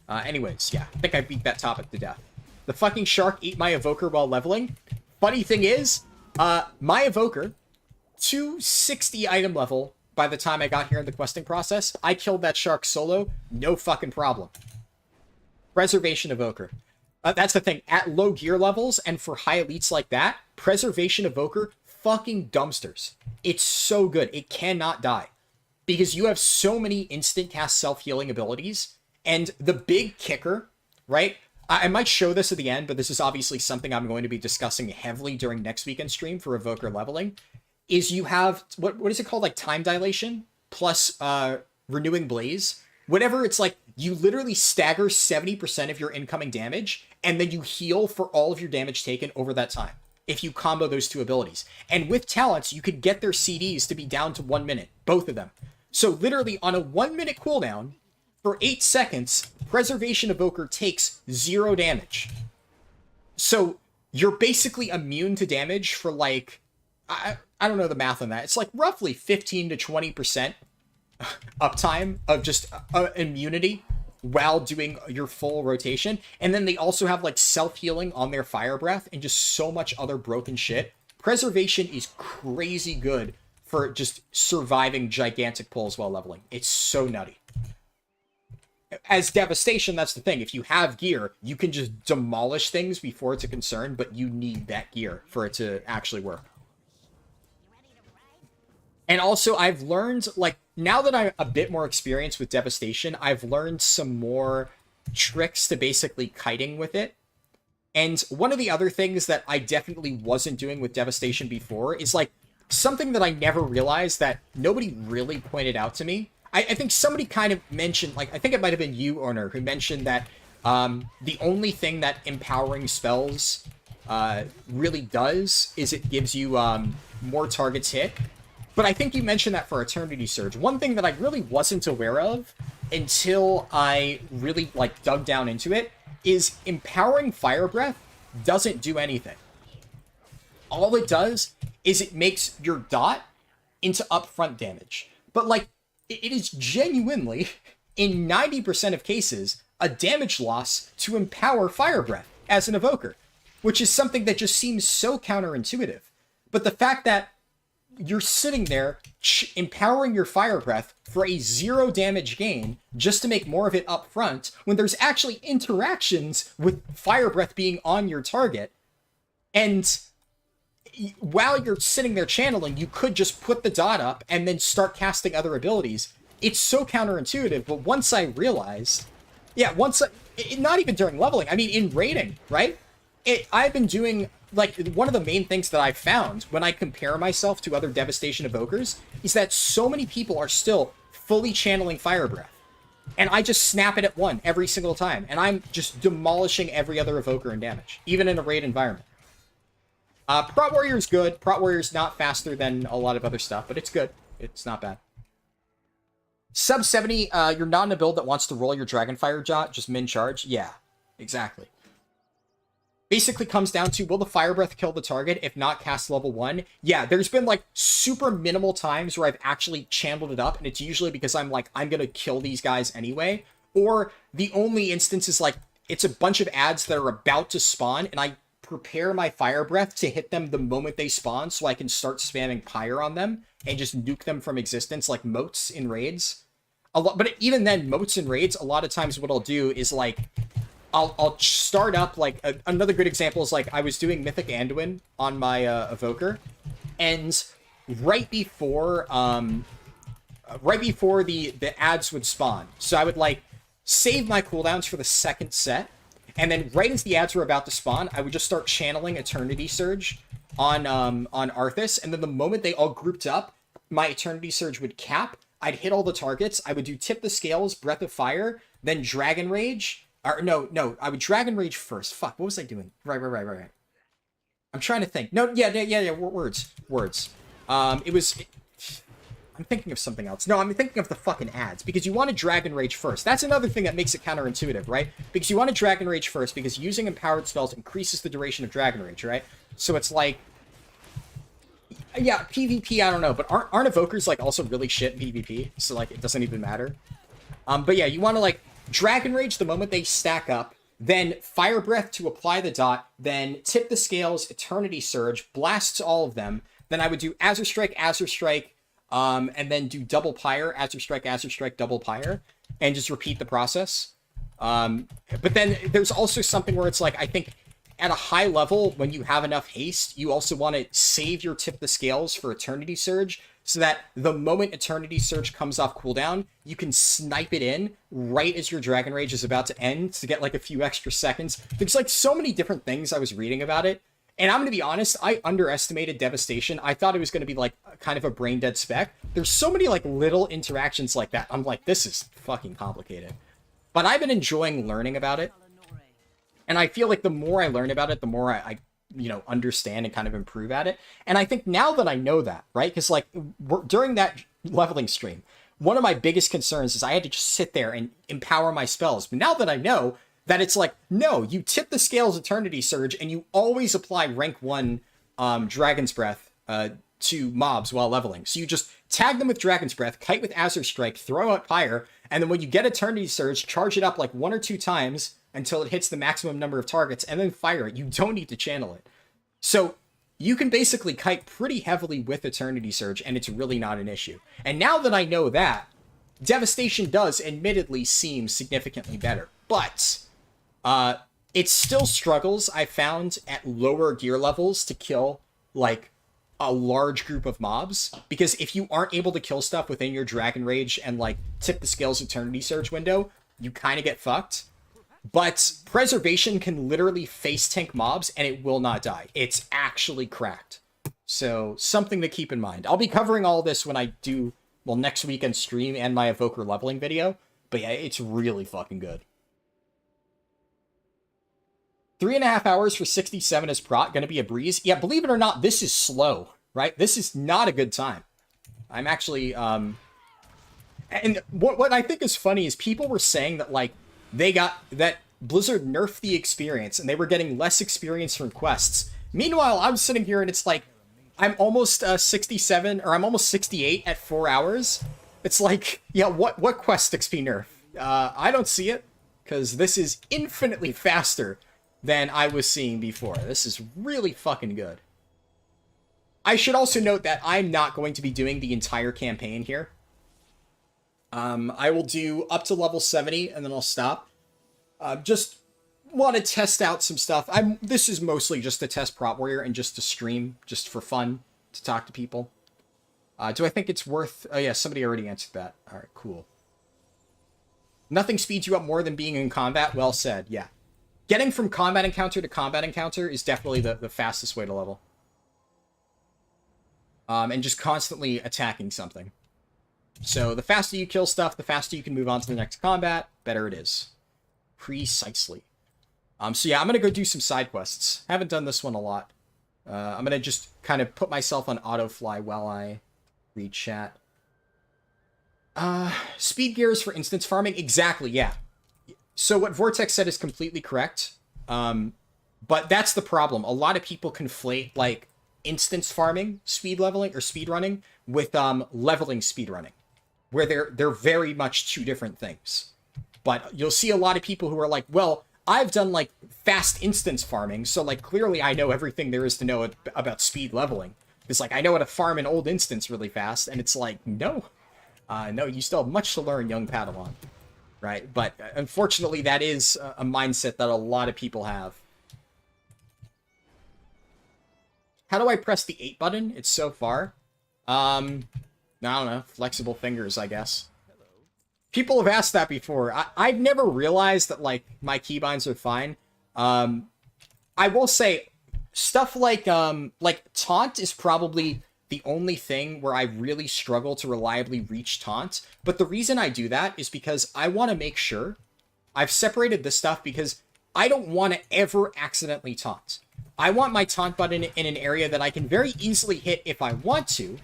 Anyways, yeah, I think I beat that topic to death. The fucking shark ate my evoker while leveling. Funny thing is, my evoker, 260 item level by the time I got here in the questing process. I killed that shark solo, no fucking problem. Preservation evoker. That's the thing, at low gear levels and for high elites like that, Preservation evoker, fucking dumpsters. It's so good, it cannot die. Because you have so many instant cast self-healing abilities. And the big kicker, right? I might show this at the end, but this is obviously something I'm going to be discussing heavily during next weekend's stream for Evoker leveling, is you have, what is it called? Like time dilation plus renewing blaze. Whatever, it's like you literally stagger 70% of your incoming damage, and then you heal for all of your damage taken over that time, if you combo those two abilities. And with talents, you could get their CDs to be down to 1 minute, both of them. So literally on a 1 minute cooldown, for 8 seconds, Preservation Evoker takes 0 damage. So you're basically immune to damage for like, I don't know the math on that. It's like roughly 15 to 20% uptime of just immunity while doing your full rotation. And then they also have like self-healing on their fire breath and just so much other broken shit. Preservation is crazy good for just surviving gigantic pulls while leveling. It's so nutty. As Devastation, that's the thing. If you have gear, you can just demolish things before it's a concern, but you need that gear for it to actually work. And also, I've learned, like, now that I'm a bit more experienced with Devastation, I've learned some more tricks to basically kiting with it. And one of the other things that I definitely wasn't doing with Devastation before is, like, something that I never realized that nobody really pointed out to me. I think somebody kind of mentioned, like, I think it might have been you, Orner, who mentioned that the only thing that empowering spells really does is it gives you more targets hit. But I think you mentioned that for Eternity Surge. One thing that I really wasn't aware of until I really, like, dug down into it is empowering Fire Breath doesn't do anything. All it does is it makes your dot into upfront damage. But, like, it is genuinely in 90% of cases, a damage loss to empower Fire Breath as an evoker, which is something that just seems so counterintuitive. But the fact that you're sitting there empowering your Fire Breath for a 0 damage gain just to make more of it up front, when there's actually interactions with Fire Breath being on your target, and while you're sitting there channeling, you could just put the dot up and then start casting other abilities. It's so counterintuitive, but once I realized, not even during leveling, I mean, in raiding, right? I've been doing, like, one of the main things that I've found when I compare myself to other Devastation evokers is that so many people are still fully channeling Fire Breath. And I just snap it at 1 every single time, and I'm just demolishing every other evoker in damage, even in a raid environment. Prot Warrior is good. Prot Warrior is not faster than a lot of other stuff, but it's good. It's not bad. Sub 70, you're not in a build that wants to roll your Dragonfire Jot, just min charge? Yeah, exactly. Basically comes down to, will the Fire Breath kill the target? If not, cast level 1. Yeah, there's been, like, super minimal times where I've actually channeled it up, and it's usually because I'm like, I'm gonna kill these guys anyway. Or the only instance is, like, it's a bunch of ads that are about to spawn, and I prepare my Fire Breath to hit them the moment they spawn so I can start spamming Pyre on them and just nuke them from existence, like moats in raids. But even then, moats in raids, a lot of times what I'll do is, like, I'll start up, like, another good example is, like, I was doing Mythic Anduin on my Evoker, and right before the ads would spawn, so I would, like, save my cooldowns for the second set, and then right as the ads were about to spawn, I would just start channeling Eternity Surge on Arthas, and then the moment they all grouped up, my Eternity Surge would cap, I'd hit all the targets, I would do Tip the Scales, Breath of Fire, then Dragon Rage. Or, no, I would Dragon Rage first. Fuck, what was I doing? Right. I'm trying to think. No, yeah, words. I'm thinking of something else. No, I'm thinking of the fucking ads, because you want to Dragon Rage first. That's another thing that makes it counterintuitive, right? Because you want to Dragon Rage first, because using empowered spells increases the duration of Dragon Rage, right? So it's like, yeah, PvP, I don't know, but aren't evokers, like, also really shit in PvP? So, like, it doesn't even matter. But yeah, you want to, like, Dragon Rage the moment they stack up, then Fire Breath to apply the dot, then Tip the Scales, Eternity Surge, blasts all of them, then I would do Azure Strike, and then do double Pyre, Azure Strike, double Pyre, and just repeat the process. But then there's also something where it's like, I think at a high level, when you have enough haste, you also want to save your Tip the Scales for Eternity Surge, so that the moment Eternity Surge comes off cooldown, you can snipe it in right as your Dragon Rage is about to end to get, like, a few extra seconds. There's, like, so many different things I was reading about it. And I'm going to be honest, I underestimated Devastation. I thought it was going to be, like, kind of a brain-dead spec. There's so many, like, little interactions like that. I'm like, this is fucking complicated. But I've been enjoying learning about it. And I feel like the more I learn about it, the more I understand and kind of improve at it. And I think now that I know that, right? Because, like, during that leveling stream, one of my biggest concerns is I had to just sit there and empower my spells. But now that I know that it's like, no, you Tip the Scales Eternity Surge and you always apply rank 1 Dragon's Breath to mobs while leveling. So you just tag them with Dragon's Breath, kite with Azure Strike, throw out Pyre, and then when you get Eternity Surge, charge it up like 1 or 2 times until it hits the maximum number of targets, and then fire it. You don't need to channel it. So you can basically kite pretty heavily with Eternity Surge, and it's really not an issue. And now that I know that, Devastation does admittedly seem significantly better. But it still struggles, I found, at lower gear levels to kill, like, a large group of mobs. Because if you aren't able to kill stuff within your Dragon Rage and, like, Tip the Scales Eternity Surge window, you kind of get fucked. But Preservation can literally face tank mobs and it will not die. It's actually cracked. So, something to keep in mind. I'll be covering all this when I do, well, next weekend stream and my Evoker leveling video. But yeah, it's really fucking good. 3.5 hours for 67 is Prot, gonna be a breeze. Yeah, believe it or not, this is slow, right? This is not a good time. I'm actually, and what I think is funny is people were saying that, like, they got that Blizzard nerfed the experience and they were getting less experience from quests. Meanwhile, I'm sitting here and it's like, I'm almost 67, or I'm almost 68 at 4 hours. It's like, yeah, what quest XP nerf? I don't see it, because this is infinitely faster than I was seeing before. This is really fucking good. I should also note that I'm not going to be doing the entire campaign here. I will do up to level 70, and then I'll stop. Just want to test out some stuff. This is mostly just to test Prot Warrior and just to stream, just for fun, to talk to people. Do I think it's worth... Oh yeah, somebody already answered that. Alright, cool. Nothing speeds you up more than being in combat. Well said, yeah. Getting from combat encounter to combat encounter is definitely the fastest way to level. And just constantly attacking something. So the faster you kill stuff, the faster you can move on to the next combat, better it is. Precisely. So yeah, I'm going to go do some side quests. Haven't done this one a lot. I'm going to just kind of put myself on autofly while I read chat. Speed gears for instance farming? Exactly, yeah. So what Vortex said is completely correct. But that's the problem. A lot of people conflate, like, instance farming, speed leveling, or speed running, with leveling speed running. Where they're very much two different things. But you'll see a lot of people who are like, well, I've done, like, fast instance farming, so, like, clearly I know everything there is to know about speed leveling. It's like, I know how to farm an old instance really fast, and it's like, no. No, you still have much to learn, young Padawan. Right? But, unfortunately, that is a mindset that a lot of people have. How do I press the 8 button? It's so far. I don't know. Flexible fingers, I guess. People have asked that before. I've never realized that, like, my keybinds are fine. I will say, stuff like taunt is probably the only thing where I really struggle to reliably reach taunt. But the reason I do that is because I want to make sure I've separated this stuff because I don't want to ever accidentally taunt. I want my taunt button in an area that I can very easily hit if I want to.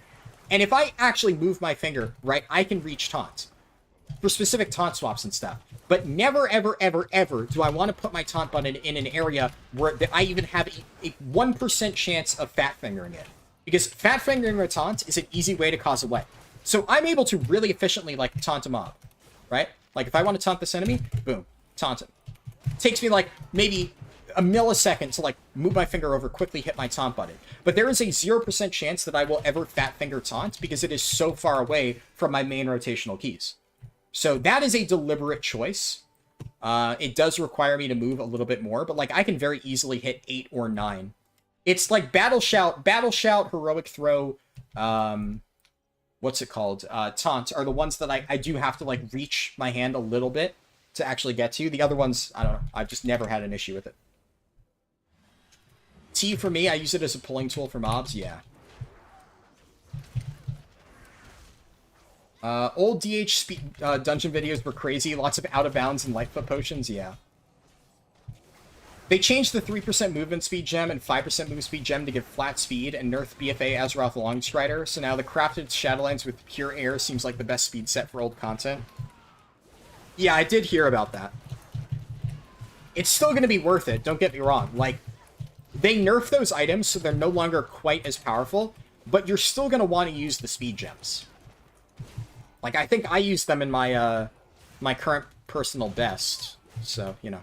And if I actually move my finger, right, I can reach taunt. For specific taunt swaps and stuff. But never, ever, ever, ever do I want to put my taunt button in an area where I even have a 1% chance of fat fingering it. Because fat fingering a taunt is an easy way to cause away. So I'm able to really efficiently, like, taunt a mob. Right? Like, if I want to taunt this enemy, boom, taunt him. It takes me, like, maybe a millisecond to, like, move my finger over, quickly hit my taunt button. But there is a 0% chance that I will ever fat finger taunt because it is so far away from my main rotational keys. So that is a deliberate choice. It does require me to move a little bit more, but, like, I can very easily hit 8 or 9. It's like Battle Shout, Heroic Throw, what's it called? Taunt are the ones that I do have to, like, reach my hand a little bit to actually get to. The other ones, I don't know. I've just never had an issue with it. T for me, I use it as a pulling tool for mobs, yeah. Old DH dungeon videos were crazy. Lots of out of bounds and lightfoot potions, yeah. They changed the 3% movement speed gem and 5% movement speed gem to give flat speed and nerfed BFA Azeroth Longstrider, so now the crafted Shadowlands with pure air seems like the best speed set for old content. Yeah, I did hear about that. It's still going to be worth it, don't get me wrong. Like, they nerf those items so they're no longer quite as powerful, but you're still going to want to use the speed gems. Like, I think I use them in my, my current personal best. So, you know.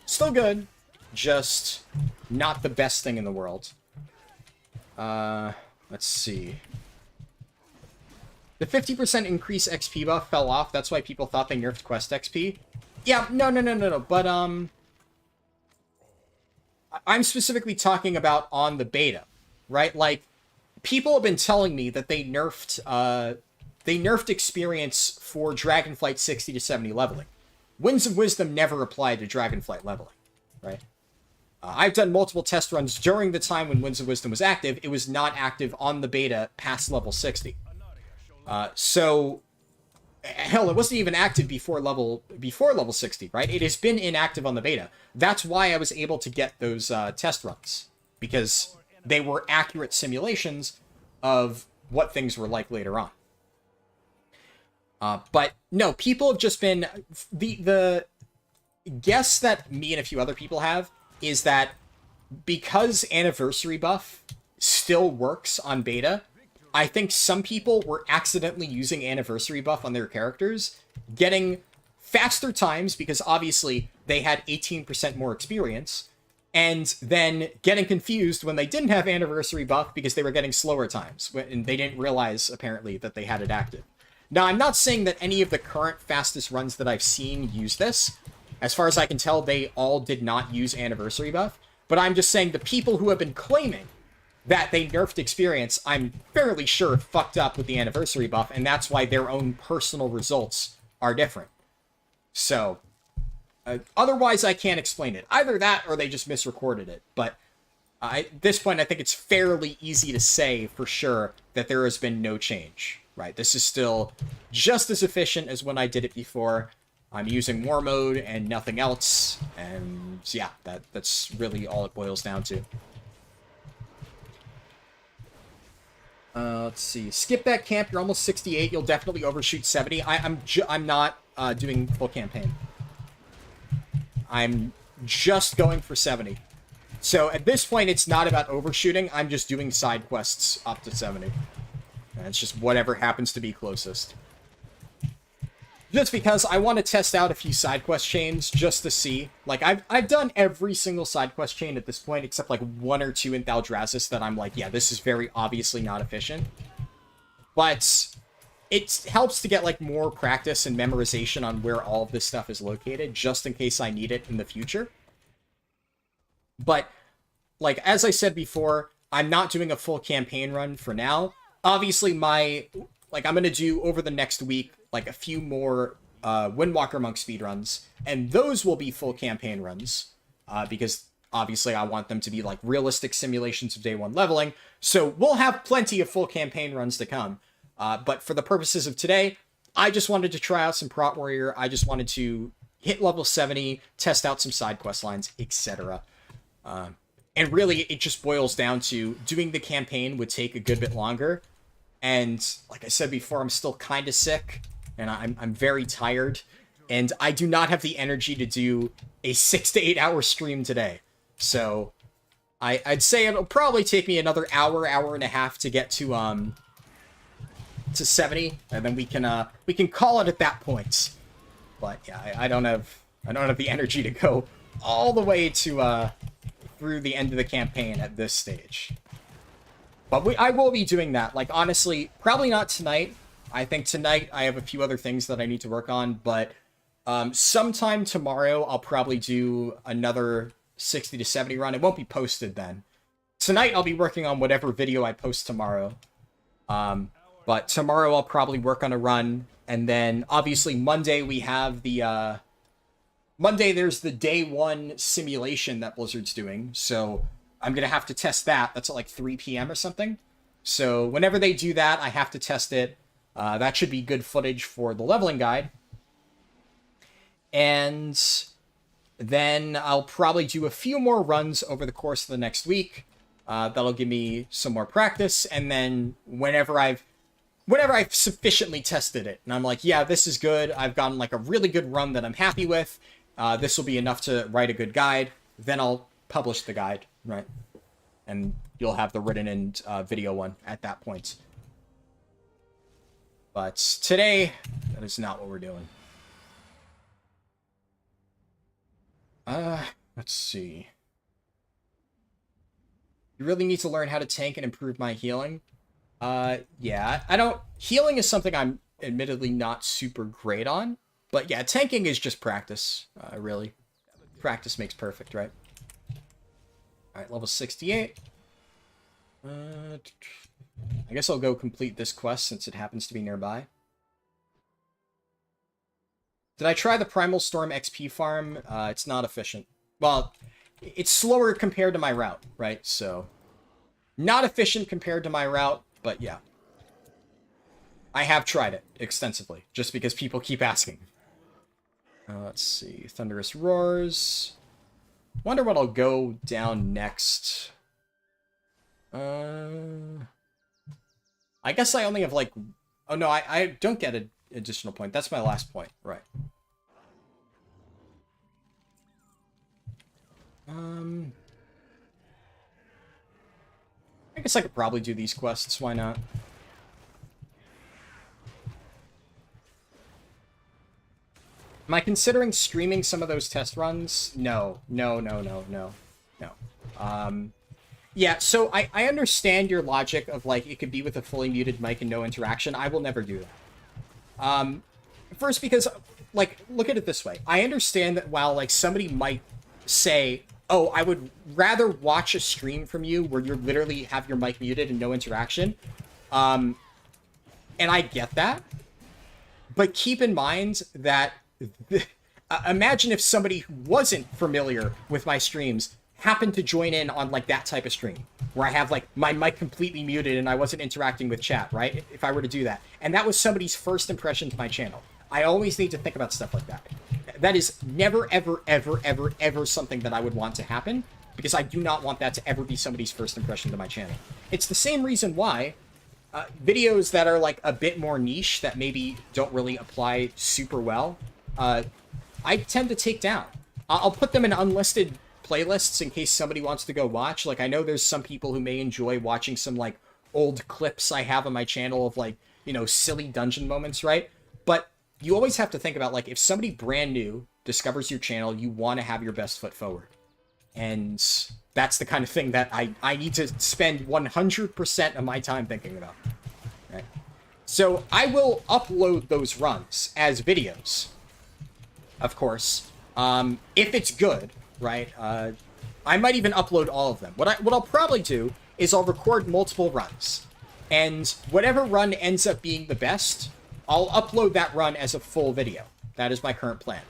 Still good. Just not the best thing in the world. Let's see. The 50% increase XP buff fell off. That's why people thought they nerfed quest XP. Yeah, no. But, I'm specifically talking about on the beta. Right? Like, people have been telling me that they nerfed, experience for Dragonflight 60 to 70 leveling. Winds of Wisdom never applied to Dragonflight leveling, right? I've done multiple test runs during the time when Winds of Wisdom was active. It was not active on the beta past level 60. So, hell, it wasn't even active before level 60, right? It has been inactive on the beta. That's why I was able to get those test runs, because they were accurate simulations of what things were like later on. But no, people have just been... The guess that me and a few other people have is that because Anniversary buff still works on beta, I think some people were accidentally using Anniversary buff on their characters, getting faster times because obviously they had 18% more experience, and then getting confused when they didn't have anniversary buff because they were getting slower times, and they didn't realize, apparently, that they had it active. Now, I'm not saying that any of the current fastest runs that I've seen use this. As far as I can tell, they all did not use anniversary buff, but I'm just saying the people who have been claiming that they nerfed experience, I'm fairly sure fucked up with the anniversary buff, and that's why their own personal results are different. So, otherwise I can't explain it. Either that or they just misrecorded it. But at this point, I think it's fairly easy to say for sure that there has been no change. Right? This is still just as efficient as when I did it before. I'm using war mode and nothing else. And yeah, that's really all it boils down to. Let's see. Skip that camp. You're almost 68. You'll definitely overshoot 70. I'm not doing full campaign. I'm just going for 70. So at this point, it's not about overshooting. I'm just doing side quests up to 70. And it's just whatever happens to be closest. Just because I want to test out a few side quest chains just to see. Like, I've done every single side quest chain at this point, except like 1 or 2 in Thaldraszus that I'm like, yeah, this is very obviously not efficient. But it helps to get like more practice and memorization on where all of this stuff is located, just in case I need it in the future. But, like, as I said before, I'm not doing a full campaign run for now. Obviously, I'm going to do, over the next week, like, a few more Windwalker Monk speedruns, and those will be full campaign runs, because, obviously, I want them to be, like, realistic simulations of day 1 leveling, so we'll have plenty of full campaign runs to come. But for the purposes of today, I just wanted to try out some Prot Warrior, I just wanted to hit level 70, test out some side quest lines, etc. And really, it just boils down to doing the campaign would take a good bit longer. And like I said before, I'm still kind of sick, and I'm very tired, and I do not have the energy to do a 6 to 8 hour stream today. So I'd say it'll probably take me another hour and a half to get to 70, and then we can call it at that point. But yeah, I don't have the energy to go all the way to through the end of the campaign at this stage. But I will be doing that. Like, honestly, probably not tonight. I think tonight I have a few other things that I need to work on, but sometime tomorrow I'll probably do another 60 to 70 run. It won't be posted then. Tonight I'll be working on whatever video I post tomorrow. But tomorrow I'll probably work on a run, and then obviously Monday we have the Monday there's the day 1 simulation that Blizzard's doing, so I'm going to have to test that. That's at like 3 p.m. or something. So whenever they do that, I have to test it. That should be good footage for the leveling guide. And then I'll probably do a few more runs over the course of the next week. That'll give me some more practice. And then whenever I've sufficiently tested it, and I'm like, yeah, this is good. I've gotten like a really good run that I'm happy with. This will be enough to write a good guide. Then I'll publish the guide. Right, and you'll have the written and video one at that point. But today, that is not what we're doing. Let's see. You really need to learn how to tank and improve my healing. Yeah, healing is something I'm admittedly not super great on, but yeah, tanking is just practice, really. Practice makes perfect, right? Alright, level 68. I guess I'll go complete this quest since it happens to be nearby. Did I try the Primal Storm XP farm? It's not efficient. Well, it's slower compared to my route, right? So, not efficient compared to my route, but yeah. I have tried it extensively, just because people keep asking. Let's see. Thunderous Roars. Wonder what I'll go down next. I guess I only have like... Oh no, I don't get an additional point. That's my last point. Right. I guess I could probably do these quests. Why not? Am I considering streaming some of those test runs? No. Yeah, so I understand your logic of, like, it could be with a fully muted mic and no interaction. I will never do that. First, because, like, look at it this way. I understand that while, like, somebody might say, oh, I would rather watch a stream from you where you literally have your mic muted and no interaction. And I get that. But keep in mind that imagine if somebody who wasn't familiar with my streams happened to join in on, like, that type of stream where I have, like, my mic completely muted and I wasn't interacting with chat, right? If I were to do that. And that was somebody's first impression to my channel. I always need to think about stuff like that. That is never, ever, ever, ever, ever something that I would want to happen, because I do not want that to ever be somebody's first impression to my channel. It's the same reason why videos that are, like, a bit more niche, that maybe don't really apply super well, I tend to take down. I'll put them in unlisted playlists in case somebody wants to go watch. Like, I know there's some people who may enjoy watching some, like, old clips I have on my channel of, like, you know, silly dungeon moments, right? But you always have to think about, like, if somebody brand new discovers your channel, you want to have your best foot forward. And that's the kind of thing that I need to spend 100% of my time thinking about. Right? So I will upload those runs as videos, of course, if it's good, right? I might even upload all of them. What I'll probably do is I'll record multiple runs, and whatever run ends up being the best, I'll upload that run as a full video. That is my current plan.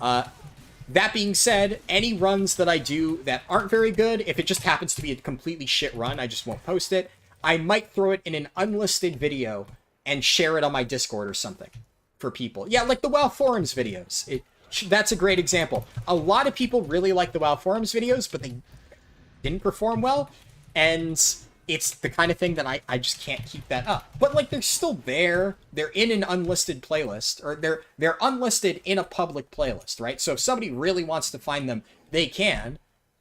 That being said, any runs that I do that aren't very good, if it just happens to be a completely shit run, I just won't post it. I might throw it in an unlisted video and share it on my Discord or something for people. Yeah, like the WoW Forums videos. That's a great example. A lot of people really like the WoW Forums videos, but they didn't perform well, and it's the kind of thing that I just can't keep that up. But, like, they're still there. They're in an unlisted playlist, or they're unlisted in a public playlist, right? So if somebody really wants to find them, they can.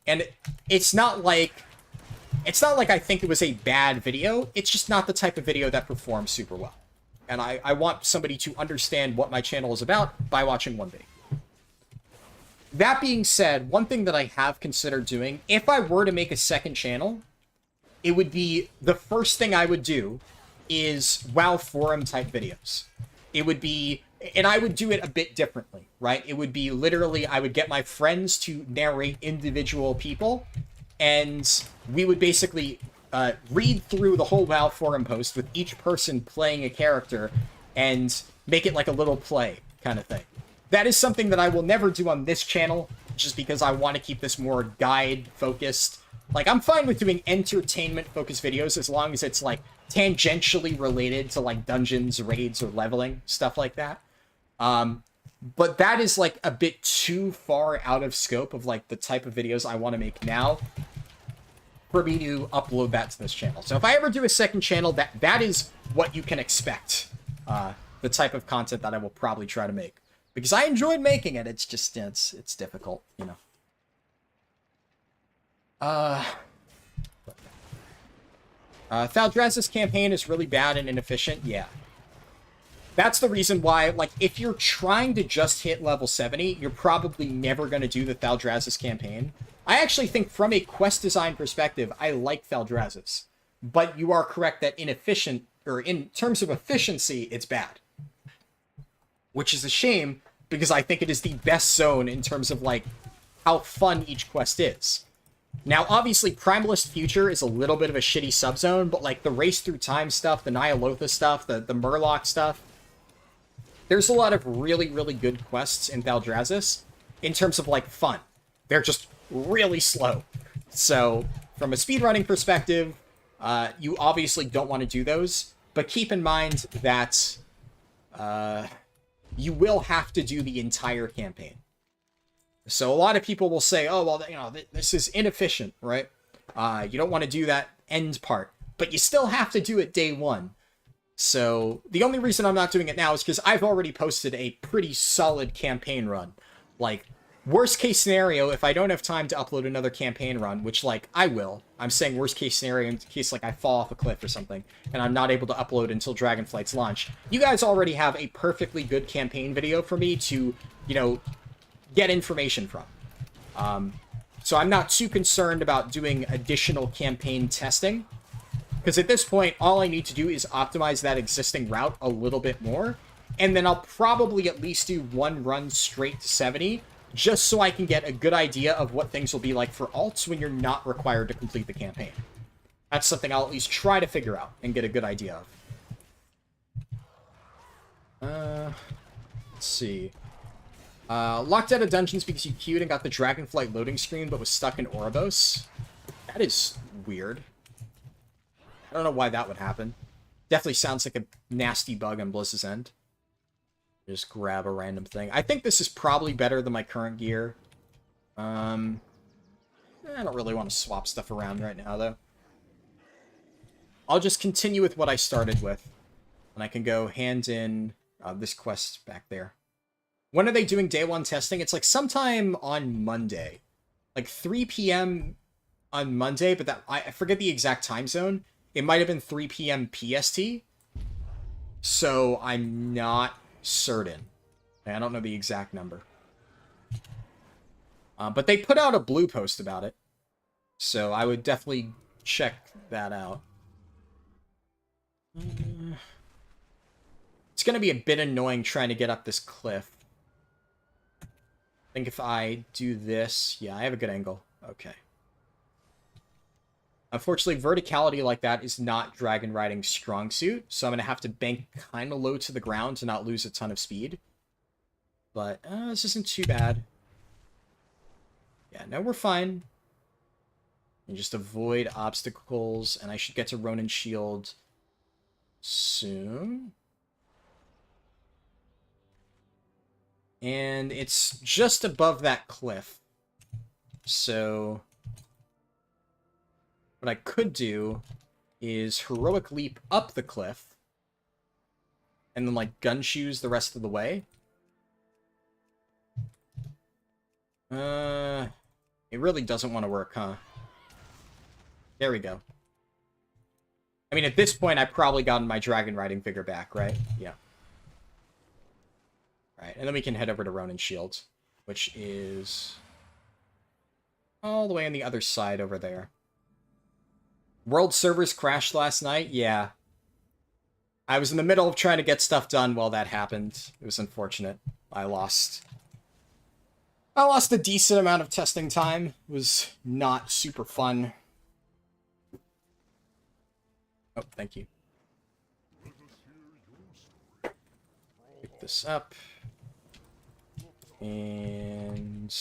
And it's not like I think it was a bad video. It's just not the type of video that performs super well. And I want somebody to understand what my channel is about by watching one video. That being said, one thing that I have considered doing, if I were to make a second channel, it would be, the first thing I would do is WoW forum type videos. It would be, and I would do it a bit differently, right? It would be literally, I would get my friends to narrate individual people, and we would basically read through the whole WoW forum post with each person playing a character and make it like a little play kind of thing. That is something that I will never do on this channel, just because I want to keep this more guide-focused. Like, I'm fine with doing entertainment-focused videos as long as it's, like, tangentially related to, like, dungeons, raids, or leveling, stuff like that. But that is, like, a bit too far out of scope of, like, the type of videos I want to make now for me to upload that to this channel. So if I ever do a second channel, that is what you can expect. The type of content that I will probably try to make. Because I enjoyed making it, it's just, it's difficult, you know. Thaldras's campaign is really bad and inefficient, yeah. That's the reason why, like, if you're trying to just hit level 70, you're probably never going to do the Thaldras's campaign. I actually think from a quest design perspective, I like Thaldras's. But you are correct that inefficient, or in terms of efficiency, it's bad. Which is a shame, because I think it is the best zone in terms of, like, how fun each quest is. Now, obviously, Primalist Future is a little bit of a shitty subzone, but, like, the Race Through Time stuff, the Nyalotha stuff, the Murloc stuff, there's a lot of really, really good quests in Thaldraszus in terms of, like, fun. They're just really slow. So, from a speedrunning perspective, you obviously don't want to do those, but keep in mind that you will have to do the entire campaign. So a lot of people will say, oh, well, you know, this is inefficient, right? You don't want to do that end part, but you still have to do it day one. So the only reason I'm not doing it now is because I've already posted a pretty solid campaign run. Like, Worst case scenario, if I don't have time to upload another campaign run, which, like, I will. I'm saying worst case scenario in case, like, I fall off a cliff or something, and I'm not able to upload until Dragonflight's launch. You guys already have a perfectly good campaign video for me to, you know, get information from. So I'm not too concerned about doing additional campaign testing, because at this point, all I need to do is optimize that existing route a little bit more, and then I'll probably at least do one run straight to 70, just so I can get a good idea of what things will be like for alts when you're not required to complete the campaign. That's something I'll at least try to figure out and get a good idea of. Let's see. Locked out of dungeons because you queued and got the Dragonflight loading screen but was stuck in Ouroboros. That is weird. I don't know why that would happen. Definitely sounds like a nasty bug on Blizz's end. Just grab a random thing. I think this is probably better than my current gear. I don't really want to swap stuff around right now, though. I'll just continue with what I started with. And I can go hand in this quest back there. When are they doing day one testing? It's like sometime on Monday. Like 3 p.m. on Monday, but that I forget the exact time zone. It might have been 3 p.m. PST. So I'm not certain. I don't know the exact number. But they put out a blue post about it. So I would definitely check that out. It's going to be a bit annoying trying to get up this cliff. I think if I do this... Yeah, I have a good angle. Okay. Unfortunately, verticality like that is not Dragon Riding's strong suit, so I'm going to have to bank kind of low to the ground to not lose a ton of speed. But this isn't too bad. Yeah, no, we're fine. And just avoid obstacles, and I should get to Ronin Shield soon. And it's just above that cliff. So what I could do is heroic leap up the cliff and then like gun shoes the rest of the way. It really doesn't want to work, huh? There we go. I mean, at this point, I've probably gotten my dragon riding figure back, right? Yeah. Right, and then we can head over to Ronin Shield, which is all the way on the other side over there. World servers crashed last night? Yeah. I was in the middle of trying to get stuff done while that happened. It was unfortunate. I lost a decent amount of testing time. It was not super fun. Oh, thank you. Pick this up. And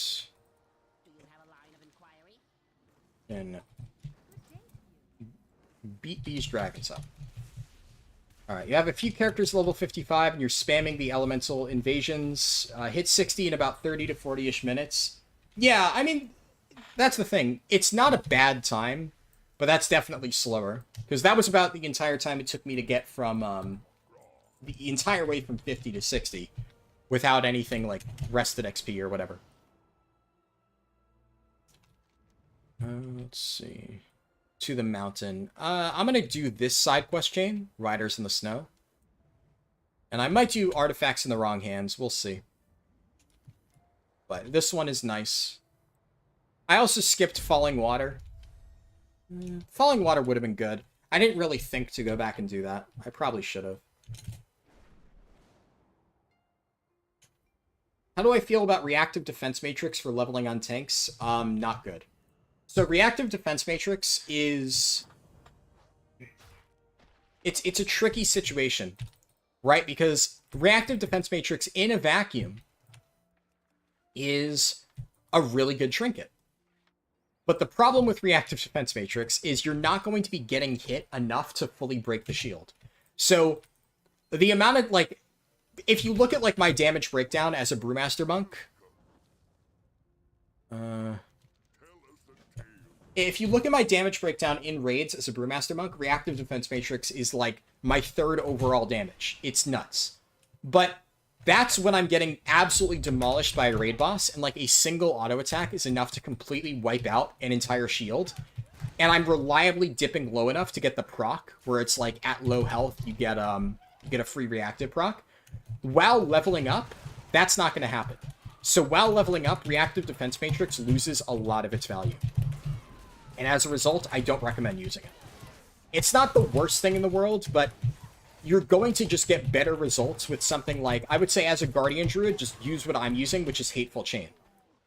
beat these dragons up. Alright, you have a few characters level 55, and you're spamming the elemental invasions. Hit 60 in about 30 to 40-ish minutes. Yeah, I mean, that's the thing. It's not a bad time, but that's definitely slower. Because that was about the entire time it took me to get from, the entire way from 50 to 60. Without anything like rested XP or whatever. Let's see. To the mountain. I'm going to do this side quest chain. Riders in the Snow. And I might do Artifacts in the Wrong Hands. We'll see. But this one is nice. I also skipped Falling Water. Falling Water would have been good. I didn't really think to go back and do that. I probably should have. How do I feel about Reactive Defense Matrix for leveling on tanks? Not good. So Reactive Defense Matrix is... It's a tricky situation, right? Because Reactive Defense Matrix in a vacuum is a really good trinket. But the problem with Reactive Defense Matrix is you're not going to be getting hit enough to fully break the shield. So the amount of, like... If you look at, like, my damage breakdown as a Brewmaster Monk... If you look at my damage breakdown in raids as a Brewmaster Monk, Reactive Defense Matrix is, like, my 3rd overall damage. It's nuts. But that's when I'm getting absolutely demolished by a raid boss, and like a single auto attack is enough to completely wipe out an entire shield. And I'm reliably dipping low enough to get the proc, where it's like at low health you get a free reactive proc. While leveling up, that's not going to happen. So while leveling up, reactive defense matrix loses a lot of its value. And as a result, I don't recommend using it. It's not the worst thing in the world, but you're going to just get better results with something like, I would say as a Guardian Druid, just use what I'm using, which is Hateful Chain.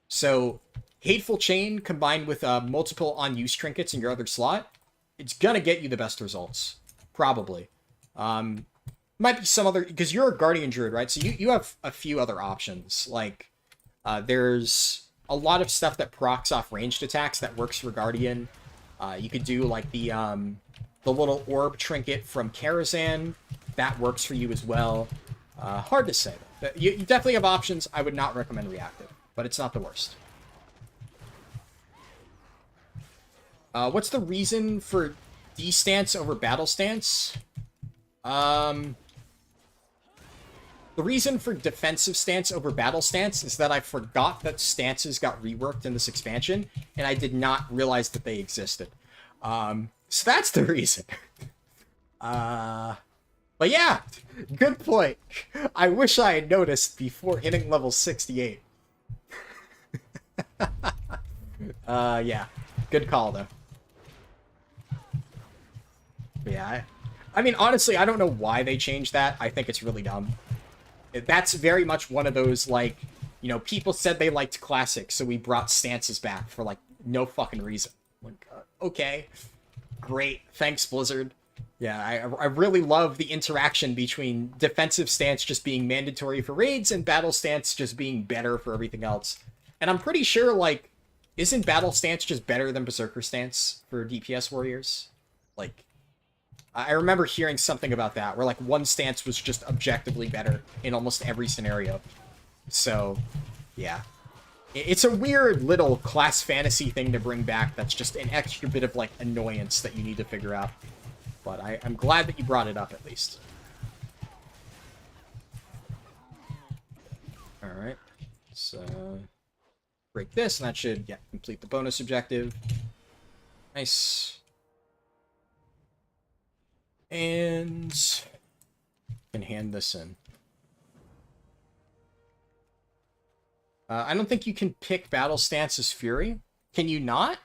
So Hateful Chain combined with multiple on-use trinkets in your other slot, it's going to get you the best results. Probably. Might be some other, because you're a Guardian Druid, right? So you have a few other options. Like, there's a lot of stuff that procs off ranged attacks that works for Guardian. You could do like the little orb trinket from Karazhan. That works for you as well. Hard to say, though. You definitely have options. I would not recommend reactive, but it's not the worst. What's the reason for D-stance over battle stance? The reason for defensive stance over battle stance is that I forgot that stances got reworked in this expansion, and I did not realize that they existed. So that's the reason. But yeah, good point. I wish I had noticed before hitting level 68. Yeah, good call though. But yeah, I mean, honestly, I don't know why they changed that. I think it's really dumb. That's very much one of those, like, you know, people said they liked Classic, so we brought stances back for, like, no fucking reason. Like, okay, great, thanks, Blizzard. Yeah, I really love the interaction between defensive stance just being mandatory for raids and battle stance just being better for everything else. And I'm pretty sure, like, isn't battle stance just better than Berserker stance for DPS warriors? Like, I remember hearing something about that, where, like, one stance was just objectively better in almost every scenario. So, yeah. It's a weird little class fantasy thing to bring back that's just an extra bit of, like, annoyance that you need to figure out. But I'm glad that you brought it up, at least. Alright. So, break this, and that should, yeah, complete the bonus objective. Nice. And can hand this in. I don't think you can pick battle stance as Fury. Can you not?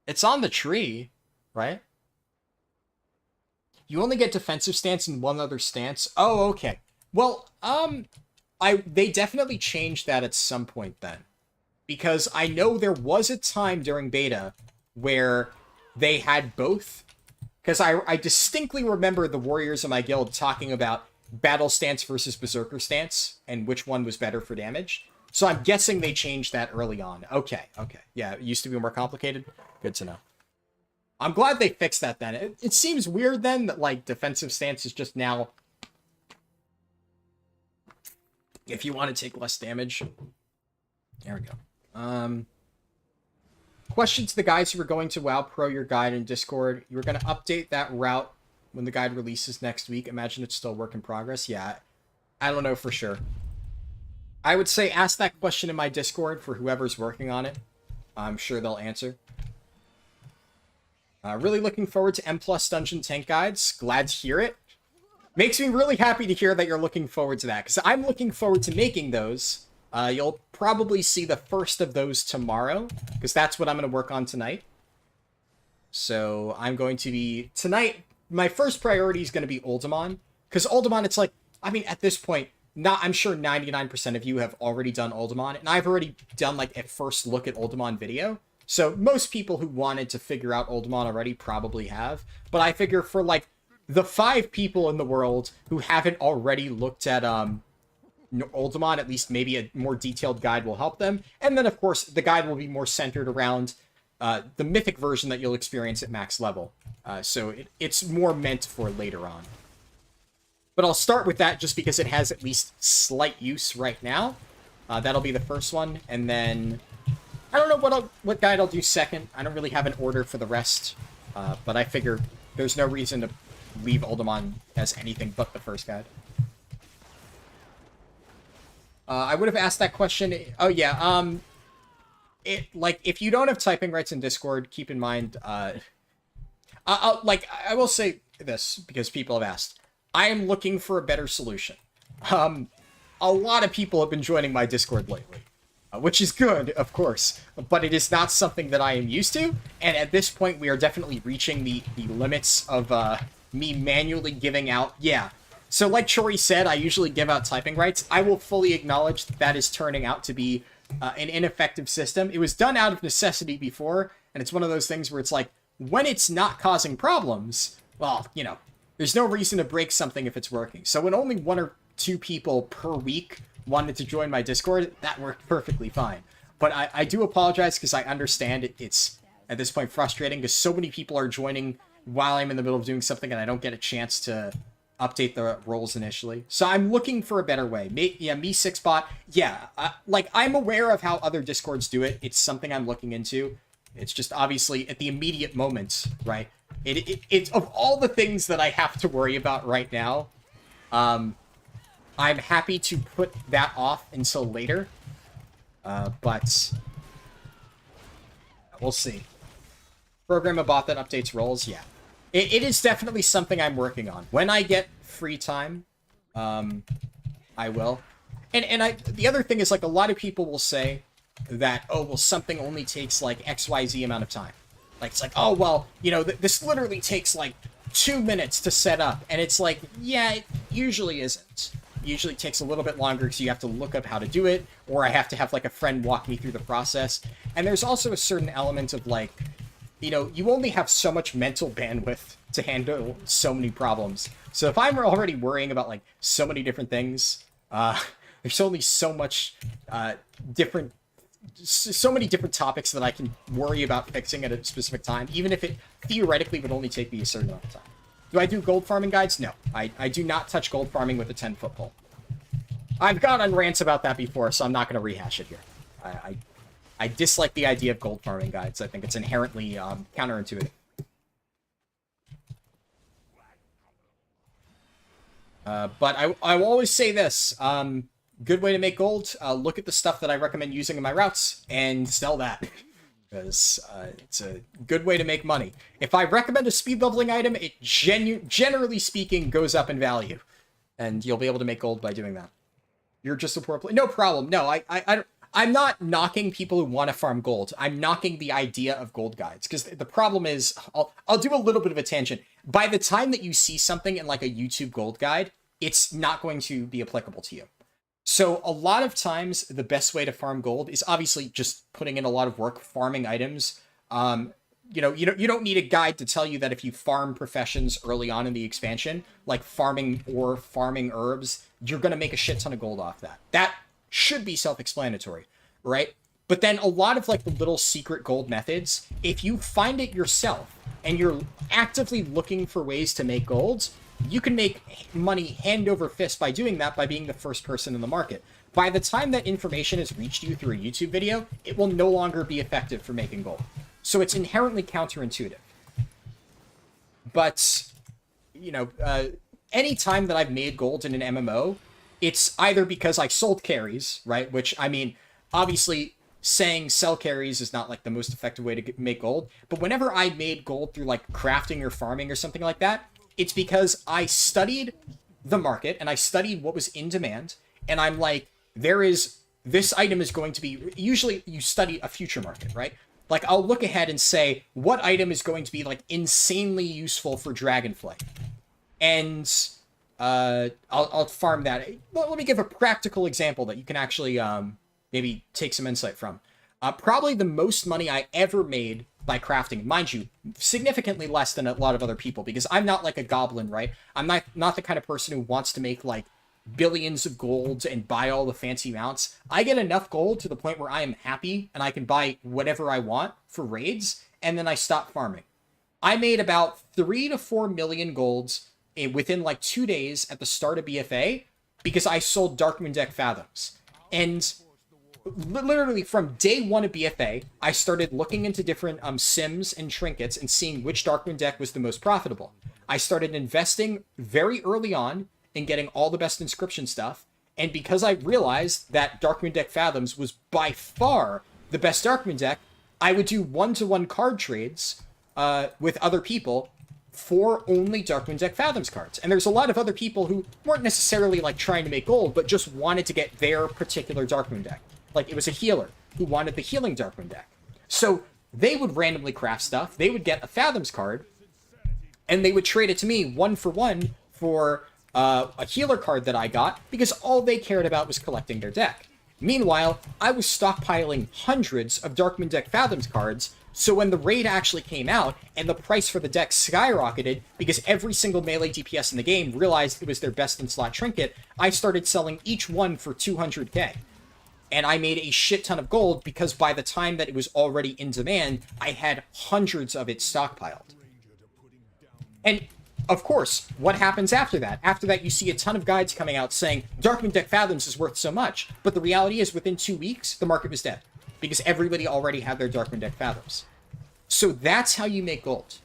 It's on the tree, right? You only get defensive stance and one other stance. Oh, okay. Well, they definitely changed that at some point then. Because I know there was a time during beta where they had both. Because I distinctly remember the warriors in my guild talking about battle stance versus berserker stance and which one was better for damage. So I'm guessing they changed that early on. Okay. Yeah, it used to be more complicated. Good to know. I'm glad they fixed that then. It seems weird then that, like, defensive stance is just now, if you want to take less damage. There we go. Question to the guys who are going to WoW Pro your guide in Discord. You were going to update that route when the guide releases next week. Imagine it's still work in progress. Yeah, I don't know for sure. I would say ask that question in my Discord for whoever's working on it. I'm sure they'll answer. Really looking forward to M+ Dungeon Tank Guides. Glad to hear it. Makes me really happy to hear that you're looking forward to that, because I'm looking forward to making those. You'll probably see the first of those tomorrow, because that's what I'm going to work on tonight. So I'm going to be... Tonight, my first priority is going to be Ultimon, because Ultimon, it's like... I mean, at this point, I'm sure 99% of you have already done Ultimon, and I've already done, like, a first look at Ultimon video. So most people who wanted to figure out Ultimon already probably have. But I figure for, like, the 5 people in the world who haven't already looked at, Ultimon, at least maybe a more detailed guide will help them. And then, of course, the guide will be more centered around the mythic version that you'll experience at max level. So it's more meant for later on. But I'll start with that just because it has at least slight use right now. That'll be the first one. And then I don't know what guide I'll do second. I don't really have an order for the rest. But I figure there's no reason to leave Oldemon as anything but the first guide. I would have asked that question. Oh yeah, if you don't have typing rights in Discord, keep in mind, I will say this because people have asked. I am looking for a better solution. A lot of people have been joining my Discord lately, which is good, of course, but it is not something that I am used to, and at this point, we are definitely reaching the limits of me manually giving out. Yeah. So like Chori said, I usually give out typing rights. I will fully acknowledge that is turning out to be an ineffective system. It was done out of necessity before, and it's one of those things where it's like, when it's not causing problems, well, you know, there's no reason to break something if it's working. So when only 1 or 2 people per week wanted to join my Discord, that worked perfectly fine. But I do apologize because I understand it's at this point frustrating because so many people are joining while I'm in the middle of doing something and I don't get a chance to update the roles initially. So I'm looking for a better way. Me6bot, yeah, I'm aware of how other Discords do it. It's something I'm looking into. It's just obviously at the immediate moment, right? It's of all the things that I have to worry about right now, I'm happy to put that off until later. But we'll see. Program a bot that updates roles, yeah. It is definitely something I'm working on. When I get free time, I will. And the other thing is, like, a lot of people will say that, oh, well, something only takes, like, XYZ amount of time. Like, it's like, oh, well, you know, this literally takes, like, 2 minutes to set up. And it's like, yeah, it usually isn't. It usually takes a little bit longer because you have to look up how to do it, or I have to have, like, a friend walk me through the process. And there's also a certain element of, like, you know, you only have so much mental bandwidth to handle so many problems. So if I'm already worrying about, like, so many different things, there's only so much so many different topics that I can worry about fixing at a specific time, even if it theoretically would only take me a certain amount of time. Do I do gold farming guides? No. I do not touch gold farming with a 10-foot pole. I've gone on rants about that before, so I'm not going to rehash it here. I dislike the idea of gold farming guides. I think it's inherently counterintuitive. But I will always say this. Good way to make gold. Look at the stuff that I recommend using in my routes and sell that. Because it's a good way to make money. If I recommend a speed leveling item, it generally speaking goes up in value. And you'll be able to make gold by doing that. You're just a poor player. No problem. No, I'm not knocking people who want to farm gold. I'm knocking the idea of gold guides. Because the problem is, I'll do a little bit of a tangent. By the time that you see something in like a YouTube gold guide, it's not going to be applicable to you. So a lot of times, the best way to farm gold is obviously just putting in a lot of work, farming items. You know, you don't need a guide to tell you that if you farm professions early on in the expansion, like farming or farming herbs, you're going to make a shit ton of gold off that. That should be self-explanatory, right? But then a lot of like the little secret gold methods, if you find it yourself and you're actively looking for ways to make golds, you can make money hand over fist by doing that, by being the first person in the market. By the time that information has reached you through a YouTube video, it will no longer be effective for making gold. So it's inherently counterintuitive. But, you know, any time that I've made gold in an MMO, it's either because I sold carries, right? Which, I mean, obviously saying sell carries is not like the most effective way to make gold. But whenever I made gold through like crafting or farming or something like that, it's because I studied the market and I studied what was in demand. And I'm like, this item is going to be, usually you study a future market, right? Like I'll look ahead and say, what item is going to be like insanely useful for Dragonflight? And I'll farm that. Let me give a practical example that you can actually maybe take some insight from. Probably the most money I ever made by crafting, mind you, significantly less than a lot of other people, because I'm not like a goblin, right? I'm not the kind of person who wants to make like billions of golds and buy all the fancy mounts. I get enough gold to the point where I am happy and I can buy whatever I want for raids, and then I stop farming. I made about 3 to 4 million golds within like 2 days at the start of BFA because I sold Darkmoon Deck Fathoms. And literally from day one of BFA, I started looking into different sims and trinkets and seeing which Darkmoon deck was the most profitable. I started investing very early on in getting all the best inscription stuff, and because I realized that Darkmoon deck Fathoms was by far the best Darkmoon deck, I would do one-to-one card trades with other people for only Darkmoon deck Fathoms cards. And there's a lot of other people who weren't necessarily like trying to make gold, but just wanted to get their particular Darkmoon deck. Like it was a healer who wanted the healing Darkmoon deck. So they would randomly craft stuff, they would get a Fathoms card, and they would trade it to me one for a healer card that I got, because all they cared about was collecting their deck. Meanwhile, I was stockpiling hundreds of Darkmoon deck Fathoms cards, so when the raid actually came out and the price for the deck skyrocketed because every single melee DPS in the game realized it was their best in slot trinket, I started selling each one for 200k. And I made a shit ton of gold because by the time that it was already in demand, I had hundreds of it stockpiled. And of course, what happens after that? After that, you see a ton of guides coming out saying Darkmoon deck Fathoms is worth so much. But the reality is, within 2 weeks, the market was dead because everybody already had their Darkmoon deck Fathoms. So that's how you make gold.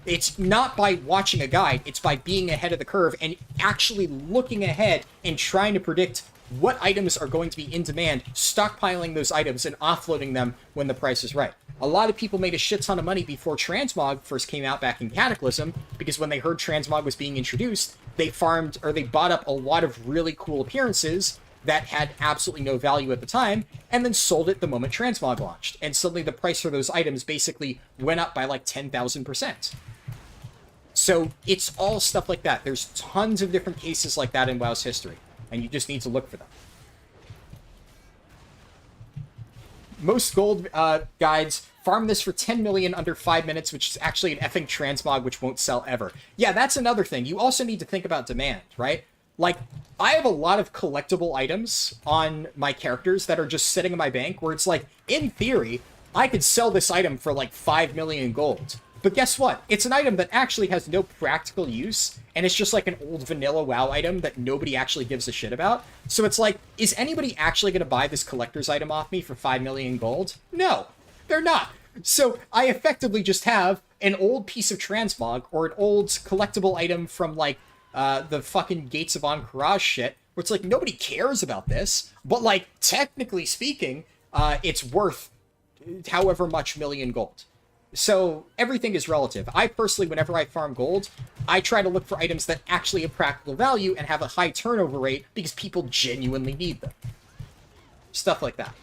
It's not by watching a guide, it's by being ahead of the curve and actually looking ahead and trying to predict what items are going to be in demand, stockpiling those items and offloading them when the price is right. A lot of people made a shit ton of money before Transmog first came out back in Cataclysm, because when they heard Transmog was being introduced, they farmed, or they bought up a lot of really cool appearances that had absolutely no value at the time, and then sold it the moment Transmog launched. And suddenly the price for those items basically went up by like 10,000%. So it's all stuff like that. There's tons of different cases like that in WoW's history, and you just need to look for them. Most gold guides farm this for 10 million under 5 minutes, which is actually an effing transmog which won't sell ever. Yeah, that's another thing. You also need to think about demand, right? Like, I have a lot of collectible items on my characters that are just sitting in my bank where it's like, in theory, I could sell this item for like 5 million gold. But guess what? It's an item that actually has no practical use, and it's just like an old vanilla WoW item that nobody actually gives a shit about. So it's like, is anybody actually going to buy this collector's item off me for 5 million gold? No, they're not. So I effectively just have an old piece of transmog or an old collectible item from like the fucking Gates of Ank'Haraj shit, where it's like, nobody cares about this, but like, technically speaking, it's worth however much million gold. So everything is relative. I personally, whenever I farm gold, I try to look for items that actually have practical value and have a high turnover rate because people genuinely need them. Stuff like that.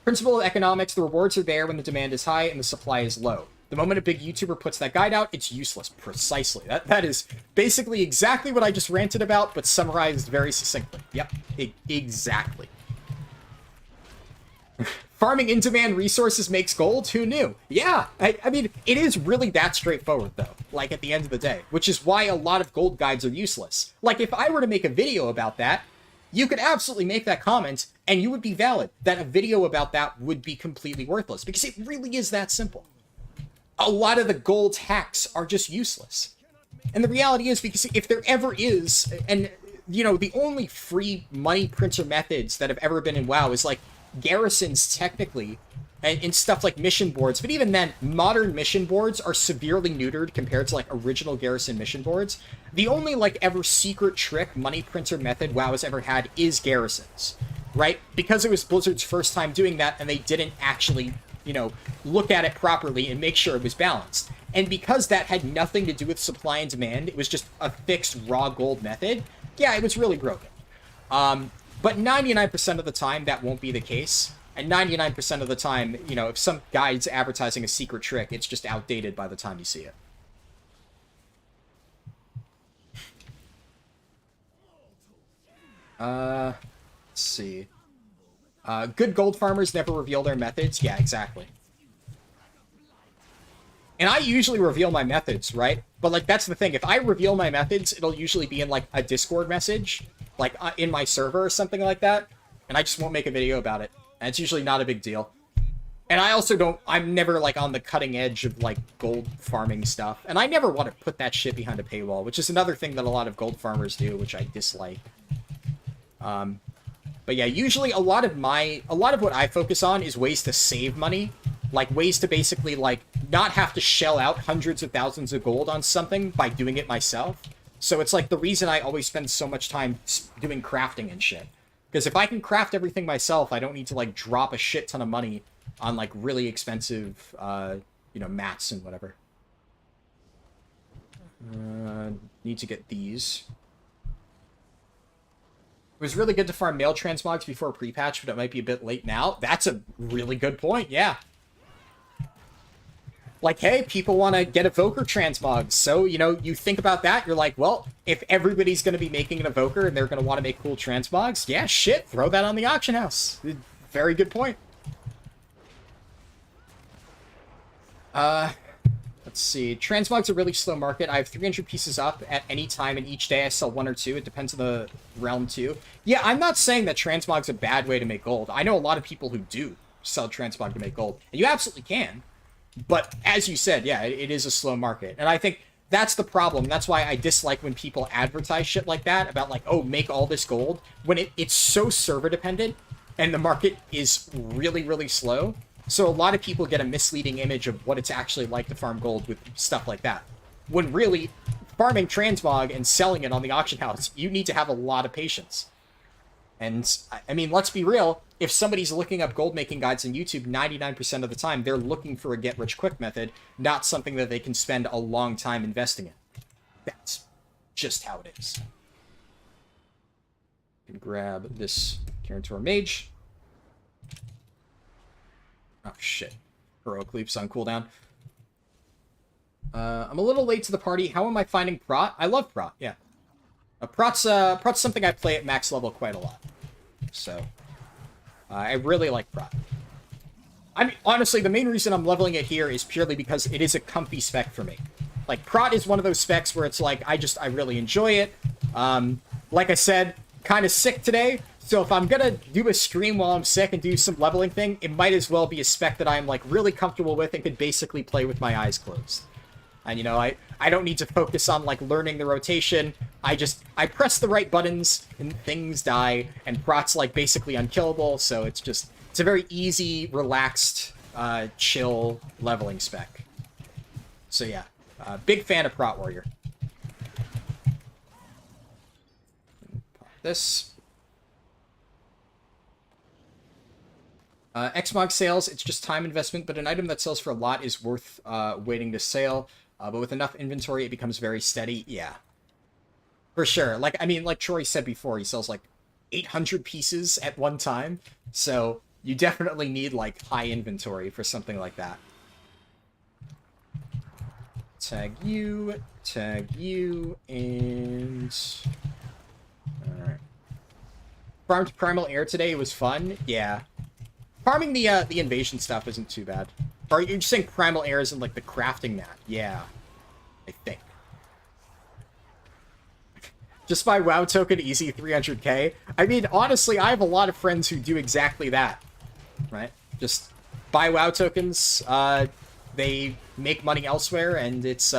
Principle of economics, the rewards are there when the demand is high and the supply is low. The moment a big YouTuber puts that guide out, it's useless. Precisely. That is basically exactly what I just ranted about, but summarized very succinctly. Yep, exactly. Farming in-demand resources makes gold? Who knew? Yeah, I mean, it is really that straightforward, though, like, at the end of the day, which is why a lot of gold guides are useless. Like, if I were to make a video about that, you could absolutely make that comment, and you would be valid that a video about that would be completely worthless, because it really is that simple. A lot of the gold hacks are just useless. And the reality is, because if there ever is, and, you know, the only free money printer methods that have ever been in WoW is, like, garrisons, technically, and in stuff like mission boards, but even then, modern mission boards are severely neutered compared to, like, original garrison mission boards. The only, like, ever secret trick money printer method WoW has ever had is garrisons, right? Because it was Blizzard's first time doing that, and they didn't actually, you know, look at it properly and make sure it was balanced. And because that had nothing to do with supply and demand, it was just a fixed raw gold method, yeah, it was really broken. But 99% of the time, that won't be the case. And 99% of the time, you know, if some guy's advertising a secret trick, it's just outdated by the time you see it. Let's see. Good gold farmers never reveal their methods. Yeah, exactly. And I usually reveal my methods, right? But, like, that's the thing. If I reveal my methods, it'll usually be in, like, a Discord message, like, in my server or something like that, and I just won't make a video about it. And it's usually not a big deal. And I also don't, I'm never, like, on the cutting edge of, like, gold farming stuff. And I never want to put that shit behind a paywall, which is another thing that a lot of gold farmers do, which I dislike. But yeah, usually a lot of what I focus on is ways to save money, like ways to basically like not have to shell out hundreds of thousands of gold on something by doing it myself. So it's like the reason I always spend so much time doing crafting and shit. Because if I can craft everything myself, I don't need to like drop a shit ton of money on like really expensive, you know, mats and whatever. Need to get these. It was really good to farm male transmogs before pre-patch, but it might be a bit late now. That's a really good point, yeah. Like, hey, people want to get evoker transmogs. So, you know, you think about that, you're like, well, if everybody's going to be making an evoker and they're going to want to make cool transmogs, yeah, shit, throw that on the auction house. Very good point. Let's see. Transmog's a really slow market. I have 300 pieces up at any time, and each day I sell 1 or 2. It depends on the realm, too. Yeah, I'm not saying that transmog's a bad way to make gold. I know a lot of people who do sell transmog to make gold, and you absolutely can. But as you said, yeah, it is a slow market. And I think that's the problem. That's why I dislike when people advertise shit like that about like, oh, make all this gold, when it's so server dependent and the market is really, really slow. So a lot of people get a misleading image of what it's actually like to farm gold with stuff like that. When really, farming transmog and selling it on the auction house, you need to have a lot of patience. And, I mean, let's be real, if somebody's looking up gold making guides on YouTube, 99% of the time, they're looking for a get-rich-quick method, not something that they can spend a long time investing in. That's just how it is. You can grab this Guarantor Mage. Oh, shit. Heroic Leap's on cooldown. I'm a little late to the party. How am I finding Prot? I love Prot, yeah. Prot's something I play at max level quite a lot. So, I really like Prot. I mean, honestly, the main reason I'm leveling it here is purely because it is a comfy spec for me. Like, Prot is one of those specs where it's like, I really enjoy it. Like I said, kind of sick today. So if I'm gonna do a stream while I'm sick and do some leveling thing, it might as well be a spec that I'm, like, really comfortable with and could basically play with my eyes closed. And, you know, I don't need to focus on, like, learning the rotation. I press the right buttons, and things die, and Prot's, like, basically unkillable, so it's a very easy, relaxed, chill leveling spec. So, yeah. Big fan of Prot Warrior. Pop this. Xmog sales, it's just time investment, but an item that sells for a lot is worth waiting to sale. But with enough inventory, it becomes very steady. Yeah. For sure. Like, I mean, like Troy said before, he sells like 800 pieces at one time. So you definitely need like high inventory for something like that. Tag you, and... Alright. Farmed Primal Air today, it was fun. Yeah. Farming the invasion stuff isn't too bad. Or you're just saying Primal Air isn't like the crafting map. Yeah. I think. Just buy WoW token, easy 300k. I mean, honestly, I have a lot of friends who do exactly that. Right? Just buy WoW tokens, they make money elsewhere, and it's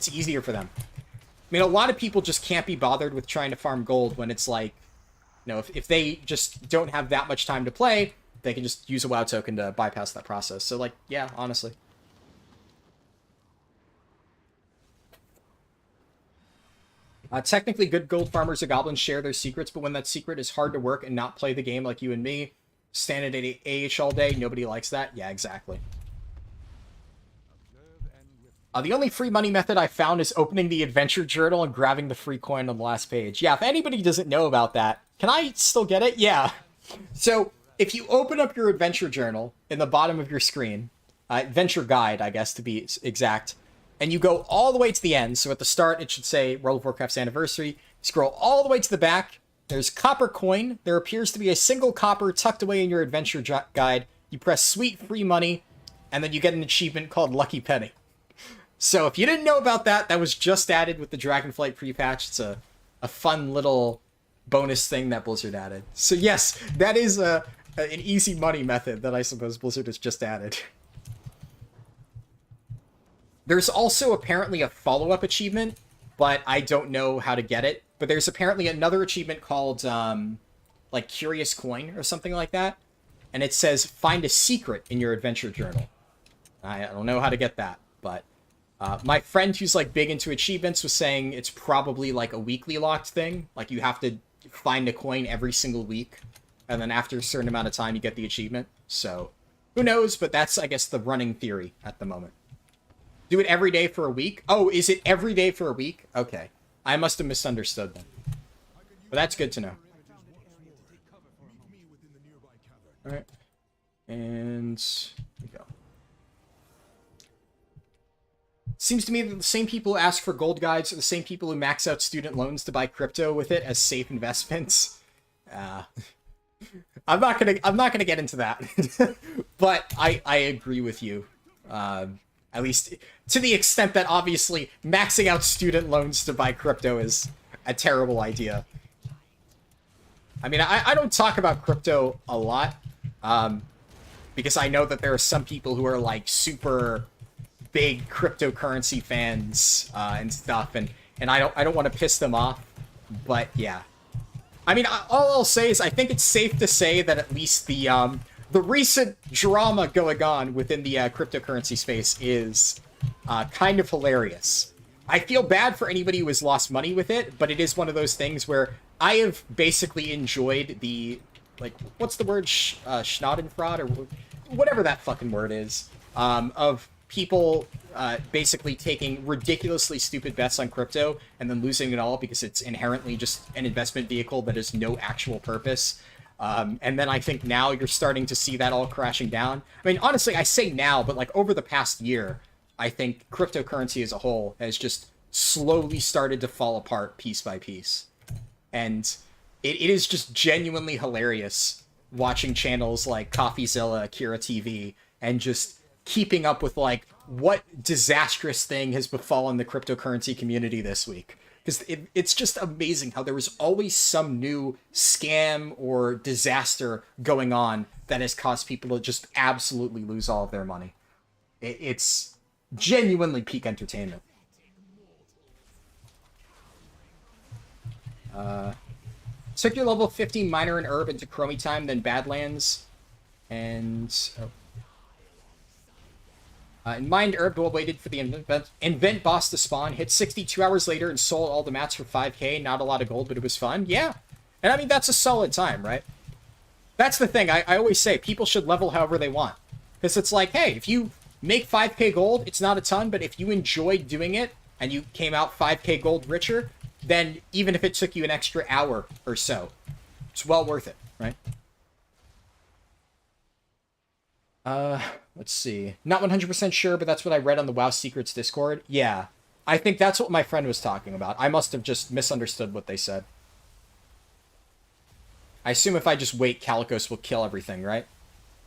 easier for them. I mean, a lot of people just can't be bothered with trying to farm gold when it's like, you know, if they just don't have that much time to play, they can just use a WoW token to bypass that process. So, like, yeah, honestly. Technically, good gold farmers or goblins share their secrets, but when that secret is hard to work and not play the game like you and me, stand at AH all day, nobody likes that. Yeah, exactly. The only free money method I found is opening the adventure journal and grabbing the free coin on the last page. Yeah, if anybody doesn't know about that, can I still get it? Yeah. So, if you open up your adventure journal in the bottom of your screen, adventure guide, I guess, to be exact, and you go all the way to the end, so at the start it should say World of Warcraft's anniversary, scroll all the way to the back, there's copper coin, there appears to be a single copper tucked away in your adventure guide, you press sweet free money, and then you get an achievement called Lucky Penny. So if you didn't know about that, that was just added with the Dragonflight pre-patch. It's a fun little bonus thing that Blizzard added. So yes, that is an easy money method that I suppose Blizzard has just added. There's also apparently a follow-up achievement, but I don't know how to get it. But there's apparently another achievement called like Curious Coin or something like that, and it says find a secret in your adventure journal. I don't know how to get that, but my friend who's like big into achievements was saying it's probably like a weekly locked thing. Like you have to find a coin every single week, and then after a certain amount of time you get the achievement. So who knows, but that's, I guess, the running theory at the moment. Do it every day for a week? Oh, is it every day for a week? Okay. I must have misunderstood then. But that's good to know. Alright. And here we go. Seems to me that the same people who ask for gold guides are the same people who max out student loans to buy crypto with it as safe investments. I'm not gonna get into that. But I agree with you. At least to the extent that obviously maxing out student loans to buy crypto is a terrible idea. I mean, I don't talk about crypto a lot, because I know that there are some people who are like super big cryptocurrency fans and stuff, and I don't want to piss them off. But yeah, I mean, all I'll say is I think it's safe to say that at least the recent drama going on within the cryptocurrency space is kind of hilarious. I feel bad for anybody who has lost money with it, but it is one of those things where I have basically enjoyed the, like, what's the word, Schadenfreude, or whatever that fucking word is, of people basically taking ridiculously stupid bets on crypto and then losing it all because it's inherently just an investment vehicle that has no actual purpose. And then I think now you're starting to see that all crashing down. I mean, honestly, I say now, but like over the past year, I think cryptocurrency as a whole has just slowly started to fall apart piece by piece. And it is just genuinely hilarious watching channels like CoffeeZilla, Akira TV, and just keeping up with like what disastrous thing has befallen the cryptocurrency community this week. Because it's just amazing how there is always some new scam or disaster going on that has caused people to just absolutely lose all of their money. It's genuinely peak entertainment. Took your level 15 Miner and Herb into Chromie time, then Badlands, and... in Mind Herb, while waited for the invent boss to spawn, hit 62 hours later and sold all the mats for 5k. Not a lot of gold, but it was fun. Yeah. And I mean, that's a solid time, right? That's the thing. I always say people should level however they want. Because it's like, hey, if you make 5k gold, it's not a ton, but if you enjoyed doing it and you came out 5k gold richer, then even if it took you an extra hour or so, it's well worth it, right? Let's see. Not 100% sure, but that's what I read on the WoW Secrets Discord. Yeah, I think that's what my friend was talking about. I must have just misunderstood what they said. I assume if I just wait, Calicos will kill everything, right?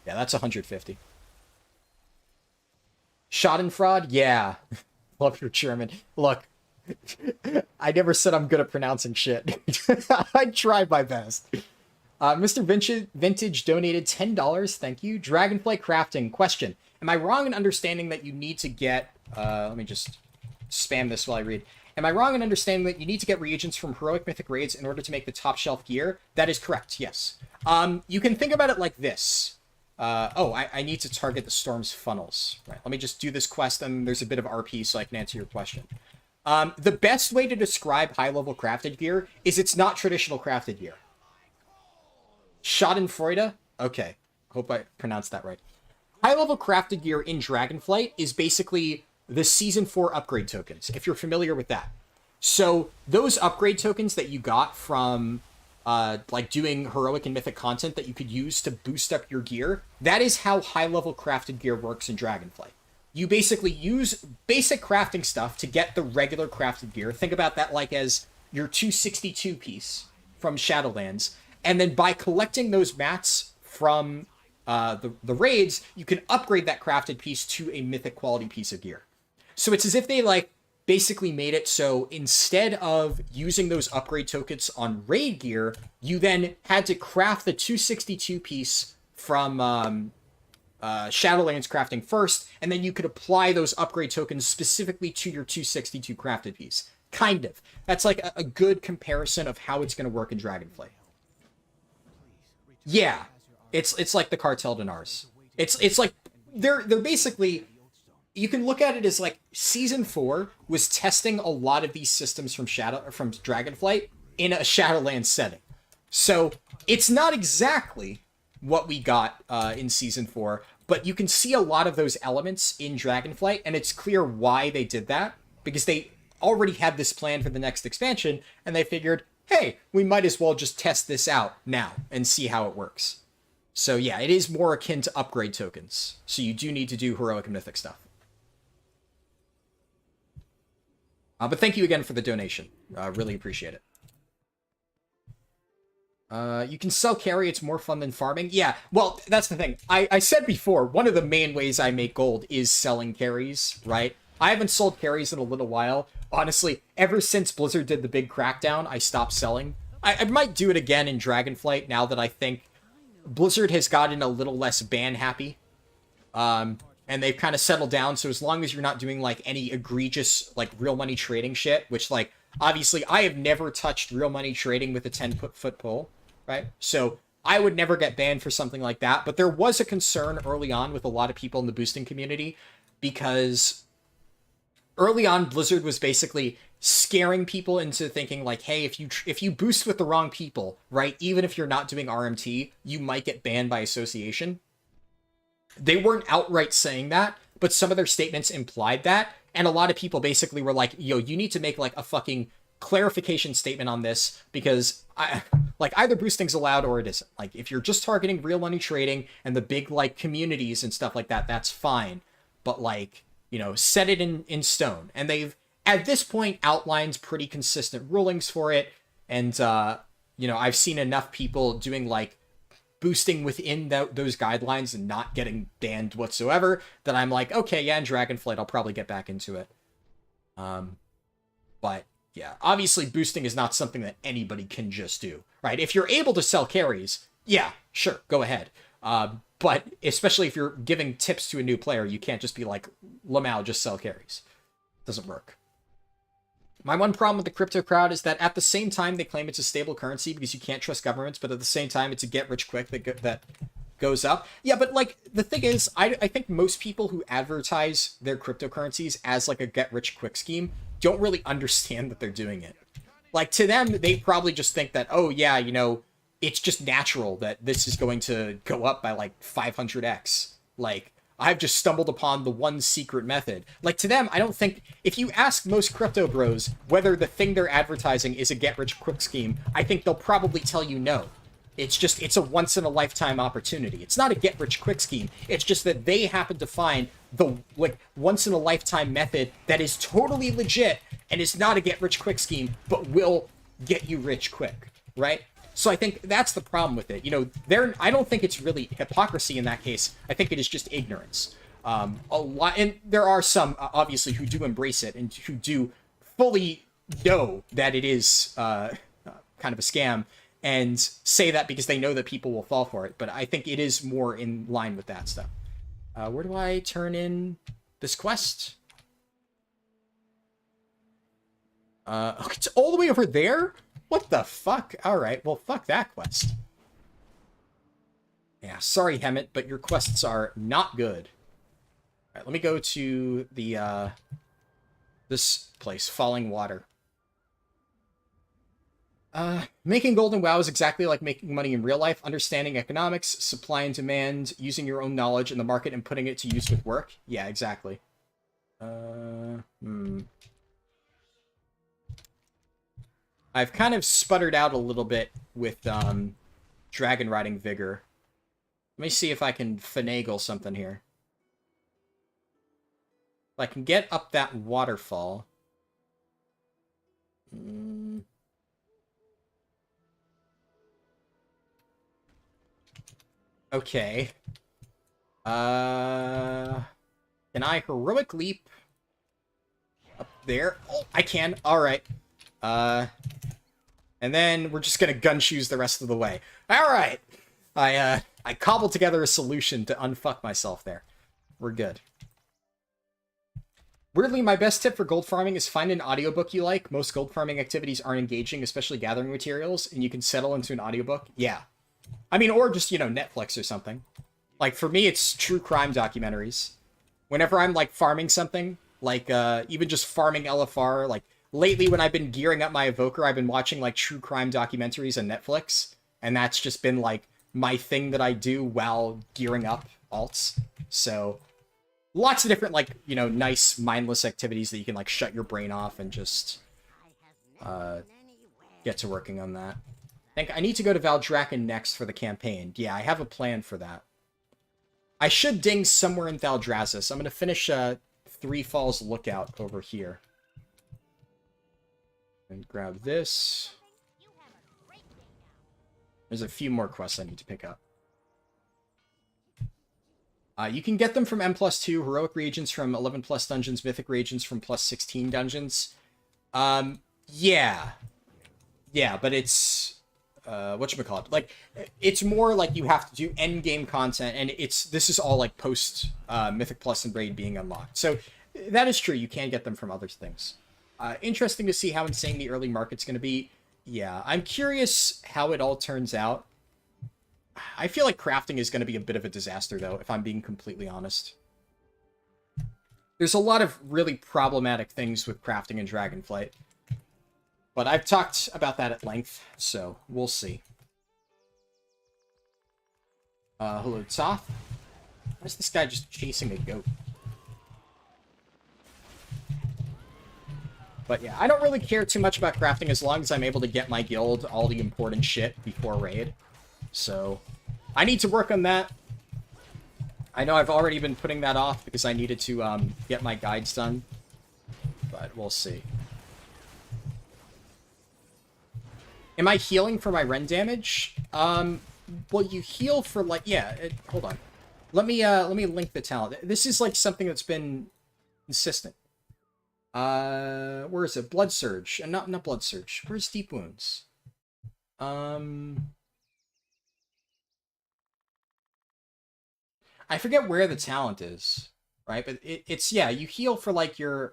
Yeah, that's 150. Schadenfreude? Yeah. Love your German. Look, I never said I'm good at pronouncing shit. I tried my best. Mr. Vintage donated $10. Thank you. Dragonflight Crafting. Question. Am I wrong in understanding that you need to get... let me just spam this while I read. Am I wrong in understanding that you need to get reagents from heroic mythic raids in order to make the top shelf gear? That is correct, yes. You can think about it like this. I need to target the storm's funnels. Right, let me just do this quest, and there's a bit of RP so I can answer your question. The best way to describe high-level crafted gear is it's not traditional crafted gear. Schadenfreude? Okay. Hope I pronounced that right. High-level crafted gear in Dragonflight is basically the Season 4 upgrade tokens, if you're familiar with that. So those upgrade tokens that you got from like doing heroic and mythic content that you could use to boost up your gear, that is how high-level crafted gear works in Dragonflight. You basically use basic crafting stuff to get the regular crafted gear. Think about that like as your 262 piece from Shadowlands. And then by collecting those mats from the raids, you can upgrade that crafted piece to a mythic quality piece of gear. So it's as if they like basically made it so instead of using those upgrade tokens on raid gear, you then had to craft the 262 piece from Shadowlands crafting first, and then you could apply those upgrade tokens specifically to your 262 crafted piece. Kind of. That's like a good comparison of how it's going to work in Dragonflight. Yeah, it's like the cartel dinars. It's like they're basically, you can look at it as like season 4 was testing a lot of these systems from Dragonflight in a Shadowlands setting. So it's not exactly what we got in season 4, but you can see a lot of those elements in Dragonflight, and it's clear why they did that, because they already had this plan for the next expansion, and they figured, hey, we might as well just test this out now and see how it works. So yeah, it is more akin to upgrade tokens. So you do need to do heroic and mythic stuff. But thank you again for the donation. Really appreciate it. You can sell carry, it's more fun than farming. Yeah, well, that's the thing. I said before, one of the main ways I make gold is selling carries, right? I haven't sold carries in a little while. Honestly, ever since Blizzard did the big crackdown, I stopped selling. I might do it again in Dragonflight now that I think Blizzard has gotten a little less ban happy. And they've kind of settled down, so as long as you're not doing, like, any egregious, like, real money trading shit, which, like, obviously, I have never touched real money trading with a 10-foot pole, right? So I would never get banned for something like that. But there was a concern early on with a lot of people in the boosting community, because early on, Blizzard was basically scaring people into thinking, like, hey, if you boost with the wrong people, right, even if you're not doing RMT, you might get banned by association. They weren't outright saying that, but some of their statements implied that, and a lot of people basically were like, yo, you need to make, like, a fucking clarification statement on this, because either boosting's allowed or it isn't. Like, if you're just targeting real money trading and the big, like, communities and stuff like that, that's fine. But, like, you know, set it in stone. And they've, at this point, outlined pretty consistent rulings for it. And, you know, I've seen enough people doing, like, boosting within those guidelines and not getting banned whatsoever that I'm like, okay, yeah, in Dragonflight, I'll probably get back into it. But yeah, obviously boosting is not something that anybody can just do, right? If you're able to sell carries, yeah, sure, go ahead. But especially if you're giving tips to a new player, you can't just be like, Lamau, just sell carries. Doesn't work. My one problem with the crypto crowd is that at the same time they claim it's a stable currency because you can't trust governments, but at the same time it's a get rich quick that goes up. Yeah, but like the thing is, I think most people who advertise their cryptocurrencies as like a get rich quick scheme don't really understand that they're doing it. Like to them, they probably just think that, oh yeah, you know, it's just natural that this is going to go up by like 500x. Like, I've just stumbled upon the one secret method. Like, to them, I don't think... If you ask most crypto bros whether the thing they're advertising is a get-rich-quick scheme, I think they'll probably tell you no. It's a once-in-a-lifetime opportunity. It's not a get-rich-quick scheme. It's just that they happen to find the, like, once-in-a-lifetime method that is totally legit and is not a get-rich-quick scheme, but will get you rich quick, right? So I think that's the problem with it. You know, I don't think it's really hypocrisy in that case. I think it is just ignorance. A lot, and there are some, obviously, who do embrace it and who do fully know that it is kind of a scam and say that because they know that people will fall for it. But I think it is more in line with that stuff. Where do I turn in this quest? It's all the way over there? What the fuck? Alright, well, fuck that quest. Yeah, sorry, Hemet, but your quests are not good. Alright, let me go to the, this place, Falling Water. Making gold in WoW is exactly like making money in real life. Understanding economics, supply and demand, using your own knowledge in the market and putting it to use with work. Yeah, exactly. I've kind of sputtered out a little bit with Dragon Riding Vigor. Let me see if I can finagle something here. If I can get up that waterfall. Okay. Can I heroic leap up there? Oh, I can. All right. And then we're just gonna gun-shoes the rest of the way. Alright! I cobbled together a solution to unfuck myself there. We're good. Weirdly, my best tip for gold farming is find an audiobook you like. Most gold farming activities aren't engaging, especially gathering materials, and you can settle into an audiobook. Yeah. I mean, or just, Netflix or something. Like, for me, it's true crime documentaries. Whenever I'm, like, farming something, like, even just farming LFR, like, lately when I've been gearing up my evoker, I've been watching, like, true crime documentaries on Netflix, and that's just been, like, my thing that I do while gearing up alts. So, lots of different, like, nice mindless activities that you can, like, shut your brain off and just, get to working on that. I think I need to go to Valdrakken next for the campaign. Yeah, I have a plan for that. I should ding somewhere in Thaldraszus. I'm going to finish Three Falls Lookout over here. And grab this. There's a few more quests I need to pick up. You can get them from M+2, Heroic Reagents from 11+ dungeons, Mythic Reagents from +16 dungeons. Yeah. Yeah, but it's... whatchamacallit? Like, it's more like you have to do endgame content, and this is all, like, post Mythic Plus and Raid being unlocked. So, that is true, you can get them from other things. Interesting to see how insane the early market's going to be. Yeah, I'm curious how it all turns out. I feel like crafting is going to be a bit of a disaster, though, if I'm being completely honest. There's a lot of really problematic things with crafting in Dragonflight. But I've talked about that at length, so we'll see. Hello, Toth. Why is this guy just chasing a goat? But yeah, I don't really care too much about crafting as long as I'm able to get my guild all the important shit before raid. So, I need to work on that. I know I've already been putting that off because I needed to get my guides done. But we'll see. Am I healing for my rend damage? Well, you heal for, like, yeah, hold on. Let me link the talent. This is, like, something that's been consistent. Where is it? Blood Surge. Not Blood Surge. Where's Deep Wounds? I forget where the talent is, right? But it's, yeah, you heal for, like, your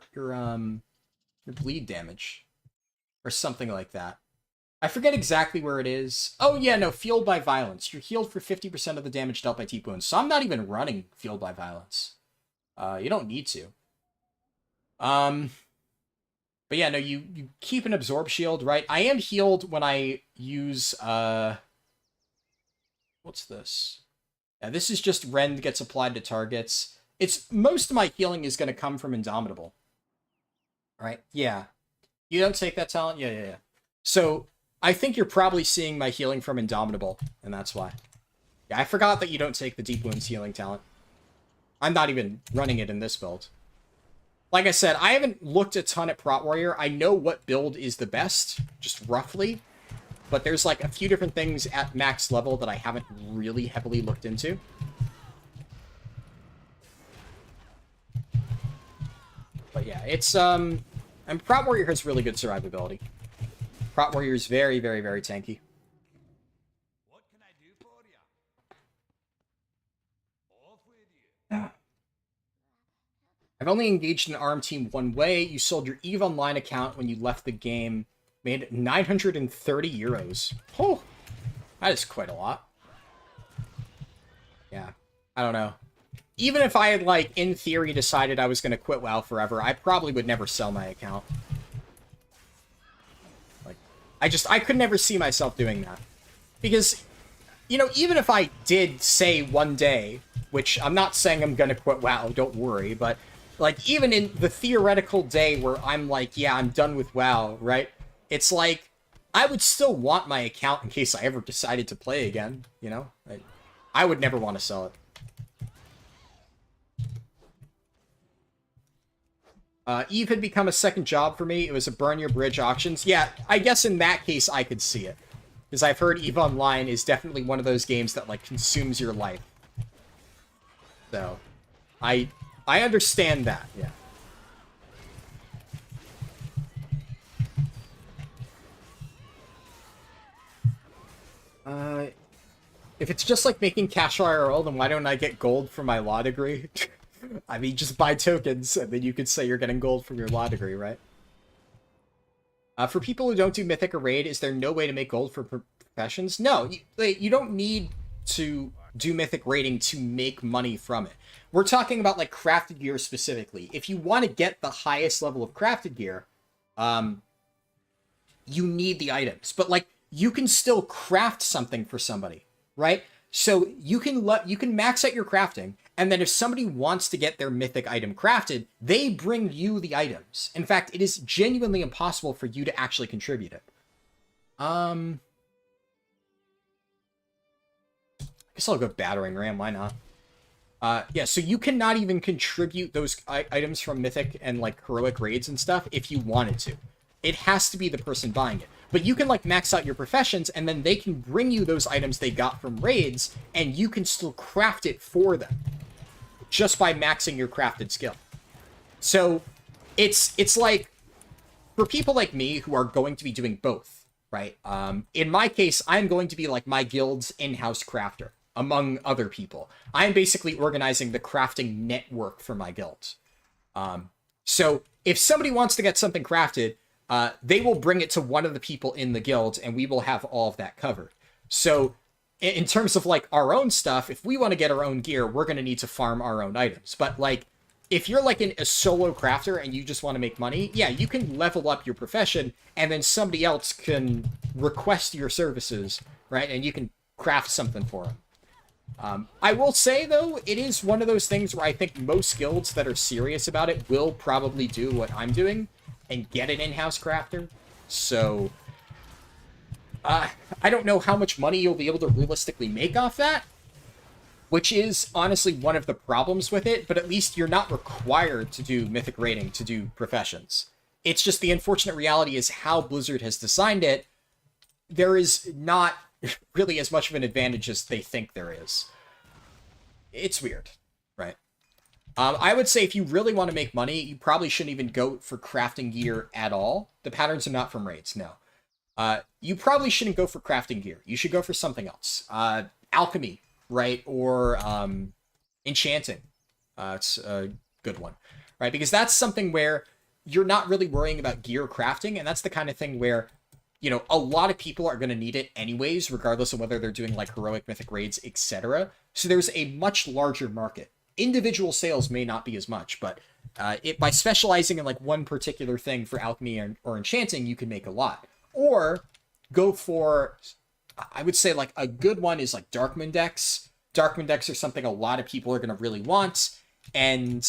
bleed damage. Or something like that. I forget exactly where it is. Oh, yeah, no, Fueled by Violence. You're healed for 50% of the damage dealt by Deep Wounds. So I'm not even running Fueled by Violence. You don't need to. But yeah, no, you keep an Absorb Shield, right? I am healed when I use, what's this? Yeah, this is just Rend gets applied to targets. Most of my healing is going to come from Indomitable. Right? Yeah. You don't take that talent? Yeah. So, I think you're probably seeing my healing from Indomitable, and that's why. Yeah, I forgot that you don't take the Deep Wounds healing talent. I'm not even running it in this build. Like I said, I haven't looked a ton at Prot Warrior. I know what build is the best, just roughly. But there's like a few different things at max level that I haven't really heavily looked into. But yeah, it's, and Prot Warrior has really good survivability. Prot Warrior is very, very, very tanky. What can I do for you? Off with you. I've only engaged an ARM team one way. You sold your EVE Online account when you left the game. Made 930 euros. Oh, that is quite a lot. Yeah, I don't know. Even if I had, like, in theory decided I was going to quit WoW forever, I probably would never sell my account. I could never see myself doing that. Because, even if I did say one day, which I'm not saying I'm gonna quit WoW, don't worry, but, like, even in the theoretical day where I'm like, yeah, I'm done with WoW, right? It's like, I would still want my account in case I ever decided to play again, I would never want to sell it. Eve had become a second job for me. It was a burn your bridge auctions. Yeah, I guess in that case I could see it. Because I've heard EVE Online is definitely one of those games that, like, consumes your life. So, I understand that, yeah. If it's just like making cash IRL, then why don't I get gold for my law degree? I mean, just buy tokens, and then you could say you're getting gold from your law degree, right? For people who don't do Mythic or Raid, is there no way to make gold for professions? No, you don't need to do mythic rating to make money from it. We're talking about like crafted gear specifically. If you want to get the highest level of crafted gear, you need the items. But like you can still craft something for somebody, right? So you can max out your crafting, and then if somebody wants to get their mythic item crafted, they bring you the items. In fact, it is genuinely impossible for you to actually contribute it. I guess I'll go battering ram, why not? Yeah, so you cannot even contribute those items from mythic and like heroic raids and stuff if you wanted to. It has to be the person buying it. But you can like max out your professions, and then they can bring you those items they got from raids, and you can still craft it for them just by maxing your crafted skill. So it's like for people like me who are going to be doing both, right? In my case, I'm going to be like my guild's in-house crafter among other people. I'm basically organizing the crafting network for my guild. So if somebody wants to get something crafted, they will bring it to one of the people in the guild, and we will have all of that covered. So in terms of like our own stuff, if we want to get our own gear, we're going to need to farm our own items. But like, if you're like a solo crafter and you just want to make money, yeah, you can level up your profession, and then somebody else can request your services, right? And you can craft something for them. I will say, though, it is one of those things where I think most guilds that are serious about it will probably do what I'm doing and get an in-house crafter. So, I don't know how much money you'll be able to realistically make off that, which is honestly one of the problems with it, but at least you're not required to do mythic rating to do professions. It's just the unfortunate reality is how Blizzard has designed it. There is not really as much of an advantage as they think there is. It's weird, right? I would say if you really want to make money, you probably shouldn't even go for crafting gear at all. The patterns are not from raids, no. You probably shouldn't go for crafting gear. You should go for something else. Alchemy, right? Or enchanting. It's a good one, right? Because that's something where you're not really worrying about gear crafting, and that's the kind of thing where, you know, a lot of people are going to need it anyways, regardless of whether they're doing like heroic, mythic raids, etc. So there's a much larger market. Individual sales may not be as much, but by specializing in like one particular thing for alchemy or enchanting, you can make a lot. Or go for, I would say like a good one is like Darkmoon decks. Darkmoon decks are something a lot of people are going to really want, and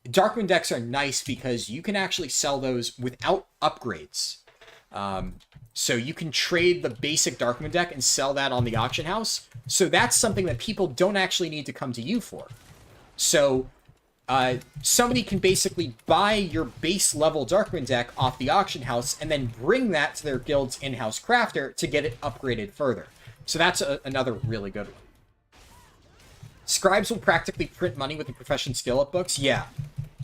Darkmoon decks are nice because you can actually sell those without upgrades. So you can trade the basic Darkmoon deck and sell that on the auction house. So that's something that people don't actually need to come to you for. So somebody can basically buy your base level Darkmoon deck off the auction house and then bring that to their guild's in-house crafter to get it upgraded further. So that's another really good one. Scribes will practically print money with the profession skill up books. Yeah.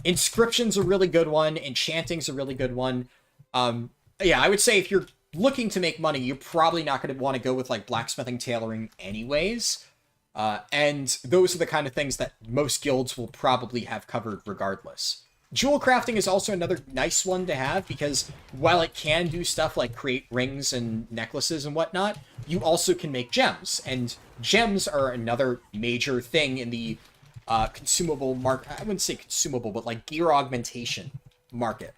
Inscription's a really good one. Enchanting's a really good one. Yeah, I would say if you're looking to make money, you're probably not going to want to go with like blacksmithing, tailoring anyways. And those are the kind of things that most guilds will probably have covered regardless. Jewel crafting is also another nice one to have because while it can do stuff like create rings and necklaces and whatnot, you also can make gems. And gems are another major thing in the consumable market. I wouldn't say consumable, but like gear augmentation market.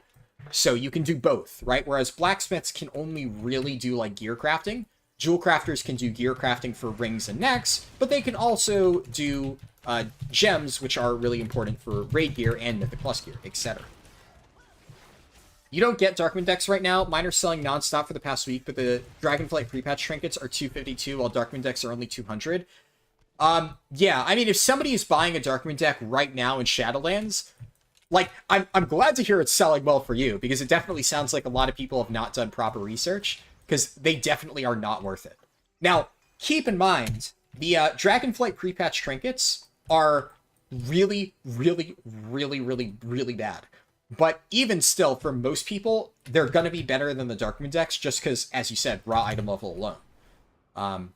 So you can do both, right? Whereas blacksmiths can only really do like gear crafting. Jewel crafters can do gear crafting for rings and necks, but they can also do gems, which are really important for raid gear and Mythic Plus gear, etc. You don't get Darkmoon decks right now. Mine are selling nonstop for the past week, but the Dragonflight pre-patch trinkets are $252, while Darkmoon decks are only $200. Yeah, I mean, if somebody is buying a Darkmoon deck right now in Shadowlands, like, I'm glad to hear it's selling well for you, because it definitely sounds like a lot of people have not done proper research, because they definitely are not worth it. Now, keep in mind, the Dragonflight pre-patch trinkets are really, really, really, really, really bad. But even still, for most people, they're going to be better than the Darkmoon decks, just because, as you said, raw item level alone.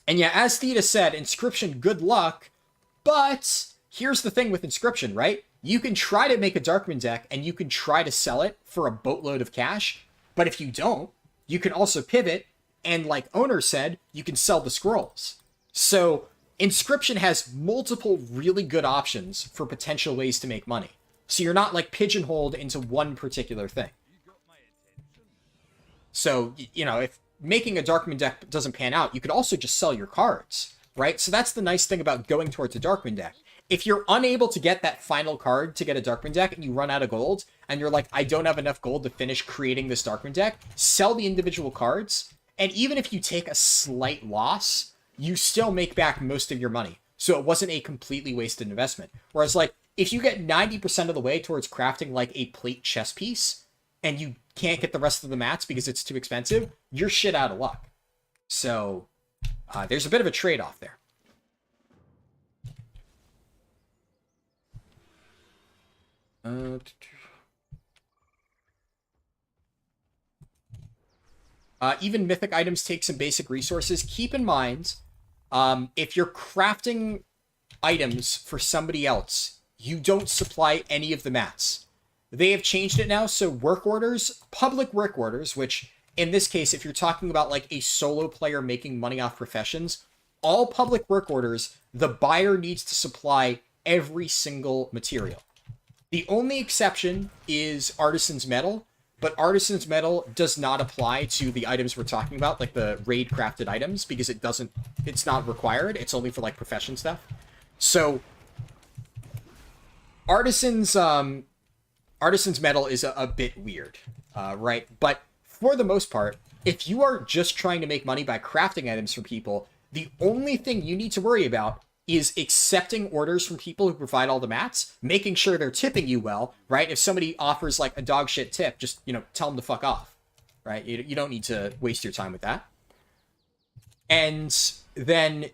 And yeah, as Theta said, Inscription, good luck, but here's the thing with Inscription, right? You can try to make a Darkmoon deck, and you can try to sell it for a boatload of cash, but if you don't, you can also pivot And like Owner said, you can sell the scrolls. So Inscription has multiple really good options for potential ways to make money. So you're not like pigeonholed into one particular thing. So, you know, if making a Darkmoon deck doesn't pan out, you could also just sell your cards, right? So that's the nice thing about going towards a Darkmoon deck. If you're unable to get that final card to get a Darkmoon deck and you run out of gold, and you're like, I don't have enough gold to finish creating this Darkmoon deck, sell the individual cards, and even if you take a slight loss, you still make back most of your money. So it wasn't a completely wasted investment. Whereas, like, if you get 90% of the way towards crafting, like, a plate chess piece, and you can't get the rest of the mats because it's too expensive, you're shit out of luck. So, there's a bit of a trade-off there. Even mythic items take some basic resources. Keep in mind, if you're crafting items for somebody else, you don't supply any of the mats. They have changed it now, so work orders, public work orders, which in this case, if you're talking about like a solo player making money off professions, all public work orders, the buyer needs to supply every single material. The only exception is Artisan's Metal, but Artisan's Metal does not apply to the items we're talking about, like the raid crafted items, because it's not required. It's only for like profession stuff. So Artisan's Metal is a bit weird, right? But for the most part, if you are just trying to make money by crafting items for people, the only thing you need to worry about is accepting orders from people who provide all the mats, making sure they're tipping you well, right? If somebody offers like a dog shit tip, just, you know, tell them to fuck off, right? You don't need to waste your time with that. And then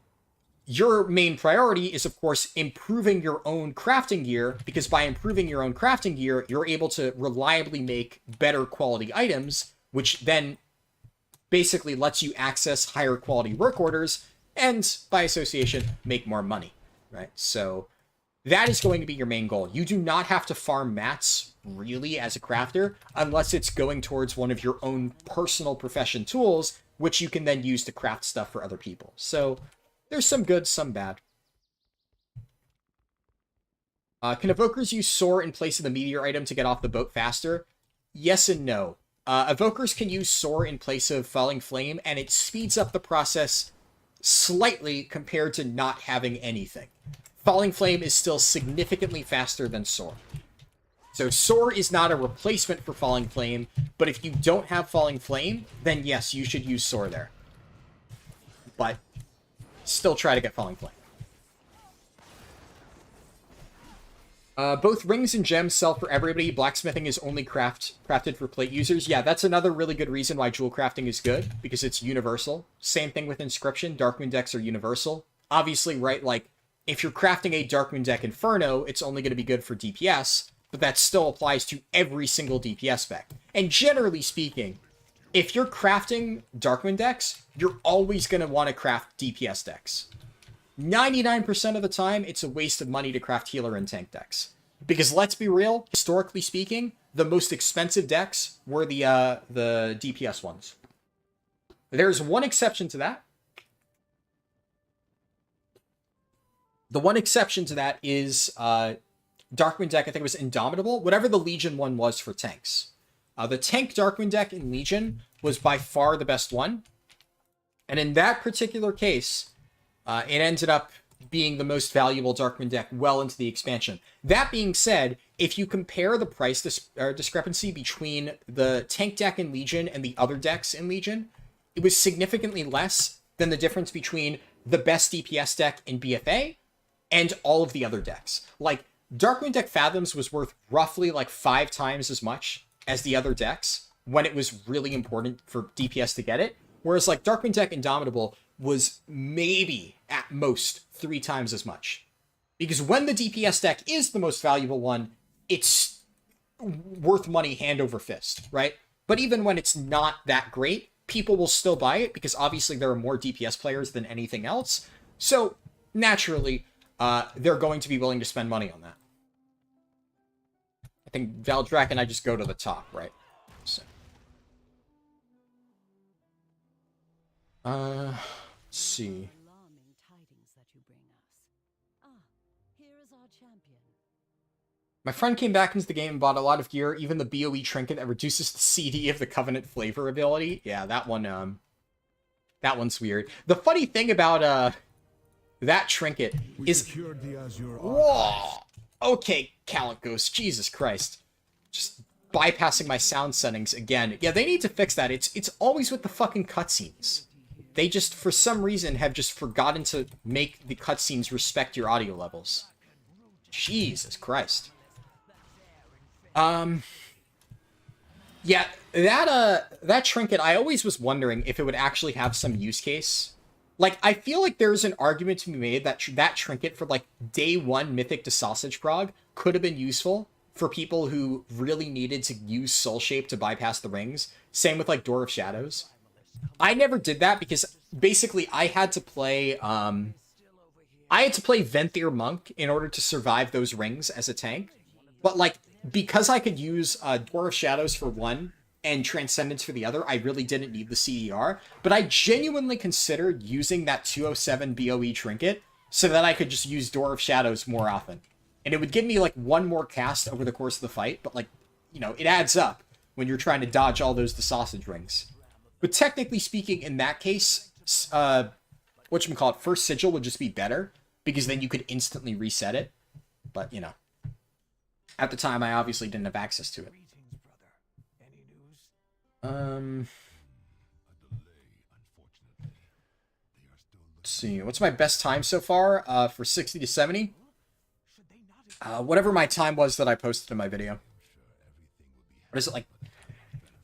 your main priority is, of course, improving your own crafting gear, because by improving your own crafting gear, you're able to reliably make better quality items, which then basically lets you access higher quality work orders, and by association, make more money, right? So that is going to be your main goal. You do not have to farm mats, really, as a crafter, unless it's going towards one of your own personal profession tools, which you can then use to craft stuff for other people. So there's some good, some bad. Can evokers use Soar in place of the meteor item to get off the boat faster? Yes and no. Evokers can use Soar in place of Falling Flame, and it speeds up the process slightly compared to not having anything. Falling Flame is still significantly faster than Soar. So Soar is not a replacement for Falling Flame, but if you don't have Falling Flame, then yes, you should use Soar there. But still try to get Falling Flame. Both rings and gems sell for everybody. Blacksmithing is only crafted for plate users. Yeah, that's another really good reason why jewel crafting is good, because it's universal. Same thing with Inscription. Darkmoon decks are universal. Obviously, right, like, if you're crafting a Darkmoon deck Inferno, it's only going to be good for DPS, but that still applies to every single DPS spec. And generally speaking, if you're crafting Darkmoon decks, you're always going to want to craft DPS decks. 99% of the time, it's a waste of money to craft healer and tank decks. Because let's be real, historically speaking, the most expensive decks were the DPS ones. There's one exception to that. The one exception to that is Darkmoon deck, I think it was Indomitable, whatever the Legion one was for tanks. The tank Darkmoon deck in Legion was by far the best one. And in that particular case, it ended up being the most valuable Darkmoon deck well into the expansion. That being said, if you compare the price discrepancy between the tank deck in Legion and the other decks in Legion, it was significantly less than the difference between the best DPS deck in BFA and all of the other decks. Like, Darkmoon deck Fathoms was worth roughly like 5 times as much as the other decks when it was really important for DPS to get it. Whereas like Darkmoon deck Indomitable was maybe at most 3 times as much. Because when the DPS deck is the most valuable one, it's worth money hand over fist, right? But even when it's not that great, people will still buy it because obviously there are more DPS players than anything else. So naturally, they're going to be willing to spend money on that. I think Valdrak and I just go to the top, right? So. Let's see. Alarming tidings that you bring us. Ah, here is our champion. My friend came back into the game and bought a lot of gear, even the BOE trinket that reduces the CD of the Covenant flavor ability. Yeah, that one's weird. The funny thing about that trinket is whoa. Okay, Calicos, Jesus Christ. Just bypassing my sound settings again. Yeah, they need to fix that. It's always with the fucking cutscenes. They just, for some reason, have just forgotten to make the cutscenes respect your audio levels. Jesus Christ. Yeah, that trinket, I always was wondering if it would actually have some use case. Like, I feel like there's an argument to be made that that trinket for, like, day one Mythic to Sausage Prog could have been useful for people who really needed to use Soul Shape to bypass the rings. Same with, like, Door of Shadows. I never did that because, basically, I had to play Venthyr Monk in order to survive those rings as a tank. But, like, because I could use Door of Shadows for one and Transcendence for the other, I really didn't need the CER. But I genuinely considered using that 207 BOE trinket so that I could just use Door of Shadows more often. And it would give me, like, one more cast over the course of the fight, but, like, you know, it adds up when you're trying to dodge all those the sausage rings. But technically speaking, in that case, whatchamacallit, First Sigil would just be better, because then you could instantly reset it. But, you know. At the time, I obviously didn't have access to it. Let's see. What's my best time so far? For 60 to 70? Whatever my time was that I posted in my video. What is it, like?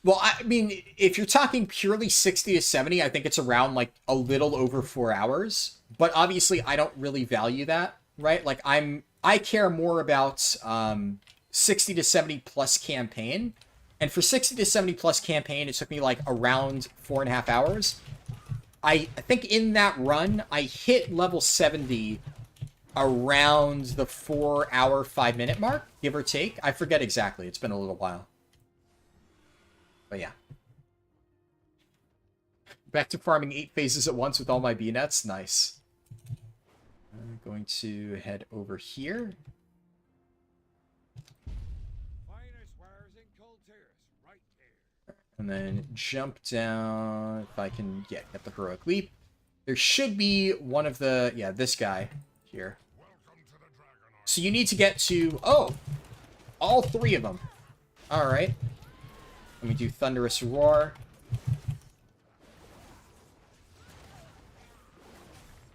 Well, I mean, if you're talking purely 60 to 70, I think it's around, like, a little over 4 hours. But obviously, I don't really value that, right? Like, I care more about 60 to 70 plus campaign. And for 60 to 70 plus campaign, it took me like around 4.5 hours. I think in that run, I hit level 70 around the 4 hour, 5 minute mark, give or take. I forget exactly. It's been a little while. But yeah. Back to farming 8 phases at once with all my B-nets. Nice. I'm going to head over here. And then jump down, if I can, yeah, get the heroic leap. There should be one of the, yeah, this guy here. So you need to get to, oh, all 3 of them. All right. Let me do Thunderous Roar.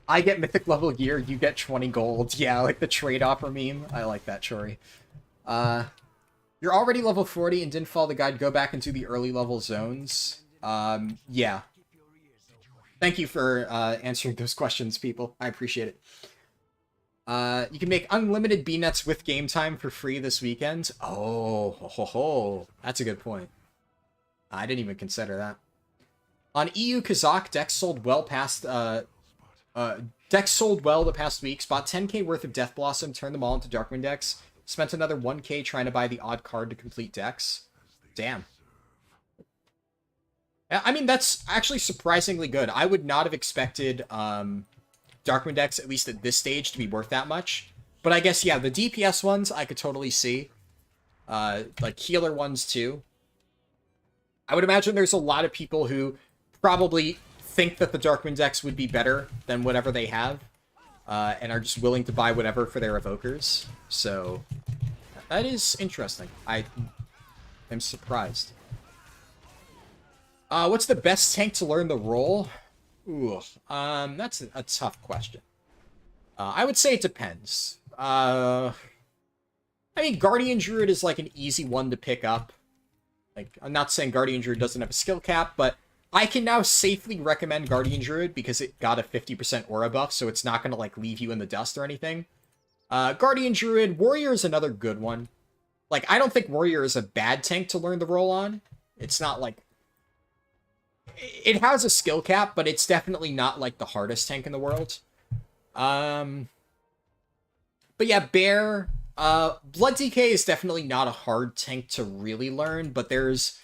I get mythic level gear, you get 20 gold. Yeah, like the trade offer meme. I like that, Chori. You're already level 40 and didn't follow the guide. Go back into the early level zones. Yeah. Thank you for answering those questions, people. I appreciate it. You can make unlimited B-nets with game time for free this weekend. Oh, ho, ho. That's a good point. I didn't even consider that. On EU Kazakh, decks sold well past... decks sold well the past week. Bought 10k worth of Death Blossom, turned them all into Darkwind decks. Spent another 1k trying to buy the odd card to complete decks. Damn. I mean, that's actually surprisingly good. I would not have expected Darkwind decks, at least at this stage, to be worth that much. But I guess, yeah, the DPS ones I could totally see. Like, healer ones, too. I would imagine there's a lot of people who probably think that the Darkwind decks would be better than whatever they have. And are just willing to buy whatever for their evokers. So, that is interesting. I am surprised. What's the best tank to learn the role? Ooh, that's a tough question. I would say it depends. I mean, Guardian Druid is like an easy one to pick up. Like, I'm not saying Guardian Druid doesn't have a skill cap, but I can now safely recommend Guardian Druid because it got a 50% aura buff, so it's not going to, like, leave you in the dust or anything. Guardian Druid, Warrior is another good one. Like, I don't think Warrior is a bad tank to learn the role on. It's not, like... It has a skill cap, but it's definitely not, like, the hardest tank in the world. But yeah, Bear... Blood DK is definitely not a hard tank to really learn, but there's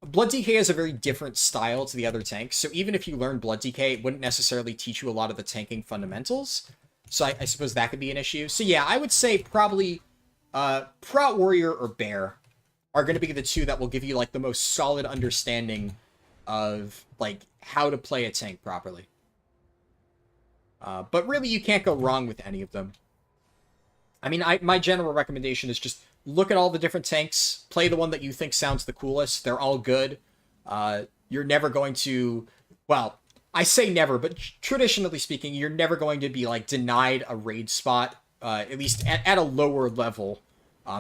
Blood DK is a very different style to the other tanks, so even if you learn Blood DK, it wouldn't necessarily teach you a lot of the tanking fundamentals. So I suppose that could be an issue. So yeah, I would say probably Prot Warrior or Bear are going to be the two that will give you like the most solid understanding of like how to play a tank properly. But really, you can't go wrong with any of them. I mean, my general recommendation is just look at all the different tanks, play the one that you think sounds the coolest. They're all good. You're never going to, well, I say never, but traditionally speaking, you're never going to be like denied a raid spot, at least at a lower level,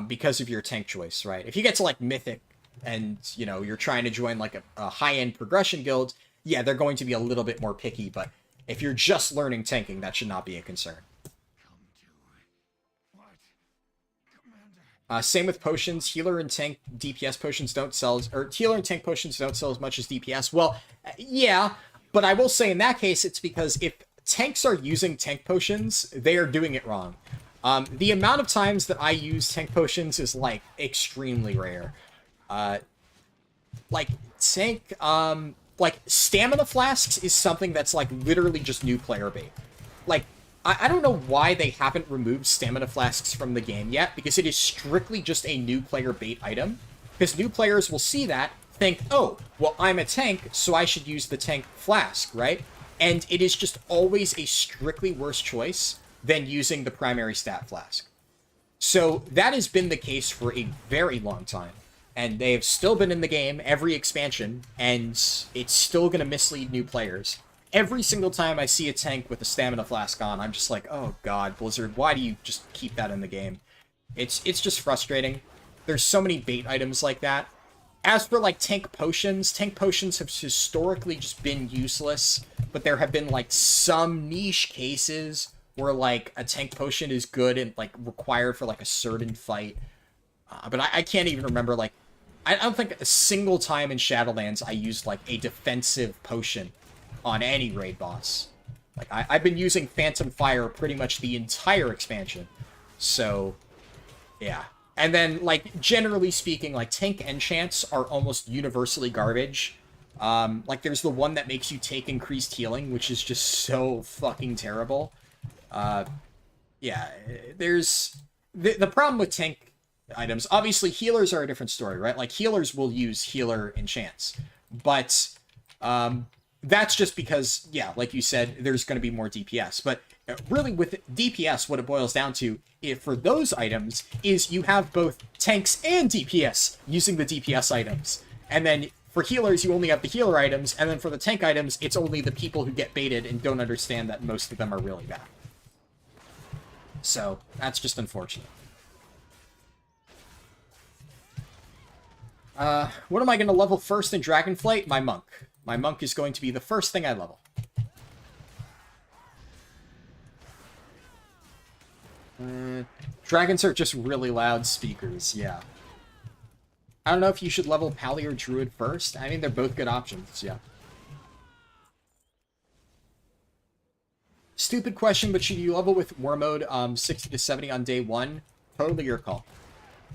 because of your tank choice, right? If you get to like Mythic and, you know, you're trying to join like a high-end progression guild, yeah, they're going to be a little bit more picky, but if you're just learning tanking, that should not be a concern. Same with potions. Healer and tank DPS potions don't sell, or healer and tank potions don't sell as much as DPS. Well, yeah, but I will say in that case, it's because if tanks are using tank potions, they are doing it wrong. The amount of times that I use tank potions is like extremely rare. Like tank, like stamina flasks is something that's like literally just new player bait. Like, I don't know why they haven't removed stamina flasks from the game yet, because it is strictly just a new player bait item. Because new players will see that, think, oh, well, I'm a tank, so I should use the tank flask, right? And it is just always a strictly worse choice than using the primary stat flask. So that has been the case for a very long time. And they have still been in the game every expansion, and it's still going to mislead new players. Every single time I see a tank with a stamina flask on, I'm just like, oh god, Blizzard, why do you just keep that in the game? It's just frustrating. There's so many bait items like that. As for, like, tank potions have historically just been useless, but there have been, like, some niche cases where, like, a tank potion is good and, like, required for, like, a certain fight. But I can't even remember, like, I don't think a single time in Shadowlands I used, like, a defensive potion on any raid boss. Like, I've been using Phantom Fire pretty much the entire expansion. So, yeah. And then, like, generally speaking, like, tank enchants are almost universally garbage. Like, there's the one that makes you take increased healing, which is just so fucking terrible. Yeah, there's... The problem with tank items, obviously healers are a different story, right? Like, healers will use healer enchants. But, that's just because, yeah, like you said, there's going to be more DPS. But really, with DPS, what it boils down to, for those items, is you have both tanks and DPS using the DPS items. And then for healers, you only have the healer items. And then for the tank items, it's only the people who get baited and don't understand that most of them are really bad. So, that's just unfortunate. What am I going to level first in Dragonflight? My monk. My monk is going to be the first thing I level. Dragons are just really loud speakers, yeah. I don't know if you should level Pally or Druid first. I mean, they're both good options, yeah. Stupid question, but should you level with War Mode 60 to 70 on day 1? Totally your call.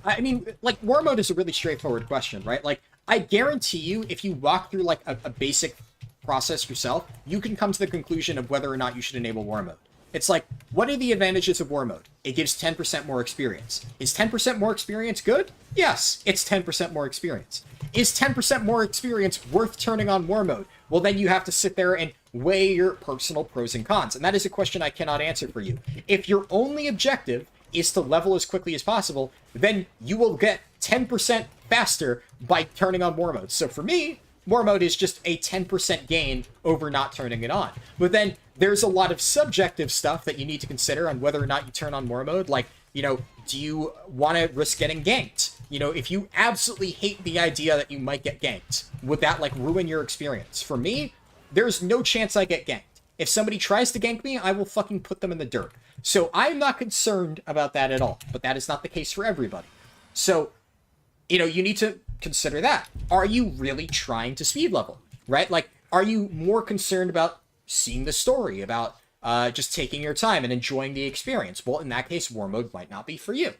I mean, like, War Mode is a really straightforward question, right? Like, I guarantee you, if you walk through, like, a basic process yourself, you can come to the conclusion of whether or not you should enable War Mode. It's like, what are the advantages of War Mode? It gives 10% more experience. Is 10% more experience good? Yes, it's 10% more experience. Is 10% more experience worth turning on War Mode? Well, then you have to sit there and weigh your personal pros and cons, and that is a question I cannot answer for you. If your only objective is to level as quickly as possible, then you will get 10% faster by turning on War Mode. So for me, War Mode is just a 10% gain over not turning it on. But then there's a lot of subjective stuff that you need to consider on whether or not you turn on War Mode. Like, you know, do you want to risk getting ganked? You know, if you absolutely hate the idea that you might get ganked, would that, like, ruin your experience? For me, there's no chance I get ganked. If somebody tries to gank me, I will fucking put them in the dirt. So I'm not concerned about that at all. But that is not the case for everybody. So, you know, you need to consider that. Are you really trying to speed level, right? Like, are you more concerned about seeing the story, about just taking your time and enjoying the experience? Well, in that case, War Mode might not be for you.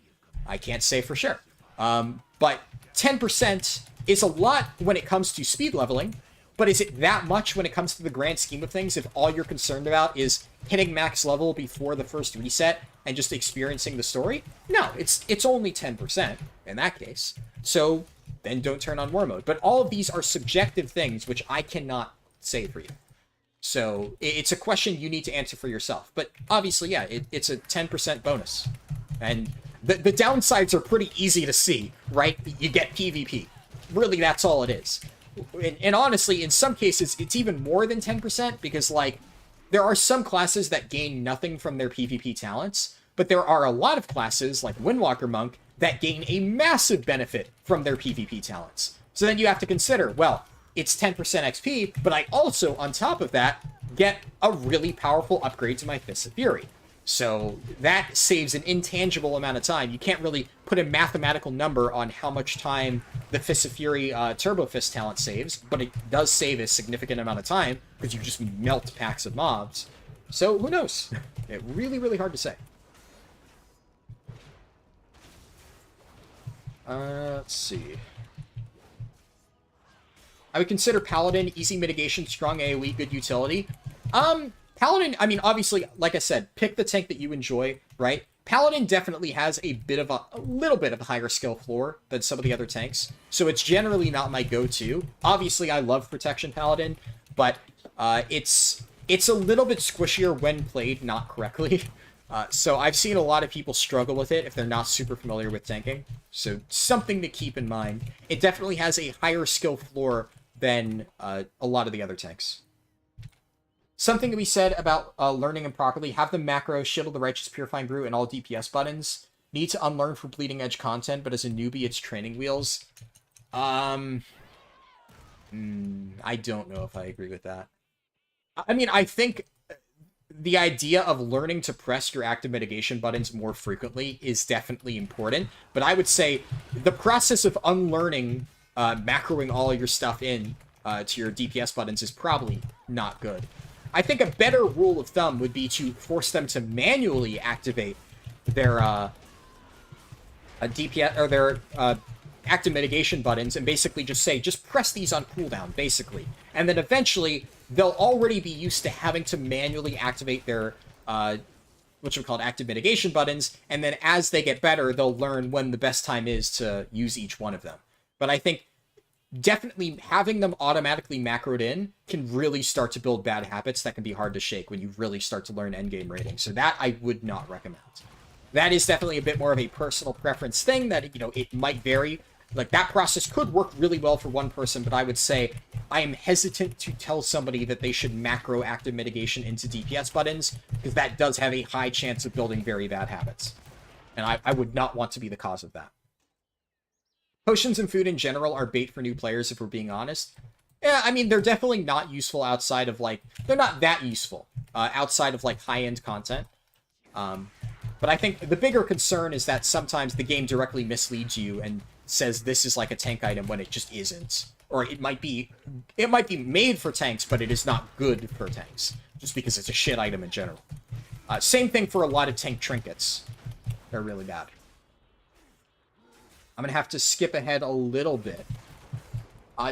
I can't say for sure. But 10% is a lot when it comes to speed leveling, but is it that much when it comes to the grand scheme of things if all you're concerned about is hitting max level before the first reset and just experiencing the story? No, it's only 10% in that case. So then don't turn on war mode. But all of these are subjective things which I cannot say for you. So it's a question you need to answer for yourself. But obviously, yeah, it's a 10% bonus. And the downsides are pretty easy to see, right? You get PvP. Really, that's all it is. And honestly, in some cases, it's even more than 10% because, like, there are some classes that gain nothing from their PvP talents, but there are a lot of classes, like Windwalker Monk, that gain a massive benefit from their PvP talents. So then you have to consider, well, it's 10% XP, but I also, on top of that, get a really powerful upgrade to my Fists of Fury. So that saves an intangible amount of time. You can't really put a mathematical number on how much time the Fists of Fury Turbo Fist talent saves, but it does save a significant amount of time because you just melt packs of mobs. So who knows? It's really, really hard to say. Let's see. I would consider Paladin, easy mitigation, strong AoE, good utility. Paladin, I mean, obviously, like I said, pick the tank that you enjoy, right? Paladin definitely has a little bit of a higher skill floor than some of the other tanks, so it's generally not my go-to. Obviously, I love Protection Paladin, but it's a little bit squishier when played not correctly. So I've seen a lot of people struggle with it if they're not super familiar with tanking. So something to keep in mind. It definitely has a higher skill floor than a lot of the other tanks. Something to be said about learning them properly. Have the macro, Shield of the Righteous, Purifying Brew, and all DPS buttons. Need to unlearn for bleeding edge content, but as a newbie, it's training wheels. I don't know if I agree with that. I mean, I think the idea of learning to press your active mitigation buttons more frequently is definitely important, but I would say the process of unlearning macroing all your stuff in to your DPS buttons is probably not good. I think a better rule of thumb would be to force them to manually activate their DPS or their active mitigation buttons and basically just say, just press these on cooldown, basically. And then eventually, they'll already be used to having to manually activate their, what you call active mitigation buttons, and then as they get better, they'll learn when the best time is to use each one of them. But I think definitely having them automatically macroed in can really start to build bad habits that can be hard to shake when you really start to learn endgame rating. So that I would not recommend. That is definitely a bit more of a personal preference thing that, you know, it might vary. Like, that process could work really well for one person, but I would say I am hesitant to tell somebody that they should macro active mitigation into DPS buttons, because that does have a high chance of building very bad habits. And I would not want to be the cause of that. Potions and food in general are bait for new players, if we're being honest. Yeah, I mean, they're definitely not useful outside of, like, they're not that useful outside of, like, high-end content. But I think the bigger concern is that sometimes the game directly misleads you and says this is like a tank item when it just isn't. Or it might be made for tanks, but it is not good for tanks, just because it's a shit item in general. Same thing for a lot of tank trinkets. They're really bad. I'm going to have to skip ahead a little bit.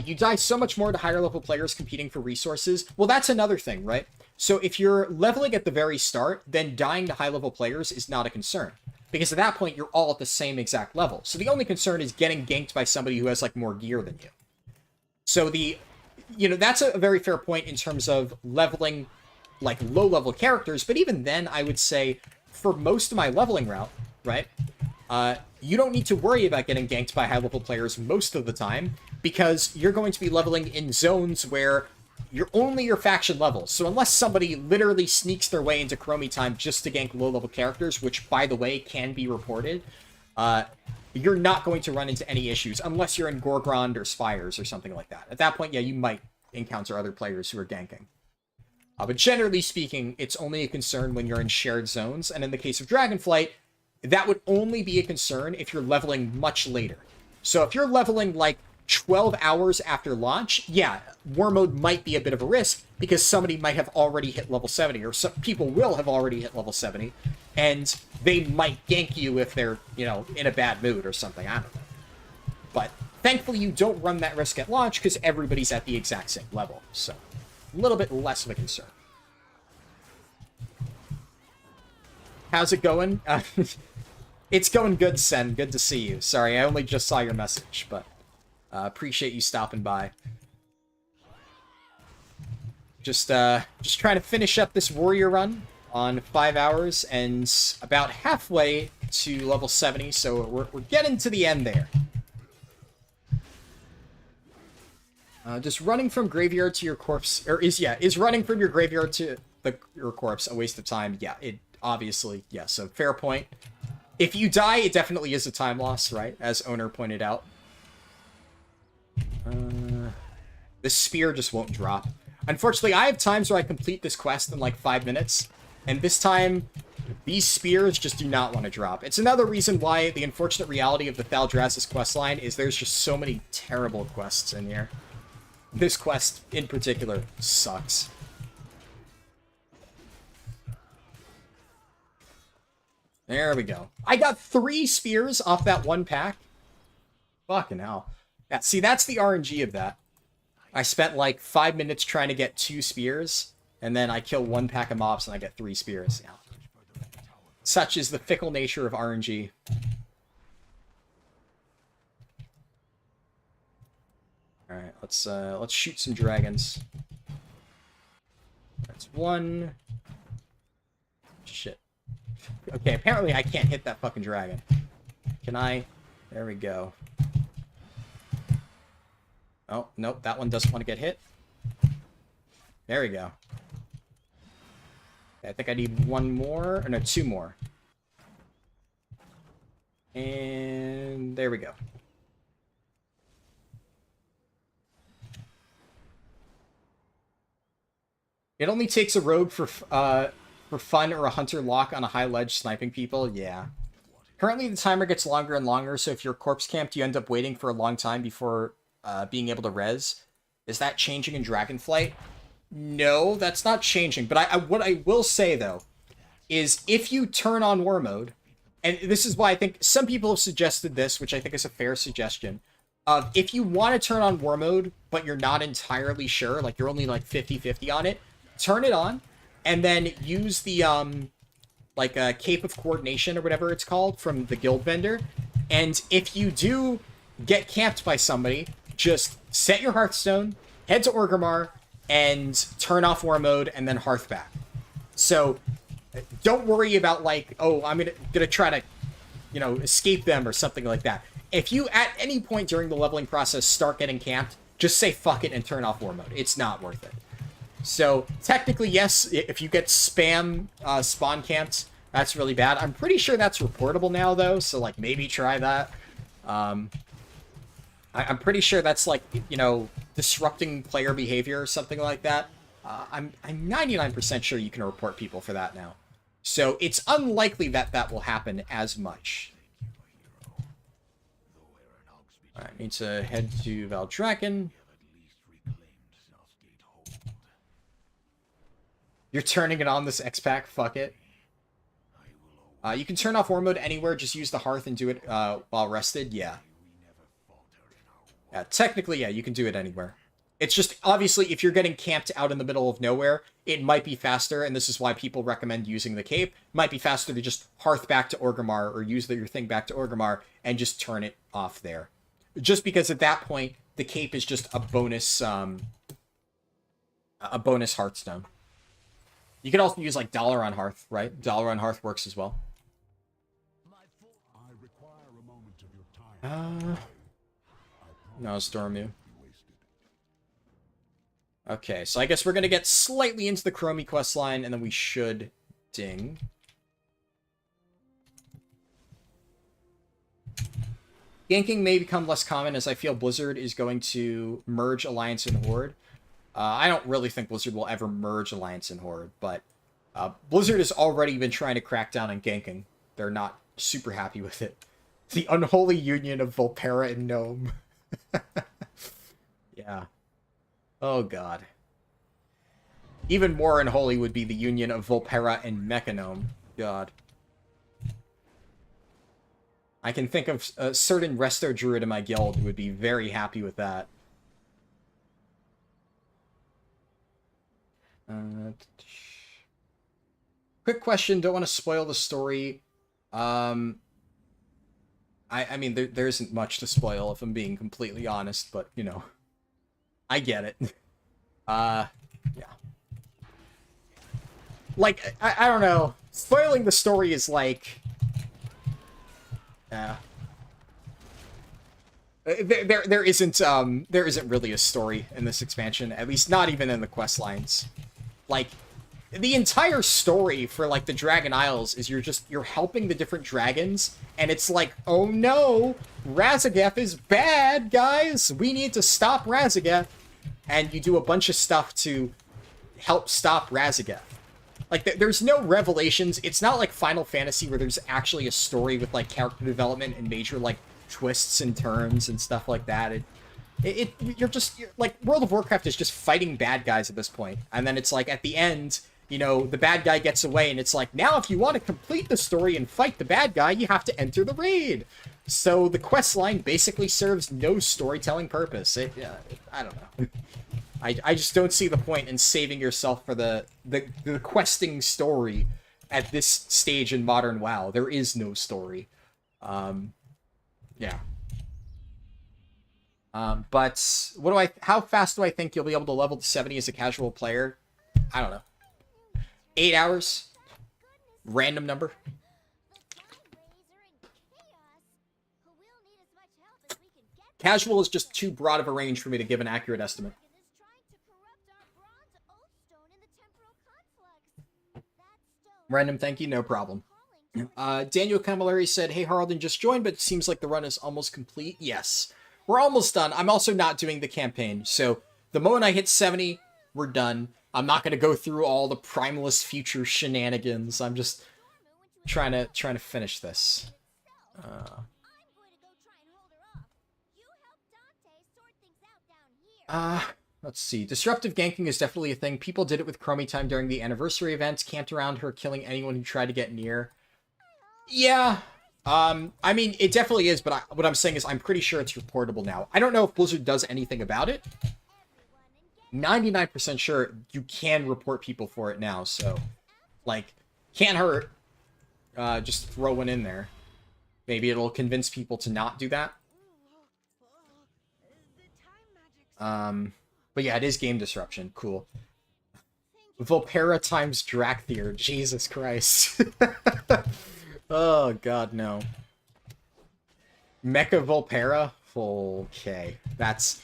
You die so much more to higher level players competing for resources. Well, that's another thing, right? So if you're leveling at the very start, then dying to high level players is not a concern. Because at that point, you're all at the same exact level. So the only concern is getting ganked by somebody who has, like, more gear than you. So that's a very fair point in terms of leveling, like, low-level characters. But even then, I would say, for most of my leveling route, right, you don't need to worry about getting ganked by high-level players most of the time, because you're going to be leveling in zones where you're only your faction level. So unless somebody literally sneaks their way into Chromie time just to gank low-level characters, which, by the way, can be reported, you're not going to run into any issues, unless you're in Gorgrond or Spires or something like that. At that point, yeah, you might encounter other players who are ganking. But generally speaking, it's only a concern when you're in shared zones, and in the case of Dragonflight, that would only be a concern if you're leveling much later. So if you're leveling, like, 12 hours after launch, yeah, war mode might be a bit of a risk, because somebody might have already hit level 70, or some people will have already hit level 70, and they might gank you if they're, you know, in a bad mood or something, I don't know. But thankfully, you don't run that risk at launch because everybody's at the exact same level. So, a little bit less of a concern. How's it going? It's going good, Sen. Good to see you. Sorry, I only just saw your message, but appreciate you stopping by. Just trying to finish up this warrior run on 5 hours and about halfway to level 70, so we're getting to the end there. Just running from graveyard to your corpse, or is running from your graveyard to your corpse a waste of time? Yeah, it obviously, yeah, so fair point. If you die, it definitely is a time loss, right? As Owner pointed out. The spear just won't drop. Unfortunately, I have times where I complete this quest in like 5 minutes, and this time, these spears just do not want to drop. It's another reason why the unfortunate reality of the Thaldraszus questline is there's just so many terrible quests in here. This quest, in particular, sucks. There we go. I got 3 spears off that one pack. Fucking hell. Yeah, see, that's the RNG of that. I spent like 5 minutes trying to get 2 spears, and then I kill 1 pack of mobs and I get 3 spears. Yeah. Such is the fickle nature of RNG. Alright, let's shoot some dragons. That's 1. Shit. Okay, apparently I can't hit that fucking dragon. Can I? There we go. Oh, nope, that one doesn't want to get hit. There we go. Okay, I think I need 1 more, or no, 2 more. And there we go. It only takes a rogue for fun or a hunter lock on a high ledge sniping people. Yeah. Currently, the timer gets longer and longer, so if you're corpse camped, you end up waiting for a long time before being able to res. Is that changing in Dragonflight? No, that's not changing. But what I will say, though, is if you turn on war mode, and this is why I think some people have suggested this, which I think is a fair suggestion. If you want to turn on war mode, but you're not entirely sure, like you're only like 50-50 on it, turn it on, and then use the, Cape of Coordination or whatever it's called from the guild vendor. And if you do get camped by somebody, just set your Hearthstone, head to Orgrimmar, and turn off war mode, and then Hearth back. So, don't worry about, like, oh, I'm gonna try to, escape them or something like that. If you, at any point during the leveling process, start getting camped, just say fuck it and turn off war mode. It's not worth it. So, technically, yes, if you get spam spawn camped, that's really bad. I'm pretty sure that's reportable now, though, so, like, maybe try that. I'm pretty sure that's, like, disrupting player behavior or something like that. I'm 99% sure you can report people for that now. So, it's unlikely that that will happen as much. Alright, need to head to Valdrakken. You're turning it on this X-Pack? Fuck it. You can turn off war mode anywhere, just use the Hearth and do it while rested, yeah. Yeah, technically, yeah, you can do it anywhere. It's just, obviously, if you're getting camped out in the middle of nowhere, it might be faster, and this is why people recommend using the cape. It might be faster to just Hearth back to Orgrimmar, or use your thing back to Orgrimmar, and just turn it off there. Just because at that point, the cape is just a bonus Hearthstone. You can also use, like, Dollar on Hearth, right? Dollar on Hearth works as well. No, Stormu. Okay, so I guess we're gonna get slightly into the Chromie questline, and then we should ding. Ganking may become less common as I feel Blizzard is going to merge Alliance and Horde. I don't really think Blizzard will ever merge Alliance and Horde, but Blizzard has already been trying to crack down on ganking. They're not super happy with it. The unholy union of Volpera and Gnome. Yeah. Oh, God. Even more unholy would be the union of Volpera and Mechanome. God. I can think of a certain resto druid in my guild who would be very happy with that. Quick question, don't want to spoil the story. I mean, there isn't much to spoil if I'm being completely honest, but, you know, I get it. Yeah. Like, I don't know. Spoiling the story is like... There isn't really a story in this expansion, at least not even in the quest lines. Like, the entire story for, like, the Dragon Isles is you're helping the different dragons, and it's like, oh no, Razageth is bad, guys! We need to stop Razageth! And you do a bunch of stuff to help stop Razageth. Like, there's no revelations. It's not like Final Fantasy where there's actually a story with, like, character development and major, like, twists and turns and stuff like that. You're like, World of Warcraft is just fighting bad guys at this point. And then it's like, at the end, you know, the bad guy gets away, and it's like, now if you want to complete the story and fight the bad guy, you have to enter the raid. So the quest line basically serves no storytelling purpose. I don't know. I just don't see the point in saving yourself for the questing story at this stage in modern WoW. There is no story. Yeah. But how fast do I think you'll be able to level to 70 as a casual player? I don't know. 8 hours? Random number? Casual is just too broad of a range for me to give an accurate estimate. Random, thank you, no problem. Daniel Camilleri said, hey, Haraldin just joined, but it seems like the run is almost complete. Yes, we're almost done. I'm also not doing the campaign, so the moment I hit 70, we're done. I'm not going to go through all the Primalist future shenanigans. I'm just trying to finish this. Let's see. Disruptive ganking is definitely a thing. People did it with Chromie Time during the anniversary event, camped around her, killing anyone who tried to get near. Yeah. I mean, it definitely is, but what I'm saying is I'm pretty sure it's reportable now. I don't know if Blizzard does anything about it. 99% sure you can report people for it now, so, like, can't hurt. Just throw one in there. Maybe it'll convince people to not do that. But yeah, it is game disruption. Cool. Volpera times Drakthir. Jesus Christ. Oh, God, no. Mecha Volpera? Okay. That's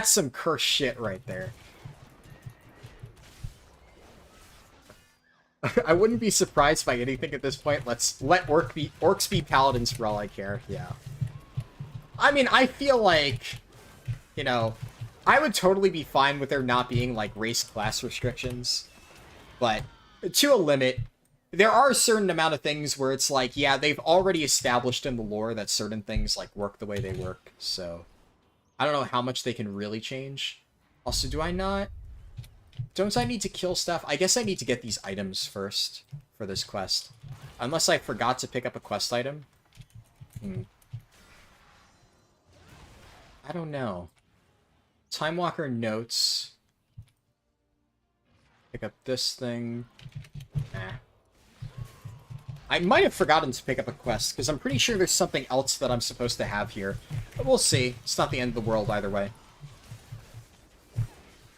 some cursed shit right there. I wouldn't be surprised by anything at this point. Let orcs be paladins for all I care. Yeah. I mean, I feel like, you know, I would totally be fine with there not being, like, race class restrictions. But, to a limit, there are a certain amount of things where it's like, yeah, they've already established in the lore that certain things, like, work the way they work. So, I don't know how much they can really change. Also, don't I need to kill stuff? I guess I need to get these items first for this quest. Unless I forgot to pick up a quest item. I don't know. Time Walker notes. Pick up this thing. I might have forgotten to pick up a quest, because I'm pretty sure there's something else that I'm supposed to have here. But we'll see. It's not the end of the world either way.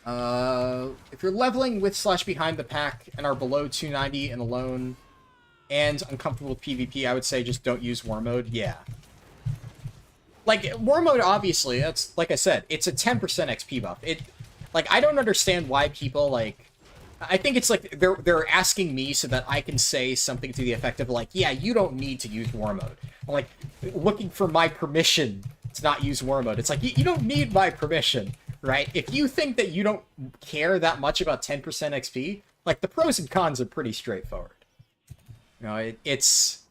If you're leveling with / behind the pack and are below 290 and alone and uncomfortable with PvP, I would say just don't use War Mode. Yeah. Like, War Mode, obviously, that's, like I said, it's a 10% XP buff. Like, I don't understand why people, like... I think it's like they're asking me so that I can say something to the effect of, like, yeah, you don't need to use War Mode. I'm like, looking for my permission to not use War Mode. It's like, you don't need my permission, right? If you think that you don't care that much about 10% XP, like, the pros and cons are pretty straightforward. You know, it's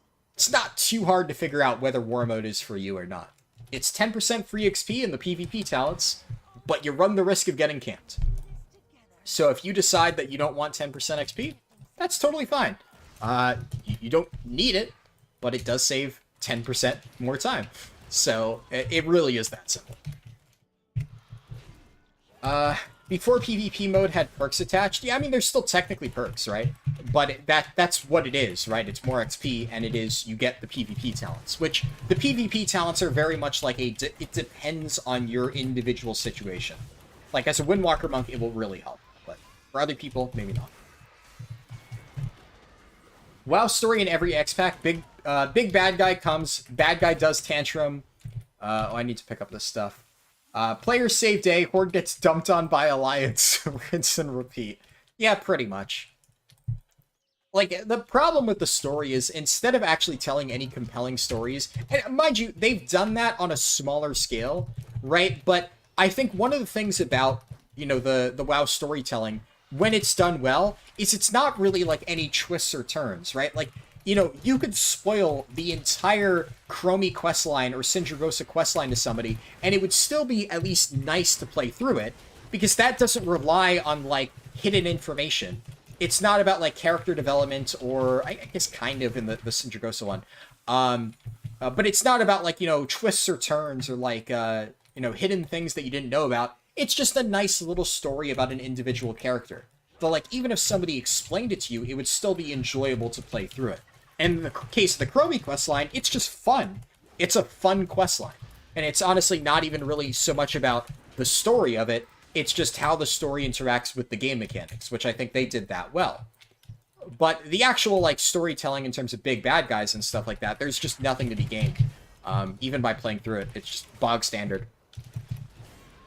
not too hard to figure out whether War Mode is for you or not. It's 10% free XP in the PvP talents, but you run the risk of getting camped. So if you decide that you don't want 10% XP, that's totally fine. You don't need it, but it does save 10% more time. So it really is that simple. Before PvP mode had perks attached, yeah, I mean, there's still technically perks, right? But that's what it is, right? It's more XP, and you get the PvP talents, which the PvP talents are very much like it depends on your individual situation. Like, as a Windwalker monk, it will really help, but for other people, maybe not. WoW story in every X-Pack, big bad guy comes, bad guy does tantrum. Oh, I need to pick up this stuff. Player save day, Horde gets dumped on by Alliance, rinse and repeat. Yeah, pretty much. Like, the problem with the story is, instead of actually telling any compelling stories, and mind you, they've done that on a smaller scale, right? But I think one of the things about, you know, the WoW storytelling, when it's done well, is it's not really, like, any twists or turns, right? Like, you know, you could spoil the entire Chromie questline or Sindragosa questline to somebody, and it would still be at least nice to play through it, because that doesn't rely on, like, hidden information. It's not about, like, character development, or, I guess kind of in the Sindragosa one. But it's not about, like, you know, twists or turns, or, like, you know, hidden things that you didn't know about. It's just a nice little story about an individual character. But, like, even if somebody explained it to you, it would still be enjoyable to play through it. And in the case of the Chromie questline, it's just fun. It's a fun questline. And it's honestly not even really so much about the story of it, it's just how the story interacts with the game mechanics, which I think they did that well. But the actual, like, storytelling in terms of big bad guys and stuff like that, there's just nothing to be gained. Even by playing through it. It's just bog standard.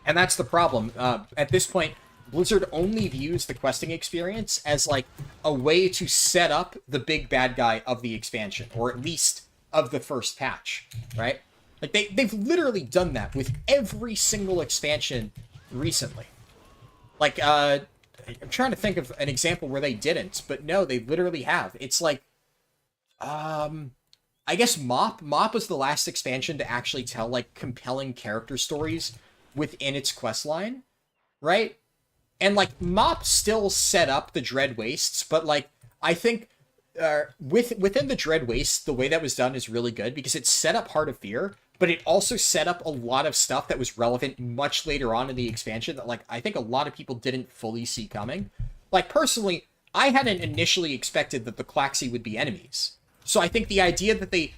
And that's the problem. At this point, Blizzard only views the questing experience as, like, a way to set up the big bad guy of the expansion, or at least of the first patch, right? Like, they've literally done that with every single expansion recently. Like, I'm trying to think of an example where they didn't, but no, they literally have. It's like, I guess Mop was the last expansion to actually tell, like, compelling character stories within its questline, right? And, like, Mop still set up the Dread Wastes, but, like, I think within the Dread Wastes, the way that was done is really good, because it set up Heart of Fear, but it also set up a lot of stuff that was relevant much later on in the expansion that, like, I think a lot of people didn't fully see coming. Like, personally, I hadn't initially expected that the Klaxi would be enemies. So I think the idea that they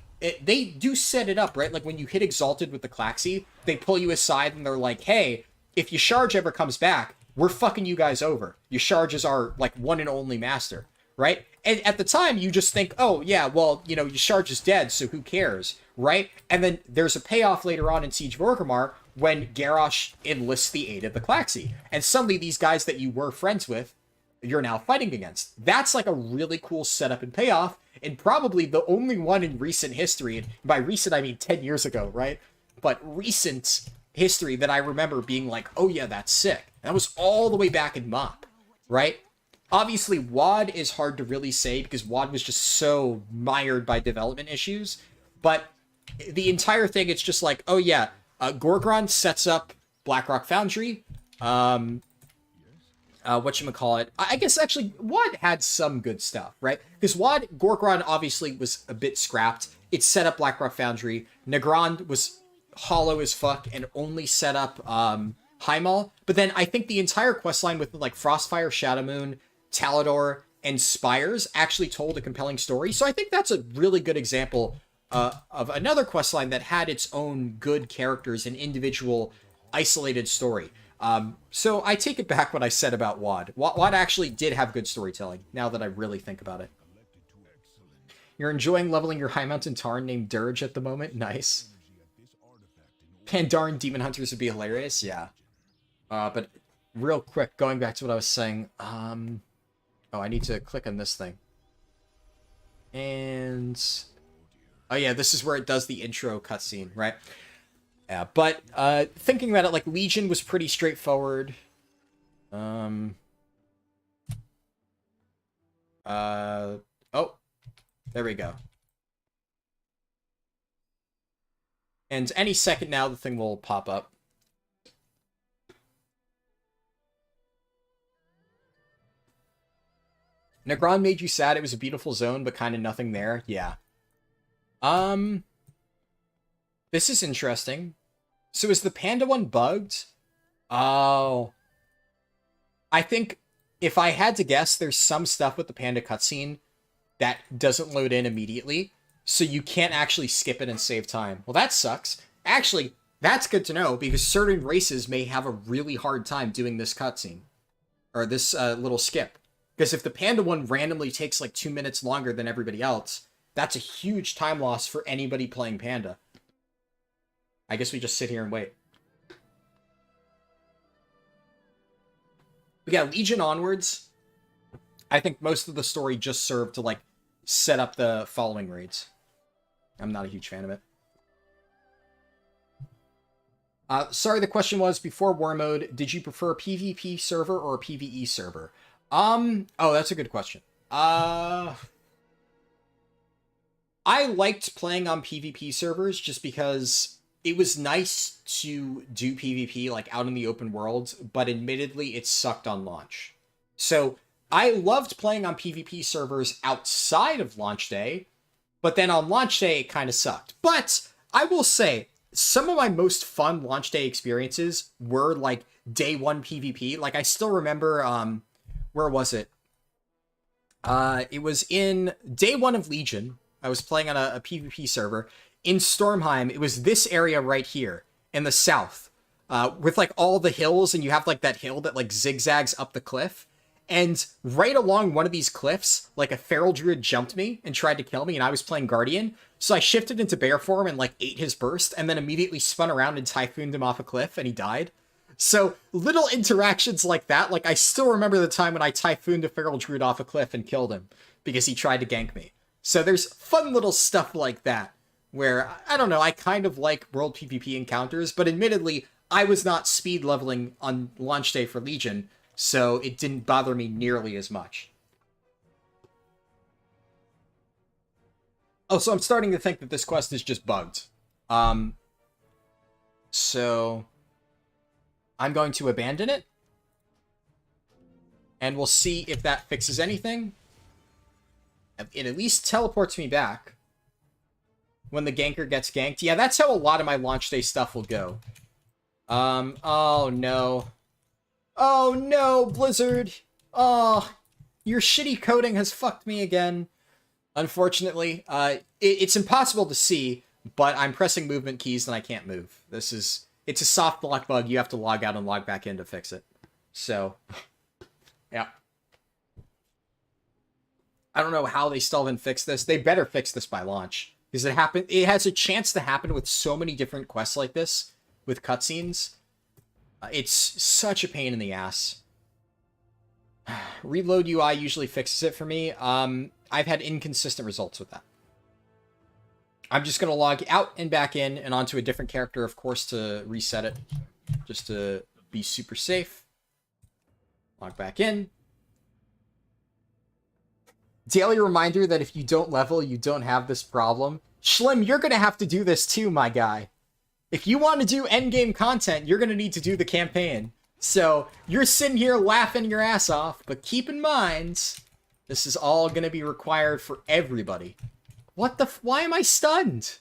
do set it up, right? Like, when you hit Exalted with the Klaxi, they pull you aside and they're like, hey, if Yasharj ever comes back, we're fucking you guys over. Yasharj is our, like, one and only master, right? And at the time, you just think, oh, yeah, well, you know, Yasharj is dead, so who cares, right? And then there's a payoff later on in Siege of Orgrimmar when Garrosh enlists the aid of the Klaxi. And suddenly these guys that you were friends with, you're now fighting against. That's, like, a really cool setup and payoff, and probably the only one in recent history, and by recent I mean 10 years ago, right? But recent history that I remember being like, oh yeah, that's sick. And that was all the way back in Mop, right? Obviously, WoD is hard to really say because WoD was just so mired by development issues. But the entire thing, it's just like, oh yeah, Gorgron sets up Blackrock Foundry. Whatchamacallit? I guess actually WoD had some good stuff, right? Because Gorgron obviously was a bit scrapped. It set up Blackrock Foundry. Nagrand was hollow as fuck and only set up Heimal. But then I think the entire questline with, like, Frostfire, Shadowmoon, Talador, and Spires actually told a compelling story. So I think that's a really good example of another questline that had its own good characters and individual isolated story. So I take it back what I said about WoD. WoD actually did have good storytelling, now that I really think about it. You're enjoying leveling your High Mountain Tarn named Dirge at the moment? Nice. Pandaren Demon Hunters would be hilarious, yeah. But real quick, going back to what I was saying, oh, I need to click on this thing. And, oh yeah, this is where it does the intro cutscene, right? Yeah, but thinking about it, like, Legion was pretty straightforward. Oh, there we go. And any second now, the thing will pop up. Nagrand made you sad. It was a beautiful zone, but kind of nothing there. Yeah. This is interesting. So is the panda one bugged? Oh. I think if I had to guess, there's some stuff with the panda cutscene that doesn't load in immediately, so you can't actually skip it and save time. Well, that sucks. Actually, that's good to know, because certain races may have a really hard time doing this cutscene. Or this little skip. Because if the panda one randomly takes like 2 minutes longer than everybody else, that's a huge time loss for anybody playing panda. I guess we just sit here and wait. But yeah, Legion onwards, I think most of the story just served to, like, set up the following raids. I'm not a huge fan of it. Sorry, the question was, before War Mode, did you prefer a PvP server or a PvE server? Oh, that's a good question. I liked playing on PvP servers just because it was nice to do PvP, like, out in the open world, but admittedly, it sucked on launch. So, I loved playing on PvP servers outside of launch day, but then on launch day, it kind of sucked. But, I will say, some of my most fun launch day experiences were, like, day one PvP. Like, I still remember, where was it? It was in day one of Legion. I was playing on a PvP server. In Stormheim, it was this area right here in the south, with like all the hills, and you have like that hill that like zigzags up the cliff. And right along one of these cliffs, like a feral druid jumped me and tried to kill me, and I was playing Guardian. So I shifted into bear form and like ate his burst, and then immediately spun around and typhooned him off a cliff, and he died. So little interactions like that, like I still remember the time when I typhooned a feral druid off a cliff and killed him because he tried to gank me. So there's fun little stuff like that, where, I don't know, I kind of like world PvP encounters, but admittedly, I was not speed leveling on launch day for Legion, so it didn't bother me nearly as much. Oh, so I'm starting to think that this quest is just bugged. So I'm going to abandon it, and we'll see if that fixes anything. It at least teleports me back when the ganker gets ganked. Yeah, that's how a lot of my launch day stuff will go. Oh no. Oh no, Blizzard! Oh, your shitty coding has fucked me again. Unfortunately, it's impossible to see, but I'm pressing movement keys and I can't move. It's a soft lock bug. You have to log out and log back in to fix it. So, yeah. I don't know how they still haven't fixed this. They better fix this by launch. Because it has a chance to happen with so many different quests like this, with cutscenes. It's such a pain in the ass. Reload UI usually fixes it for me. I've had inconsistent results with that. I'm just going to log out and back in and onto a different character, of course, to reset it. Just to be super safe. Log back in. Daily reminder that if you don't level, you don't have this problem. Schlim, you're going to have to do this too, my guy. If you want to do endgame content, you're going to need to do the campaign. So, you're sitting here laughing your ass off, but keep in mind, this is all going to be required for everybody. What the why am I stunned?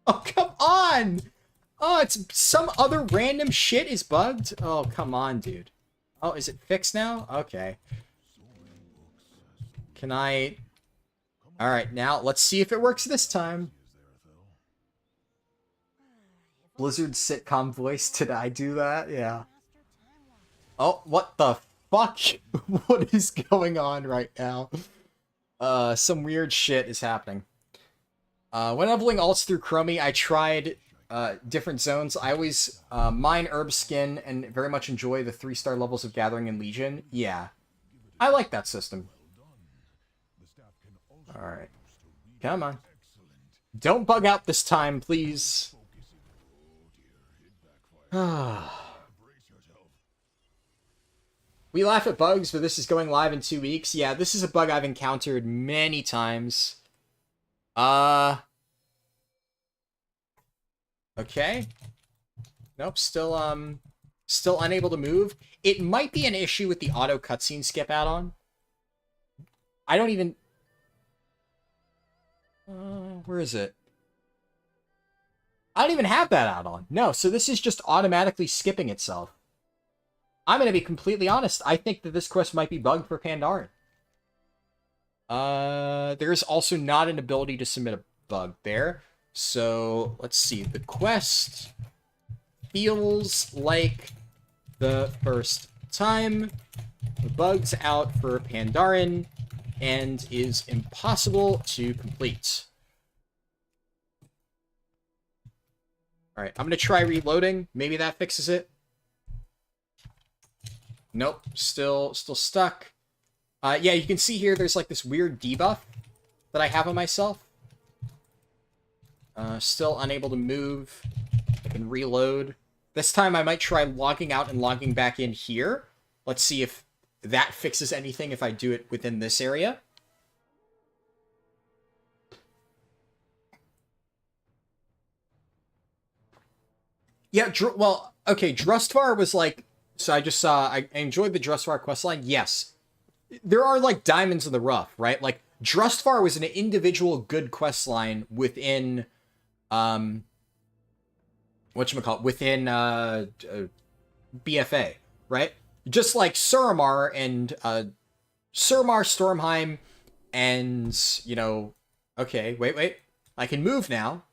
Oh, come on! Oh, it's some other random shit is bugged? Oh, come on, dude. Oh, is it fixed now? Okay. Can I... Alright, now let's see if it works this time. Blizzard sitcom voice, did I do that? Yeah. Oh, what the fuck? What is going on right now? Some weird shit is happening. When leveling alts through Chromie, I tried different zones. I always mine herb skin and very much enjoy the 3-star levels of Gathering and Legion. Yeah. I like that system. Alright. Come on. Don't bug out this time, please. We laugh at bugs, but this is going live in 2 weeks. Yeah, this is a bug I've encountered many times. Okay. Nope, still unable to move. It might be an issue with the auto cutscene skip add-on. I don't even... where is it? I don't even have that add-on. No, so this is just automatically skipping itself. I'm going to be completely honest. I think that this quest might be bugged for Pandaren. There's also not an ability to submit a bug there. So, let's see. The quest feels like the first time. The bug's out for Pandaren and is impossible to complete. Alright, I'm going to try reloading. Maybe that fixes it. Nope, still stuck. Yeah, you can see here there's like this weird debuff that I have on myself. Still unable to move. I can reload. This time I might try logging out and logging back in here. Let's see if that fixes anything if I do it within this area. Yeah, well, okay, Drustvar was like... So I just saw... I enjoyed the Drustvar questline. Yes. There are, like, diamonds in the rough, right? Like, Drustvar was an individual good questline within... whatchamacallit? Within, BFA, right? Just like Suramar and, Suramar, Stormheim, and, you know... Okay, wait. I can move now.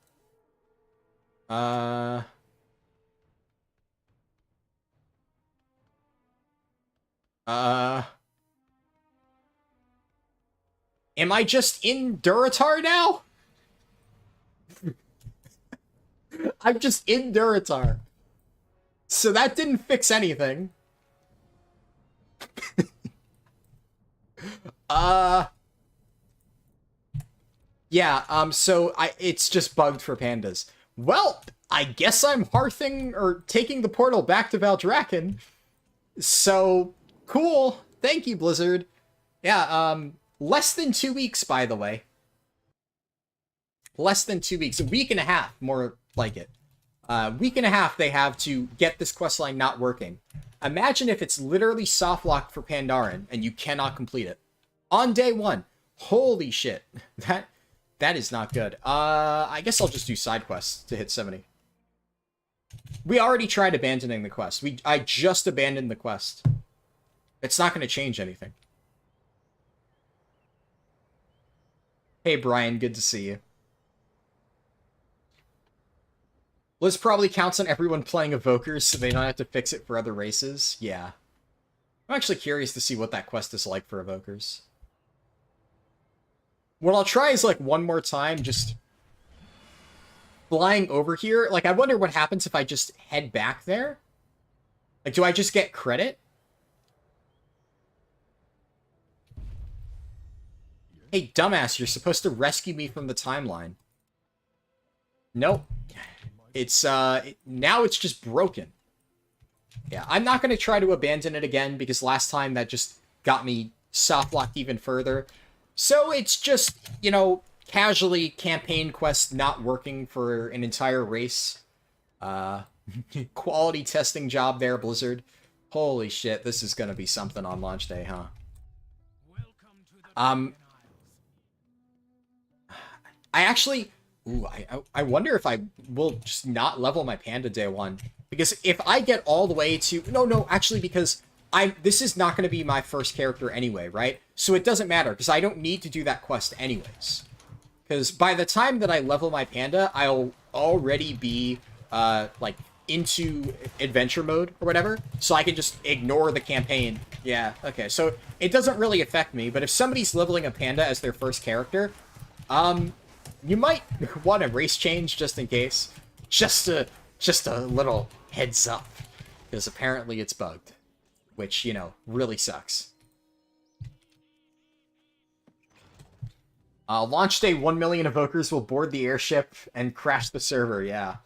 Am I just in Durotar now? I'm just in Durotar. So that didn't fix anything. Yeah, so it's just bugged for pandas. Well, I guess I'm hearthing or taking the portal back to Valdrakken. So, cool. Thank you, Blizzard. Yeah, less than 2 weeks, by the way. Less than 2 weeks. A week and a half, more like it. Week and a half they have to get this questline not working. Imagine if it's literally softlocked for Pandaren and you cannot complete it. On day one. Holy shit. That is not good. I guess I'll just do side quests to hit 70. We already tried abandoning the quest. I just abandoned the quest. It's not going to change anything. Hey, Brian, good to see you. Liz probably counts on everyone playing Evokers so they don't have to fix it for other races. Yeah. I'm actually curious to see what that quest is like for Evokers. What I'll try is, like, one more time, just flying over here. Like, I wonder what happens if I just head back there. Like, do I just get credit? Hey, dumbass, you're supposed to rescue me from the timeline. Nope. It's, now it's just broken. Yeah, I'm not going to try to abandon it again, because last time that just got me soft-locked even further. So it's just, you know, casually campaign quest not working for an entire race. Quality testing job there, Blizzard. Holy shit, this is going to be something on launch day, huh? I actually... Ooh, I wonder if I will just not level my panda day one. Because if I get all the way to... No, actually, because this is not going to be my first character anyway, right? So it doesn't matter, because I don't need to do that quest anyways. Because by the time that I level my panda, I'll already be, like, into adventure mode or whatever. So I can just ignore the campaign. Yeah, okay. So it doesn't really affect me, but if somebody's leveling a panda as their first character, you might want a race change just in case. Just a little heads up. Because apparently it's bugged. Which, you know, really sucks. Launch day, 1 million evokers will board the airship and crash the server, yeah.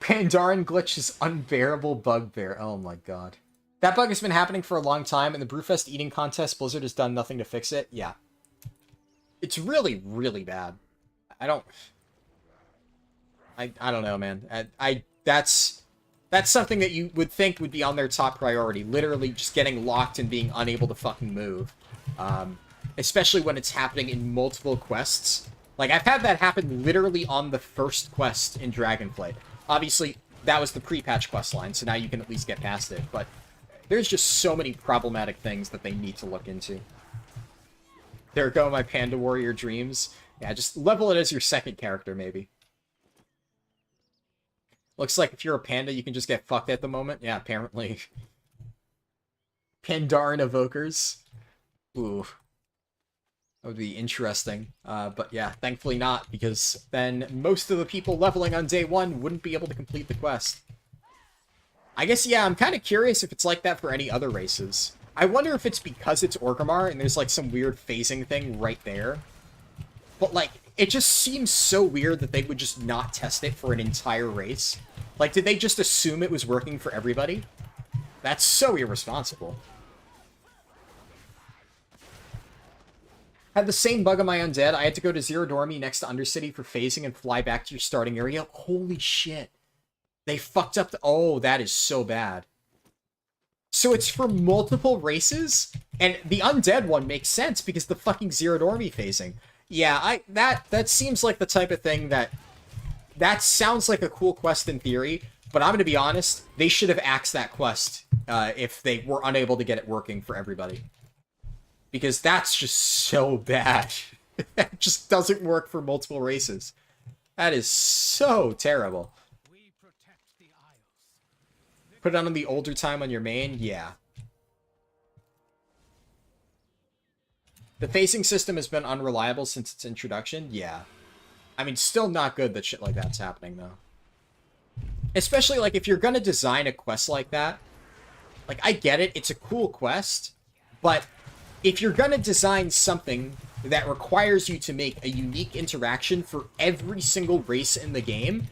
Pandaren glitch is unbearable bugbear. Oh my god. That bug has been happening for a long time, and the Brewfest eating contest, Blizzard has done nothing to fix it. Yeah. It's really, really bad. I don't know, man. That's something that you would think would be on their top priority. Literally just getting locked and being unable to fucking move. Especially when it's happening in multiple quests. Like, I've had that happen literally on the first quest in Dragonflight. Obviously, that was the pre-patch quest line, so now you can at least get past it, but there's just so many problematic things that they need to look into. There go my Panda Warrior dreams. Yeah, just level it as your second character, maybe. Looks like if you're a panda, you can just get fucked at the moment. Yeah, apparently. Pandaren evokers. Ooh. That would be interesting. But yeah, thankfully not, because then most of the people leveling on day one wouldn't be able to complete the quest. I guess, yeah, I'm kind of curious if it's like that for any other races. I wonder if it's because it's Orgrimmar and there's like some weird phasing thing right there. But like, it just seems so weird that they would just not test it for an entire race. Like, did they just assume it was working for everybody? That's so irresponsible. Had the same bug on my Undead. I had to go to Zero Dormy next to Undercity for phasing and fly back to your starting area. Holy shit. They fucked up the... Oh, that is so bad. So it's for multiple races? And the Undead one makes sense because the fucking Zero Dormy phasing. Yeah, that seems like the type of thing that... That sounds like a cool quest in theory, but I'm gonna be honest, they should have axed that quest if they were unable to get it working for everybody. Because that's just so bad. It just doesn't work for multiple races. That is so terrible. We protect the Isles. Put it on the older time on your main? Yeah. The phasing system has been unreliable since its introduction? Yeah. I mean, still not good that shit like that's happening, though. Especially, like, if you're gonna design a quest like that, like, I get it, it's a cool quest, but if you're gonna design something that requires you to make a unique interaction for every single race in the game,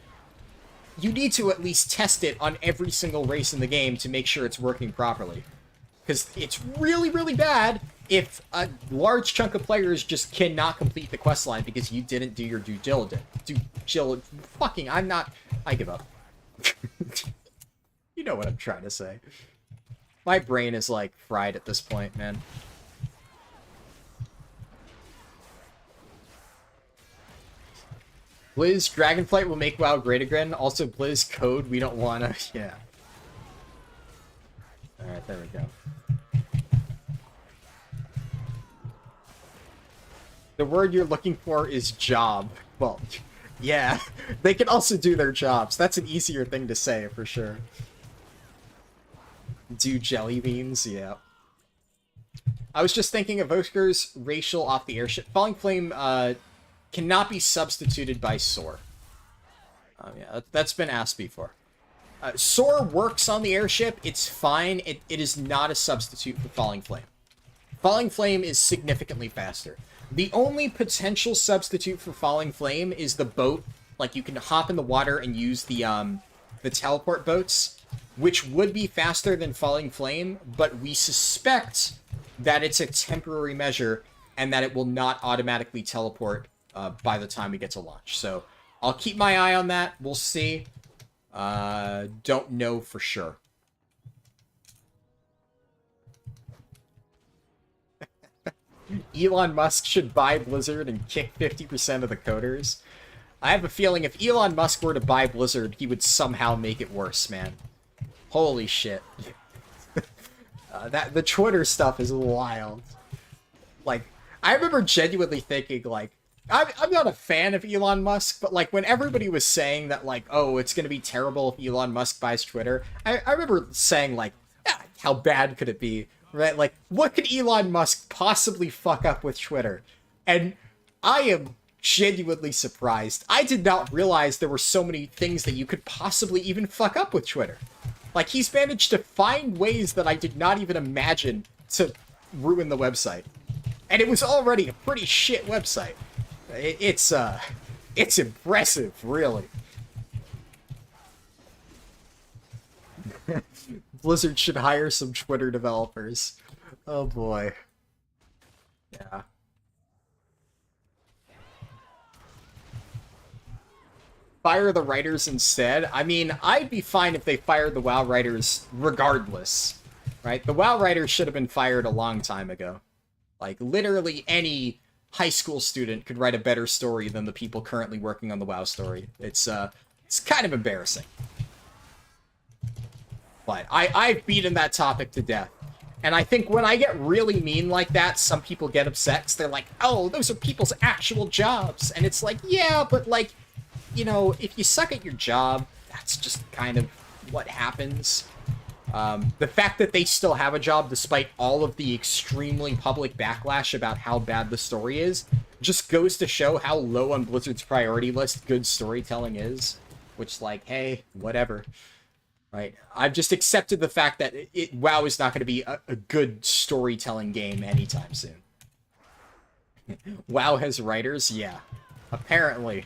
you need to at least test it on every single race in the game to make sure it's working properly. Because it's really, really bad if a large chunk of players just cannot complete the questline because you didn't do your due diligence. I give up. You know what I'm trying to say. My brain is, like, fried at this point, man. Blizz, Dragonflight will make WoW great again. Also, Blizz code, we don't wanna... Yeah. Alright, there we go. The word you're looking for is job. Well, yeah. They can also do their jobs. That's an easier thing to say, for sure. Do jelly beans? Yeah. I was just thinking of Oscar's racial off the airship. Falling Flame, cannot be substituted by Soar. Yeah, that's been asked before. Soar works on the airship. It's fine. It is not a substitute for Falling Flame. Falling Flame is significantly faster. The only potential substitute for Falling Flame is the boat. Like, you can hop in the water and use the teleport boats, which would be faster than Falling Flame, but we suspect that it's a temporary measure and that it will not automatically teleport by the time we get to launch. So I'll keep my eye on that. We'll see. Don't know for sure. Elon Musk should buy Blizzard and kick 50% of the coders. I have a feeling if Elon Musk were to buy Blizzard, he would somehow make it worse, man. Holy shit. The Twitter stuff is wild. Like, I remember genuinely thinking, like, I'm not a fan of Elon Musk, but, like, when everybody was saying that, like, oh, it's gonna be terrible if Elon Musk buys Twitter, I remember saying, like, how bad could it be? Right? Like, what could Elon Musk possibly fuck up with Twitter? And I am genuinely surprised. I did not realize there were so many things that you could possibly even fuck up with Twitter. Like, he's managed to find ways that I did not even imagine to ruin the website. And it was already a pretty shit website. It's impressive, really. Blizzard should hire some Twitter developers. Oh boy. Yeah. Fire the writers instead? I mean, I'd be fine if they fired the WoW writers regardless. Right? The WoW writers should have been fired a long time ago. Like, literally any high school student could write a better story than the people currently working on the WoW story. It's kind of embarrassing. But I've beaten that topic to death. And I think when I get really mean like that, some people get upset 'cause they're like, oh, those are people's actual jobs. And it's like, yeah, but like, you know, if you suck at your job, that's just kind of what happens. The fact that they still have a job despite all of the extremely public backlash about how bad the story is just goes to show how low on Blizzard's priority list good storytelling is. Which, like, hey, whatever. Right? I've just accepted the fact that WoW is not going to be a good storytelling game anytime soon. WoW has writers? Yeah. Apparently.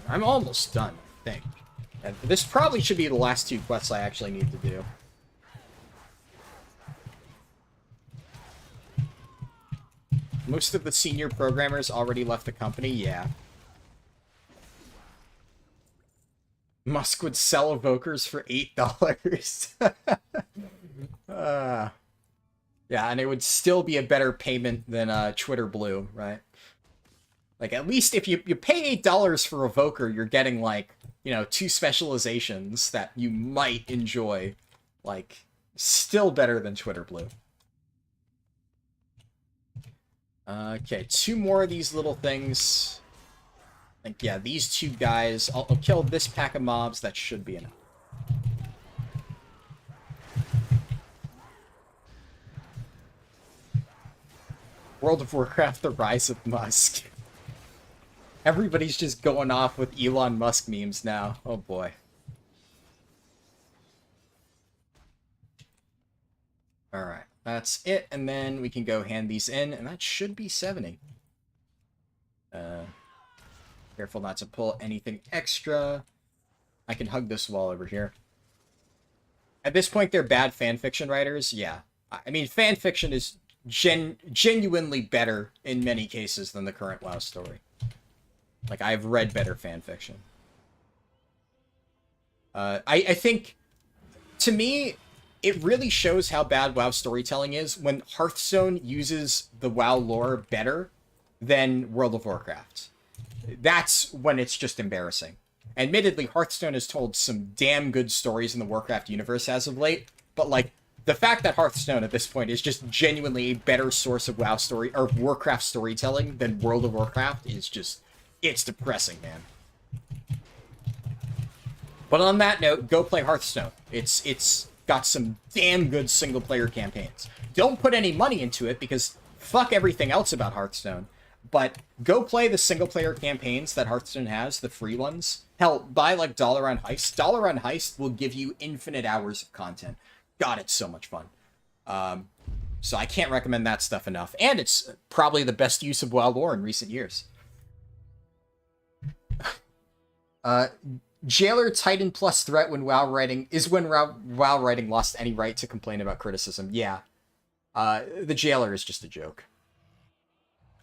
I'm almost done, I think. And this probably should be the last 2 quests I actually need to do. Most of the senior programmers already left the company, yeah. Musk would sell evokers for $8. Yeah, and it would still be a better payment than Twitter Blue, right? Like, at least if you pay $8 for Evoker, you're getting, like, you know, 2 specializations that you might enjoy. Like, still better than Twitter Blue. Okay, 2 more of these little things. Like, yeah, these 2 guys. I'll kill this pack of mobs. That should be enough. World of Warcraft, The Rise of Musk. Everybody's just going off with Elon Musk memes now. Oh boy. Alright, that's it, and then we can go hand these in, and that should be 70. Careful not to pull anything extra. I can hug this wall over here. At this point, they're bad fanfiction writers, yeah. I mean, fanfiction is genuinely better in many cases than the current WoW story. Like, I've read better fanfiction. I think, to me, it really shows how bad WoW storytelling is when Hearthstone uses the WoW lore better than World of Warcraft. That's when it's just embarrassing. Admittedly, Hearthstone has told some damn good stories in the Warcraft universe as of late, but, like, the fact that Hearthstone at this point is just genuinely a better source of WoW story, or Warcraft storytelling than World of Warcraft is just... it's depressing, man. But on that note, go play Hearthstone. It's got some damn good single-player campaigns. Don't put any money into it, because fuck everything else about Hearthstone. But go play the single-player campaigns that Hearthstone has, the free ones. Hell, buy, like, Dollar on Heist. Dollar on Heist will give you infinite hours of content. God, it's so much fun. So I can't recommend that stuff enough. And it's probably the best use of WoW lore in recent years. Jailer Titan plus threat when WoW writing is when WoW writing lost any right to complain about criticism. Yeah. The Jailer is just a joke.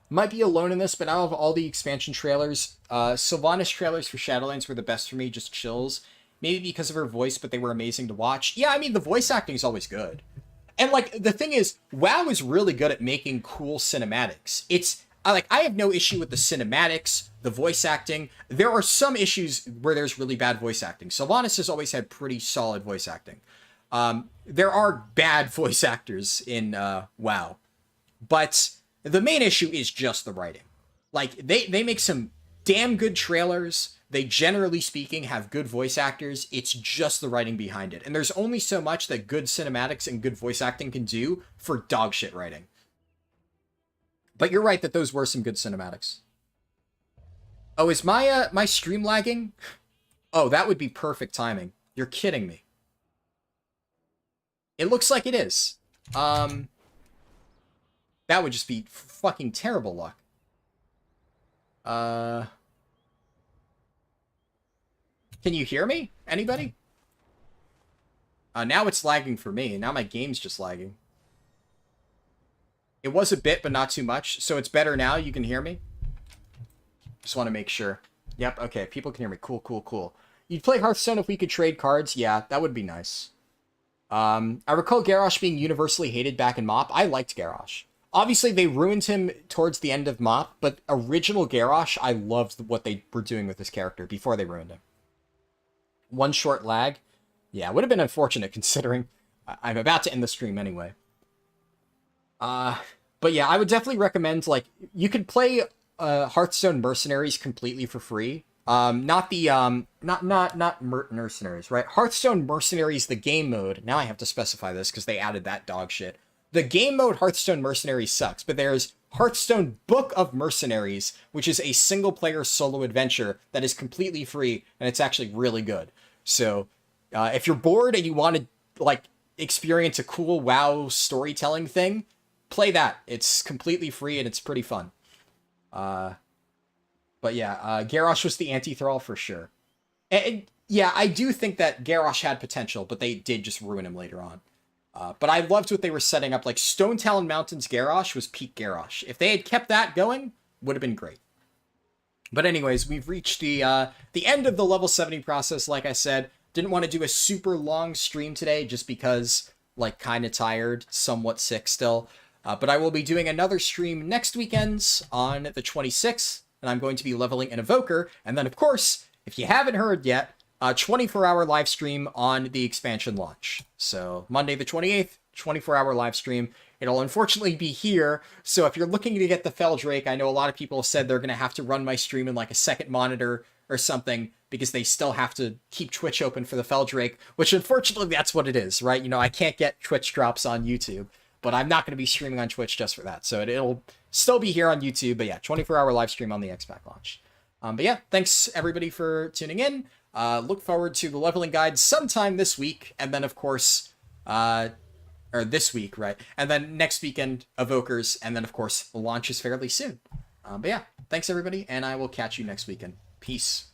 Might be alone in this, but out of all the expansion trailers, Sylvanas trailers for Shadowlands were the best for me, just chills. Maybe because of her voice, but they were amazing to watch. Yeah, I mean, the voice acting is always good. And, like, the thing is, WoW is really good at making cool cinematics. I have no issue with the cinematics, the voice acting. There are some issues where there's really bad voice acting. Sylvanas has always had pretty solid voice acting. There are bad voice actors in WoW. But the main issue is just the writing. Like, they make some damn good trailers. They, generally speaking, have good voice actors. It's just the writing behind it. And there's only so much that good cinematics and good voice acting can do for dog shit writing. But you're right that those were some good cinematics. Oh, is my stream lagging? Oh, that would be perfect timing. You're kidding me. It looks like it is. That would just be fucking terrible luck. Can you hear me? Anybody? Now it's lagging for me. Now my game's just lagging. It was a bit, but not too much. So it's better now. You can hear me? Just want to make sure. Yep, okay. People can hear me. Cool, cool, cool. You'd play Hearthstone if we could trade cards? Yeah, that would be nice. I recall Garrosh being universally hated back in MoP. I liked Garrosh. Obviously, they ruined him towards the end of MoP, but original Garrosh, I loved what they were doing with this character before they ruined him. One short lag. Yeah, it would have been unfortunate considering I'm about to end the stream anyway. But yeah, I would definitely recommend, like, you could play Hearthstone Mercenaries completely for free. Not Mercenaries, right? Hearthstone Mercenaries, the game mode. Now I have to specify this because they added that dog shit. The game mode Hearthstone Mercenaries sucks, but there's Hearthstone Book of Mercenaries, which is a single-player solo adventure that is completely free, and it's actually really good. So, if you're bored and you want to, like, experience a cool WoW storytelling thing, play that. It's completely free, and it's pretty fun. But yeah, Garrosh was the anti-thrall for sure. And yeah, I do think that Garrosh had potential, but they did just ruin him later on. But I loved what they were setting up. Like, Stone Talon Mountains Garrosh was peak Garrosh. If they had kept that going, would have been great. But anyways, we've reached the end of the level 70 process, like I said. Didn't want to do a super long stream today just because, like, kind of tired, somewhat sick still. But I will be doing another stream next weekend on the 26th, and I'm going to be leveling an Evoker. And then, of course, if you haven't heard yet, a 24-hour live stream on the expansion launch. So Monday the 28th, 24-hour live stream. It'll unfortunately be here, so if you're looking to get the Feldrake, I know a lot of people have said they're going to have to run my stream in like a second monitor or something because they still have to keep Twitch open for the Feldrake, which unfortunately that's what it is, right? You know, I can't get Twitch drops on YouTube, but I'm not going to be streaming on Twitch just for that. So it'll still be here on YouTube, but yeah, 24-hour live stream on the X-Pack launch. But yeah, thanks everybody for tuning in. Look forward to the leveling guide sometime this week, and then of course, or this week, right? And then next weekend, Evokers, and then of course, the launch is fairly soon. But yeah, thanks everybody, and I will catch you next weekend. Peace.